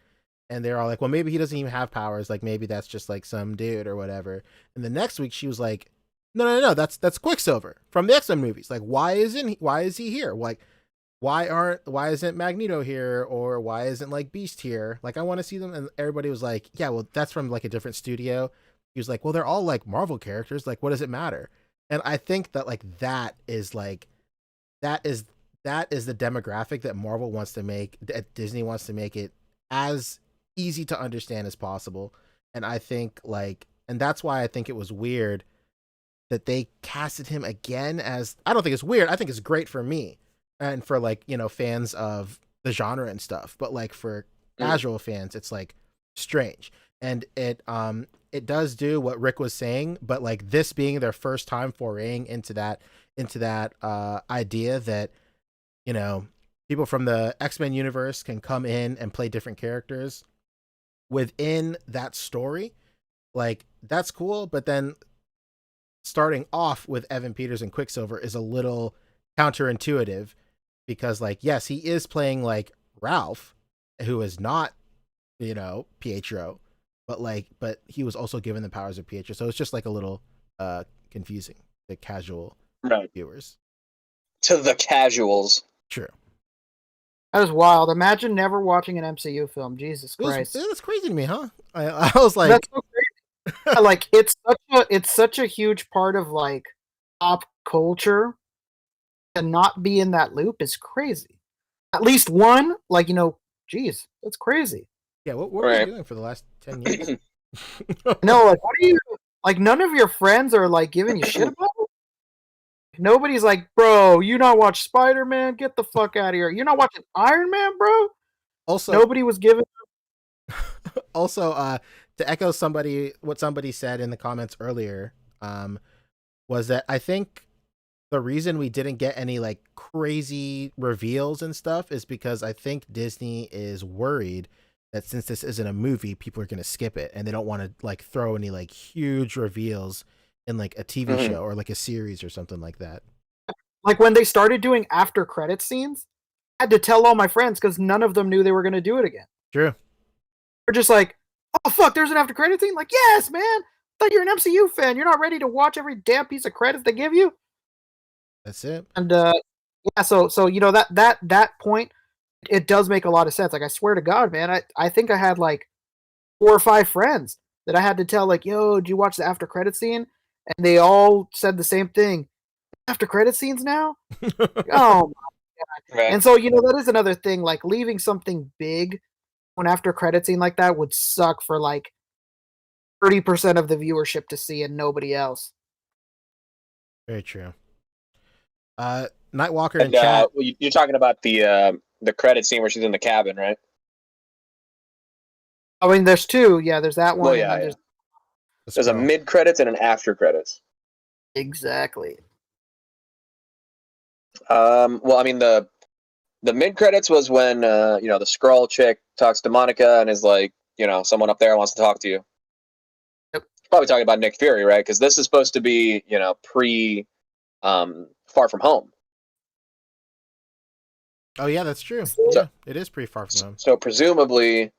And they're all like, well, maybe he doesn't even have powers. Like maybe that's just like some dude or whatever. And the next week she was like, no, that's Quicksilver from the X-Men movies. Like, why is he here? Like, why isn't Magneto here, or why isn't like Beast here? Like, I want to see them. And everybody was like, yeah, well, that's from like a different studio. He was like, well, they're all like Marvel characters. Like, what does it matter? And I think that like that is the demographic that Marvel wants to make, that Disney wants to make it as easy to understand as possible. And I think like, and that's why I think it was weird that they casted him again as, I don't think it's weird. I think it's great for me and for like, fans of the genre and stuff, but like for casual fans, it's like strange. And it does do what Rick was saying, but like this being their first time foraying into that idea that, people from the X-Men universe can come in and play different characters within that story. Like that's cool, but then starting off with Evan Peters and Quicksilver is a little counterintuitive because, like, yes, he is playing like Ralph, who is not, Pietro, but he was also given the powers of Pietro, so it's just like a little confusing to casual viewers. To the casuals. True. That was wild. Imagine never watching an MCU film. Jesus Christ. That's crazy to me, huh? I was like, that's so crazy. Like it's such a huge part of like pop culture, and not be in that loop is crazy. At least one, like, geez, that's crazy. Yeah, what were you doing for the last 10 years? No, like, what are you, like, none of your friends are like giving you shit about it? Nobody's like, bro, you not watch Spider-Man? Get the fuck out of here. You're not watching Iron Man, bro? Also, nobody was giving. Also, to echo what somebody said in the comments earlier, was that I think the reason we didn't get any like crazy reveals and stuff is because I think Disney is worried that since this isn't a movie, people are going to skip it, and they don't want to like throw any like huge reveals in like a TV show or like a series or something like that. Like when they started doing after credit scenes, I had to tell all my friends because none of them knew they were going to do it again. True. We're just like, oh fuck, there's an after credit scene. Like, yes, man. I thought you're an MCU fan. You're not ready to watch every damn piece of credits they give you. That's it. And yeah, so that point, it does make a lot of sense. Like, I swear to God, man, I think I had like 4 or 5 friends that I had to tell, like, yo, did you watch the after credit scene? And they all said the same thing. After credit scenes now? Oh my God. Right. And so, that is another thing, like leaving something big when after credit scene like that would suck for like 30% of the viewership to see and nobody else. Very true. Nightwalker in chat. You're talking about the credit scene where she's in the cabin, right? I mean, there's 2. Yeah, there's that one. Well, yeah. There's a mid credits and an after credits. Exactly. Well, I mean, the mid credits was when the Skrull chick talks to Monica and is like, someone up there wants to talk to you. Yep. Probably talking about Nick Fury, right? Because this is supposed to be, pre Far From Home. Oh yeah, that's true. So, yeah, it is pretty Far From Home. So presumably,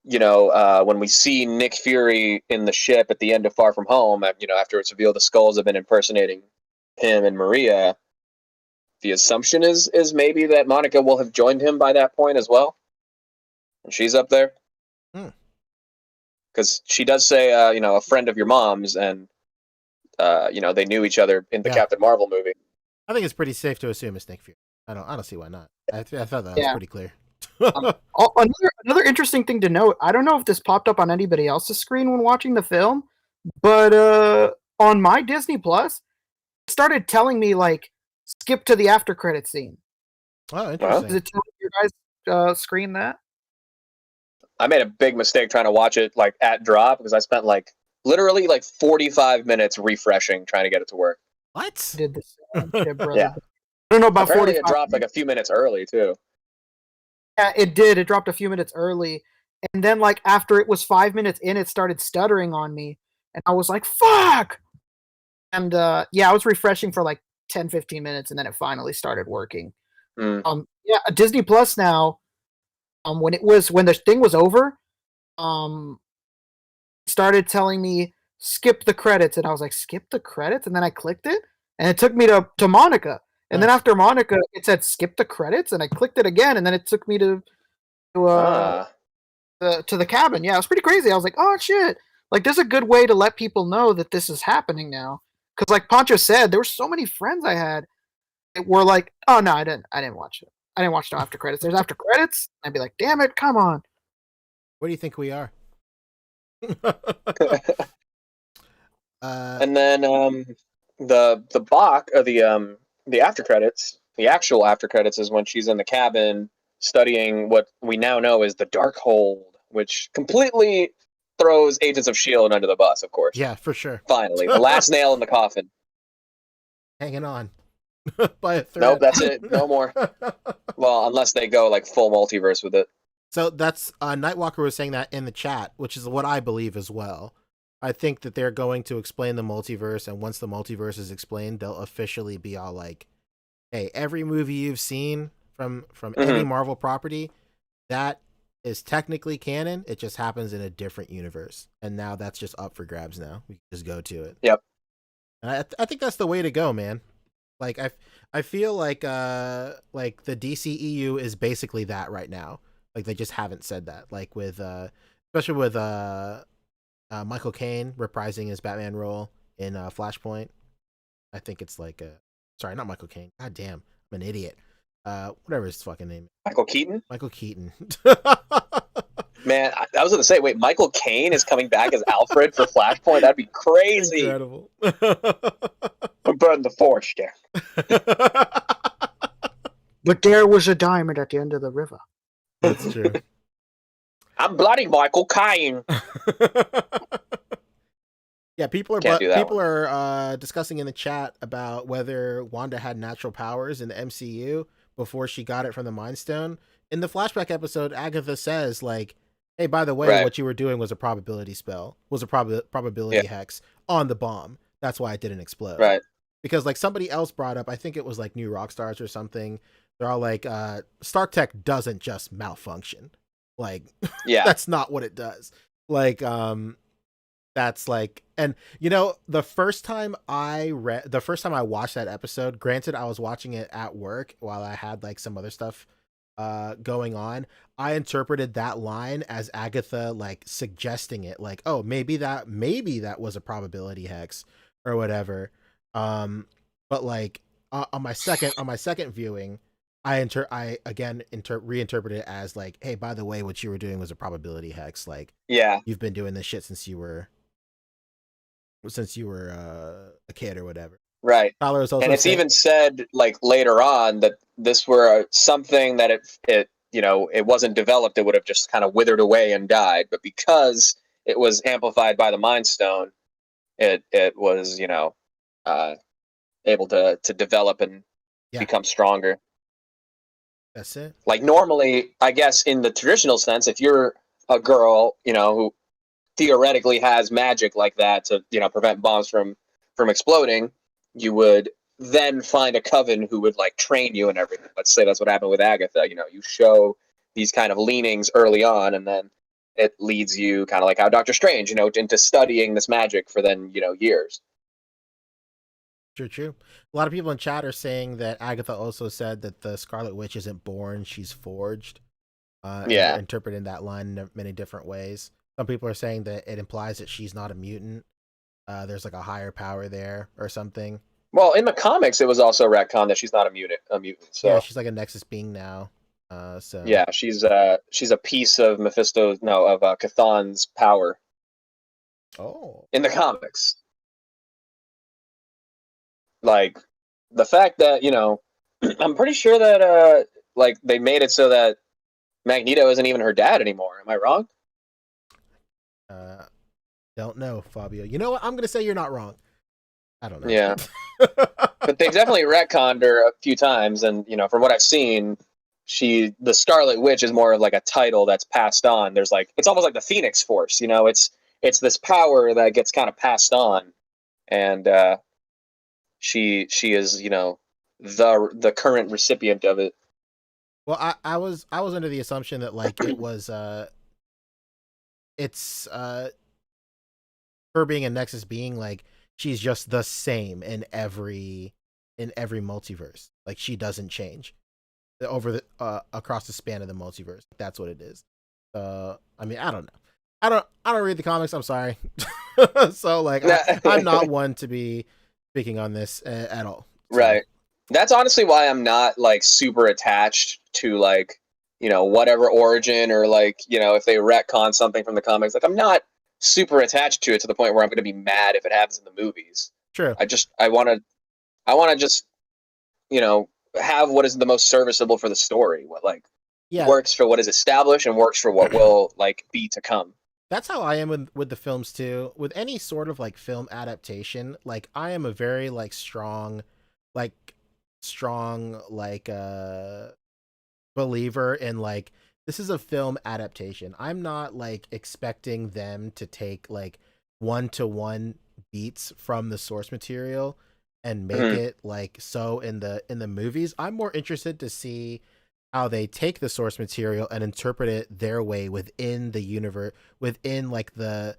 when we see Nick Fury in the ship at the end of Far From Home, after it's revealed the Skrulls have been impersonating him and Maria, the assumption is maybe that Monica will have joined him by that point as well. And she's up there. Because she does say, a friend of your mom's, and, they knew each other in the Captain Marvel movie. I think it's pretty safe to assume it's Nick Fury. I don't see why not. I thought that was pretty clear. Another interesting thing to note, I don't know if this popped up on anybody else's screen when watching the film, but on my Disney Plus, it started telling me like skip to the after credit scene. Oh, interesting. Does it tell your guys' screen that? I made a big mistake trying to watch it like at drop because I spent literally 45 minutes refreshing trying to get it to work. What? Did the same shit, brother. Yeah. I don't know about 45. It dropped like a few minutes early too. Yeah, it did. It dropped a few minutes early. And then like after it was 5 minutes in, it started stuttering on me. And I was like, fuck! And I was refreshing for like 10, 15 minutes and then it finally started working. Disney Plus now, when the thing was over, started telling me skip the credits, and I was like, skip the credits? And then I clicked it and it took me to Monica. And then after Monica, it said skip the credits, and I clicked it again, and then it took me to the cabin. Yeah, it was pretty crazy. I was like, oh shit! Like, there's a good way to let people know that this is happening now. Because, like Pancho said, there were so many friends I had that were like, oh no, I didn't watch it. I didn't watch no after credits. There's after credits. I'd be like, damn it, come on. What do you think we are? And then the Bach or the after credits, the actual after credits is when she's in the cabin studying what we now know is the Darkhold, which completely throws Agents of S.H.I.E.L.D. under the bus, of course. Yeah, for sure. Finally, the last nail in the coffin. Hanging on by a thread. Nope, that's it. No more. Well, unless they go like full multiverse with it. So that's Nightwalker was saying that in the chat, which is what I believe as well. I think that they're going to explain the multiverse, and once the multiverse is explained, they'll officially be all like, "Hey, every movie you've seen from any Marvel property, that is technically canon. It just happens in a different universe, and now that's just up for grabs. Now we can just go to it." Yep. And I think that's the way to go, man. Like I feel like the DCEU is basically that right now. Like they just haven't said that. Like with especially with Michael Caine reprising his Batman role in Flashpoint. I think it's like sorry, not Michael Caine. God damn, I'm an idiot. Whatever his fucking name is. Michael Keaton? Michael Keaton. Man, I was going to say, wait, Michael Caine is coming back as Alfred for Flashpoint? That'd be crazy. Incredible. Burn the forge there. But there was a diamond at the end of the river. That's true. I'm bloody Michael Caine. Yeah, people are discussing in the chat about whether Wanda had natural powers in the MCU before she got it from the Mind Stone. In the flashback episode, Agatha says, like, "Hey, by the way, what you were doing was a probability spell, was a probability hex on the bomb. That's why it didn't explode." Right. Because like somebody else brought up, I think it was like New Rockstars or something. They're all like, Stark Tech doesn't just malfunction. Like, that's not what it does. Like, that's like, and you know, the first time I watched that episode, granted I was watching it at work while I had like some other stuff going on, I interpreted that line as Agatha like suggesting it, like, oh, maybe that was a probability hex or whatever. But like on my second viewing, I reinterpreted it as like, hey, by the way, what you were doing was a probability hex. Like, you've been doing this shit since you were a kid or whatever. Right. Tyler is also and it's even said like later on that this were something that it wasn't developed, it would have just kind of withered away and died. But because it was amplified by the Mind Stone, it was able to develop and become stronger. That's it. Like normally, I guess in the traditional sense, if you're a girl, who theoretically has magic like that to, prevent bombs from exploding, you would then find a coven who would like train you and everything. Let's say that's what happened with Agatha. You show these kind of leanings early on, and then it leads you kind of like how Doctor Strange, into studying this magic for then, years. True. A lot of people in chat are saying that Agatha also said that the Scarlet Witch isn't born, she's forged. They're interpreting that line in many different ways. Some people are saying that it implies that she's not a mutant. There's like a higher power there or something. Well, in the comics, it was also retconned that she's not a mutant. So yeah, she's like a Nexus being now. So yeah, she's a piece of Chthon's power. Oh, in the comics. Like the fact that I'm pretty sure that like they made it so that Magneto isn't even her dad anymore. Am I wrong? Don't know, Fabio. You know what? I'm gonna say you're not wrong. I don't know. Yeah, but they definitely retconned her a few times, and from what I've seen, the Scarlet Witch is more of like a title that's passed on. There's like, it's almost like the Phoenix Force. It's this power that gets kind of passed on, and she is the current recipient of it. Well, I was under the assumption that like it was it's her being a Nexus being, like she's just the same in every multiverse. Like she doesn't change over the across the span of the multiverse. That's what it is. I mean, I don't know. I don't read the comics. I'm sorry. So like I'm not one to be speaking on this at all. So. Right. That's honestly why I'm not like super attached to like, whatever origin or like, if they retcon something from the comics. Like I'm not super attached to it to the point where I'm going to be mad if it happens in the movies. True. I want to just, have what is the most serviceable for the story. What like works for what is established and works for what will like be to come. That's how I am with the films too. With any sort of like film adaptation, like I am a very like strong believer in like, this is a film adaptation. I'm not like expecting them to take like one-to-one beats from the source material and make Mhm. it like so in the movies. I'm more interested to see how they take the source material and interpret it their way within the universe, within like the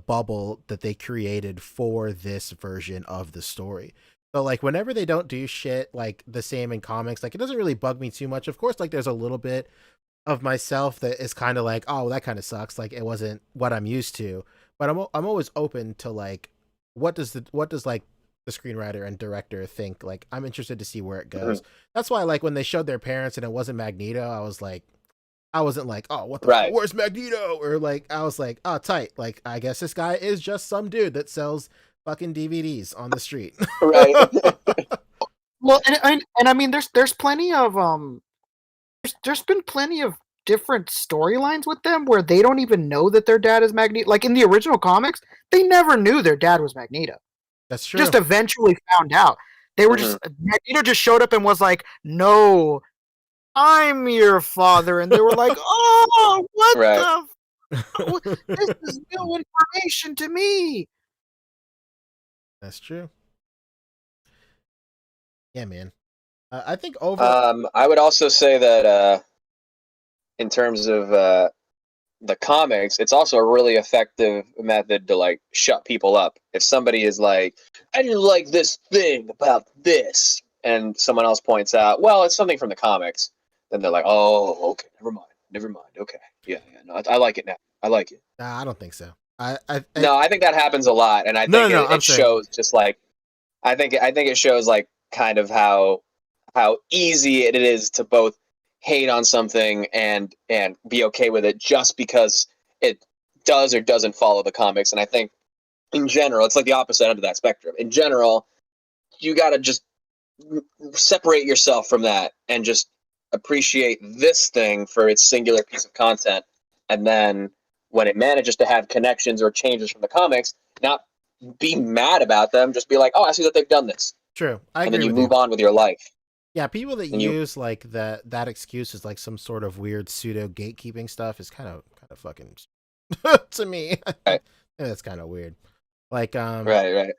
bubble that they created for this version of the story. So like whenever they don't do shit like the same in comics, like it doesn't really bug me too much. Of course, like there's a little bit of myself that is kind of like, oh, that kind of sucks. Like it wasn't what I'm used to. But I'm always open to like what does like the screenwriter and director think. Like I'm interested to see where it goes. Mhm. That's why like when they showed their parents and it wasn't Magneto, I wasn't like, oh, what the Right. where's Magneto? Or like I was like, oh, tight. Like I guess this guy is just some dude that sells fucking DVDs on the street. Right. Well, and I mean, there's plenty of there's been plenty of different storylines with them where they don't even know that their dad is Magneto. Like in the original comics, they never knew their dad was Magneto. That's true. Just eventually found out. They were just Magneto just showed up and was like, "No, I'm your father," and they were like, "Oh, what Right. the? This is new information to me." That's true. Yeah, man. I think overall, I would also say that in terms of the comics, it's also a really effective method to like shut people up. If somebody is like, I didn't like this thing about this, and someone else points out, well, it's something from the comics, then they're like, oh, okay, never mind, okay, yeah, no, I like it now, I like it. nah, I don't think so. No, I think that happens a lot, and I think it shows just like, I think it shows like kind of how easy it is to both hate on something and be okay with it just because it does or doesn't follow the comics. And I think in general, it's like the opposite end of that spectrum. In general, you got to just separate yourself from that and just appreciate this thing for its singular piece of content. And then when it manages to have connections or changes from the comics, not be mad about them, just be like, oh, I see that they've done this. True. I agree and then you with move on with your life. Yeah, people that And use like that excuse is like some sort of weird pseudo gatekeeping stuff is kind of fucking to me. Right. That's kind of weird. Like right. like,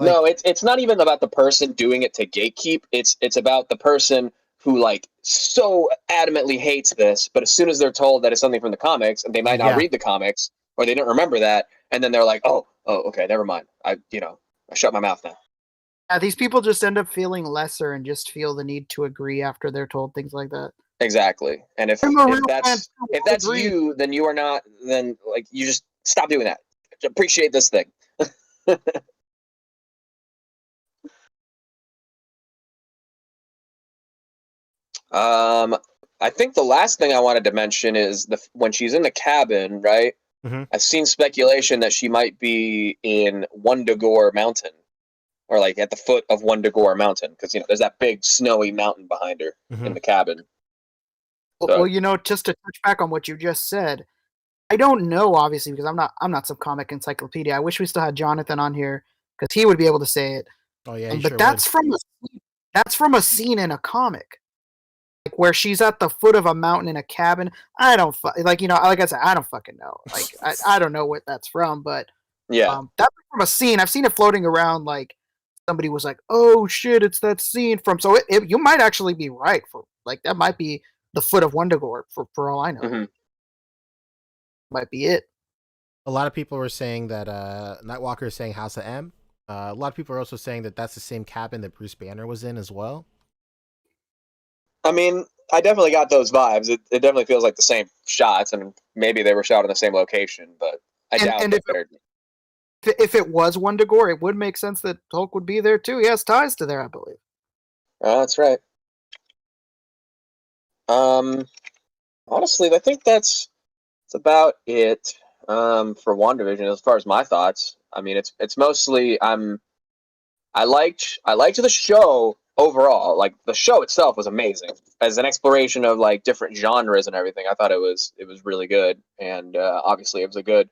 No, it's not even about the person doing it to gatekeep. It's about the person who like so adamantly hates this, but as soon as they're told that it's something from the comics, and they might not read the comics or they didn't remember that, and then they're like, oh, okay, never mind. I shut my mouth now. Yeah, these people just end up feeling lesser and just feel the need to agree after they're told things like that. Exactly. And if that's you, then you are not. Then like you just stop doing that. Appreciate this thing. I think the last thing I wanted to mention is when she's in the cabin, right? Mm-hmm. I've seen speculation that she might be in Wundagore Mountain, or like at the foot of Wundagore Mountain, because there's that big snowy mountain behind her in the cabin. Well, just to touch back on what you just said, I don't know, obviously, because I'm not some comic encyclopedia. I wish we still had Jonathan on here because he would be able to say it. Oh yeah, but that's from a scene in a comic, like where she's at the foot of a mountain in a cabin. I don't like I said, I don't fucking know. Like I don't know what that's from, but yeah, that's from a scene. I've seen it floating around. Like somebody was like, "Oh shit, it's that scene from." So you might actually be right for like that might be the foot of Wundagore for all I know. Mm-hmm. Might be it. A lot of people were saying that Nightwalker is saying House of M. A lot of people are also saying that that's the same cabin that Bruce Banner was in as well. I mean, I definitely got those vibes. It definitely feels like the same shots, and maybe they were shot in the same location, but I doubt that. If it was Wundagore, it would make sense that Hulk would be there too. He has ties to there, I believe. That's right. Honestly, I think that's about it for WandaVision as far as my thoughts. I mean, it's mostly I liked the show overall. Like the show itself was amazing as an exploration of like different genres and everything. I thought it was really good, and obviously it was a good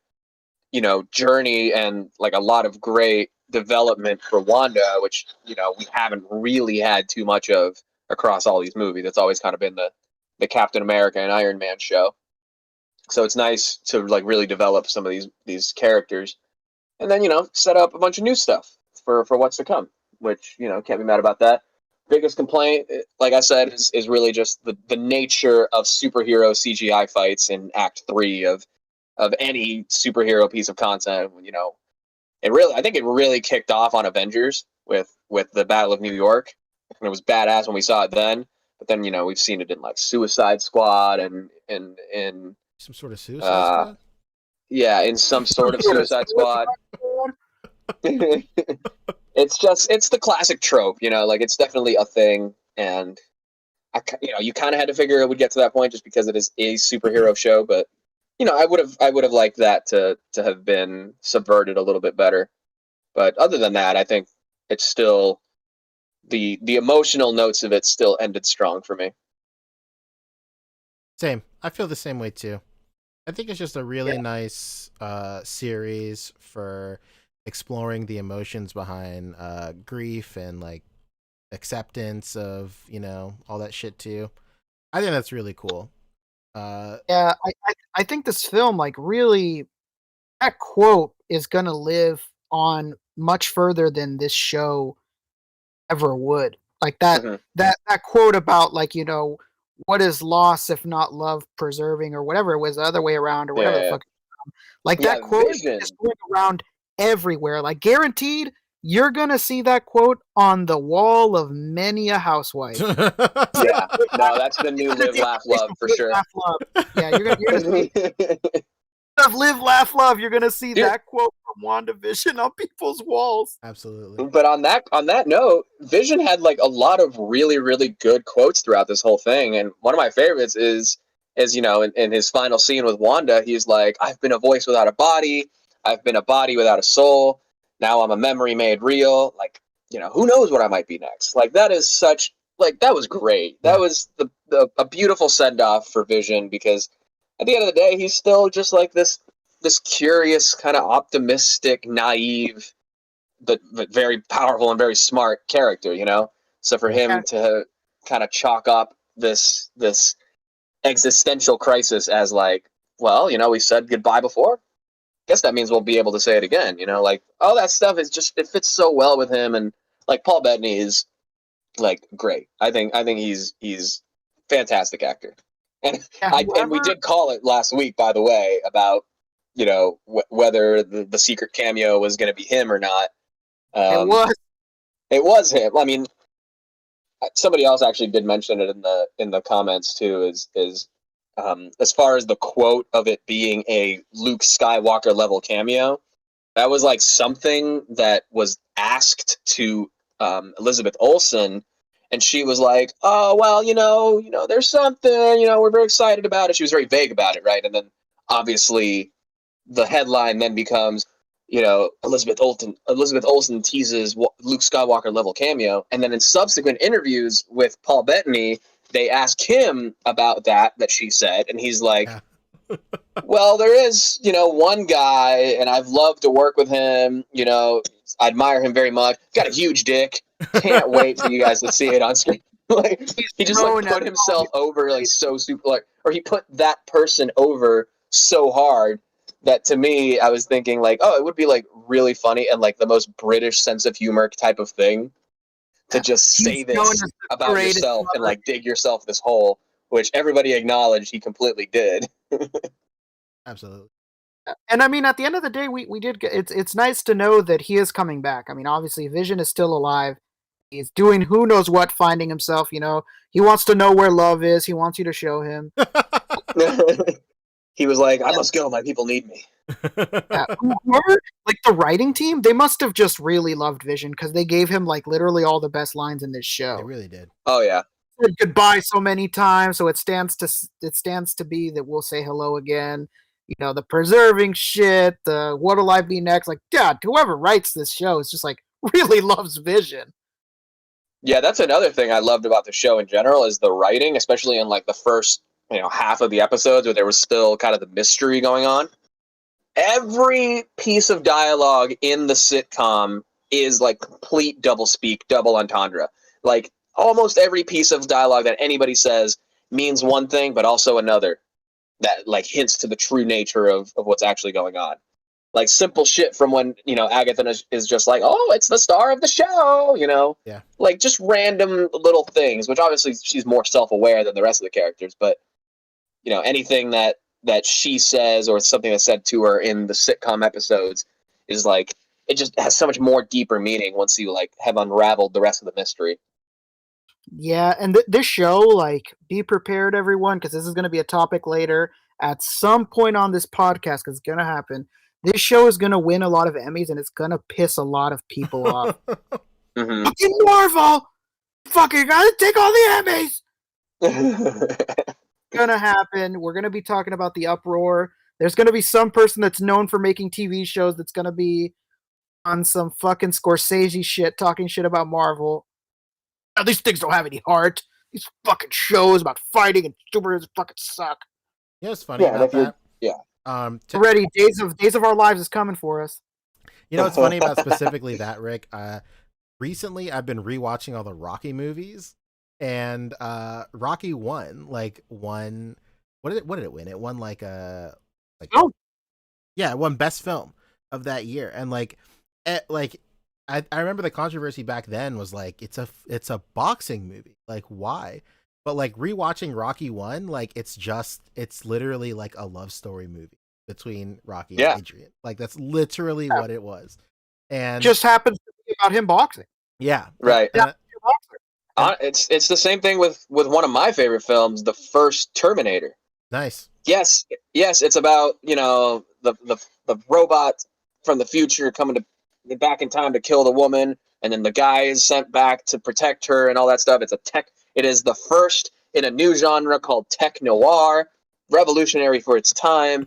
journey and like a lot of great development for Wanda, which we haven't really had too much of across all these movies. It's always kind of been the Captain America and Iron Man show. So it's nice to like really develop some of these characters. and then set up a bunch of new stuff for what's to come, which can't be mad about that. Biggest complaint, like I said, is really just the nature of superhero CGI fights in Act 3 of any superhero piece of content. I think it really kicked off on Avengers with the Battle of New York, and it was badass when we saw it then. But then we've seen it in like Suicide Squad and in some sort of Suicide Squad. Yeah, in some sort of Suicide Squad. It's the classic trope, like it's definitely a thing, and you kind of had to figure it would get to that point just because it is a superhero show, but I would have liked that to have been subverted a little bit better. But other than that, I think it's still the emotional notes of it still ended strong for me. Same. I feel the same way too. I think it's just a really nice series for exploring the emotions behind grief and like acceptance of all that shit too. I think that's really cool. Yeah, I think this film, like, really, that quote is gonna live on much further than this show ever would. Like that quote about, like, what is loss if not love preserving, or whatever it was, the other way around, or whatever the fuck. Like, that quote is going around everywhere. Like, guaranteed, you're gonna see that quote on the wall of many a housewife. Yeah, no, that's the new Live, Laugh, Love for sure. Laugh, love. Yeah, you're gonna see Live, Laugh, Love. You're gonna see that quote from WandaVision on people's walls. Absolutely. But on that note, Vision had like a lot of really, really good quotes throughout this whole thing, and one of my favorites is in his final scene with Wanda, he's like, "I've been a voice without a body. I've been a body without a soul. Now I'm a memory made real. Like, who knows what I might be next." Like, that is such, like, that was great. Yeah. That was a beautiful send off for Vision, because at the end of the day, he's still just like this curious, kind of optimistic, naive, but very powerful and very smart character, So for him to kind of chalk up this existential crisis as like, well, we said goodbye before. Guess that means we'll be able to say it again, like all that stuff is just, it fits so well with him. And like Paul Bettany is like great. I think he's fantastic actor. And and we did call it last week, by the way, about whether the secret cameo was going to be him or not. It was him. I mean, somebody else actually did mention it in the comments too. Is as far as the quote of it being a Luke Skywalker level cameo, that was like something that was asked to Elizabeth Olsen, and she was like, "Oh well, there's something, we're very excited about it." She was very vague about it, right? And then obviously the headline then becomes, Elizabeth Olsen teases Luke Skywalker level cameo, and then in subsequent interviews with Paul Bettany, they ask him about that she said, and he's like, "Well, there is, one guy, and I've loved to work with him. I admire him very much. Got a huge dick. Can't wait for you guys to see it on screen." Like, he just like put himself over like so super, like, or he put that person over so hard that to me, I was thinking like, oh, it would be like really funny and like the most British sense of humor type of thing to just say this about yourself and like dig yourself this hole, which everybody acknowledged he completely did. Absolutely. And I mean, at the end of the day, we did get, it's nice to know that he is coming back. I mean, obviously Vision is still alive. He's doing who knows what, finding himself, he wants to know where love is. He wants you to show him. He was like, "I must go. My people need me." Whoever, like the writing team, they must have just really loved Vision, because they gave him like literally all the best lines in this show. They really did. Oh yeah. Said goodbye so many times, so it stands to be that we'll say hello again. The preserving shit, the what'll I be next? Like, God, whoever writes this show is just like really loves Vision. Yeah, that's another thing I loved about the show in general, is the writing, especially in like the first half of the episodes where there was still kind of the mystery going on. Every piece of dialogue in the sitcom is like complete double speak, double entendre. Like almost every piece of dialogue that anybody says means one thing, but also another that like hints to the true nature of what's actually going on. like simple shit from when, you know, Agatha is just like, oh, it's the star of the show, you know? Yeah. Like just random little things, which obviously she's more self-aware than the rest of the characters, but you know, anything that she says or something that's said to her in the sitcom episodes is like, it just has so much more deeper meaning once you like have unraveled the rest of the mystery. Yeah, and this show, like, be prepared, everyone, because this is going to be a topic later at some point on this podcast, because it's going to happen. This show is going to win a lot of Emmys, and it's going to piss a lot of people off. Mm-hmm. Fucking Marvel! Fucking gotta take all the Emmys! Gonna happen. We're gonna be talking about the uproar. There's gonna be some person that's known for making TV shows that's gonna be on some fucking Scorsese shit, talking shit about Marvel. Oh, these things don't have any heart. These fucking shows about fighting and superheroes fucking suck. You know what's funny Yeah, and about that? yeah. Already, Days of Our Lives is coming for us. You know what's funny about specifically that, Rick? Recently, I've been rewatching all the Rocky movies, and Rocky won. What did it win? It won like a it won best film of that year, and I remember the controversy back then was like it's a boxing movie, like why? But like rewatching Rocky 1, like it's literally like a love story movie between Rocky and Adrian. Like that's literally what it was. And just happens to be about him boxing. Yeah. Right. It's the same thing with one of my favorite films, the first Terminator. Nice. Yes, it's about, you know, the robot from the future coming to back in time to kill the woman, and then the guy is sent back to protect her and all that stuff. It is the first in a new genre called tech noir, revolutionary for its time.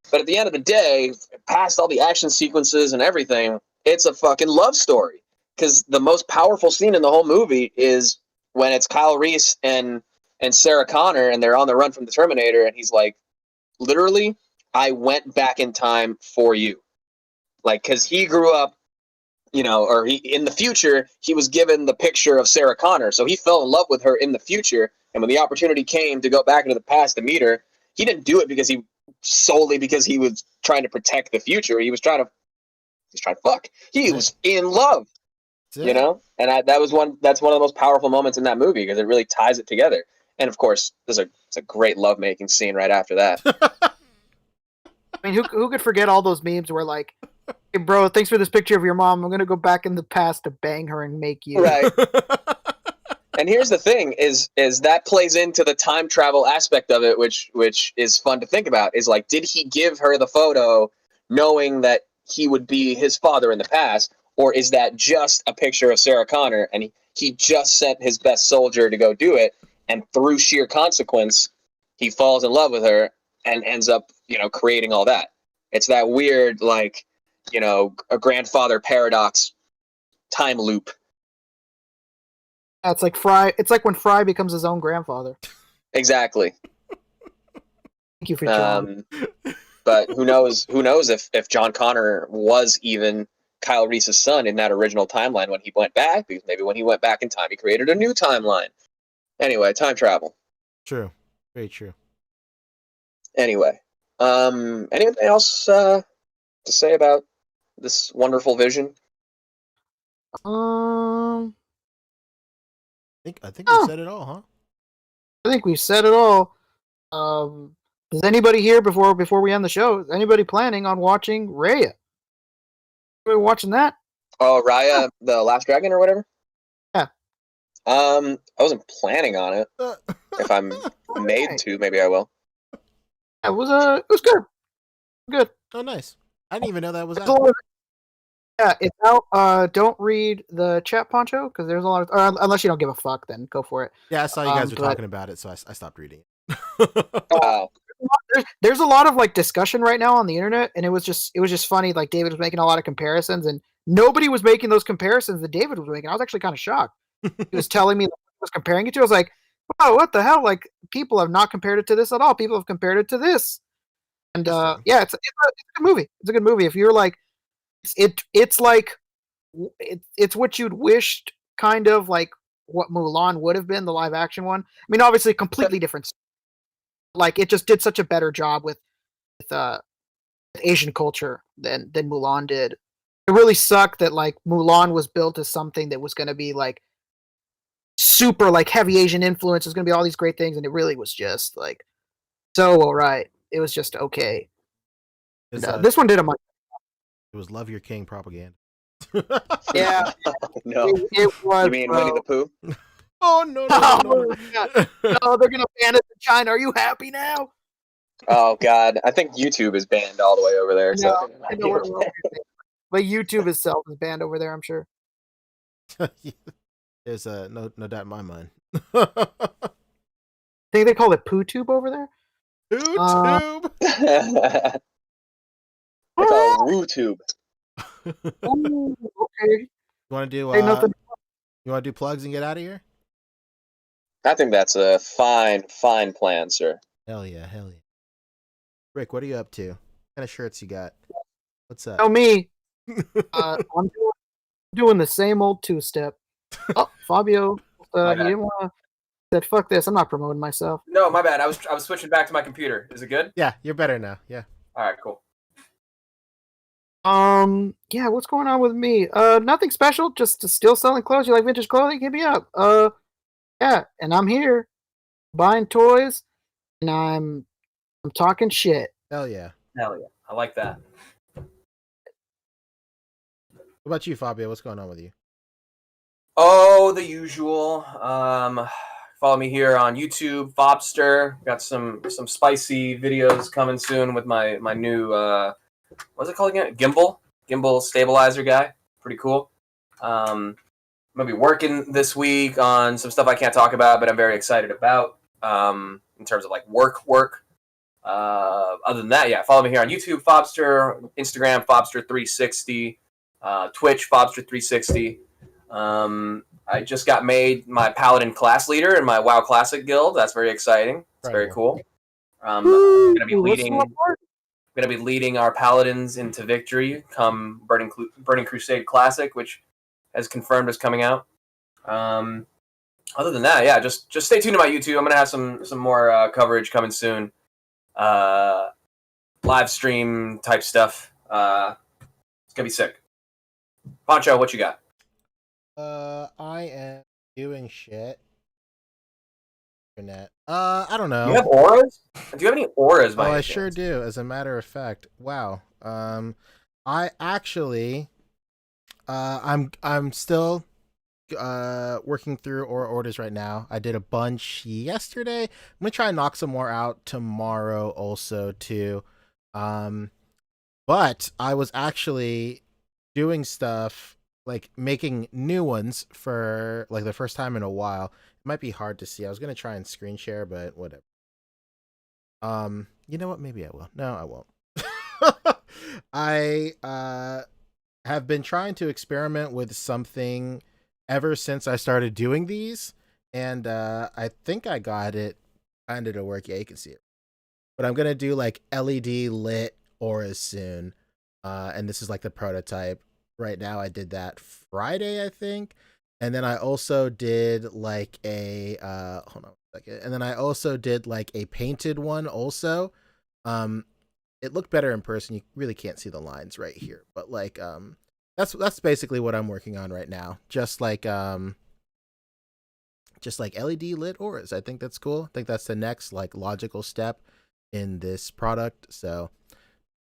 But at the end of the day, past all the action sequences and everything, it's a fucking love story. Because the most powerful scene in the whole movie is when it's Kyle Reese and Sarah Connor, and they're on the run from the Terminator, and he's like, literally, I went back in time for you. Like, because he grew up, you know, or in the future, he was given the picture of Sarah Connor, so he fell in love with her in the future, and when the opportunity came to go back into the past to meet her, he didn't do it solely because he was trying to protect the future. He was trying to fuck. He was in love. You know, and that's one of the most powerful moments in that movie because it really ties it together. And of course, it's a great lovemaking scene right after that. I mean, who could forget all those memes where like, hey bro, thanks for this picture of your mom. I'm gonna go back in the past to bang her and make you. Right. And here's the thing: is that plays into the time travel aspect of it, which is fun to think about. Is like, did he give her the photo knowing that he would be his father in the past? Or is that just a picture of Sarah Connor and he just sent his best soldier to go do it, and through sheer consequence, he falls in love with her and ends up, you know, creating all that. It's that weird, like, you know, a grandfather paradox time loop. It's like Fry. It's like when Fry becomes his own grandfather. Exactly. Thank you for John. But who knows if John Connor was even Kyle Reese's son in that original timeline when he went back, because maybe when he went back in time, he created a new timeline. Anyway, time travel. True. Very true. Anyway, anything else to say about this wonderful vision? I think we said it all, huh? I think we said it all. Is anybody here before we end the show? Is anybody planning on watching Raya? Anybody watching that? Oh, Raya, the Last Dragon or whatever? Yeah. I wasn't planning on it. If I'm made to, maybe I will. It was good. Good. Oh, nice. I didn't even know that was out. Yeah, it's out. Don't read the chat, Poncho, because there's a lot of. Unless you don't give a fuck, then go for it. Yeah, I saw you guys were talking about it, so I stopped reading it. Wow. There's a lot of like discussion right now on the internet, and it was just funny. Like David was making a lot of comparisons, and nobody was making those comparisons that David was making. I was actually kind of shocked. He was telling me what he was comparing it to. I was like, "Wow, what the hell?" Like people have not compared it to this at all. People have compared it to this, and yeah, it's a good movie. It's a good movie. If you're like, it's like it's what you'd wished, kind of like what Mulan would have been, the live action one. I mean, obviously, completely different. Like it just did such a better job with Asian culture than Mulan did. It really sucked that like Mulan was built as something that was going to be like super like heavy Asian influence. It was going to be all these great things, and it really was just like so alright. It was just okay. This one did a much. It was Love Your King propaganda. Yeah, No, it was. you mean Winnie the Pooh? Oh no! No, they're gonna ban it in China. Are you happy now? Oh God, I think YouTube is banned all the way over there. So. I know we're okay. But YouTube itself is banned over there, I'm sure. There's no doubt in my mind. I think they call it PooTube over there. PooTube. They call it WooTube. Ooh, okay. You want to do? Hey, nothing. You want to do plugs and get out of here? I think that's a fine plan, sir. Hell yeah! Rick, what are you up to? What kind of shirts you got? What's up? Tell me. I'm doing the same old two-step. Oh, Fabio, he didn't want to. Said, "Fuck this! I'm not promoting myself." No, my bad. I was switching back to my computer. Is it good? Yeah, you're better now. Yeah. All right, cool. Yeah, what's going on with me? Nothing special. Just still selling clothes. You like vintage clothing? Hit me up. Yeah, and I'm here, buying toys, and I'm talking shit. Hell yeah! I like that. What about you, Fabio? What's going on with you? Oh, the usual. Follow me here on YouTube, Fobster. Got some spicy videos coming soon with my new what's it called again? Gimbal stabilizer guy. Pretty cool. I'm gonna be working this week on some stuff I can't talk about, but I'm very excited about. In terms of like work. Other than that, yeah, follow me here on YouTube, Fobster, Instagram, Fobster360, Twitch, Fobster360. I just got made my Paladin class leader in my WoW Classic guild. That's very exciting. It's very cool. I'm gonna be leading our Paladins into victory come Burning Crusade Classic, which has confirmed is coming out. Other than that, yeah, just stay tuned to my YouTube. I'm gonna have some more coverage coming soon. Live stream type stuff. It's gonna be sick. Poncho, what you got? I am doing shit. Internet. I don't know. Do you have auras? Do you have any auras? Oh, I sure do. As a matter of fact, wow. I actually, I'm still working through orders right now. I did a bunch yesterday. I'm gonna try and knock some more out tomorrow, also too. But I was actually doing stuff like making new ones for like the first time in a while. It might be hard to see. I was gonna try and screen share, but whatever. You know what? Maybe I will. No, I won't. I have been trying to experiment with something ever since I started doing these, and I think I got it kind of to work. Yeah, you can see it. But I'm gonna do like LED lit auras soon, and this is like the prototype. Right now, I did that Friday, I think, and then I also did like a hold on a second, and then I also did like a painted one also. It looked better in person. You really can't see the lines right here, but like that's basically what I'm working on right now. Just like LED lit auras. I think that's cool. I think that's the next like logical step in this product. So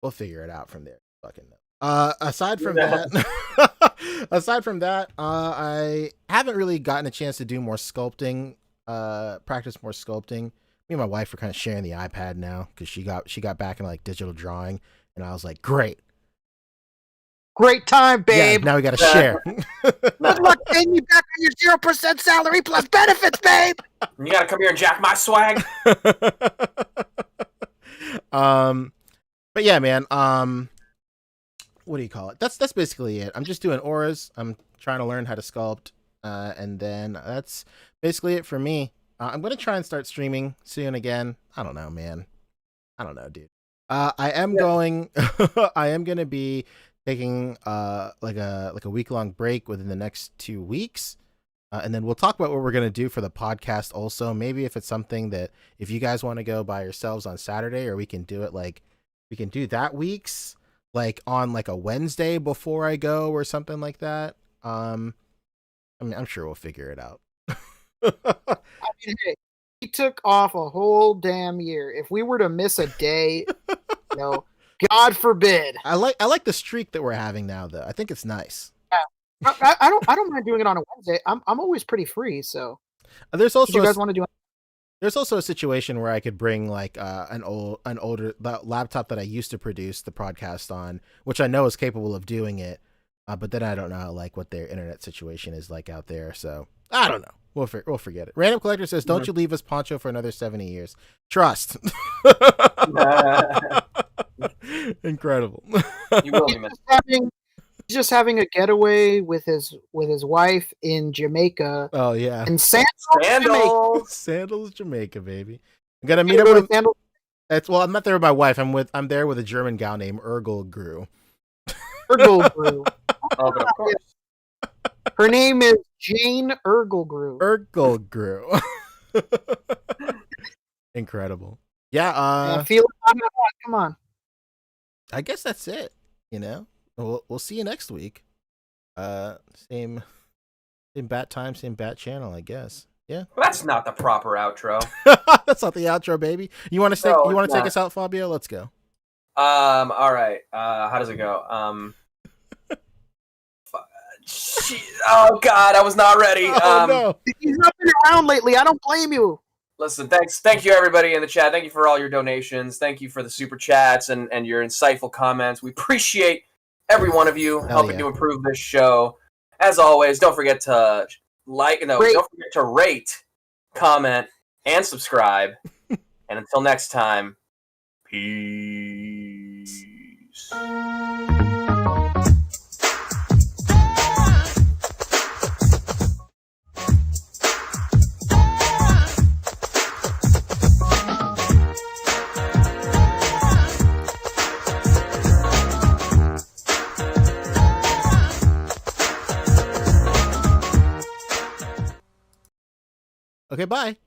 we'll figure it out from there. Fucking no. Aside from that, I haven't really gotten a chance to do more sculpting, practice more sculpting. Me and my wife are kind of sharing the iPad now because she got back into like digital drawing, and I was like, great time, babe. Yeah, now we got to share. Good luck paying me back on your 0% salary plus benefits, babe. You gotta come here and jack my swag. But yeah, man. What do you call it? That's basically it. I'm just doing auras. I'm trying to learn how to sculpt, and then that's basically it for me. I'm gonna try and start streaming soon again. I don't know, man. I don't know, dude. I am going. I am gonna be taking like a week-long break within the next 2 weeks, and then we'll talk about what we're gonna do for the podcast. Also, maybe if it's something that if you guys want to go by yourselves on Saturday, or we can do it like we can do that week's like on like a Wednesday before I go or something like that. I mean, I'm sure we'll figure it out. I mean, hey, he took off a whole damn year. If we were to miss a day, God forbid. I like the streak that we're having now, though. I think it's nice. Yeah. I don't mind doing it on a Wednesday. I'm always pretty free, so. There's also you guys want to do? There's also a situation where I could bring like an older laptop that I used to produce the podcast on, which I know is capable of doing it, but then I don't know like what their internet situation is like out there. So I don't know. We'll forget it. Random Collector says, "Don't you leave us, Poncho, for another 70 years." Trust. Incredible. You will be missed. He's just having a getaway with his wife in Jamaica. Oh yeah. And Sandals, Jamaica, baby. I'm gonna meet up with Sandals. I'm not there with my wife. I'm there with a German gal named Urgel Grew. Urgel Oh, but of course. Her name is Jane Urgel Grew. Incredible. Yeah. Feel it. Come on. I guess that's it. We'll see you next week. Same bat time, same bat channel, I guess. Yeah. Well, that's not the proper outro. That's not the outro, baby. You want to take us out, Fabio? Let's go. All right. How does it go? Oh God, I was not ready. No. He's not been around lately. I don't blame you. Listen, thank you everybody in the chat. Thank you for all your donations. Thank you for the super chats and your insightful comments. We appreciate every one of you helping to improve this show. As always, don't forget to don't forget to rate, comment, and subscribe. And until next time, peace. Okay, bye.